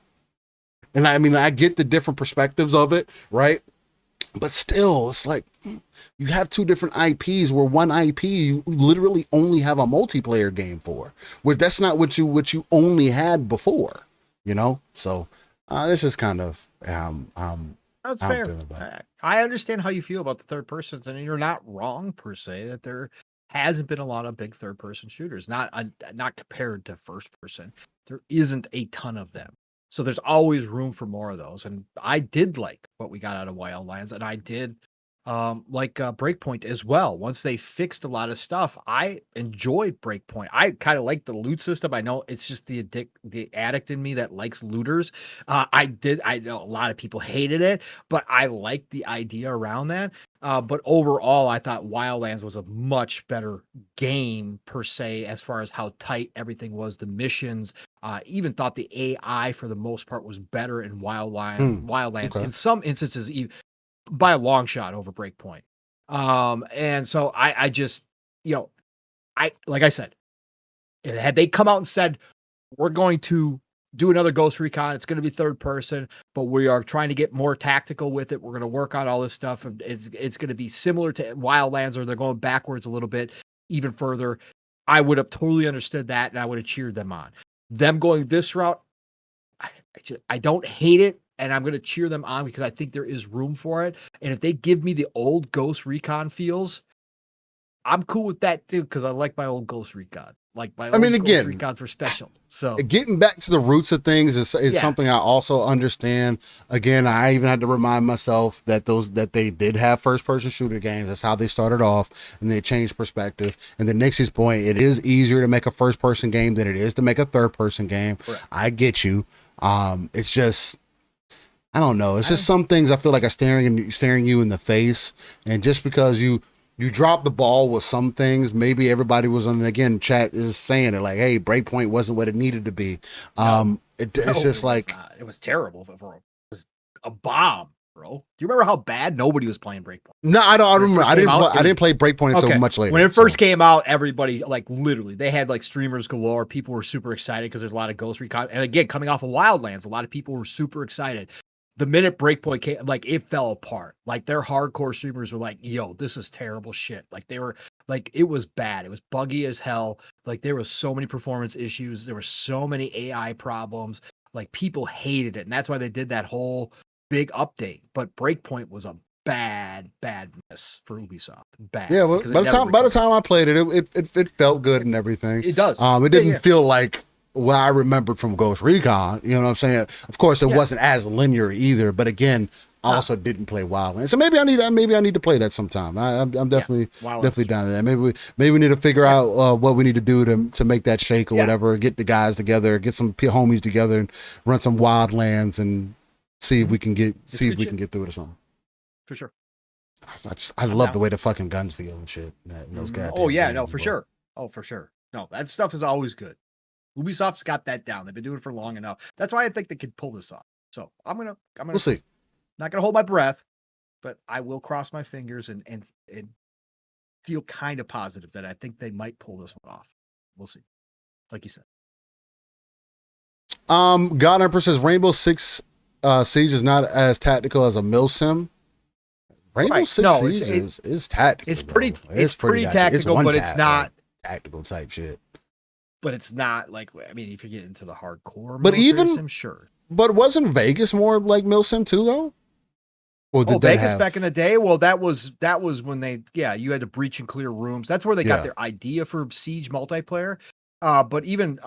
Speaker 4: And I mean, I get the different perspectives of it, right? But still, it's like you have two different IPs where one IP you literally only have a multiplayer game for, where that's not what you only had before, So this is kind of
Speaker 3: that's fair. I understand how you feel about the third person, and you're not wrong per se that there hasn't been a lot of big third person shooters, not compared to first person. There isn't a ton of them. So there's always room for more of those. And I did like what we got out of Wildlands, and I did like Breakpoint as well. Once they fixed a lot of stuff, I enjoyed Breakpoint. I kind of like the loot system. I know it's just the addict in me that likes looters. I know a lot of people hated it, but I liked the idea around that. But overall, I thought Wildlands was a much better game per se, as far as how tight everything was, the missions. Even thought the AI for the most part was better in Wildlands. Okay. In some instances, by a long shot over Breakpoint. And so I just, like I said, had they come out and said, we're going to do another Ghost Recon, it's going to be third person, but we are trying to get more tactical with it. We're going to work on all this stuff. And it's going to be similar to Wildlands, or they're going backwards a little bit, even further. I would have totally understood that, and I would have cheered them on. Them going this route, I don't hate it. And I'm going to cheer them on because I think there is room for it. And if they give me the old Ghost Recon feels, I'm cool with that too, because I like my old Ghost Recon. Ghost Recons were special. So
Speaker 4: getting back to the roots of things is something I also understand. Again, I even had to remind myself that they did have first person shooter games. That's how they started off, and they changed perspective. And to Nixie's point, it is easier to make a first person game than it is to make a third person game. Correct. I get you. It's just, I don't know. It's just some things I feel like are staring you in the face. And just because you dropped the ball with some things, maybe everybody was on, again, chat is saying it like, hey, Breakpoint wasn't what it needed to be. It's just like,
Speaker 3: it was terrible. It was a bomb, bro. Do you remember how bad nobody was playing Breakpoint?
Speaker 4: No, I don't remember. I didn't play Breakpoint until much later.
Speaker 3: When it first came out, everybody, like, literally, they had like streamers galore. People were super excited because there's a lot of Ghost Recon. And again, coming off of Wildlands, a lot of people were super excited. The minute Breakpoint came, like, it fell apart. Like, their hardcore streamers were like, yo, this is terrible shit. Like, they were like, it was bad. It was buggy as hell. Like, there was so many performance issues. There were so many AI problems. Like, people hated it. And that's why they did that whole big update. But Breakpoint was a bad miss for Ubisoft. Bad.
Speaker 4: Yeah, well, by the time I played it, it felt good and everything.
Speaker 3: It does.
Speaker 4: It didn't feel like what I remembered from Ghost Recon. You know what I'm saying? Of course, it wasn't as linear either, but again, I also didn't play Wildlands, so maybe I need to play that sometime. I'm definitely down to that. Maybe we need to figure out what we need to do to make that shake or whatever. Get the guys together, get some homies together, and run some Wildlands and see if we can get through it or something.
Speaker 3: For sure.
Speaker 4: I love the way the fucking guns feel and shit. Those guys.
Speaker 3: Oh yeah, no, for sure. Oh, for sure. No, that stuff is always good. Ubisoft's got that down. They've been doing it for long enough. That's why I think they could pull this off. So I'm gonna.
Speaker 4: We'll see.
Speaker 3: Not gonna hold my breath, but I will cross my fingers and feel kind of positive that I think they might pull this one off. We'll see. Like you said.
Speaker 4: God Emperor says Rainbow Six Siege is not as tactical as a milsim. Rainbow Six Siege is tactical.
Speaker 3: It's pretty tactical, but it's not
Speaker 4: tactical type shit.
Speaker 3: But it's not like, I mean, if you get into the hardcore,
Speaker 4: but even
Speaker 3: sim, sure.
Speaker 4: But wasn't Vegas more like milsim too, though? Or did
Speaker 3: Vegas back in the day? Well, that was when you had to breach and clear rooms. That's where they got their idea for Siege multiplayer. But even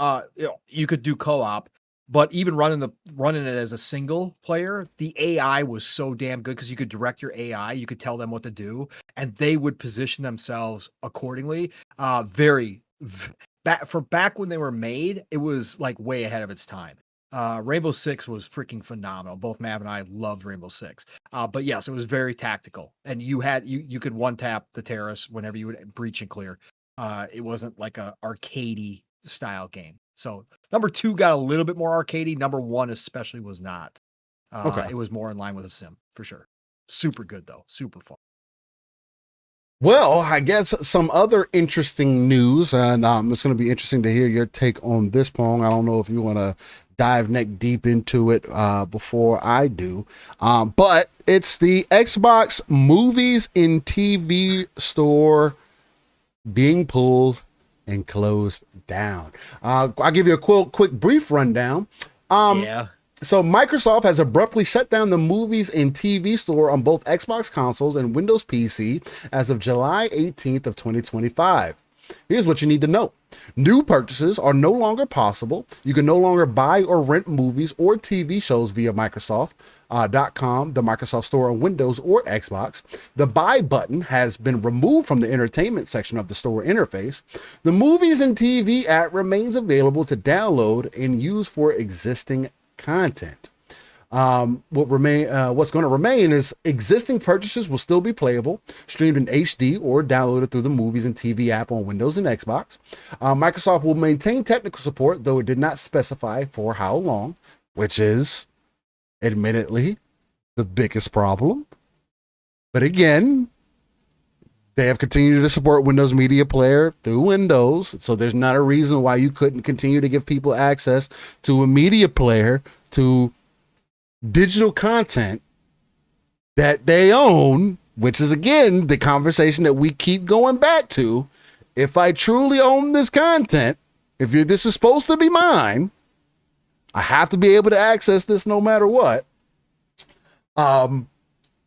Speaker 3: you could do co-op, but even running it as a single player, the AI was so damn good because you could direct your AI, you could tell them what to do, and they would position themselves accordingly. Back when they were made, it was like way ahead of its time. Rainbow Six was freaking phenomenal. Both Mav and I loved Rainbow Six. But yes, it was very tactical, and you could one tap the terrorists whenever you would breach and clear. It wasn't like a arcadey style game. So number 2 got a little bit more arcadey. Number 1 especially was not. It was more in line with a sim for sure. Super good though. Super fun.
Speaker 4: Well, I guess some other interesting news, and it's going to be interesting to hear your take on this, Pong. I don't know if you want to dive neck deep into it before I do, but it's the Xbox Movies and TV store being pulled and closed down. I'll give you a quick brief rundown. So Microsoft has abruptly shut down the movies and TV store on both Xbox consoles and Windows PC as of July 18th of 2025. Here's what you need to know. New purchases are no longer possible. You can no longer buy or rent movies or TV shows via Microsoft.com, the Microsoft Store on Windows or Xbox. The buy button has been removed from the entertainment section of the store interface. The movies and TV app remains available to download and use for existing content. What's going to remain is existing purchases will still be playable, streamed in HD or downloaded through the movies and TV app on Windows and Xbox. Microsoft will maintain technical support, though it did not specify for how long, which is admittedly the biggest problem. But again, they have continued to support Windows Media Player through Windows, so there's not a reason why you couldn't continue to give people access to a media player to digital content that they own, which is again the conversation that we keep going back to. If I truly own this content, this is supposed to be mine, I have to be able to access this no matter what.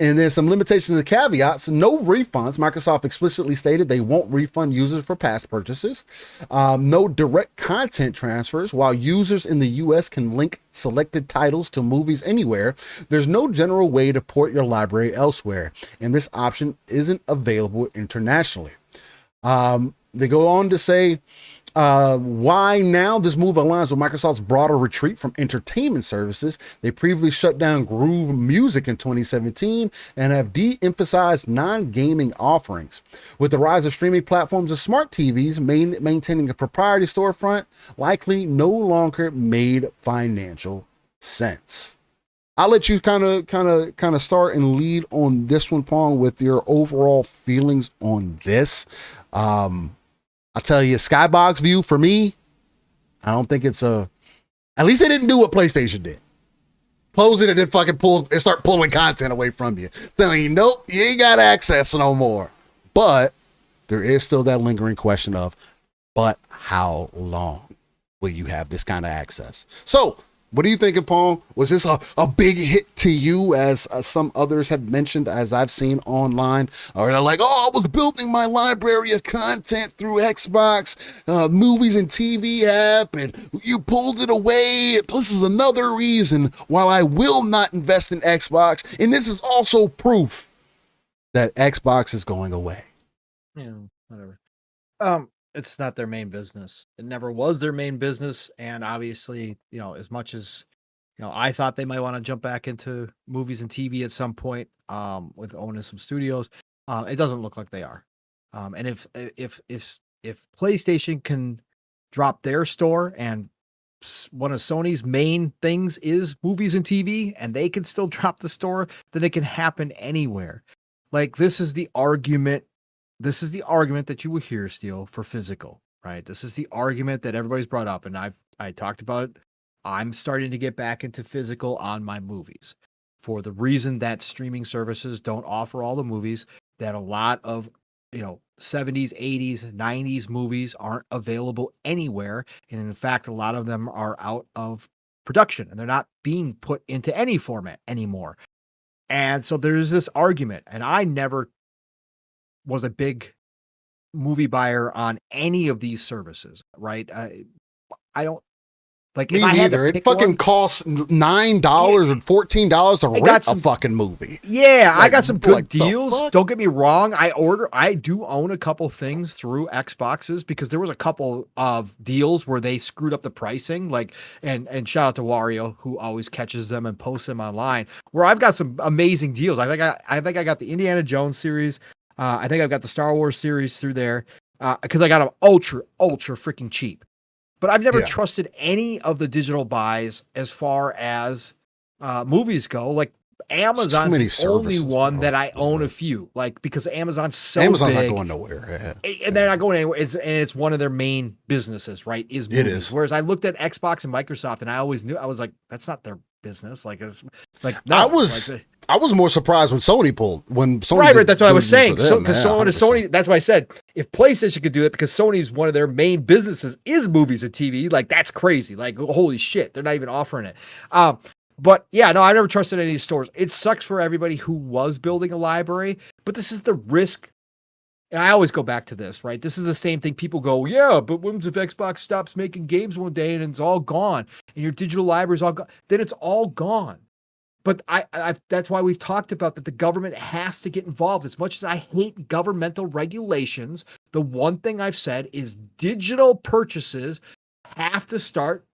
Speaker 4: And there's some limitations and caveats. No refunds. Microsoft explicitly stated they won't refund users for past purchases. No direct content transfers. While users in the US can link selected titles to movies anywhere, there's no general way to port your library elsewhere, and this option isn't available internationally. They go on to say, why now? This move aligns with Microsoft's broader retreat from entertainment services. They previously shut down Groove Music in 2017 and have de-emphasized non-gaming offerings. With the rise of streaming platforms and smart TVs, maintaining a proprietary storefront likely no longer made financial sense. I'll let you kind of start and lead on this one, Pong, with your overall feelings on this. I'll tell you, Skybox View, for me, I don't think it's at least they didn't do what PlayStation did. Close it and then fucking start pulling content away from you. Telling you, nope, you ain't got access no more. But there is still that lingering question of, but how long will you have this kind of access? So What do you think, Paul? Was this a big hit to you, as some others had mentioned, as I've seen online? Or they're like, oh, I was building my library of content through Xbox movies and TV app, and you pulled it away. This is another reason why I will not invest in Xbox, and this is also proof that Xbox is going away.
Speaker 3: Yeah, whatever. It's not their main business. It never was their main business. And obviously, as much as, I thought they might want to jump back into movies and TV at some point, with owning some studios, it doesn't look like they are. And if PlayStation can drop their store, and one of Sony's main things is movies and TV, and they can still drop the store, then it can happen anywhere. Like, this is the argument that you will hear, Steele, for physical, right? This is the argument that everybody's brought up, and I talked about it. I'm starting to get back into physical on my movies for the reason that streaming services don't offer all the movies, that a lot of 70s, 80s, 90s movies aren't available anywhere, and in fact, a lot of them are out of production and they're not being put into any format anymore. And so there's this argument, and I never was a big movie buyer on any of these services, right? I don't like.
Speaker 4: Me
Speaker 3: if I had to
Speaker 4: neither. It
Speaker 3: pick
Speaker 4: fucking
Speaker 3: one,
Speaker 4: costs $9 and $14 to rent a fucking movie.
Speaker 3: Yeah, I
Speaker 4: Like,
Speaker 3: got some good
Speaker 4: like, the
Speaker 3: deals.
Speaker 4: fuck?
Speaker 3: Don't get me wrong. I do own a couple things through Xboxes, because there was a couple of deals where they screwed up the pricing. Like, and shout out to Wario, who always catches them and posts them online, where I've got some amazing deals. I think I got the Indiana Jones series. I think I've got the Star Wars series through there, because I got them ultra freaking cheap. But I've never trusted any of the digital buys as far as movies go. Like, Amazon's the only one that I own a few, like, because Amazon's so
Speaker 4: Amazon's
Speaker 3: big,
Speaker 4: not going nowhere.
Speaker 3: and they're not going anywhere. It's one of their main businesses, right? Is movies.
Speaker 4: It is.
Speaker 3: Whereas I looked at Xbox and Microsoft, and I always knew, I was like, that's not their business. Like, it's like, no,
Speaker 4: I was more surprised when Sony pulled.
Speaker 3: Right, that's what I was saying.
Speaker 4: Because
Speaker 3: Sony, that's why I said, if PlayStation could do it, because Sony's one of their main businesses is movies and TV, like, that's crazy. Like, holy shit, they're not even offering it. But yeah, no, I never trusted any of these stores. It sucks for everybody who was building a library, but this is the risk. And I always go back to this, right? This is the same thing. People go, yeah, but what if Xbox stops making games one day and it's all gone, and your digital library's all gone? Then it's all gone. But I that's why we've talked about that the government has to get involved. As much as I hate governmental regulations, the one thing I've said is digital purchases have to start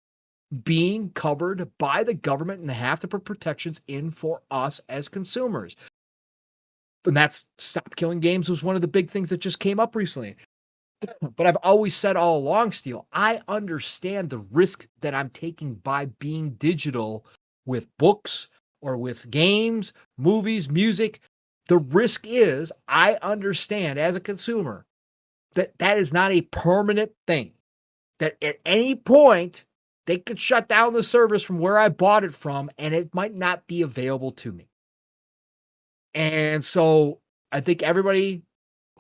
Speaker 3: being covered by the government, and they have to put protections in for us as consumers. And that's Stop Killing Games was one of the big things that just came up recently. But I've always said all along, Steele, I understand the risk that I'm taking by being digital with books or with games, movies, music. The risk is, I understand as a consumer that that is not a permanent thing. That at any point, they could shut down the service from where I bought it from, and it might not be available to me. And so I think everybody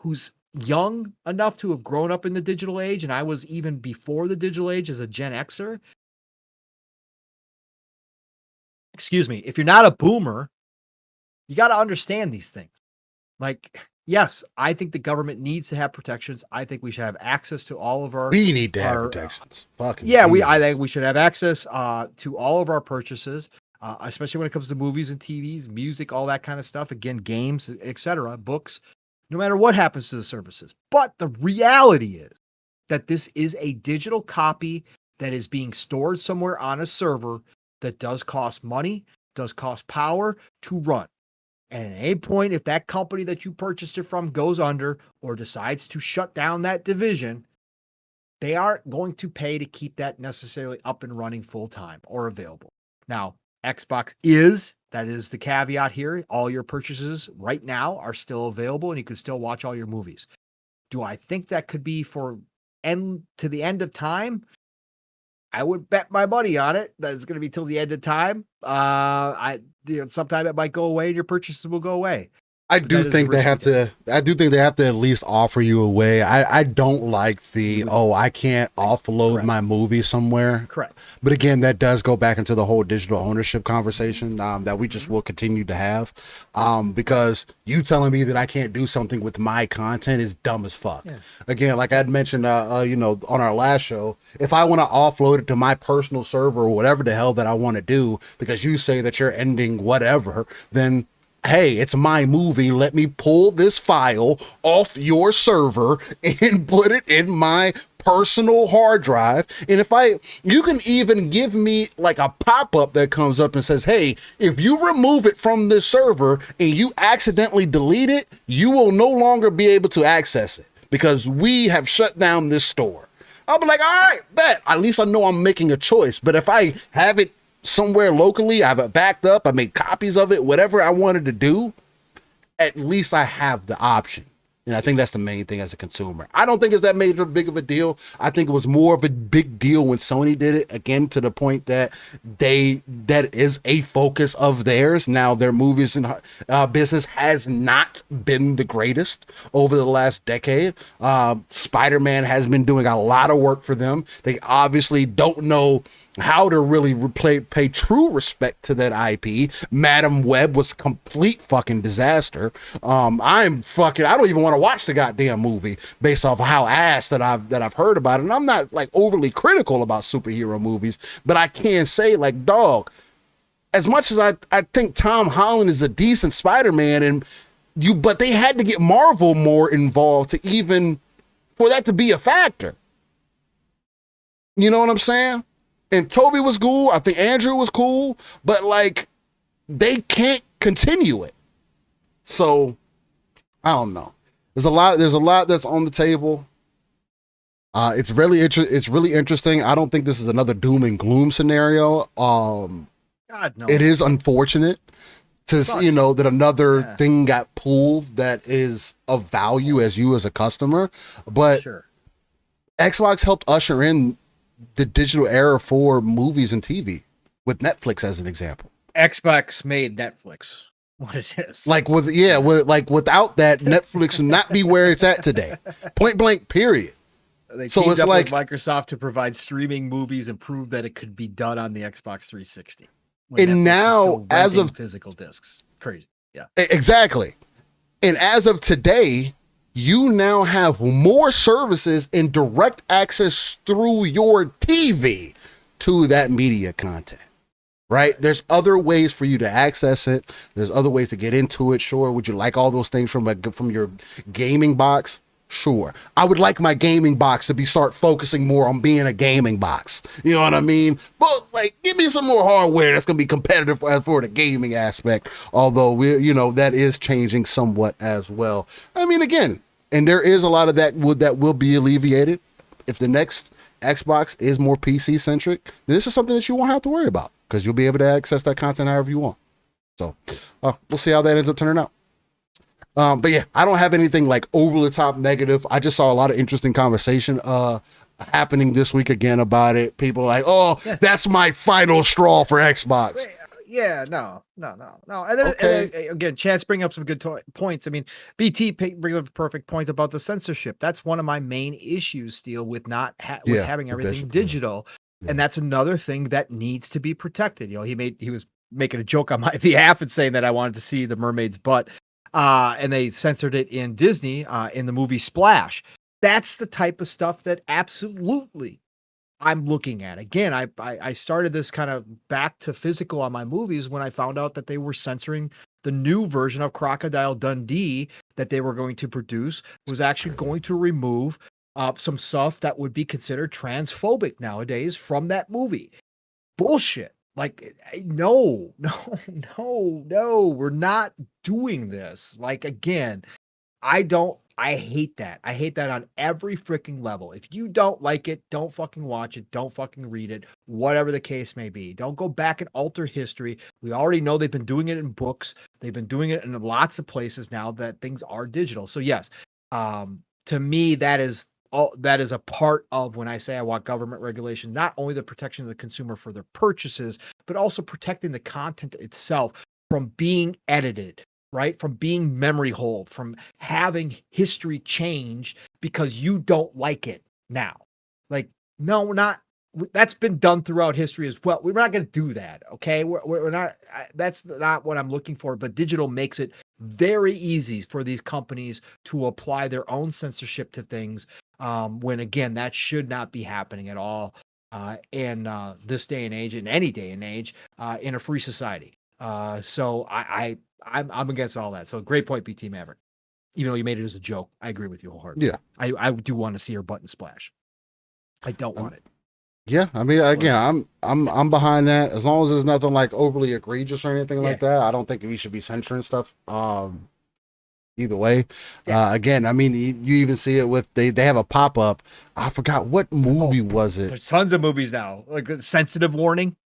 Speaker 3: who's young enough to have grown up in the digital age, and I was even before the digital age as a Gen Xer, excuse me, if you're not a boomer, you got to understand these things. Like, yes, I think the government needs to have protections. I think we should have access to all of our.
Speaker 4: We need to have protections. Fucking
Speaker 3: yeah,
Speaker 4: Jesus.
Speaker 3: I think we should have access to all of our purchases, especially when it comes to movies and TVs, music, all that kind of stuff. Again, games, etc., books. No matter what happens to the services. But the reality is that this is a digital copy that is being stored somewhere on a server that does cost money, does cost power to run. And at any point, if that company that you purchased it from goes under or decides to shut down that division, they aren't going to pay to keep that necessarily up and running full time or available. Now, Xbox that is the caveat here. All your purchases right now are still available and you can still watch all your movies. Do I think that could be to the end of time? I would bet my money on it that it's going to be till the end of time. Sometime it might go away and your purchases will go away.
Speaker 4: I do think they have to. I do think they have to at least offer you a way. I don't like the I can't offload my movie somewhere.
Speaker 3: Correct.
Speaker 4: But again, that does go back into the whole digital ownership conversation that we just will continue to have. Because you telling me that I can't do something with my content is dumb as fuck. Yeah. Again, like I'd mentioned, on our last show, if I want to offload it to my personal server or whatever the hell that I want to do, because you say that you're ending whatever, then hey, it's my movie. Let me pull this file off your server and put it in my personal hard drive. And you can even give me like a pop-up that comes up and says, hey, if you remove it from this server and you accidentally delete it, you will no longer be able to access it because we have shut down this store. I'll be like, all right, bet. At least I know I'm making a choice. But if I have it somewhere locally, I have it backed up, I made copies of it, whatever I wanted to do, at least I have the option. And I think that's the main thing as a consumer. I don't think it's that major big of a deal. I think it was more of a big deal when Sony did it, again, to the point that that is a focus of theirs. Now their movies and business has not been the greatest over the last decade. Spider-Man has been doing a lot of work for them. They obviously don't know how to really pay true respect to that IP. Madam Web was complete fucking disaster. I don't even want to watch the goddamn movie based off of how ass that I've heard about it. And I'm not like overly critical about superhero movies, but I can say like, dog, as much as I think Tom Holland is a decent Spider-Man but they had to get Marvel more involved for that to be a factor. You know what I'm saying? And Toby was cool. I think Andrew was cool, but like they can't continue it. So I don't know. There's a lot that's on the table. It's really interesting. I don't think this is another doom and gloom scenario. God, no. It is unfortunate to see, that another thing got pulled that is of value as a customer, but sure. Xbox helped usher in the digital era for movies and TV with Netflix as an example.
Speaker 3: Xbox made Netflix what it is.
Speaker 4: Without that, Netflix would not be where it's at today. Point blank, period.
Speaker 3: They teamed up with Microsoft to provide streaming movies and prove that it could be done on the Xbox 360.
Speaker 4: And Netflix now, as of
Speaker 3: physical discs, crazy, yeah,
Speaker 4: exactly. And as of today, you now have more services and direct access through your TV to that media content, right? There's other ways for you to access it. There's other ways to get into it. Sure. Would you like all those things from your gaming box? Sure. I would like my gaming box to start focusing more on being a gaming box. You know what I mean? But like, give me some more hardware that's going to be competitive for the gaming aspect. Although that is changing somewhat as well. I mean, again, and there is a lot of that will be alleviated if the next Xbox is more PC centric. This is something that you won't have to worry about because you'll be able to access that content however you want. So we'll see how that ends up turning out. But yeah, I don't have anything like over the top negative. I just saw a lot of interesting conversation happening this week again about it. People are like, that's my final straw for Xbox.
Speaker 3: Yeah, no. And again, Chad's bringing up some good points. I mean, BT bring up a perfect point about the censorship. That's one of my main issues, Steele, with not with having everything digital. Yeah. And that's another thing that needs to be protected. He was making a joke on my behalf and saying that I wanted to see the mermaid's butt. And they censored it in Disney in the movie Splash. That's the type of stuff that absolutely I'm looking at. Again, I started this kind of back to physical on my movies when I found out that they were censoring the new version of Crocodile Dundee that they were going to produce was actually going to remove some stuff that would be considered transphobic nowadays from that movie. Bullshit. Like, no, we're not doing this. Like, again, I hate that. I hate that on every freaking level. If you don't like it, don't fucking watch it. Don't fucking read it, whatever the case may be. Don't go back and alter history. We already know they've been doing it in books. They've been doing it in lots of places now that things are digital. So yes, to me, that is a part of when I say I want government regulation, not only the protection of the consumer for their purchases, but also protecting the content itself from being edited, right? From being memory hold, from having history changed because you don't like it now. Like, no, we're not. That's been done throughout history as well. We're not going to do that. Okay. We're not, that's not what I'm looking for, but digital makes it very easy for these companies to apply their own censorship to things. When again, that should not be happening at all. In this day and age, in any day and age, in a free society. So I'm against all that. So great point, BT Maverick. Even though you made it as a joke, I agree with you wholeheartedly.
Speaker 4: Yeah.
Speaker 3: I do want to see her button splash. I don't want it.
Speaker 4: Yeah, I mean, again, I'm behind that. As long as there's nothing like overly egregious or anything like that, I don't think we should be censoring stuff. Either way, again, I mean, you even see it with they have a pop up. I forgot what movie was it.
Speaker 3: There's tons of movies now, like sensitive warning.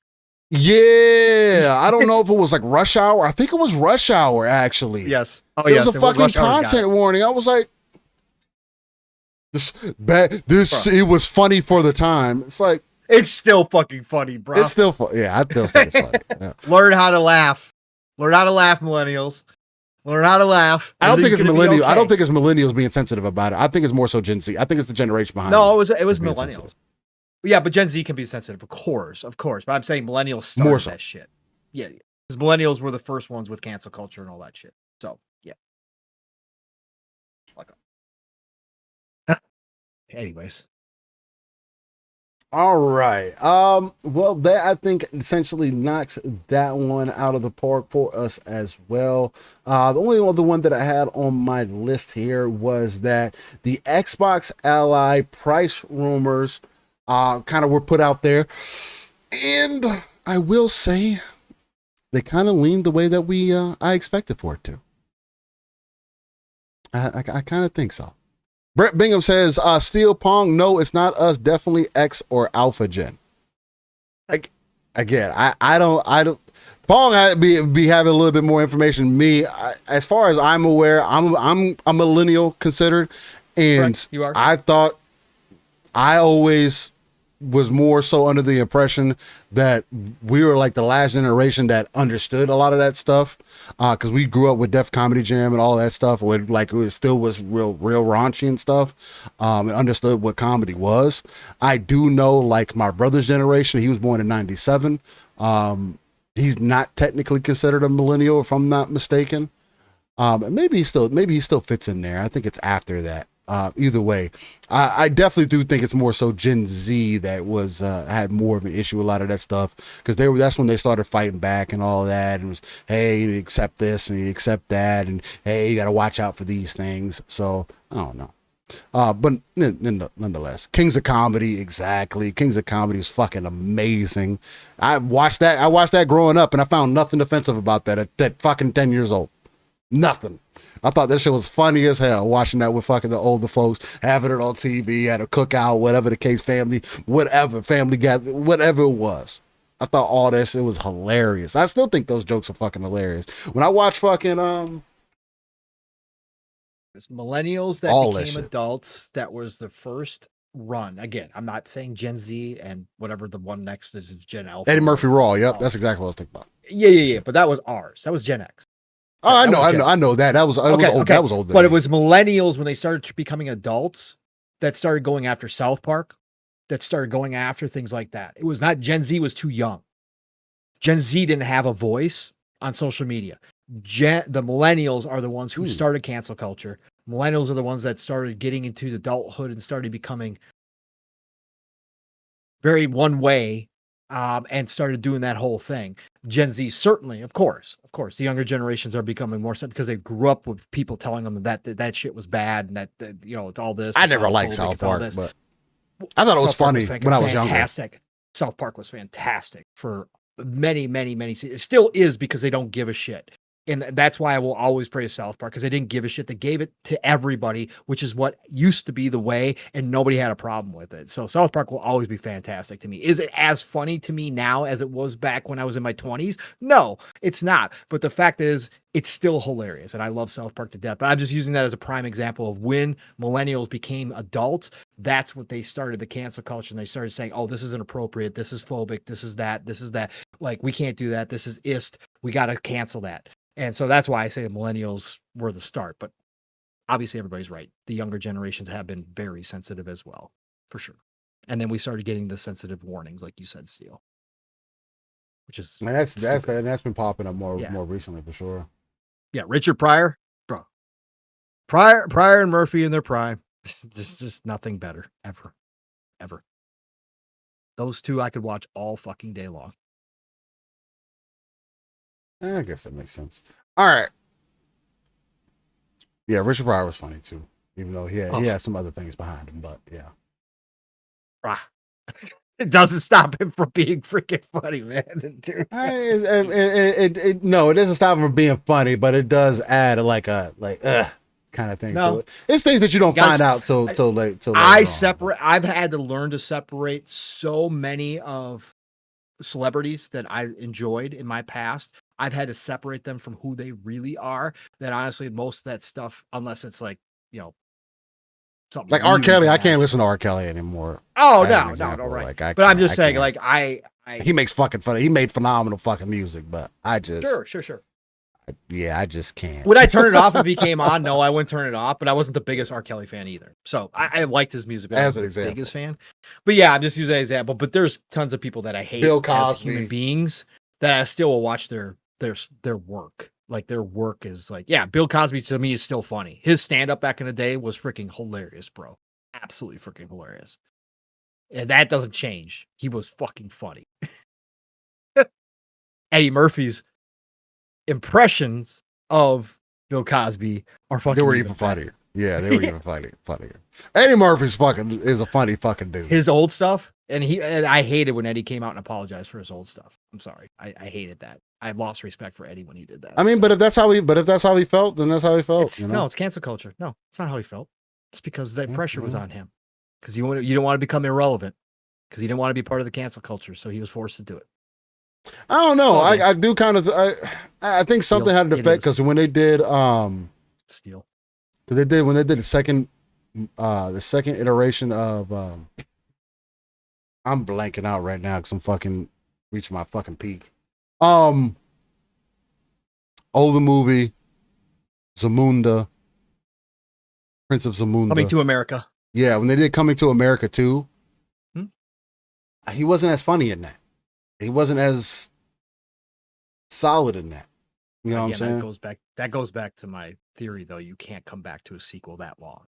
Speaker 4: Yeah, I don't know if it was like Rush Hour. I think it was Rush Hour actually.
Speaker 3: Yes. Oh,
Speaker 4: it was a fucking content warning. I was like, it was funny for the time. It's like,
Speaker 3: it's still fucking funny, bro.
Speaker 4: It's still funny. Yeah, I still think it's funny. Yeah.
Speaker 3: Learn how to laugh. Learn how to laugh, millennials. Learn how to laugh.
Speaker 4: I don't think it's millennials. Okay. I don't think it's millennials being sensitive about it. I think it's more so Gen Z. I think it's the generation behind.
Speaker 3: No, it was millennials. Sensitive. Yeah, but Gen Z can be sensitive, of course. But I'm saying millennials started that shit. Yeah, because millennials were the first ones with cancel culture and all that shit. So yeah. Anyways.
Speaker 4: All right. Well, that I think essentially knocks that one out of the park for us as well. The only other one that I had on my list here was that the Xbox Ally price rumors kind of were put out there, and I will say they kind of leaned the way that I expected for it to. I kind of think so. Brett Bingham says, Steel Pong, no, it's not us, definitely X or Alpha Gen. Again, I don't Pong be having a little bit more information than me. As far as I'm aware, I'm a millennial considered, and
Speaker 3: you are.
Speaker 4: I thought I always was more so under the impression that we were like the last generation that understood a lot of that stuff, because we grew up with Def Comedy Jam and all that stuff, where like it still was real raunchy and stuff, and understood what comedy was. I do know, like my brother's generation, he was born in '97. He's not technically considered a millennial, if I'm not mistaken. Maybe he still fits in there. I think it's after that. Either way, I definitely do think it's more so Gen Z that was had more of an issue with a lot of that stuff, because that's when they started fighting back and all that, and it was, hey, you accept this and you accept that, and hey, you got to watch out for these things. So I don't know, but nonetheless, Kings of Comedy, exactly. Kings of Comedy is fucking amazing. I watched that growing up, and I found nothing offensive about that at fucking 10 years old. Nothing. I thought that shit was funny as hell, watching that with fucking the older folks, having it on TV at a cookout, whatever the case, family gather, whatever it was. I thought all that shit was hilarious. I still think those jokes are fucking hilarious. When I watch fucking
Speaker 3: it's millennials that became adults, that was the first run. Again, I'm not saying Gen Z and whatever the one next is Gen Alpha.
Speaker 4: Eddie Murphy Raw. Yep, that's exactly what I was thinking about.
Speaker 3: Yeah. But that was ours. That was Gen X.
Speaker 4: Oh, I know that. That was old. That was old.
Speaker 3: But it was millennials when they started becoming adults that started going after South Park, that started going after things like that. It was not Gen Z was too young. Gen Z didn't have a voice on social media. The millennials are the ones who started cancel culture. Millennials are the ones that started getting into adulthood and started becoming very one way. And started doing that whole thing. Gen Z, certainly, of course, the younger generations are becoming more sensitive because they grew up with people telling them that shit was bad and that it's all this.
Speaker 4: I never liked South Park, but I thought it was funny when I was younger.
Speaker 3: Fantastic. South Park was fantastic for many, many, many seasons. It still is, because they don't give a shit. And that's why I will always praise South Park, because they didn't give a shit. They gave it to everybody, which is what used to be the way, and nobody had a problem with it. So South Park will always be fantastic to me. Is it as funny to me now as it was back when I was in my 20s? No, it's not. But the fact is, it's still hilarious. And I love South Park to death. But I'm just using that as a prime example of when millennials became adults. That's what they started the cancel culture. And they started saying, oh, this is inappropriate. This is phobic. This is that. This is that. Like, we can't do that. This is ist. We got to cancel that. And so that's why I say the millennials were the start. But obviously, everybody's right. The younger generations have been very sensitive as well, for sure. And then we started getting the sensitive warnings, like you said, Steel. Which is
Speaker 4: that's been popping up more recently for sure.
Speaker 3: Yeah, Richard Pryor, bro. Pryor and Murphy in their prime. Just nothing better ever. Those two I could watch all fucking day long.
Speaker 4: I guess that makes sense. All right. Yeah, Richard Pryor was funny too, even though he had some other things behind him. But yeah,
Speaker 3: it doesn't stop him from being freaking funny, man.
Speaker 4: No, it doesn't stop him from being funny, but it does add kind of thing.
Speaker 3: No.
Speaker 4: So it's things that you don't find out till late.
Speaker 3: I've had to learn to separate so many of celebrities that I enjoyed in my past. I've had to separate them from who they really are. That honestly, most of that stuff, unless it's like, something
Speaker 4: like R. Kelly, I can't listen to R. Kelly anymore.
Speaker 3: Oh no, right. But I'm just saying, like
Speaker 4: he makes fucking funny. He made phenomenal fucking music, but I just
Speaker 3: sure.
Speaker 4: I just can't.
Speaker 3: Would I turn it off if he came on? No, I wouldn't turn it off. But I wasn't the biggest R. Kelly fan either. So I liked his music.
Speaker 4: As an example,
Speaker 3: biggest fan. But yeah, I'm just using an example. But there's tons of people that I hate
Speaker 4: Bill Cosby.
Speaker 3: as human beings that I still will watch their work. Like their work is like, yeah, Bill Cosby to me is still funny. His stand-up back in the day was freaking hilarious, bro. Absolutely freaking hilarious. And that doesn't change. He was fucking funny. Eddie Murphy's impressions of Bill Cosby are fucking.
Speaker 4: They were even funnier. Yeah, they were even funnier. Eddie Murphy's is a funny fucking dude.
Speaker 3: His old stuff, and I hated when Eddie came out and apologized for his old stuff. I'm sorry, I hated that. I lost respect for Eddie when he did that.
Speaker 4: I mean, but if that's how he felt, then that's how he felt.
Speaker 3: No, it's cancel culture. No, it's not how he felt. It's because that pressure was on him. Because you don't want to become irrelevant. Because he didn't want to be part of the cancel culture, so he was forced to do it.
Speaker 4: I don't know. I do kind of. I think something had an effect because when they did
Speaker 3: Steel.
Speaker 4: Because when they did the second iteration of I'm blanking out right now because I'm fucking reaching my fucking peak. The movie Zamunda, Prince of Zamunda,
Speaker 3: Coming to America.
Speaker 4: Yeah, when they did Coming to America too, he wasn't as funny in that. He wasn't as solid in that. You know what I'm saying?
Speaker 3: That goes back to my theory, though. You can't come back to a sequel that long.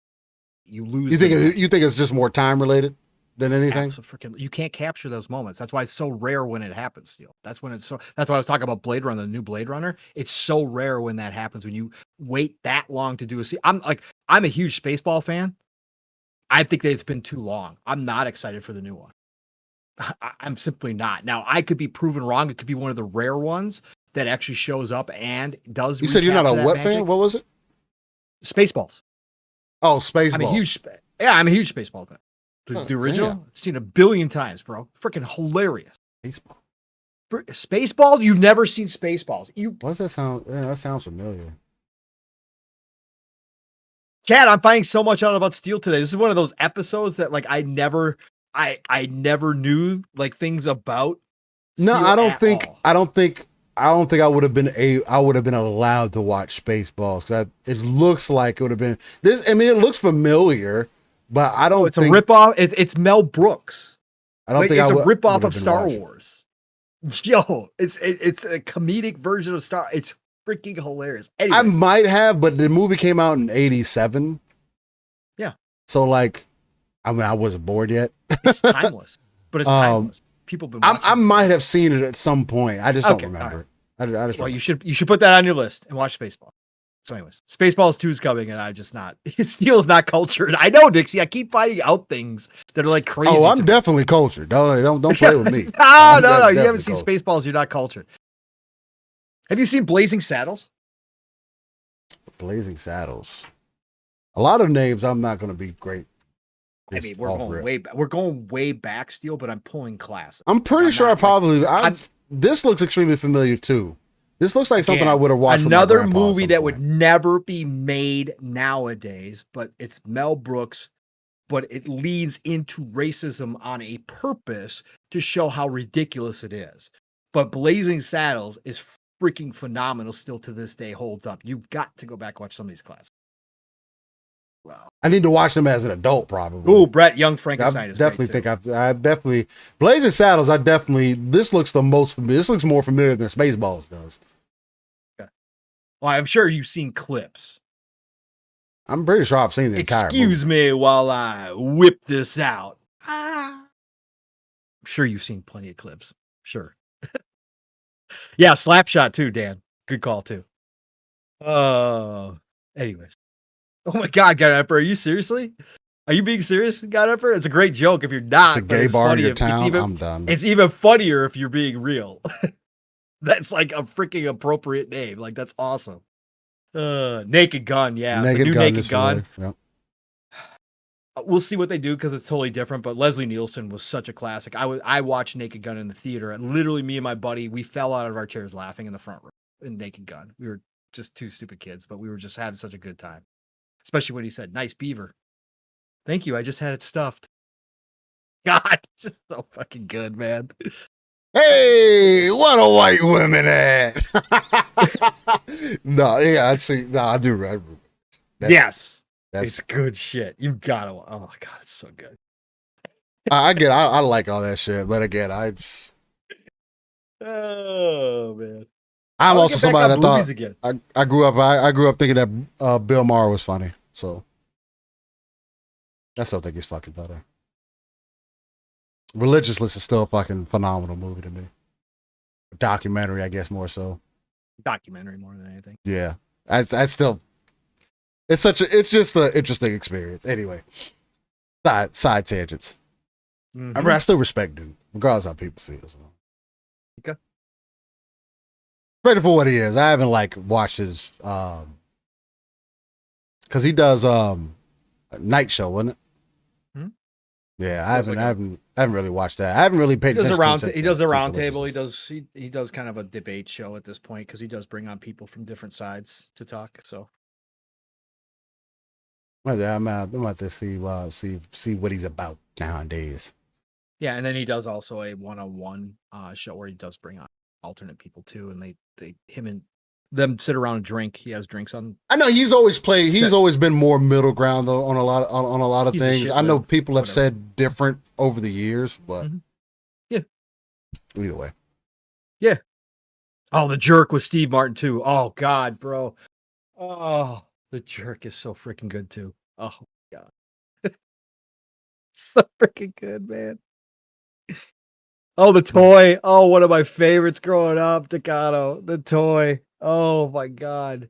Speaker 3: You lose.
Speaker 4: You think it's just more time related than anything?
Speaker 3: You can't capture those moments. That's why it's so rare when it happens. Steel. That's why I was talking about Blade Runner, the new Blade Runner. It's so rare when that happens. When you wait that long to do a sequel. I'm a huge Spaceball fan. I think that it's been too long. I'm not excited for the new one. I'm simply not. Now, I could be proven wrong. It could be one of the rare ones that actually shows up and does.
Speaker 4: You said you're not a what fan? What was it?
Speaker 3: Spaceballs.
Speaker 4: Oh, Spaceballs.
Speaker 3: I'm a huge Spaceball fan. The original, I've seen 1 billion times, bro. Freaking hilarious.
Speaker 4: Baseball.
Speaker 3: Spaceball? You've never seen Spaceballs.
Speaker 4: What does that sound? Yeah, that sounds familiar.
Speaker 3: Chad, I'm finding so much out about Steel today. This is one of those episodes that I never knew things about.
Speaker 4: No, I don't think I would have been allowed to watch Spaceballs. It looks like it would have been this. I mean, it looks familiar, but I don't.
Speaker 3: It's a ripoff. It's Mel Brooks.
Speaker 4: I don't think
Speaker 3: it's a ripoff of Star Wars. Yo, it's a comedic version of Star. It's freaking hilarious. Anyways.
Speaker 4: I might have, but the movie came out in '87.
Speaker 3: Yeah.
Speaker 4: So I wasn't bored yet.
Speaker 3: It's timeless, but it's timeless. People been.
Speaker 4: I might have seen it at some point. I just don't remember. Right. I just.
Speaker 3: Well, you should put that on your list and watch Spaceball. So, anyways, Spaceballs 2 is coming, and I just not. Steel's not cultured. I know, Dixie. I keep finding out things that are crazy.
Speaker 4: Oh, I'm definitely cultured. Don't play with me.
Speaker 3: No. You haven't seen Spaceballs. You're not cultured. Have you seen Blazing Saddles?
Speaker 4: Blazing Saddles. A lot of names I'm not going to be great.
Speaker 3: I mean, we're going way back, Steel, but I'm pulling class.
Speaker 4: I'm pretty sure this looks extremely familiar too. This looks like something
Speaker 3: Again,
Speaker 4: I would have watched.
Speaker 3: Another
Speaker 4: with my grandpa at
Speaker 3: movie
Speaker 4: some
Speaker 3: that
Speaker 4: point.
Speaker 3: would never be made nowadays, but it's Mel Brooks, but it leads into racism on a purpose to show how ridiculous it is. But Blazing Saddles is freaking phenomenal still to this day, holds up. You've got to go back and watch some of these classics. Wow.
Speaker 4: I need to watch them as an adult, probably.
Speaker 3: Ooh, Brett, Young
Speaker 4: I
Speaker 3: Frankenstein is
Speaker 4: definitely
Speaker 3: great
Speaker 4: think
Speaker 3: too.
Speaker 4: I definitely Blazing Saddles. This looks the most familiar. This looks more familiar than Spaceballs does.
Speaker 3: Well, I'm sure you've seen clips.
Speaker 4: I'm pretty sure I've seen the entire
Speaker 3: Excuse
Speaker 4: movie.
Speaker 3: me while I whip this out. I'm sure you've seen plenty of clips. Sure. Yeah, Slapshot too, Dan. Good call too. Anyways. Oh my God, God Emperor, are you seriously? Are you being serious, God Emperor? It's a great joke if you're not.
Speaker 4: It's a gay bar in your
Speaker 3: It's
Speaker 4: town. I'm done.
Speaker 3: It's even funnier if you're being real. That's like a freaking appropriate name. Like that's awesome. Naked Gun, yeah. The new Naked Gun.
Speaker 4: Yep.
Speaker 3: We'll see what they do because it's totally different. But Leslie Nielsen was such a classic. I watched Naked Gun in the theater, and literally me and my buddy, we fell out of our chairs laughing in the front row in Naked Gun. We were just two stupid kids, but we were just having such a good time. Especially when he said, "Nice beaver." Thank you. I just had it stuffed. God, it's just so fucking good, man.
Speaker 4: Hey, what a white women at? No, yeah, I see. No, I do.
Speaker 3: Yes,
Speaker 4: That's
Speaker 3: it's good shit. You gotta. Oh my God, it's so good.
Speaker 4: I get. I like all that shit, but again,
Speaker 3: Oh man.
Speaker 4: I'm
Speaker 3: I'll
Speaker 4: also
Speaker 3: get back
Speaker 4: somebody
Speaker 3: on
Speaker 4: that
Speaker 3: movies
Speaker 4: thought
Speaker 3: again.
Speaker 4: I grew up thinking that Bill Maher was funny. So I still think he's fucking better. Religiousless is still a fucking phenomenal movie to me. Documentary, I guess, more so.
Speaker 3: Documentary more than anything.
Speaker 4: Yeah, I still. It's just an interesting experience. Anyway, side tangents.
Speaker 3: Mhm.
Speaker 4: I still respect dude, regardless of how people feel. So.
Speaker 3: Okay.
Speaker 4: Ready for what he is. I haven't watched his because he does Night Show, wasn't it?
Speaker 3: Hmm?
Speaker 4: Yeah, I haven't really watched that. I haven't really paid attention.
Speaker 3: He does a round table. He does kind of a debate show at this point because he does bring on people from different sides to talk. So
Speaker 4: I'm about to see what he's about nowadays.
Speaker 3: yeah, and then he does also a one-on-one show where he does bring on alternate people too, and they him and them sit around and drink. He has drinks on.
Speaker 4: I know he's always been more middle ground though on a lot of
Speaker 3: He's a
Speaker 4: things. I know people have
Speaker 3: whatever.
Speaker 4: said different over the years, but
Speaker 3: Yeah.
Speaker 4: Either way.
Speaker 3: Oh, The Jerk with Steve Martin too. Oh God, bro. Oh, The Jerk is so freaking good too. Oh my God. So freaking good, man. Oh, The Toy. Oh, one of my favorites growing up, Takato. The Toy. Oh my God.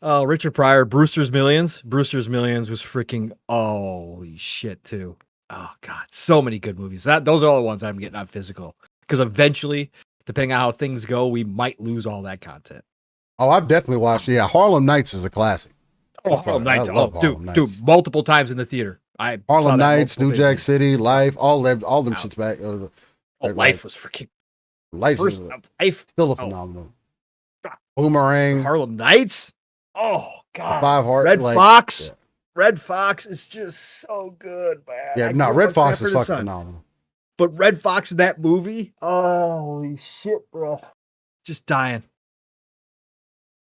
Speaker 3: Oh, Richard Pryor, Brewster's Millions. Brewster's Millions was freaking holy shit too. Oh God, so many good movies. Those are all the ones I'm getting on physical. Because eventually, depending on how things go, we might lose all that content.
Speaker 4: Oh, I've definitely watched. Yeah, Harlem Nights is a classic.
Speaker 3: Oh, Harlem Nights.
Speaker 4: I love
Speaker 3: Oh,
Speaker 4: Harlem
Speaker 3: dude,
Speaker 4: Nights.
Speaker 3: multiple times in the theater. I saw
Speaker 4: Harlem
Speaker 3: that
Speaker 4: Nights,
Speaker 3: multiple
Speaker 4: New Jack
Speaker 3: things.
Speaker 4: City, Life, all them
Speaker 3: Wow.
Speaker 4: shits back.
Speaker 3: Oh,
Speaker 4: like,
Speaker 3: Life was freaking
Speaker 4: Life
Speaker 3: first.
Speaker 4: is
Speaker 3: Life.
Speaker 4: still a
Speaker 3: Oh.
Speaker 4: phenomenal.
Speaker 3: God.
Speaker 4: Boomerang,
Speaker 3: Harlem Nights. Oh God.
Speaker 4: Five Heart,
Speaker 3: Red
Speaker 4: like,
Speaker 3: Fox.
Speaker 4: yeah.
Speaker 3: Red Fox is just so good, man.
Speaker 4: Yeah,
Speaker 3: I
Speaker 4: no,
Speaker 3: grew up
Speaker 4: Red
Speaker 3: on
Speaker 4: Fox is
Speaker 3: Sanford and
Speaker 4: fucking
Speaker 3: Son.
Speaker 4: phenomenal.
Speaker 3: But Red Fox in that movie, holy shit, bro. Just dying.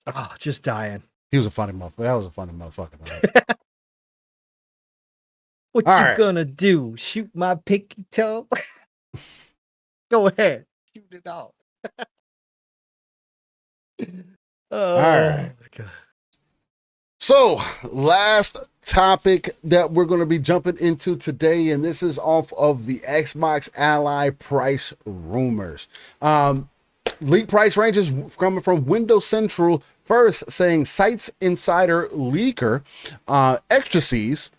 Speaker 3: Oh, just dying.
Speaker 4: He was a funny motherfucker. That was a funny motherfucker.
Speaker 3: What
Speaker 4: All
Speaker 3: you
Speaker 4: right.
Speaker 3: gonna do? Shoot my pinky toe? Go ahead. Shoot it out. Oh,
Speaker 4: right.
Speaker 3: my God.
Speaker 4: So, last topic that we're going to be jumping into today, and this is off of the Xbox Ally price rumors. Leak price ranges coming from Windows Central first, saying Sites Insider Leaker, Extrasees,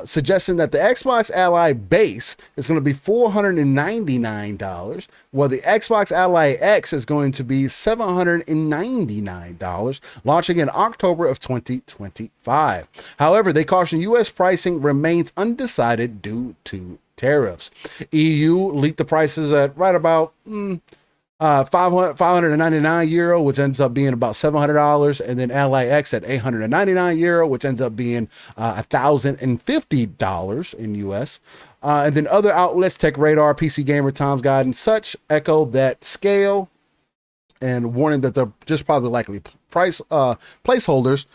Speaker 4: suggesting that the Xbox Ally base is going to be $499, while the Xbox Ally X is going to be $799, launching in October of 2025. However, they caution U.S. pricing remains undecided due to tariffs. EU leaked the prices at right about 599 euro, which ends up being about $700, and then Ally X at 899 euro, which ends up being $1,050 in US. And then other outlets, Tech Radar, PC Gamer, Tom's Guide, and such echo that scale and warning that they're just probably likely price placeholders.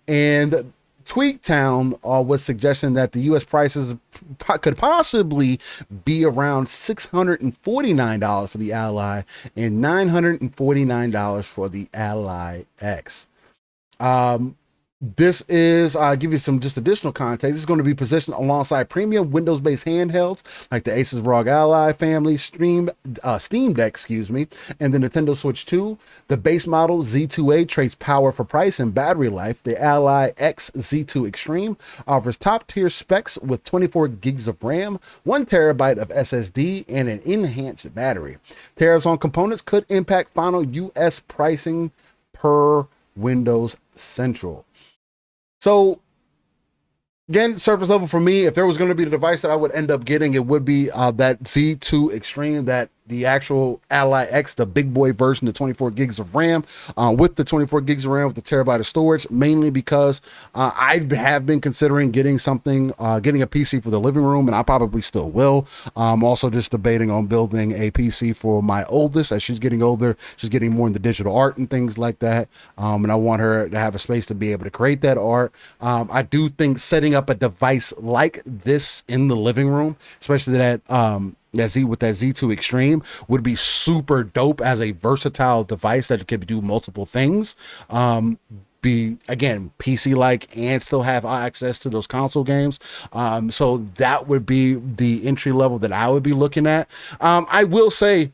Speaker 4: And Tweaktown was suggesting that the U.S. prices could possibly be around $649 for the Ally and $949 for the Ally X. This is, I'll give you some just additional context. It's going to be positioned alongside premium Windows-based handhelds like the ASUS ROG Ally family, Steam Deck, and the Nintendo Switch 2. The base model Z2A trades power for price and battery life. The Ally X Z2 Extreme offers top-tier specs with 24 gigs of RAM, 1 terabyte of SSD, and an enhanced battery. Tariffs on components could impact final U.S. pricing per Windows Central. So again, surface level for me, if there was going to be the device that I would end up getting, it would be that Z2 Extreme, that the actual Ally X, the big boy version, the 24 gigs of RAM, with the 24 gigs of RAM with the terabyte of storage, mainly because I have been considering getting something, getting a PC for the living room, and I probably still will. I'm also just debating on building a PC for my oldest. As she's getting older, she's getting more into digital art and things like that, and I want her to have a space to be able to create that art. I do think setting up a device like this in the living room, especially that with that Z2 Extreme, would be super dope as a versatile device that could do multiple things. Be again PC like and still have access to those console games. So that would be the entry level that I would be looking at. I will say,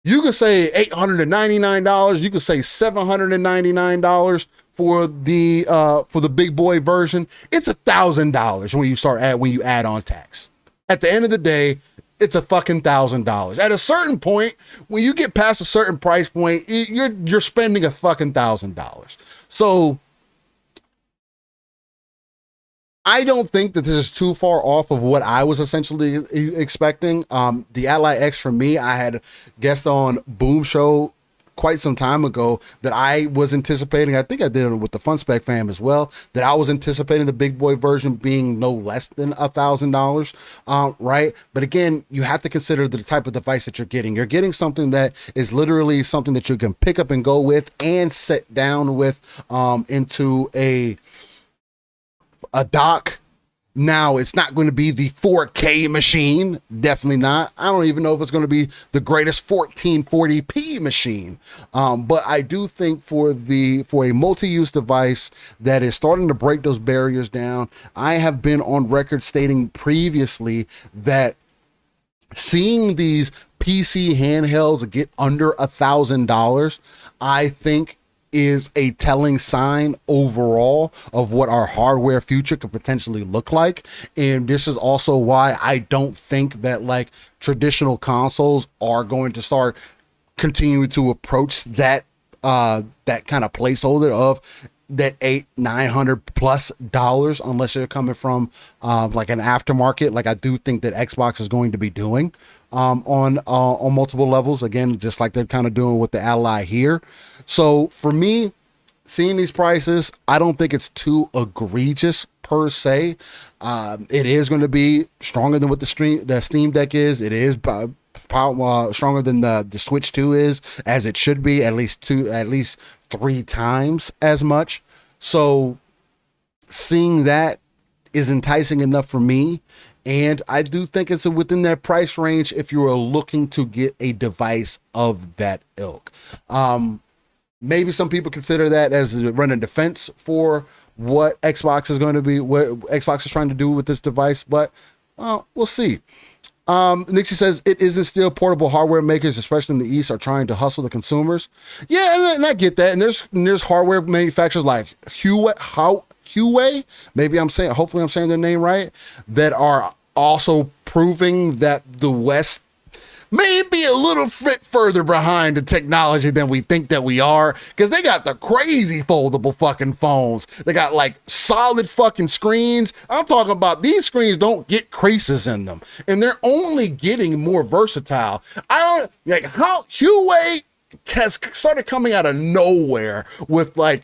Speaker 4: you could say $899, you could say $799 for the big boy version. It's $1,000 when you add on tax. At the end of the day, it's a fucking $1,000. At a certain point, when you get past a certain price point, you're spending a fucking $1,000. So I don't think that this is too far off of what I was essentially expecting. The Ally X for me, I had guessed on Boom Show quite some time ago that I was anticipating, I think I did it with the Fun Spec fam as well, that I was anticipating the big boy version being no less than $1,000, right? But again, you have to consider the type of device that you're getting. You're getting something that is literally something that you can pick up and go with and sit down with into a dock. Now, it's not going to be the 4K machine. Definitely not. I don't even know if it's going to be the greatest 1440p machine. But I do think for a multi-use device that is starting to break those barriers down, I have been on record stating previously that seeing these PC handhelds get under $1,000, I think is a telling sign overall of what our hardware future could potentially look like. And this is also why I don't think that like traditional consoles are going to start continuing to approach that kind of placeholder of that $800-900+ unless you're coming from like an aftermarket, like I do think that Xbox is going to be doing on multiple levels, again, just like they're kind of doing with the Ally here. So for me, seeing these prices, I don't think it's too egregious per se. It is going to be stronger than what the Steam Deck is. It is stronger than the Switch 2 is, as it should be, at least 3 times as much. So seeing that is enticing enough for me. And I do think it's within that price range if you are looking to get a device of that ilk. Maybe some people consider that as running defense for what Xbox is going to be, what Xbox is trying to do with this device, but we'll see. Nixie says it isn't still portable hardware makers, especially in the East, are trying to hustle the consumers. Yeah, and I get that. And there's hardware manufacturers like Huawei, hopefully I'm saying their name right, that are also proving that the West maybe a little bit further behind the technology than we think that we are, because they got the crazy foldable fucking phones. They got like solid fucking screens. I'm talking about these screens don't get creases in them, and they're only getting more versatile. I don't like how Huawei has started coming out of nowhere with like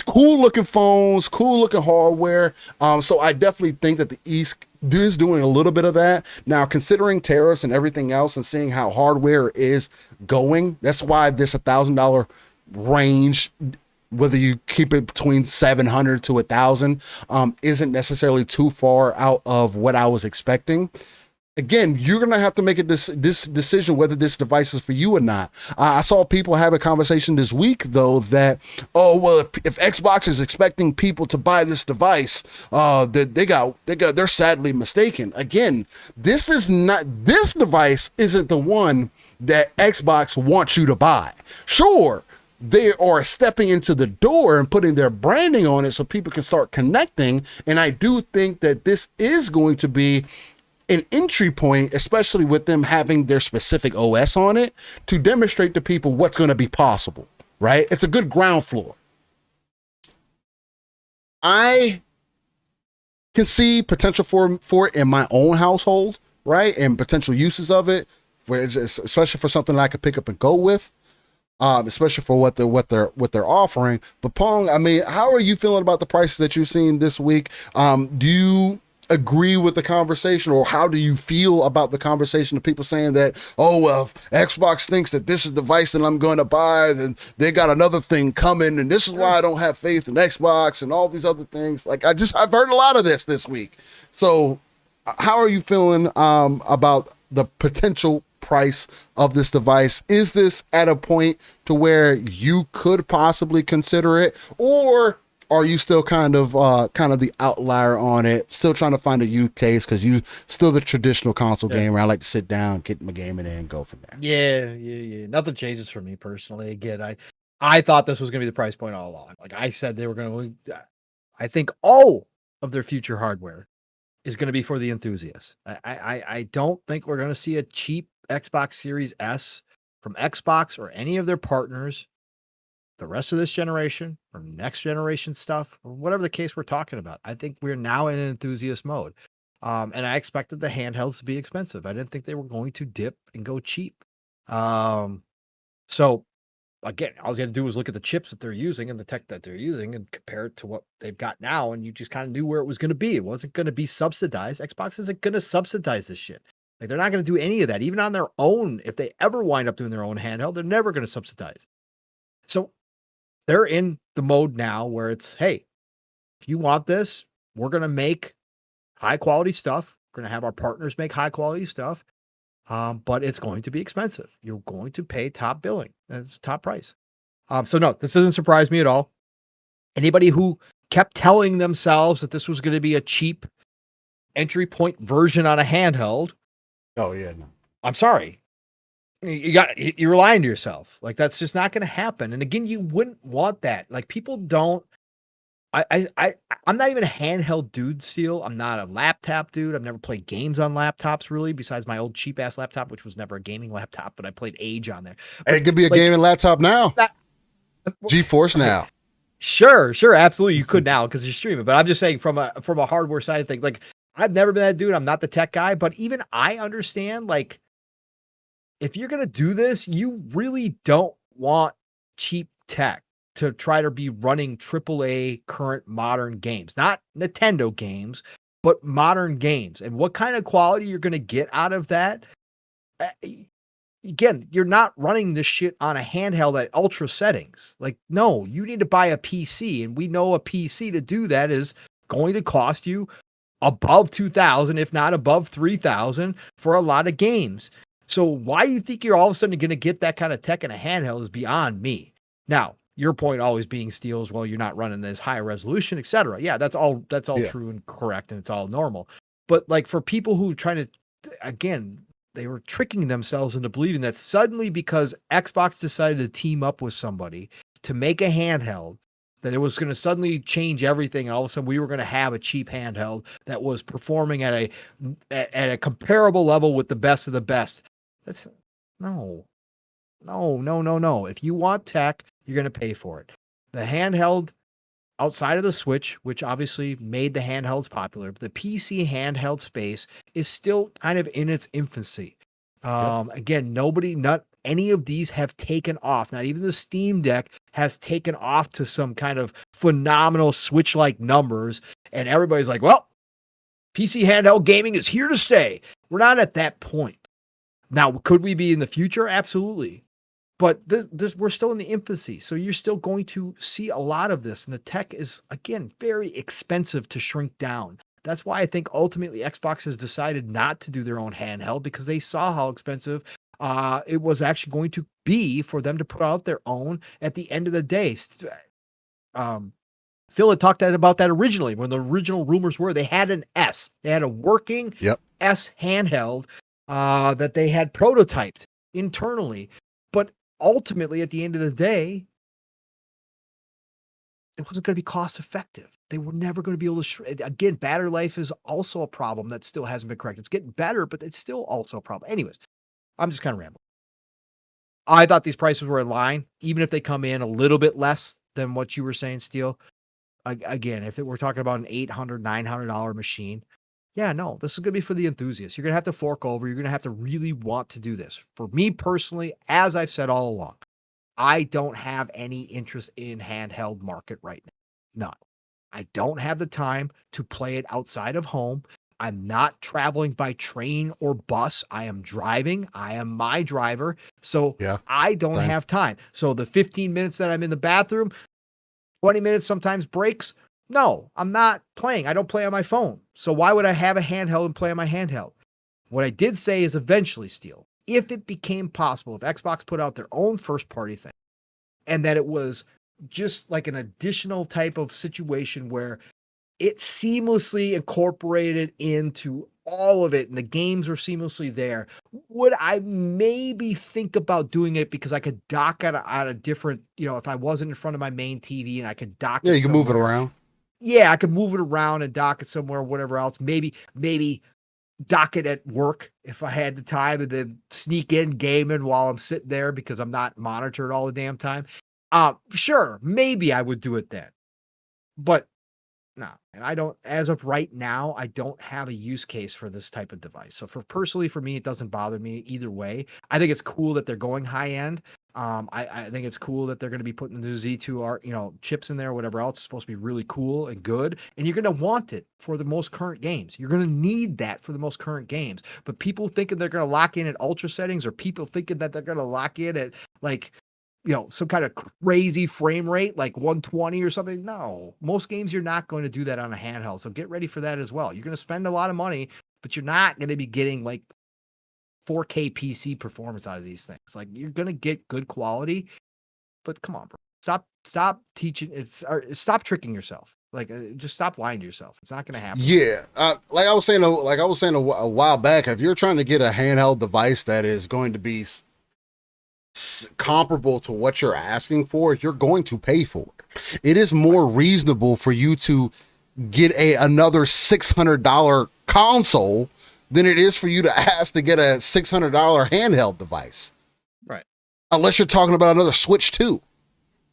Speaker 4: cool looking phones, cool looking hardware. So I definitely think that the East is doing a little bit of that. Now, considering tariffs and everything else and seeing how hardware is going, that's why this $1,000 range, whether you keep it between 700 to 1,000, isn't necessarily too far out of what I was expecting. Again, you're going to have to make this decision whether this device is for you or not. I saw people have a conversation this week, though, that, oh, well, if Xbox is expecting people to buy this device, they're sadly mistaken. Again, this device isn't the one that Xbox wants you to buy. Sure, they are stepping into the door and putting their branding on it so people can start connecting. And I do think that this is going to be an entry point, especially with them having their specific OS on it, to demonstrate to people what's going to be possible, right? It's a good ground floor. I can see potential for it in my own household, right? And potential uses of it, especially for something that I could pick up and go with, especially for what they're offering. But Pong, I mean, how are you feeling about the prices that you've seen this week? Do you agree with the conversation, or how do you feel about the conversation of people saying that, oh, well, if Xbox thinks that this is the device that I'm going to buy, then they got another thing coming, and this is why I don't have faith in Xbox and all these other things? Like, I've heard a lot of this week. So how are you feeling about the potential price of this device? Is this at a point to where you could possibly consider it, or are you still kind of the outlier on it, still trying to find a use case because you still the traditional console gamer? I like to sit down, get my game in there, and go from there.
Speaker 3: Yeah. Nothing changes for me personally. Again, I thought this was going to be the price point all along. Like I said, they were going to. I think all of their future hardware is going to be for the enthusiasts. I don't think we're going to see a cheap Xbox Series S from Xbox or any of their partners the rest of this generation or next generation stuff, or whatever the case we're talking about. I think we're now in an enthusiast mode. And I expected the handhelds to be expensive. I didn't think they were going to dip and go cheap. So again, all you got to do is look at the chips that they're using and the tech that they're using and compare it to what they've got now. And you just kind of knew where it was going to be. It wasn't going to be subsidized. Xbox isn't going to subsidize this shit. Like, they're not going to do any of that. Even on their own, if they ever wind up doing their own handheld, they're never going to subsidize. So they're in the mode now where it's, hey, if you want this, we're going to make high quality stuff. We're going to have our partners make high quality stuff. But it's going to be expensive. You're going to pay top billing. That's top price. So no, this doesn't surprise me at all. Anybody who kept telling themselves that this was going to be a cheap entry point version on a handheld.
Speaker 4: Oh yeah. No.
Speaker 3: I'm sorry. You're lying to yourself. Like, that's just not going to happen. And again, you wouldn't want that. Like, people don't. I'm not even a handheld dude. Still, I'm not a laptop dude. I've never played games on laptops really, besides my old cheap ass laptop, which was never a gaming laptop, but I played Age on there.
Speaker 4: But it could be a gaming laptop now. GeForce now.
Speaker 3: Sure, absolutely. You could now because you're streaming. But I'm just saying from a hardware side of things. Like, I've never been that dude. I'm not the tech guy, but even I understand, like, if you're going to do this, you really don't want cheap tech to try to be running AAA current modern games, not Nintendo games, but modern games. And what kind of quality you're going to get out of that? Again, you're not running this shit on a handheld at ultra settings. Like, no, you need to buy a PC. And we know a PC to do that is going to cost you above $2,000, if not above $3,000 for a lot of games. So why you think you're all of a sudden going to get that kind of tech in a handheld is beyond me. Now, your point always being, Steel, as well, you're not running this high resolution, etc. Yeah, that's all true and correct, and it's all normal. But like, for people who trying to, again, they were tricking themselves into believing that suddenly because Xbox decided to team up with somebody to make a handheld, that it was going to suddenly change everything, and all of a sudden we were going to have a cheap handheld that was performing at a comparable level with the best of the best. That's no. If you want tech, you're going to pay for it. The handheld outside of the Switch, which obviously made the handhelds popular, but the PC handheld space is still kind of in its infancy. Again, not any of these have taken off. Not even the Steam Deck has taken off to some kind of phenomenal Switch-like numbers. And everybody's like, well, PC handheld gaming is here to stay. We're not at that point. Now, could we be in the future? Absolutely. But this we're still in the infancy. So you're still going to see a lot of this. And the tech is, again, very expensive to shrink down. That's why I think ultimately Xbox has decided not to do their own handheld, because they saw how expensive it was actually going to be for them to put out their own at the end of the day. Phil had talked about that originally when the original rumors were they had an S. They had a working S handheld that they had prototyped internally. But ultimately, at the end of the day, it wasn't going to be cost effective. They were never going to be able to. Again, battery life is also a problem that still hasn't been corrected. It's getting better, but it's still also a problem. Anyways, I'm just kind of rambling. I thought these prices were in line, even if they come in a little bit less than what you were saying, Steel. Again, if we're talking about an $800, $900 machine, yeah, no, this is going to be for the enthusiasts. You're going to have to fork over. You're going to have to really want to do this. For me personally, as I've said all along, I don't have any interest in handheld market right now. None. I don't have the time to play it outside of home. I'm not traveling by train or bus. I am driving. I am my driver. So I don't have time. So the 15 minutes that I'm in the bathroom, 20 minutes sometimes breaks. No, I'm not playing. I don't play on my phone. So why would I have a handheld and play on my handheld? What I did say is eventually, Steel, if it became possible, if Xbox put out their own first party thing, and that it was just like an additional type of situation where it seamlessly incorporated into all of it and the games were seamlessly there, would I maybe think about doing it because I could dock at a different, if I wasn't in front of my main TV and I could dock it.
Speaker 4: Yeah, you can move it around.
Speaker 3: Yeah, I could move it around and dock it somewhere, whatever else. Maybe dock it at work if I had the time, and then sneak in gaming while I'm sitting there because I'm not monitored all the damn time. Sure, maybe I would do it then. But no, and I don't, as of right now, I don't have a use case for this type of device. So personally, for me, it doesn't bother me either way. I think it's cool that they're going high end. I think it's cool that they're going to be putting the Z2 chips in there, whatever else. It's supposed to be really cool and good. And you're going to want it for the most current games. You're going to need that for the most current games. But people thinking they're going to lock in at ultra settings, or people thinking that they're going to lock in at some kind of crazy frame rate, like 120 or something. No, most games you're not going to do that on a handheld. So get ready for that as well. You're going to spend a lot of money, but you're not going to be getting like 4K PC performance out of these things. Like, you're going to get good quality, but come on, bro. Stop teaching. Stop tricking yourself. Like, just stop lying to yourself. It's not going to happen.
Speaker 4: Yeah. Like I was saying a while back, if you're trying to get a handheld device that is going to be comparable to what you're asking for, you're going to pay for it. It is more reasonable for you to get another $600 console than it is for you to ask to get a $600 handheld device.
Speaker 3: Right.
Speaker 4: Unless you're talking about another Switch 2.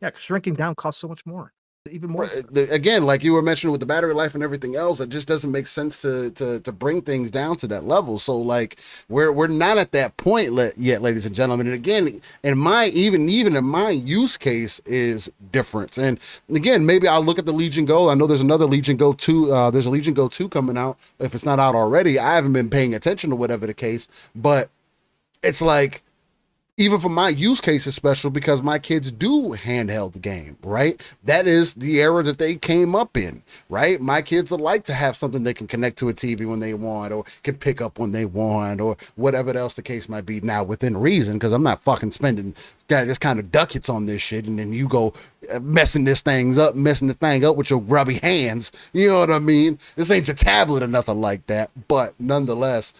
Speaker 3: Yeah, because shrinking down costs so much more. Even more.
Speaker 4: Again, like you were mentioning with the battery life and everything else, it just doesn't make sense to bring things down to that level. So like we're not at that point yet, ladies and gentlemen. And again, even in my use case is different. And again, maybe I'll look at the Legion Go. I know there's another Legion Go 2. There's a Legion Go 2 coming out. If it's not out already, I haven't been paying attention to whatever the case, but it's like, even for my use case is special because my kids do handheld the game, right? That is the era that they came up in, right? My kids would like to have something they can connect to a TV when they want, or can pick up when they want, or whatever else the case might be. Now, within reason, because I'm not fucking spending just kind of ducats on this shit, and then you go messing the thing up with your grubby hands. You know what I mean? This ain't your tablet or nothing like that, but nonetheless,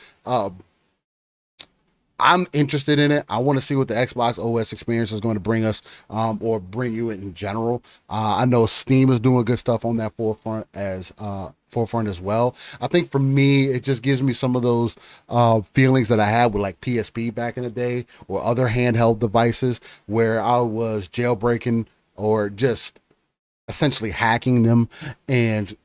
Speaker 4: I'm interested in it. I want to see what the Xbox OS experience is going to bring us, or bring you in general. I know Steam is doing good stuff on that forefront as well. I think for me, it just gives me some of those feelings that I had with like PSP back in the day or other handheld devices where I was jailbreaking or just essentially hacking them and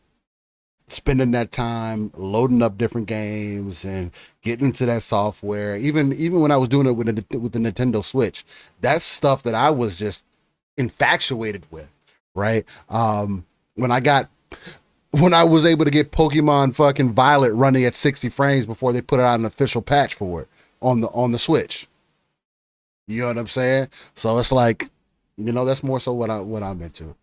Speaker 4: spending that time loading up different games and getting into that software. Even when I was doing it with the Nintendo Switch, that's stuff that I was just infatuated with, right? When I was able to get Pokemon fucking Violet running at 60 frames before they put out an official patch for it on the Switch. You know what I'm saying? So it's like, that's more so what I'm into.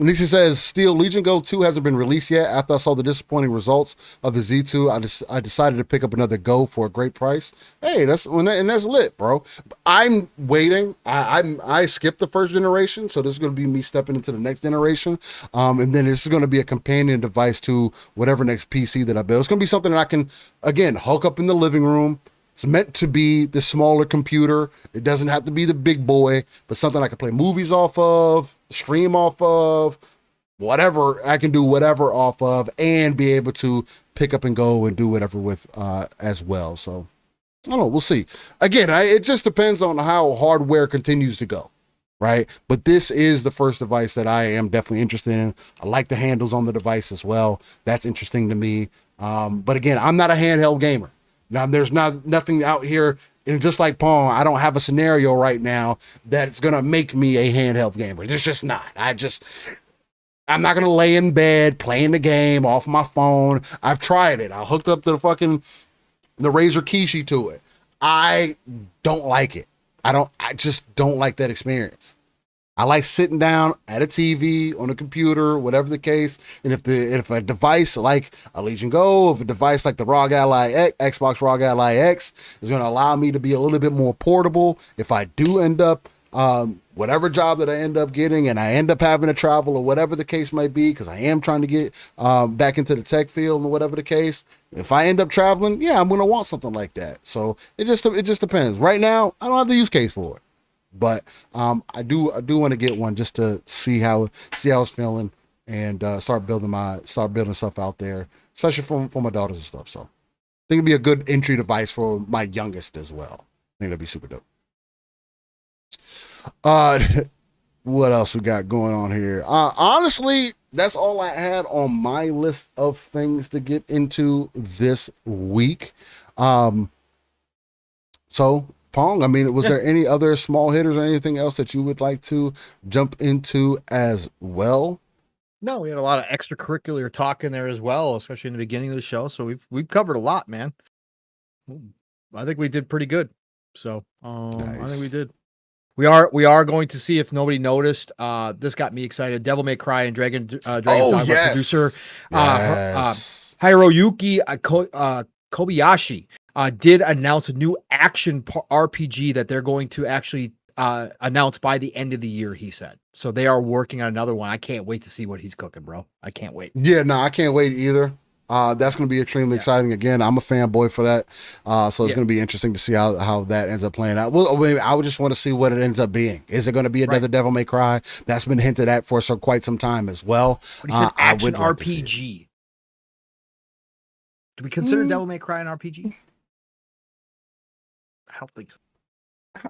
Speaker 4: Nixie says, Steel Legion Go 2 hasn't been released yet. After I saw the disappointing results of the Z2, I decided to pick up another Go for a great price. Hey, that's lit, bro. I'm waiting. I skipped the first generation, so this is going to be me stepping into the next generation. And then this is going to be a companion device to whatever next PC that I build. It's going to be something that I can, again, hook up in the living room. It's meant to be the smaller computer. It doesn't have to be the big boy, but something I can play movies off of, stream off of, whatever. I can do whatever off of and be able to pick up and go and do whatever with as well. So I don't know. We'll see. Again, it just depends on how hardware continues to go, right? But this is the first device that I am definitely interested in. I like the handles on the device as well. That's interesting to me. But again, I'm not a handheld gamer. Now, there's nothing out here, and just like Pong, I don't have a scenario right now that's going to make me a handheld gamer. There's just not. I'm not going to lay in bed playing the game off my phone. I've tried it. I hooked up to the Razer Kishi to it. I don't like it. I just don't like that experience. I like sitting down at a TV, on a computer, whatever the case. And if a device like a Legion Go, if a device like the ROG Ally X, Xbox ROG Ally X is going to allow me to be a little bit more portable, if I do end up, whatever job that I end up getting and I end up having to travel or whatever the case might be, because I am trying to get back into the tech field and whatever the case, if I end up traveling, yeah, I'm going to want something like that. So it just depends. Right now, I don't have the use case for it. But I do want to get one just to see how it's feeling and start building stuff out there, especially for my daughters and stuff. So I think it'd be a good entry device for my youngest as well. I think that'd be super dope. What else we got going on here? Honestly, that's all I had on my list of things to get into this week. So Pong, I mean, was there any other small hitters or anything else that you would like to jump into as well?
Speaker 3: No, we had a lot of extracurricular talk in there as well, especially in the beginning of the show. So we've covered a lot, man. I think we did pretty good. So
Speaker 4: Nice.
Speaker 3: I think we did. We are going to see, if nobody noticed. This got me excited. Devil May Cry and Dragon Dogma producer Hiroyuki Kobayashi did announce a new action RPG that they're going to actually announce by the end of the year, he said. So they are working on another one. I can't wait to see what he's cooking, bro. I can't wait.
Speaker 4: Yeah, no, I can't wait either. That's going to be extremely exciting. Again, I'm a fanboy for that. So it's going to be interesting to see how that ends up playing out. Well, I would just want to see what it ends up being. Is it going to be another Devil May Cry? That's been hinted at for quite some time as well.
Speaker 3: But he said action RPG. Do we consider Devil May Cry an RPG? I don't think so.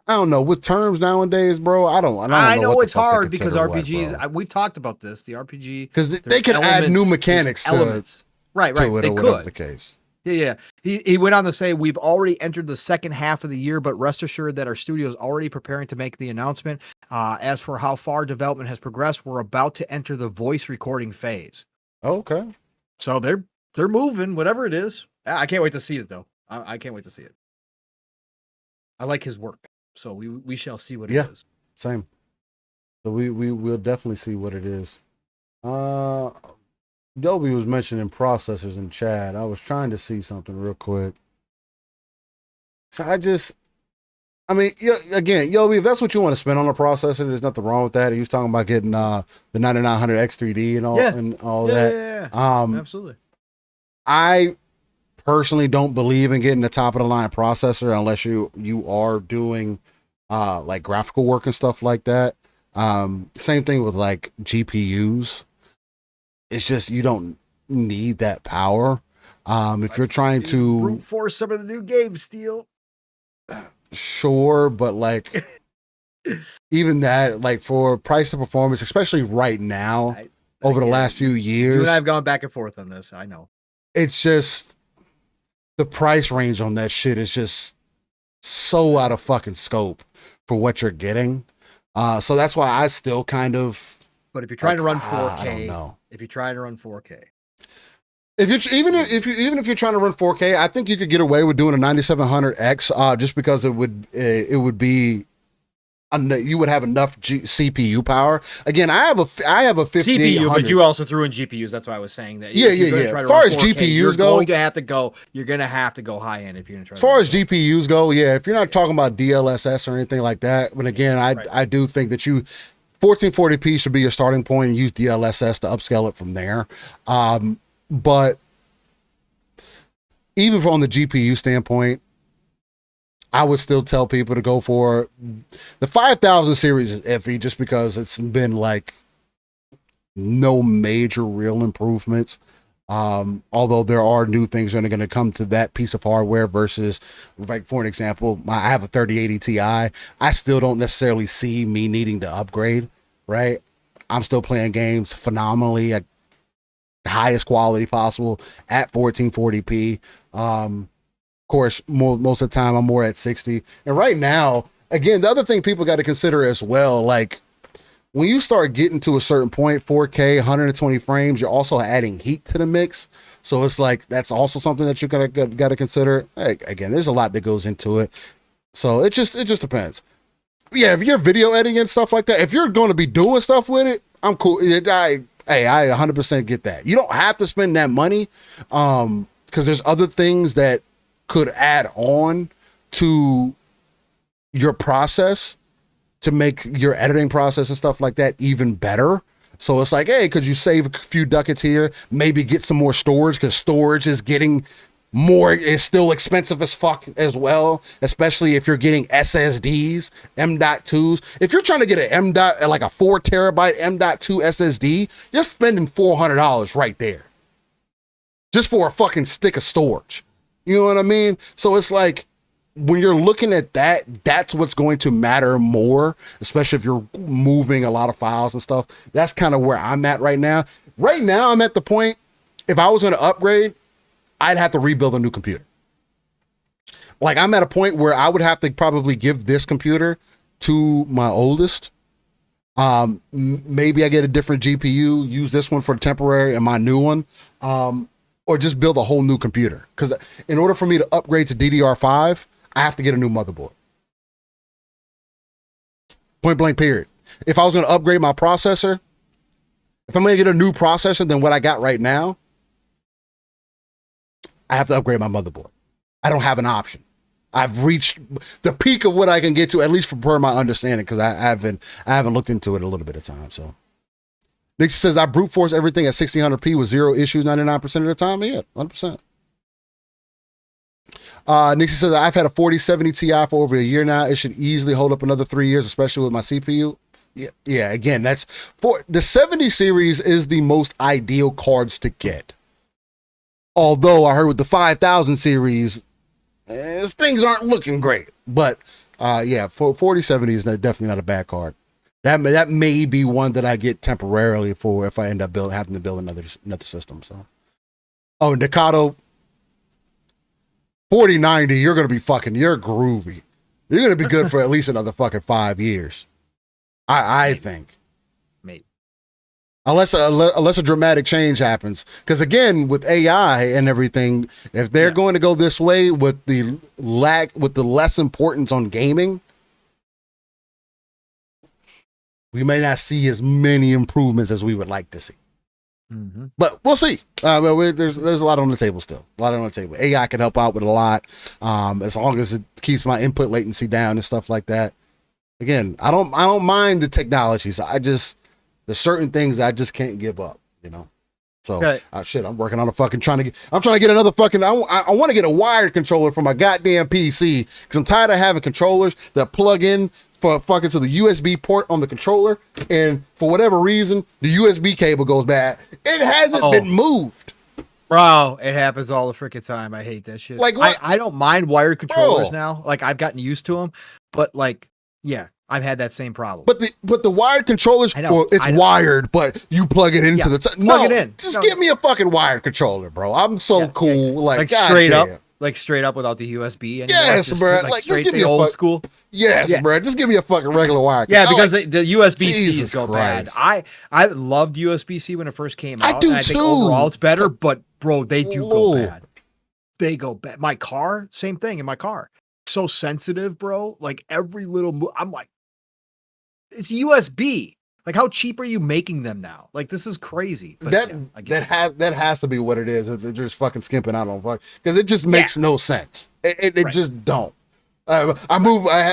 Speaker 4: I don't know. With terms nowadays, bro, I know
Speaker 3: it's hard because RPGs, we've talked about this, the RPG.
Speaker 4: Because they could add new mechanics to it.
Speaker 3: Right.
Speaker 4: They could. Whatever the case.
Speaker 3: Yeah. He went on to say, we've already entered the second half of the year, but rest assured that our studio is already preparing to make the announcement. As for how far development has progressed, we're about to enter the voice recording phase.
Speaker 4: Okay.
Speaker 3: So they're moving, whatever it is. I can't wait to see it, though. I can't wait to see it. I like his work, so we shall see what it is.
Speaker 4: Same. So we will definitely see what it is. Dolby was mentioning processors in chat. I was trying to see something real quick. So Yobi, if that's what you want to spend on a processor, there's nothing wrong with that. He was talking about getting the 9900 X3D and all that.
Speaker 3: Yeah, absolutely.
Speaker 4: I personally don't believe in getting the top of the line processor unless you are doing like graphical work and stuff like that. Same thing with like GPUs. It's just you don't need that power. If you're trying to
Speaker 3: brute force some of the new games, Steel.
Speaker 4: Sure, but like even that, like for price to performance, especially right now, over the last few years,
Speaker 3: you and I have gone back and forth on this. I know.
Speaker 4: It's just the price range on that shit is just so out of fucking scope for what you're getting. So that's why I still kind of.
Speaker 3: But if you're trying to run 4K,
Speaker 4: I don't know.
Speaker 3: If you're trying to run 4K,
Speaker 4: if you're trying to run 4K, I think you could get away with doing a 9700X, just because it would be. You would have enough CPU power. Again, I have a 5800.
Speaker 3: CPU, but you also threw in GPUs. That's why I was saying that.
Speaker 4: Yeah. As far as
Speaker 3: 4K,
Speaker 4: GPUs
Speaker 3: you're
Speaker 4: go,
Speaker 3: you're gonna have to go high end if you're gonna try.
Speaker 4: As far as GPUs go, yeah, if you're not talking about DLSS or anything like that, but again, I do think that 1440p should be your starting point and use DLSS to upscale it from there. But even from the GPU standpoint, I would still tell people to go for the 5000 series is iffy just because it's been like no major real improvements. Although there are new things that are going to come to that piece of hardware versus, like for an example, I have a 3080 Ti. I still don't necessarily see me needing to upgrade, right? I'm still playing games phenomenally at the highest quality possible at 1440p. Course, most of the time I'm more at 60. And right now, again, the other thing people got to consider as well, like when you start getting to a certain point, 4K, 120 frames, you're also adding heat to the mix. So it's like that's also something that you got to consider. Again, there's a lot that goes into it. So it just depends. Yeah, if you're video editing and stuff like that, if you're going to be doing stuff with it, I'm cool. I 100% get that. You don't have to spend that money because there's other things that could add on to your process to make your editing process and stuff like that even better. So it's like, hey, could you save a few ducats here? Maybe get some more storage because storage is getting more, is still expensive as fuck as well, especially if you're getting SSDs, M.2s. If you're trying to get an like a 4 terabyte M.2 SSD, you're spending $400 right there just for a fucking stick of storage. You know what I mean? So it's like when you're looking at that, that's what's going to matter more, especially if you're moving a lot of files and stuff. That's kind of where I'm at right now. Right now, I'm at the point, if I was going to upgrade, I'd have to rebuild a new computer. Like I'm at a point where I would have to probably give this computer to my oldest. Maybe I get a different GPU, use this one for temporary and my new one. Or just build a whole new computer. Because in order for me to upgrade to DDR5, I have to get a new motherboard. Point blank, period. If I was going to upgrade my processor, if I'm going to get a new processor than what I got right now, I have to upgrade my motherboard. I don't have an option. I've reached the peak of what I can get to, at least for per my understanding, because I haven't looked into it a little bit of time, so. Nixie says, I brute force everything at 1600p with zero issues 99% of the time. Yeah, 100%. Nixie says, I've had a 4070 Ti for over a year now. It should easily hold up another 3 years, especially with my CPU. Yeah. Again, that's for the 70 series is the most ideal cards to get. Although I heard with the 5000 series, things aren't looking great. But yeah, for 4070 is definitely not a bad card. That may be one that I get temporarily for if I end up having to build another system. So, oh, Nikado 4090, you're gonna be you're groovy. You're gonna be good for at least another fucking 5 years. I think.
Speaker 3: Maybe.
Speaker 4: Unless a dramatic change happens, because again, with AI and everything, if they're going to go this way with the less importance on gaming, we may not see as many improvements as we would like to see. Mm-hmm. But we'll see. There's a lot on the table still. A lot on the table. AI can help out with a lot, as long as it keeps my input latency down and stuff like that. Again, I don't mind the technologies. There's certain things I just can't give up, you know. So
Speaker 3: Okay.
Speaker 4: shit, I'm working on I'm trying to get another fucking. I want to get a wired controller for my goddamn PC because I'm tired of having controllers that plug in for fucking to the USB port on the controller, and for whatever reason the USB cable goes bad. It hasn't been moved.
Speaker 3: Bro, it happens all the freaking time. I hate that shit.
Speaker 4: Like, what?
Speaker 3: I don't mind wired controllers
Speaker 4: Bro.
Speaker 3: now. Like I've gotten used to them, but like, yeah, I've had that same problem.
Speaker 4: But the wired controllers,
Speaker 3: I know,
Speaker 4: well, it's
Speaker 3: I know.
Speaker 4: wired, but you plug it into
Speaker 3: Yeah,
Speaker 4: plug
Speaker 3: it in.
Speaker 4: Just
Speaker 3: No.
Speaker 4: give me a fucking wired controller, bro. I'm so cool. Like
Speaker 3: straight
Speaker 4: goddamn.
Speaker 3: up, like straight up without the USB. And
Speaker 4: Yes, bro. Like, just
Speaker 3: straight
Speaker 4: give me
Speaker 3: the
Speaker 4: a
Speaker 3: old school.
Speaker 4: Yes,
Speaker 3: Yeah.
Speaker 4: bro. Just give me a fucking regular wire.
Speaker 3: Yeah, because
Speaker 4: like,
Speaker 3: the USB-Cs
Speaker 4: Jesus
Speaker 3: go
Speaker 4: Christ.
Speaker 3: bad. I loved USB-C when it first came out.
Speaker 4: I do
Speaker 3: and I think
Speaker 4: too.
Speaker 3: overall it's better, but bro, they do
Speaker 4: Whoa.
Speaker 3: go bad. They go bad. My car, same thing in my car. So sensitive, bro. Like every little I'm like, it's USB. Like how cheap are you making them now? Like this is crazy. But
Speaker 4: that has to be what it is. They're just fucking skimping out on fuck because it just makes no sense. It
Speaker 3: Right.
Speaker 4: just don't. I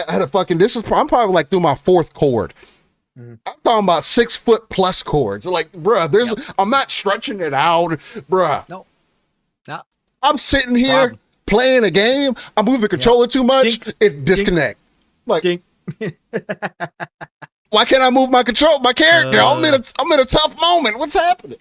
Speaker 4: had a fucking. I'm probably like through my fourth cord. I'm talking about 6 foot plus cords. Like, bruh, I'm not stretching it out, bruh.
Speaker 3: No.
Speaker 4: I'm sitting here
Speaker 3: Problem.
Speaker 4: playing a game. I move the controller too much.
Speaker 3: Dink.
Speaker 4: It disconnect. Like,
Speaker 3: Dink.
Speaker 4: why can't I move my character? I'm in a tough moment. What's happening?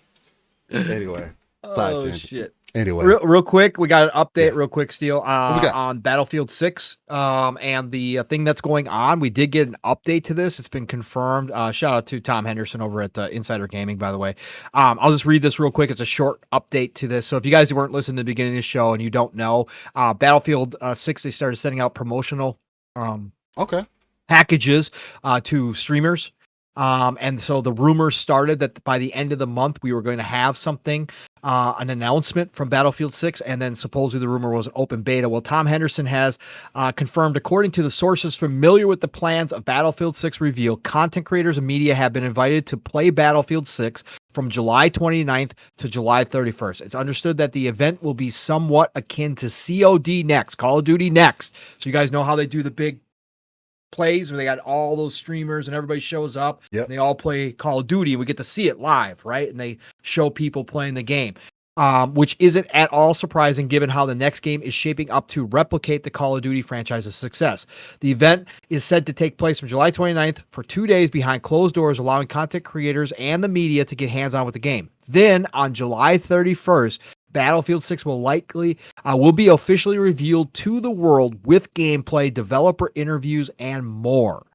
Speaker 4: Anyway. side
Speaker 3: Oh
Speaker 4: tangent.
Speaker 3: shit.
Speaker 4: Anyway,
Speaker 3: Real quick, we got an update,
Speaker 4: Yeah.
Speaker 3: real quick, Steel,
Speaker 4: What we got?
Speaker 3: on Battlefield 6 and the thing that's going on. We did get an update to this. It's been confirmed. Shout out to Tom Henderson over at Insider Gaming, by the way. I'll just read this real quick. It's a short update to this. So if you guys weren't listening to the beginning of the show and you don't know, Battlefield 6, they started sending out promotional
Speaker 4: okay.
Speaker 3: packages to streamers. And so the rumors started that by the end of the month, we were going to have something, an announcement from Battlefield 6. And then supposedly the rumor was an open beta. Well, Tom Henderson has confirmed, according to the sources familiar with the plans of Battlefield 6 reveal, content creators and media have been invited to play Battlefield 6 from July 29th to July 31st. It's understood that the event will be somewhat akin to COD Next, Call of Duty Next. So you guys know how they do the big plays where they got all those streamers and everybody shows up.
Speaker 4: Yep.
Speaker 3: And they all play Call of Duty and we get to see it live, right? And they show people playing the game, which isn't at all surprising given how the next game is shaping up to replicate the Call of Duty franchise's success. The event is said to take place from July 29th for 2 days behind closed doors, allowing content creators and the media to get hands-on with the game. Then on July 31st, Battlefield 6 will be officially revealed to the world with gameplay, developer interviews, and more.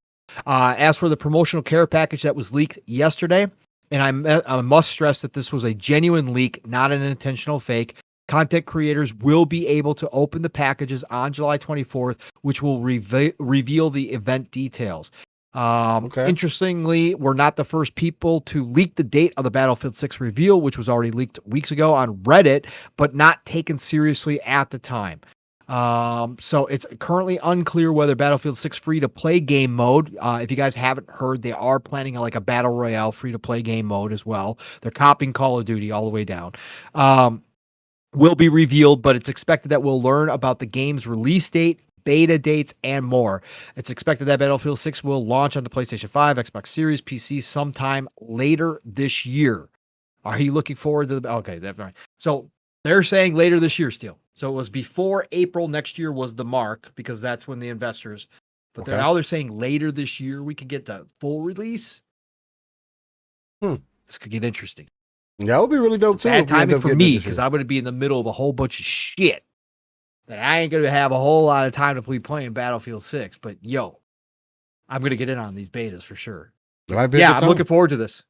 Speaker 3: As for the promotional care package that was leaked yesterday, and I must stress that this was a genuine leak, not an intentional fake. Content creators will be able to open the packages on July 24th, which will reveal the event details.
Speaker 4: Okay.
Speaker 3: Interestingly, we're not the first people to leak the date of the Battlefield 6 reveal, which was already leaked weeks ago on Reddit, but not taken seriously at the time. So it's currently unclear whether Battlefield 6 free-to-play game mode, if you guys haven't heard, they are planning like a Battle Royale free-to-play game mode as well. They're copying Call of Duty all the way down. Will be revealed, but it's expected that we'll learn about the game's release date, beta dates, and more. It's expected that Battlefield 6 will launch on the PlayStation 5, Xbox Series, PC sometime later this year. Are you looking forward to the... Okay, that's right. So they're saying later this year still. So it was before April next year was the mark because that's when the investors... But now they're saying later this year we could get the full release. This could get interesting.
Speaker 4: That would be really dope too.
Speaker 3: Bad
Speaker 4: if we end
Speaker 3: timing
Speaker 4: up
Speaker 3: for
Speaker 4: getting
Speaker 3: me
Speaker 4: it this
Speaker 3: because
Speaker 4: year.
Speaker 3: I'm going to be in the middle of a whole bunch of shit that I ain't going to have a whole lot of time to be playing Battlefield 6. But yo, I'm going to get in on these betas for sure.
Speaker 4: It might be a
Speaker 3: Yeah,
Speaker 4: good
Speaker 3: I'm
Speaker 4: time.
Speaker 3: looking forward to this.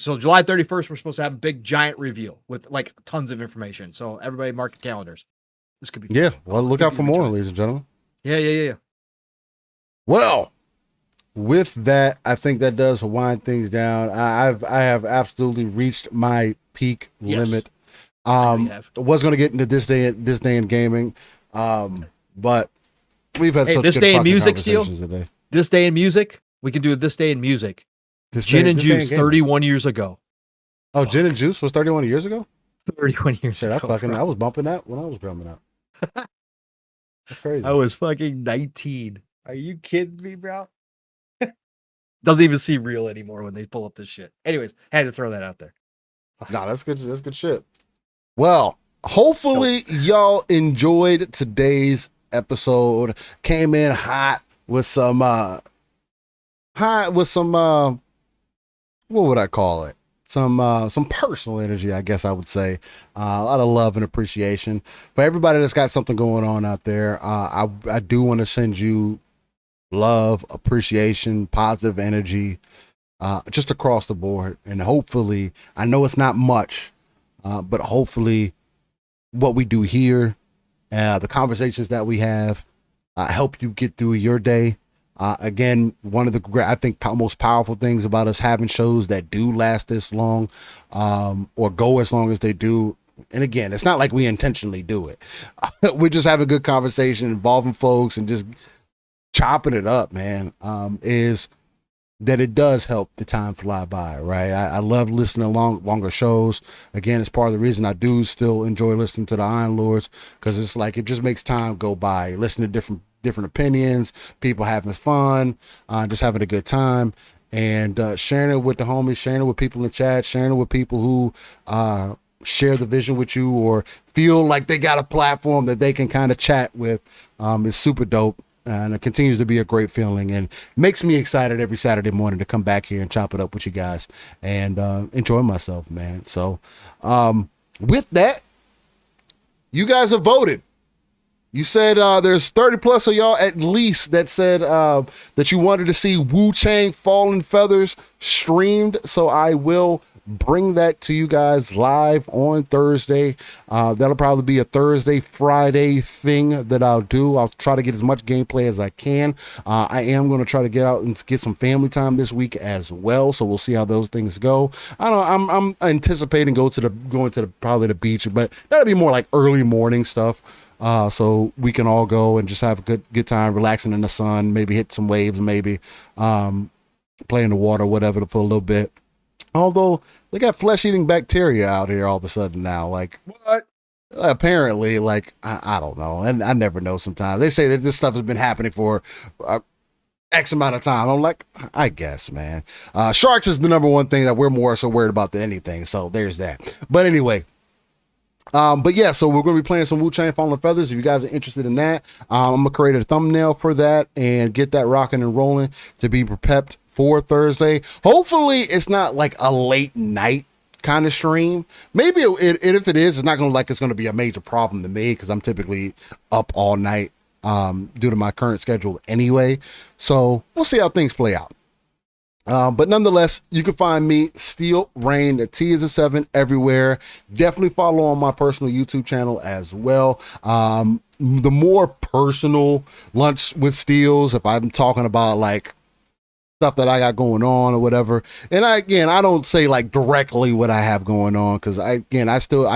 Speaker 3: So July 31st, we're supposed to have a big giant reveal with like tons of information. So everybody mark the calendars. This could be fun.
Speaker 4: Yeah, well, look
Speaker 3: Could
Speaker 4: out
Speaker 3: be
Speaker 4: for more,
Speaker 3: rejoicing.
Speaker 4: ladies and gentlemen.
Speaker 3: Yeah.
Speaker 4: Well, with that, I think that does wind things down. I have absolutely reached my peak
Speaker 3: Yes.
Speaker 4: limit.
Speaker 3: know you have.
Speaker 4: I was going to get into this day in gaming, but we've had
Speaker 3: Hey,
Speaker 4: such
Speaker 3: this
Speaker 4: good
Speaker 3: day in
Speaker 4: fucking
Speaker 3: music, Steel?
Speaker 4: conversations today.
Speaker 3: This day in music, we can do this day in music.
Speaker 4: This
Speaker 3: Gin
Speaker 4: day-
Speaker 3: and
Speaker 4: this day in
Speaker 3: Juice,
Speaker 4: gaming.
Speaker 3: 31 years ago.
Speaker 4: Oh, Gin and Juice was 31 years ago.
Speaker 3: 31 years
Speaker 4: Shit,
Speaker 3: ago. bro.
Speaker 4: I was bumping that when I was growing up. That's crazy.
Speaker 3: I was fucking 19. Are you kidding me, bro? Doesn't even seem real anymore when they pull up this shit. Anyways, had to throw that out there.
Speaker 4: No, that's good. That's good shit. Well, hopefully y'all enjoyed today's episode. Came in hot with some what would I call it? Some personal energy, I guess I would say. A lot of love and appreciation for everybody that's got something going on out there. I do want to send you love, appreciation, positive energy, just across the board. And hopefully, I know it's not much, but hopefully what we do here, the conversations that we have, help you get through your day. Again, one of the, I think, most powerful things about us having shows that do last this long, or go as long as they do. And again, it's not like we intentionally do it. We just have a good conversation involving folks and just chopping it up, man, is that it does help the time fly by, right? I love listening to longer shows. Again, it's part of the reason I do still enjoy listening to the Iron Lords, because it's like it just makes time go by. Listen to different opinions, people having fun, just having a good time, and sharing it with the homies, sharing it with people in chat, sharing it with people who share the vision with you or feel like they got a platform that they can kind of chat with, is super dope. And it continues to be a great feeling and makes me excited every Saturday morning to come back here and chop it up with you guys and enjoy myself, man. So with that, you guys have voted. You said there's 30 plus of y'all at least that said that you wanted to see Wuchang Fallen Feathers streamed. So I will bring that to you guys live on Thursday. That'll probably be a Thursday, Friday thing that I'll do. I'll try to get as much gameplay as I can. I am going to try to get out and get some family time this week as well. So we'll see how those things go. I don't know. I'm anticipating going to the probably the beach, but that'll be more like early morning stuff. So we can all go and just have a good time, relaxing in the sun, maybe hit some waves, maybe play in the water, whatever, for a little bit. Although they got flesh-eating bacteria out here all of a sudden now. Like, what? Apparently, like, I don't know. And I never know sometimes. They say that this stuff has been happening for X amount of time. I'm like, I guess, man. Sharks is the number one thing that we're more so worried about than anything. So there's that. But anyway. But yeah, so we're going to be playing some Wuchang Fallen Feathers. If you guys are interested in that, I'm going to create a thumbnail for that and get that rocking and rolling to be prepped for Thursday. Hopefully it's not like a late night kind of stream. Maybe if it is, it's not going to be a major problem to me because I'm typically up all night due to my current schedule anyway. So we'll see how things play out. But nonetheless, you can find me, Steel Rain, the T is a 7 everywhere. Definitely follow on my personal YouTube channel as well. The more personal Lunch with Steels, if I'm talking about like stuff that I got going on or whatever. And I don't say like directly what I have going on, because I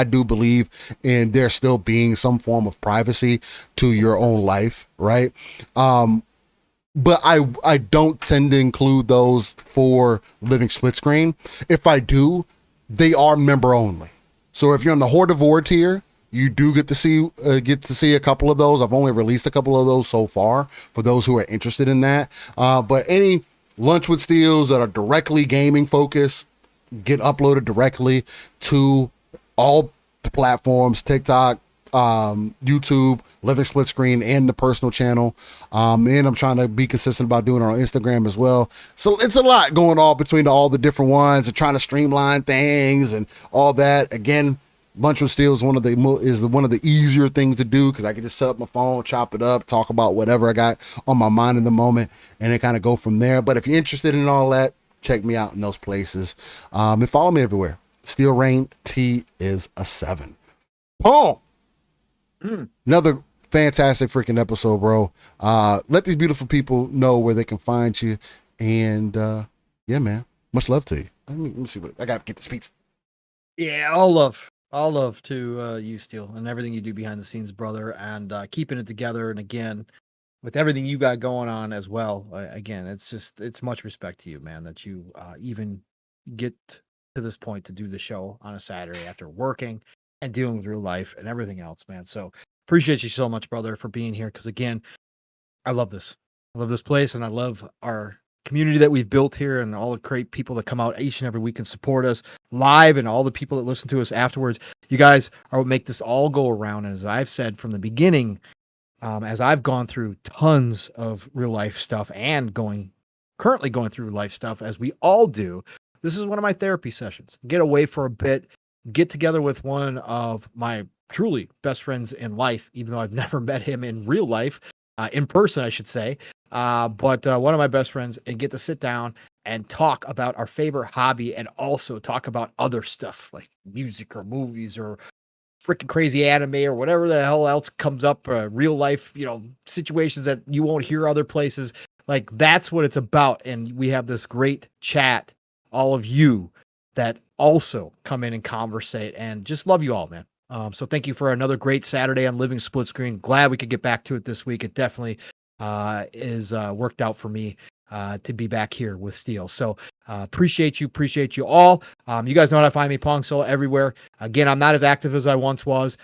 Speaker 4: do believe in there still being some form of privacy to your own life, right? But I don't tend to include those for living split screen. If I do, they are member only. So if you're on the Horde of War tier, you do get to see a couple of those. I've only released a couple of those so far for those who are interested in that. But any Lunch with Steels that are directly gaming focused get uploaded directly to all the platforms, TikTok, YouTube, Living Split Screen, and the personal channel. And I'm trying to be consistent about doing it on Instagram as well. So it's a lot going on between all the different ones and trying to streamline things and all that. Again, Lunch with Steel is one of the easier things to do because I can just set up my phone, chop it up, talk about whatever I got on my mind in the moment, and then kind of go from there. But if you're interested in all that, check me out in those places. And follow me everywhere. Steel Rain, T is a 7. Boom! Another fantastic freaking episode, bro. Let these beautiful people know where they can find you. And yeah, man, much love to you. Let me see what I got to get this pizza.
Speaker 3: Yeah, all love to you, Steel, and everything you do behind the scenes, brother, and keeping it together. And again, with everything you got going on as well, again, it's much respect to you, man, that you even get to this point to do the show on a Saturday after working and dealing with real life and everything else, man. So appreciate you so much, brother, for being here. Because again, I love this place, and I love our community that we've built here and all the great people that come out each and every week and support us live and all the people that listen to us afterwards. You guys are what make this all go around. And as I've said from the beginning, as I've gone through tons of real life stuff and currently going through life stuff, as we all do, this is one of my therapy sessions. Get away for a bit, get together with one of my truly best friends in life, even though I've never met him in real life, in person, I should say. But one of my best friends, and get to sit down and talk about our favorite hobby and also talk about other stuff like music or movies or freaking crazy anime or whatever the hell else comes up, real life, situations that you won't hear other places. Like, that's what it's about. And we have this great chat, all of you that also come in and conversate, and just love you all, man. So thank you for another great Saturday on Living Split Screen. Glad we could get back to it this week. It definitely is worked out for me to be back here with Steel. So appreciate you all. You guys know how to find me, Pong Soul, everywhere. Again, I'm not as active as I once was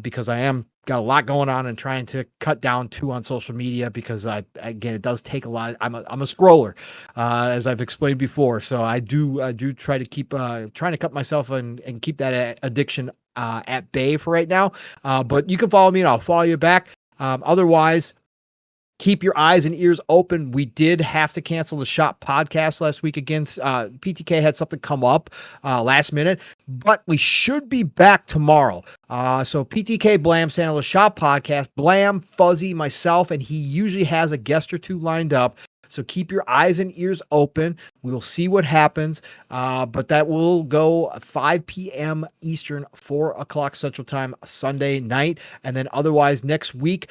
Speaker 3: because I am got a lot going on and trying to cut down too on social media, because again, it does take a lot. I'm a scroller, as I've explained before. So I do try to keep trying to cut myself and keep that addiction at bay for right now. But you can follow me and I'll follow you back. Otherwise, keep your eyes and ears open. We did have to cancel the Shop podcast last week against PTK had something come up last minute, but we should be back tomorrow. So PTK Blam's handle the Shop podcast, Blam, Fuzzy, myself, and he usually has a guest or two lined up. So keep your eyes and ears open. We'll see what happens. But that will go 5 p.m. Eastern, 4 o'clock Central Time, Sunday night. And then otherwise next week,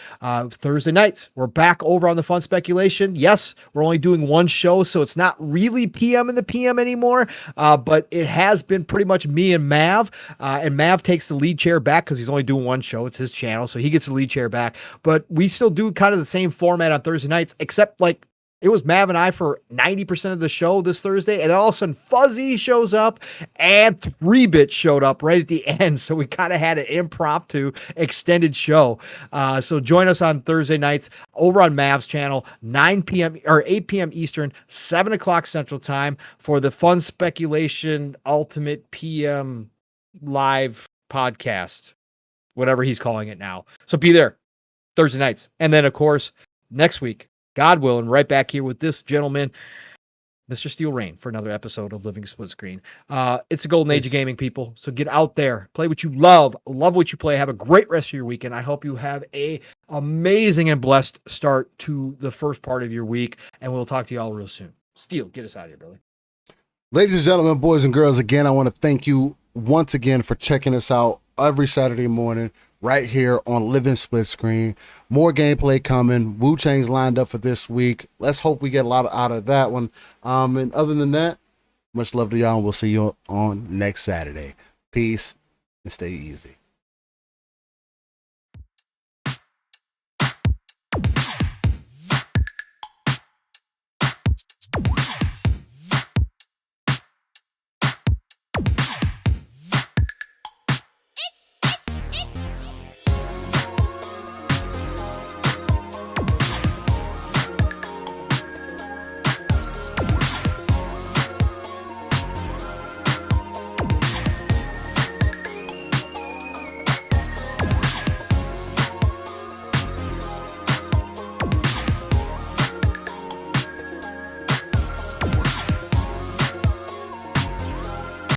Speaker 3: Thursday nights, we're back over on the Fun Speculation. Yes, we're only doing one show, so it's not really PM in the PM anymore. But it has been pretty much me and Mav. And Mav takes the lead chair back because he's only doing one show. It's his channel, so he gets the lead chair back. But we still do kind of the same format on Thursday nights, except like it was Mav and I for 90% of the show this Thursday, and all of a sudden Fuzzy shows up and 3-Bit showed up right at the end. So we kind of had an impromptu extended show. So join us on Thursday nights over on Mav's channel, 9 p.m. or 8 p.m. Eastern, 7 o'clock Central Time for the Fun Speculation Ultimate PM live podcast, whatever he's calling it now. So be there Thursday nights. And then, of course, next week, God willing, right back here with this gentleman, Mr. Steel Rain, for another episode of Living Split Screen. It's the golden age of gaming, people. So get out there, play what you love what you play. Have a great rest of your weekend. I hope you have a amazing and blessed start to the first part of your week, and we'll talk to you all real soon. Steel, get us out of here, brother.
Speaker 4: Ladies and gentlemen, boys and girls, again, I want to thank you once again for checking us out every Saturday morning right here on Living Split Screen. More gameplay coming. Wuchang's lined up for this week. Let's hope we get a lot out of that one. And other than that, much love to y'all, and we'll see you on next Saturday. Peace and stay easy.